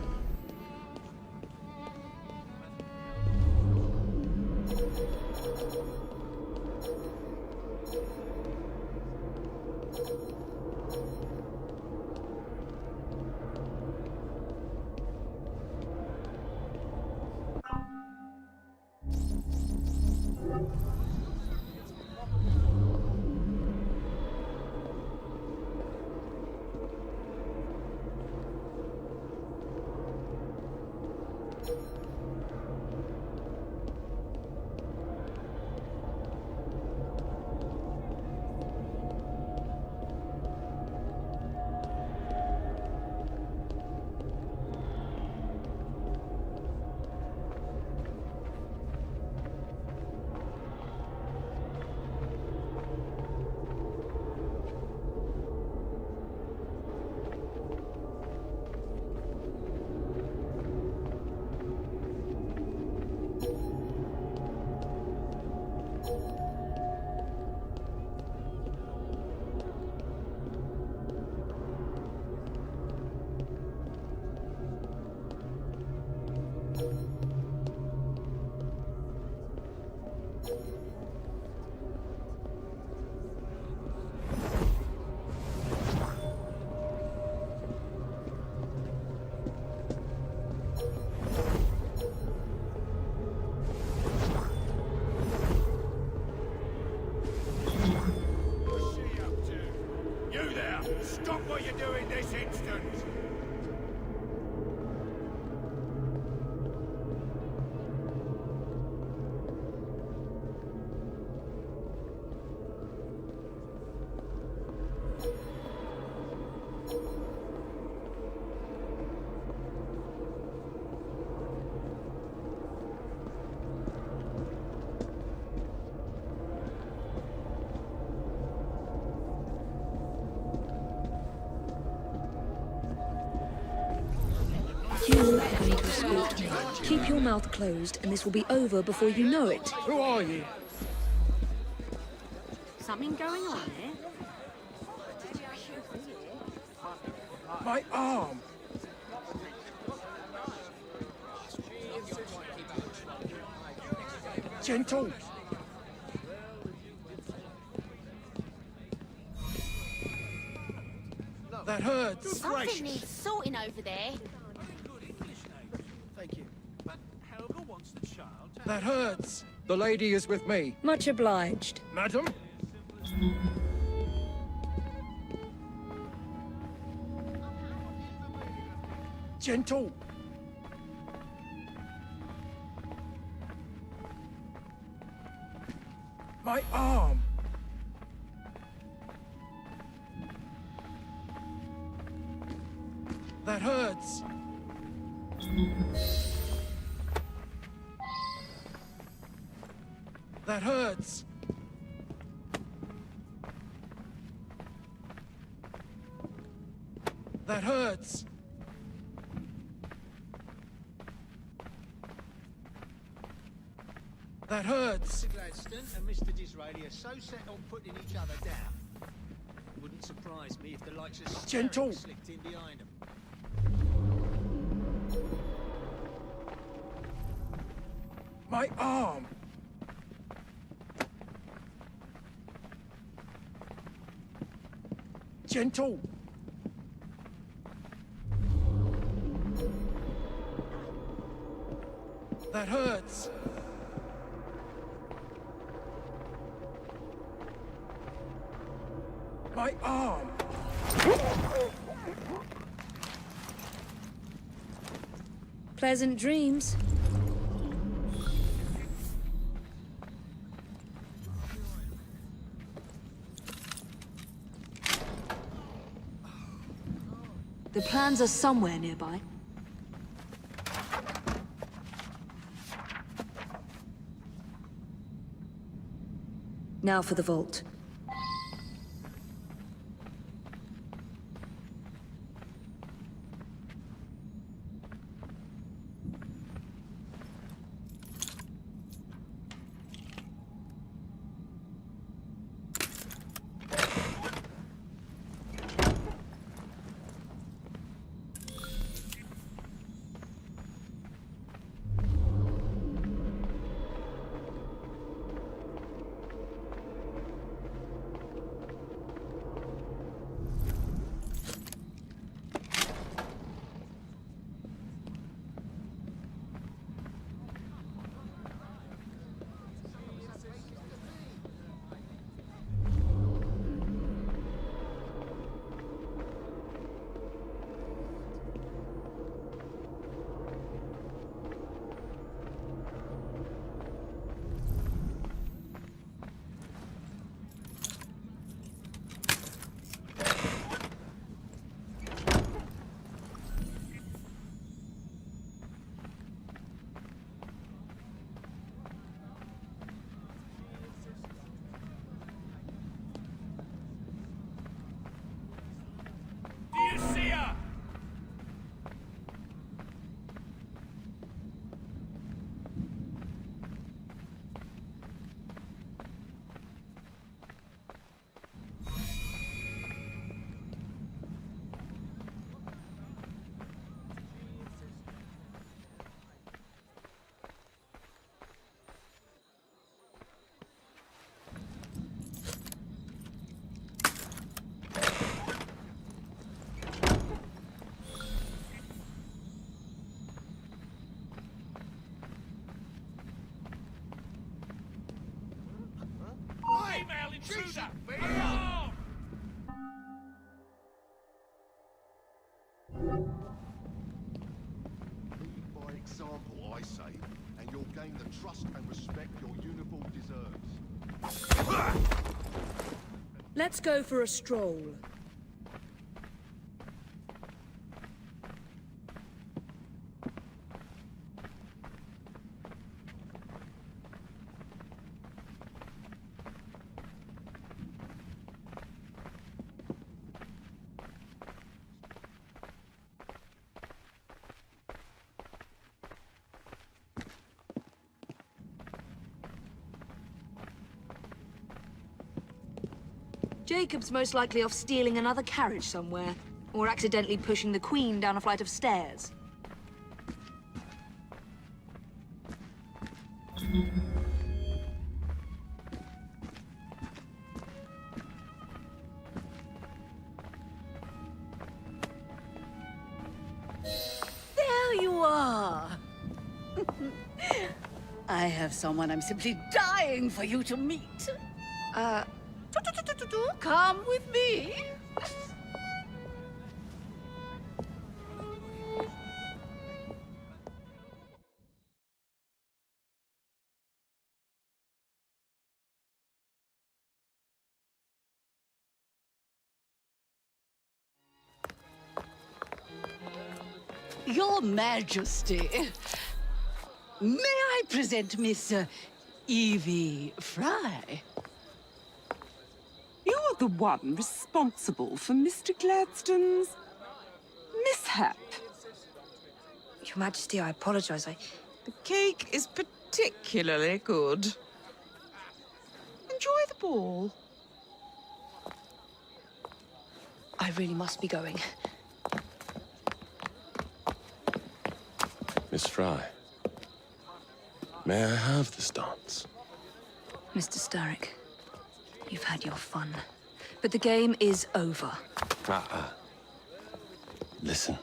Speaker 23: Stop what you're doing this instant!
Speaker 3: You are going to escort me. Keep your mouth closed, and this will be over before you know it.
Speaker 23: Who are you?
Speaker 8: Something going on there?
Speaker 23: My arm! Gentle! That hurts!
Speaker 16: Something needs sorting over there.
Speaker 23: Thank you. But Helga wants the child to... That hurts! The lady is with me.
Speaker 3: Much obliged.
Speaker 23: Madam? Gentle! My arm! That hurts! That hurts! That hurts! That hurts!
Speaker 7: Mr. Gladstone and Mr. Disraeli are so set on putting each other down. Wouldn't surprise me if the likes of
Speaker 23: Gentle.
Speaker 7: slipped in behind them.
Speaker 23: My arm! Gentle! That hurts! My arm!
Speaker 3: Pleasant dreams. The plans are somewhere nearby. Now for the vault.
Speaker 9: Female intruder! Alarm!
Speaker 10: Lead by example, I say, and you'll gain the trust and respect your uniform deserves.
Speaker 8: Let's go for a stroll. Jacob's most likely off stealing another carriage somewhere, or accidentally pushing the Queen down a flight of stairs.
Speaker 1: There you are! I have someone I'm simply dying for you to meet. Come with me. Your Majesty, may I present Miss Evie Fry?
Speaker 18: You're the one responsible for Mr. Gladstone's mishap.
Speaker 3: Your Majesty, I apologize.
Speaker 18: The cake is particularly good. Enjoy the ball.
Speaker 3: I really must be going.
Speaker 14: Miss Fry, may I have this dance?
Speaker 3: Mr. Starrick, you've had your fun. But the game is over.
Speaker 14: Listen.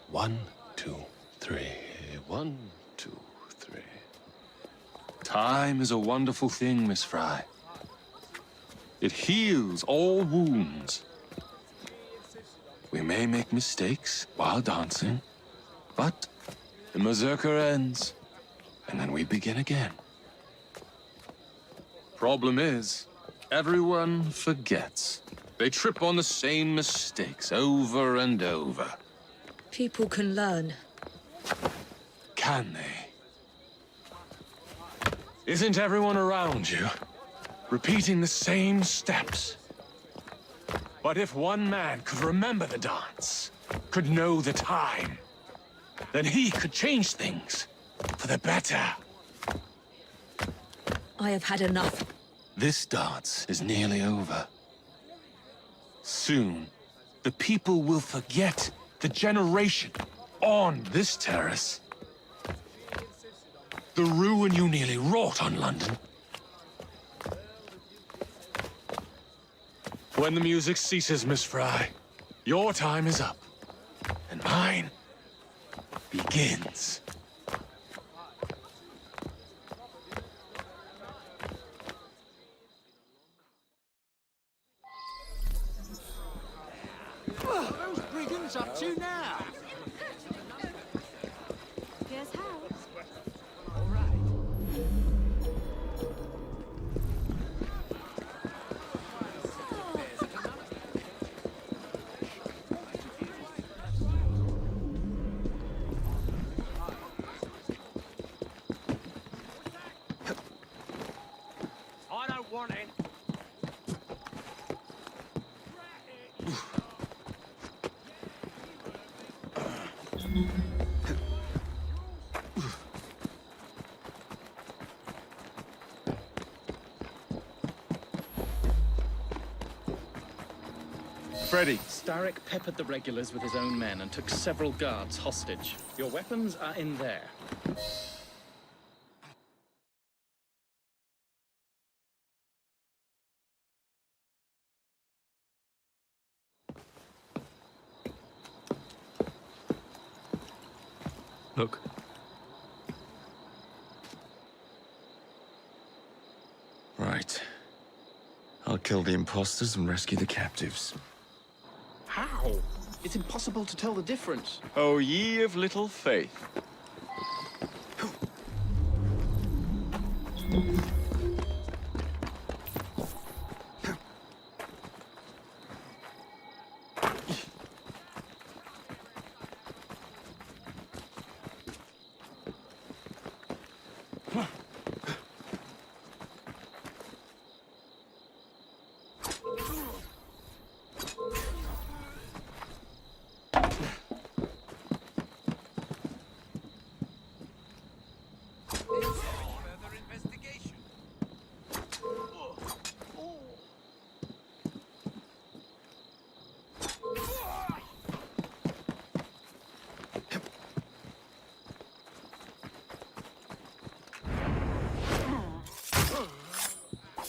Speaker 14: 1, 2, 3. 1, 2, 3. Time is a wonderful thing, Miss Fry. It heals all wounds. We may make mistakes while dancing, but the Berserker ends, and then we begin again. Problem is, everyone forgets. They trip on the same mistakes over and over.
Speaker 3: People can learn.
Speaker 14: Can they? Isn't everyone around you repeating the same steps? But if one man could remember the dance, could know the time, then he could change things for the better.
Speaker 3: I have had enough.
Speaker 14: This dance is nearly over. Soon, the people will forget the generation on this terrace. The ruin you nearly wrought on London. When the music ceases, Miss Fry, your time is up, and mine begins.
Speaker 11: What are those brigands up to now?
Speaker 16: Here's how.
Speaker 11: I don't want it.
Speaker 22: Freddy. Starrick peppered the regulars with his own men and took several guards hostage. Your weapons are in there.
Speaker 14: Look. Right. I'll kill the imposters and rescue the captives.
Speaker 22: How? It's impossible to tell the difference.
Speaker 14: Oh, ye of little faith.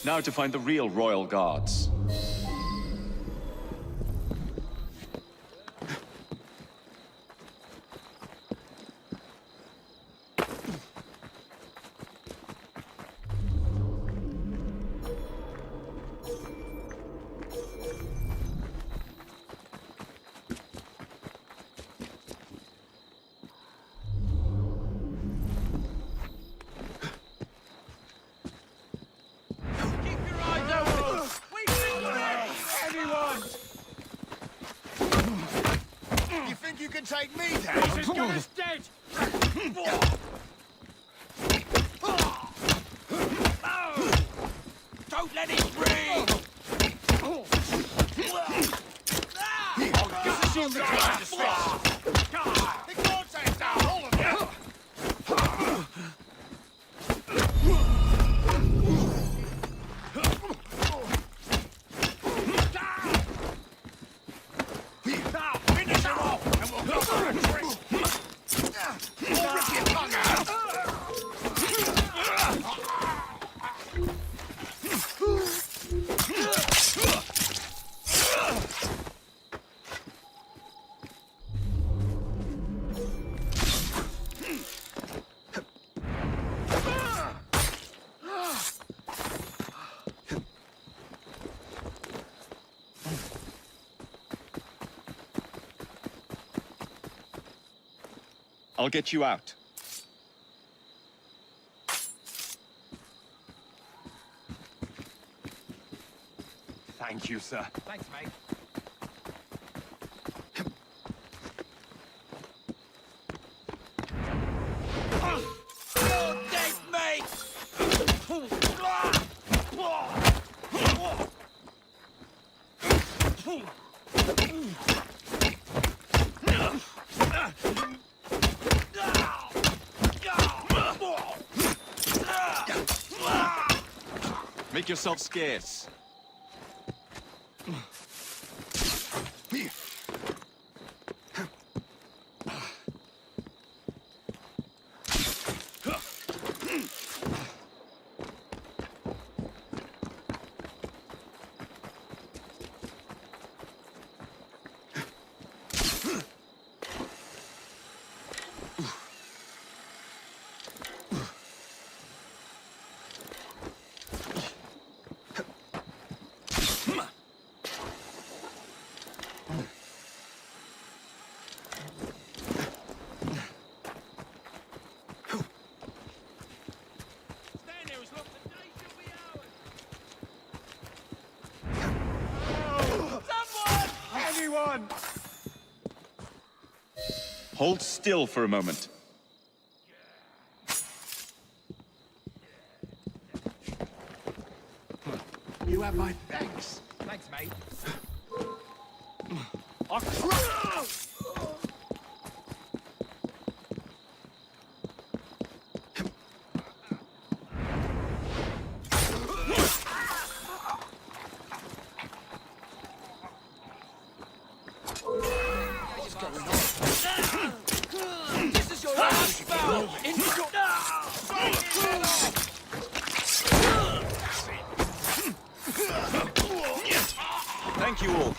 Speaker 14: Now to find the real royal guards.
Speaker 23: can take me down. He's as good as dead.
Speaker 9: Don't let him breathe!
Speaker 23: Finish him off, and we'll go for a drink. Or rip your tongue out.
Speaker 6: I'll get you out.
Speaker 23: Thank you, sir.
Speaker 9: Thanks, mate. You're dead, mate!
Speaker 6: Make yourself scarce. Hold still for a moment.
Speaker 23: You have my thanks.
Speaker 9: Thanks, mate.
Speaker 12: This is your last spell!
Speaker 6: Thank you all.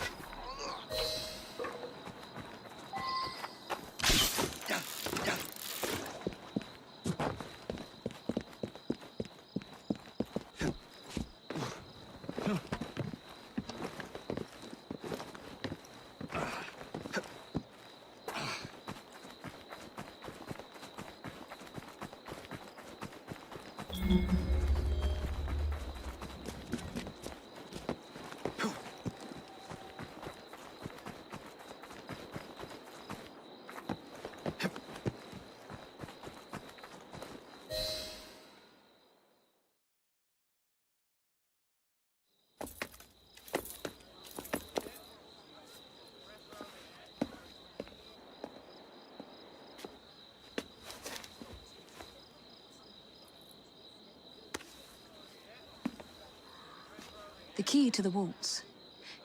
Speaker 3: The key to the waltz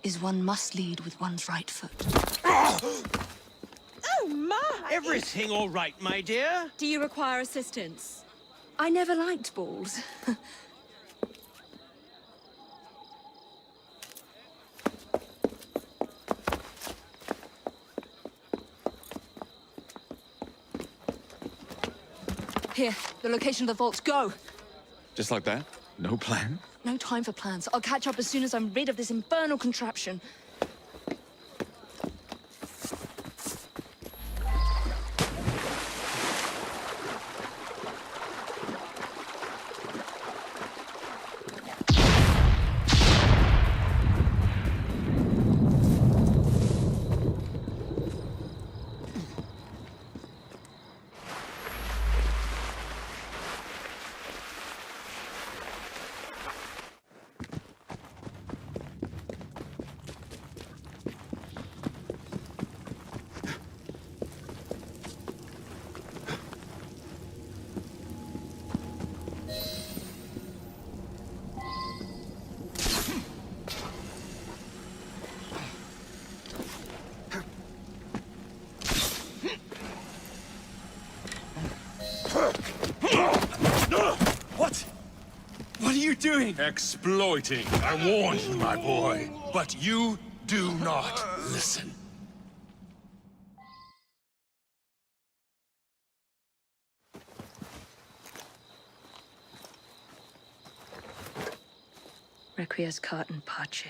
Speaker 3: is one must lead with one's right foot.
Speaker 18: Oh, my!
Speaker 7: Everything all right, my dear?
Speaker 18: Do you require assistance?
Speaker 3: I never liked balls. Here, the location of the vaults. Go!
Speaker 6: Just like that? No plan?
Speaker 3: No time for plans. I'll catch up as soon as I'm rid of this infernal contraption.
Speaker 23: doing? Exploiting. I warned you, my boy. But you do not listen.
Speaker 3: Requiescat in pace.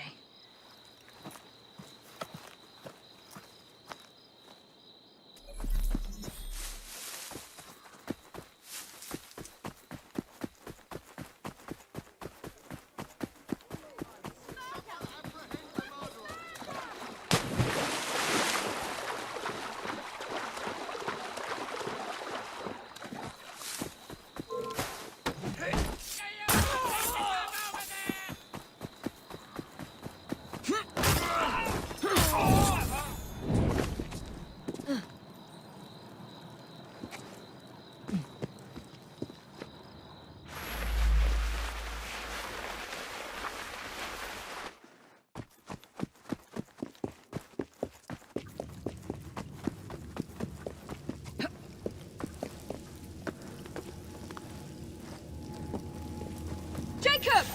Speaker 8: Jacob!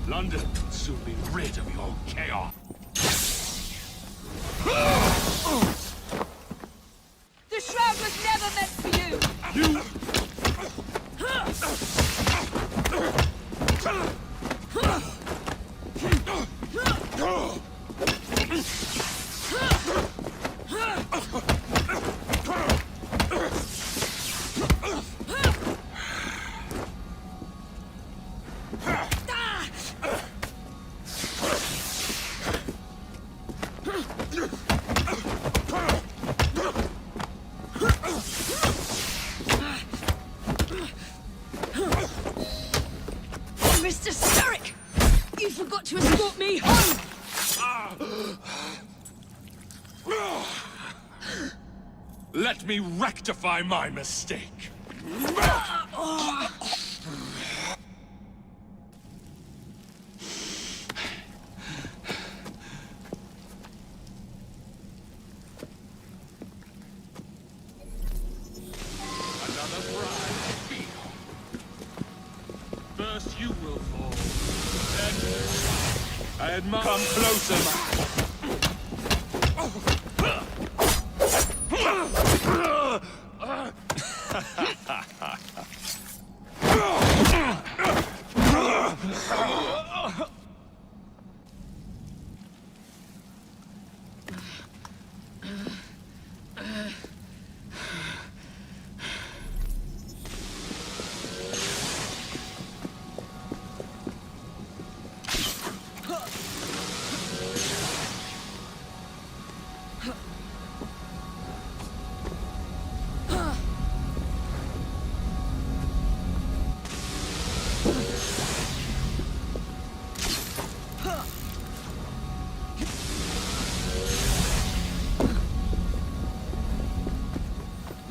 Speaker 23: London will soon be rid of your chaos.
Speaker 8: The shroud was never meant for you!
Speaker 23: You...
Speaker 8: Mr. Starrick! You forgot to escort me home!
Speaker 23: Let me rectify my mistake. Another bride to feel. First you will fall, then I admire. Come closer.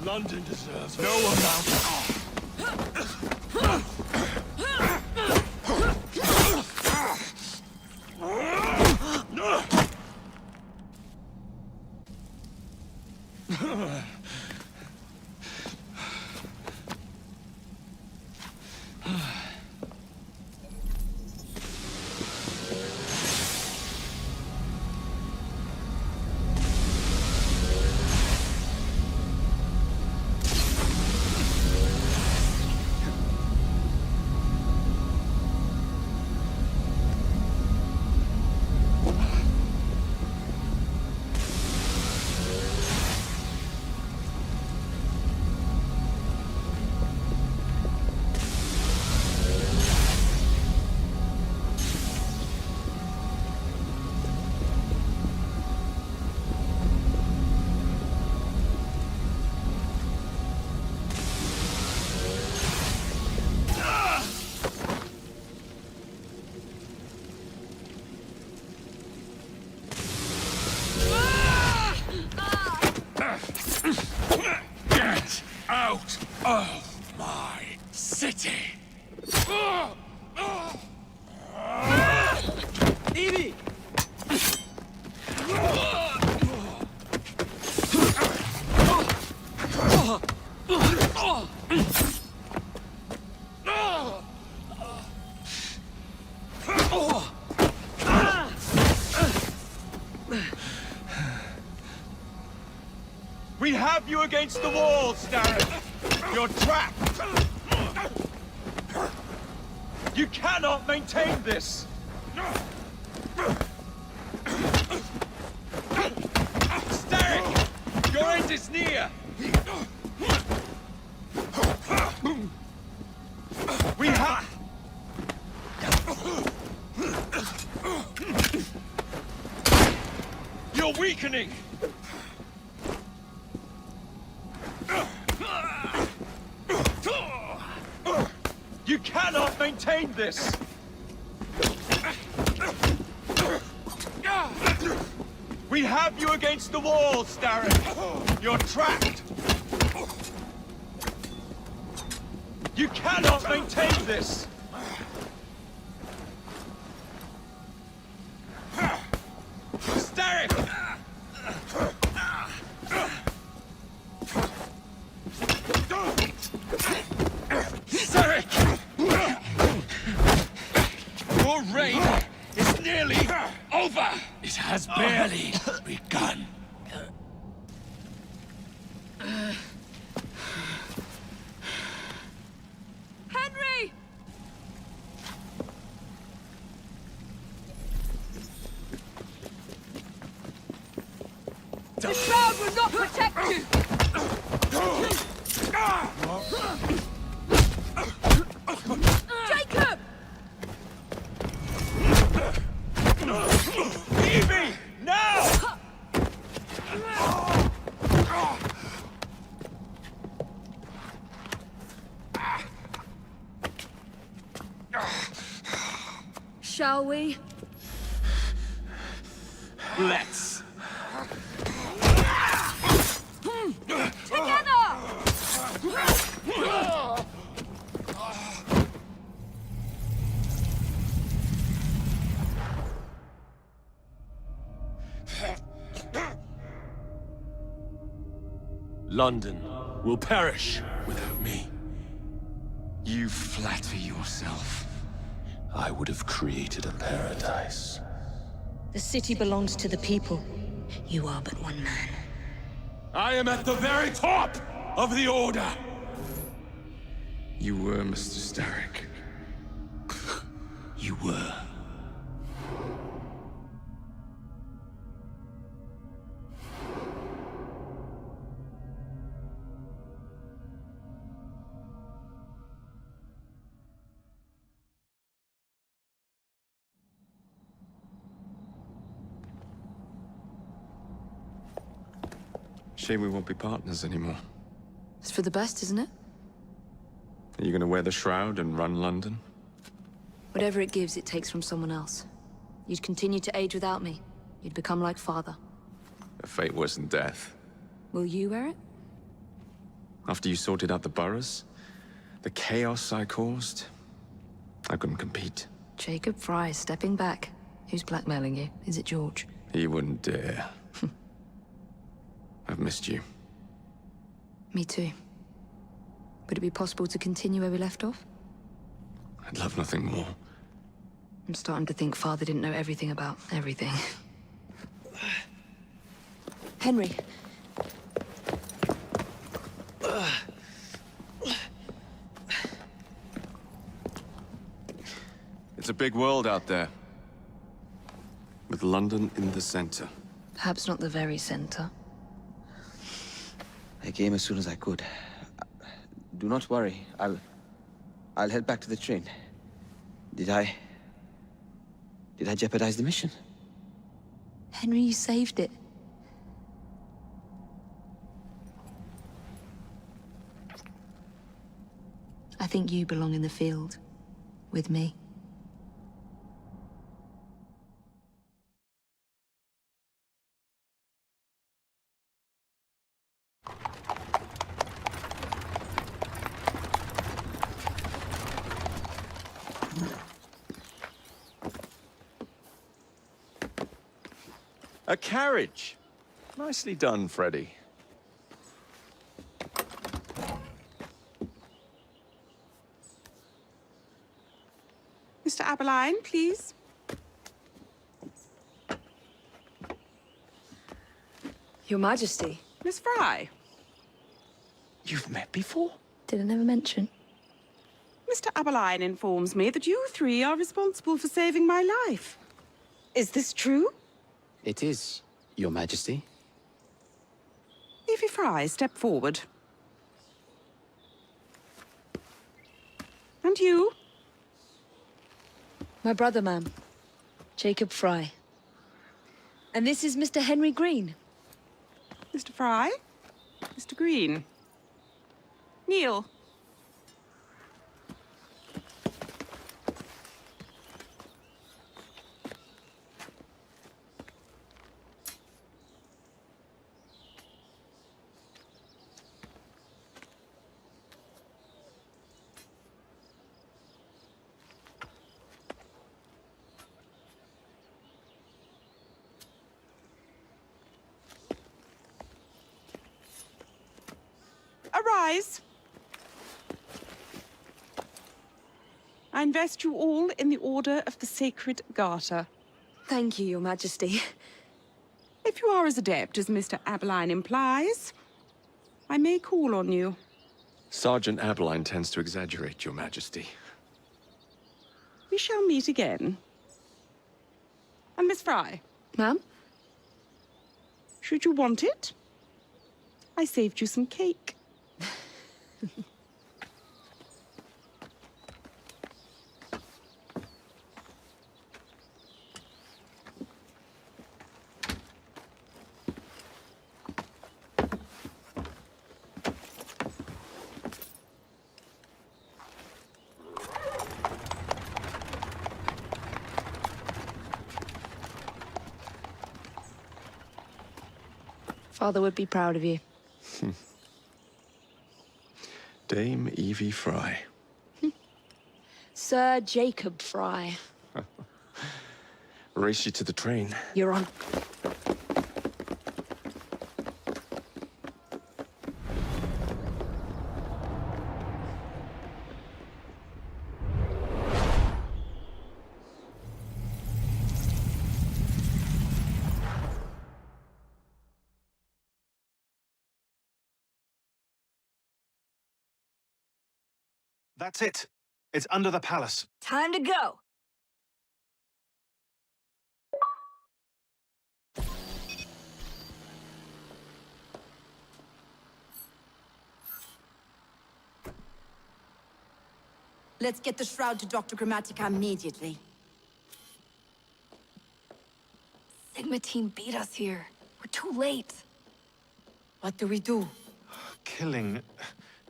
Speaker 23: London deserves no amount
Speaker 9: We have you against the wall, Starrett! You're trapped! You cannot maintain this! Starrett! Your end is near! We have... You're weakening! You cannot maintain this! We have you against the wall, Starrett! You're trapped! You cannot maintain this! Starrett! Starrett! Your reign is nearly over!
Speaker 12: It has barely begun.
Speaker 8: Henry! The shroud will not protect you! Jacob!
Speaker 9: Evie! Now!
Speaker 8: Shall we?
Speaker 9: Let's.
Speaker 8: Together!
Speaker 14: London will perish without me.
Speaker 9: You flatter yourself.
Speaker 14: I would have created a paradise.
Speaker 1: The city belongs to the people. You are but one man.
Speaker 14: I am at the very top of the Order!
Speaker 9: You were, Mr. Starrick. You were. Shame we won't be partners anymore.
Speaker 3: It's for the best, isn't it?
Speaker 9: Are you gonna wear the shroud and run London?
Speaker 3: Whatever it gives, it takes from someone else. You'd continue to age without me. You'd become like father.
Speaker 9: A fate worse than death.
Speaker 3: Will you wear it?
Speaker 9: After you sorted out the boroughs, the chaos I caused, I couldn't compete.
Speaker 3: Jacob Fry stepping back. Who's blackmailing you? Is it George?
Speaker 9: He wouldn't dare. I've missed you.
Speaker 3: Me too. Would it be possible to continue where we left off?
Speaker 9: I'd love nothing more.
Speaker 3: I'm starting to think Father didn't know everything about everything. Henry.
Speaker 9: It's a big world out there. With London in the center.
Speaker 3: Perhaps not the very center.
Speaker 19: I came as soon as I could. Do not worry. I'll head back to the train. Did I jeopardize the mission?
Speaker 3: Henry, you saved it. I think you belong in the field. With me.
Speaker 9: A carriage! Nicely done, Freddy.
Speaker 18: Mr. Aberline, please.
Speaker 3: Your Majesty.
Speaker 18: Miss Fry.
Speaker 22: You've met before?
Speaker 3: Did I never mention?
Speaker 18: Mr. Aberline informs me that you three are responsible for saving my life. Is this true?
Speaker 19: It is, Your Majesty.
Speaker 18: Evie Fry, step forward. And you?
Speaker 3: My brother, ma'am. Jacob Fry. And this is Mr. Henry Green.
Speaker 18: Mr. Fry? Mr. Green? Kneel. Arise. I invest you all in the Order of the Sacred Garter.
Speaker 3: Thank you, Your Majesty.
Speaker 18: If you are as adept as Mr. Aberline implies, I may call on you.
Speaker 14: Sergeant Aberline tends to exaggerate, Your Majesty.
Speaker 18: We shall meet again. And Miss Fry?
Speaker 3: Ma'am?
Speaker 18: Should you want it, I saved you some cake.
Speaker 3: Father would be proud of you.
Speaker 14: Dame Evie Fry.
Speaker 3: Sir Jacob Fry.
Speaker 14: Race you to the train.
Speaker 3: You're on.
Speaker 4: That's it. It's under the palace.
Speaker 8: Time to go.
Speaker 17: Let's get the shroud to Dr. Grammatica immediately.
Speaker 3: Sigma team beat us here. We're too late.
Speaker 17: What do we do?
Speaker 4: Killing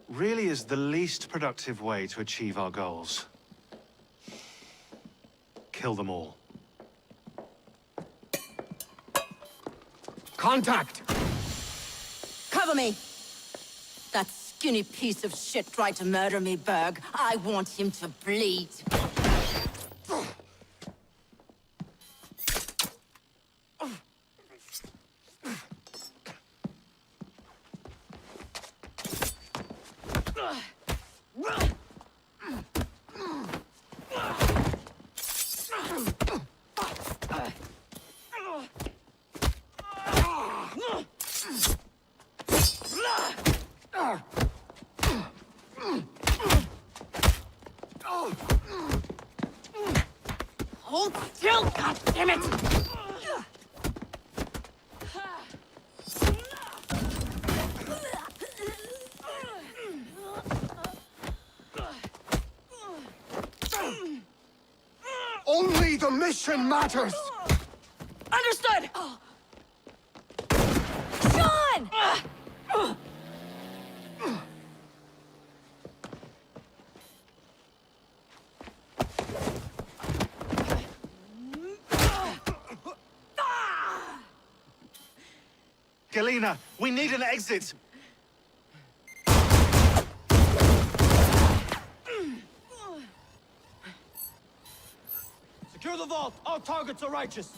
Speaker 4: really is the least productive way to achieve our goals. Kill them all.
Speaker 17: Contact! Cover me! That skinny piece of shit tried to murder me, Berg. I want him to bleed. Hold still, goddammit!
Speaker 23: Only the mission matters!
Speaker 8: Understood! Sean!
Speaker 4: Galena, we need an exit!
Speaker 23: Secure the vault! All targets are righteous!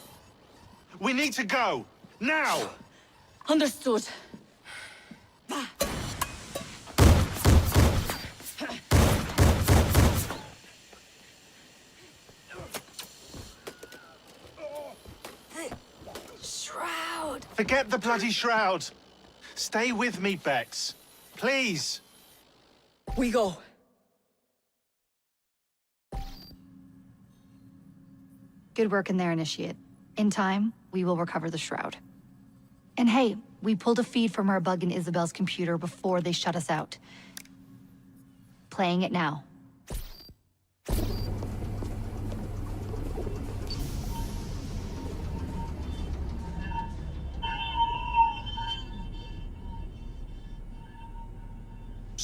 Speaker 4: We need to go! Now!
Speaker 17: Understood.
Speaker 8: Shroud!
Speaker 1: shroud!
Speaker 4: Forget the bloody shroud! Stay with me, Bex. Please!
Speaker 17: We go.
Speaker 5: Good work in there, Initiate. In time, we will recover the shroud. And hey, we pulled a feed from our bug in Isabel's computer before they shut us out. Playing it now.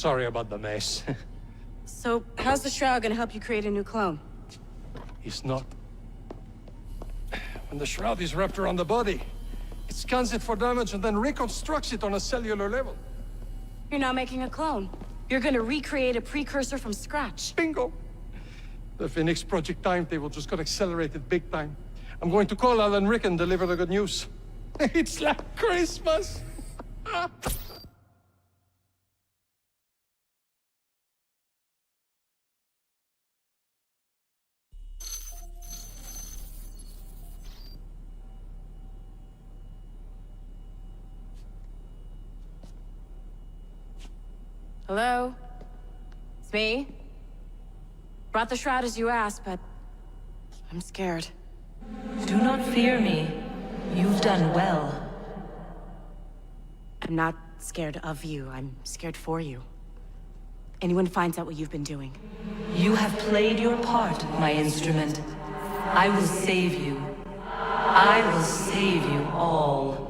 Speaker 20: Sorry about the mess.
Speaker 18: So, how's the shroud gonna help you create a new clone?
Speaker 20: It's not. When the shroud is wrapped around the body, it scans it for damage and then reconstructs it on a cellular level.
Speaker 18: You're not making a clone. You're gonna recreate a precursor from scratch.
Speaker 20: Bingo! The Phoenix Project timetable just got accelerated big time. I'm going to call Alan Rick and deliver the good news. It's like Christmas!
Speaker 18: Hello? It's me? Brought the shroud as you asked, but I'm scared.
Speaker 21: Do not fear me. You've done well.
Speaker 18: I'm not scared of you. I'm scared for you. Anyone finds out what you've been doing.
Speaker 21: You have played your part, my instrument. I will save you. I will save you all.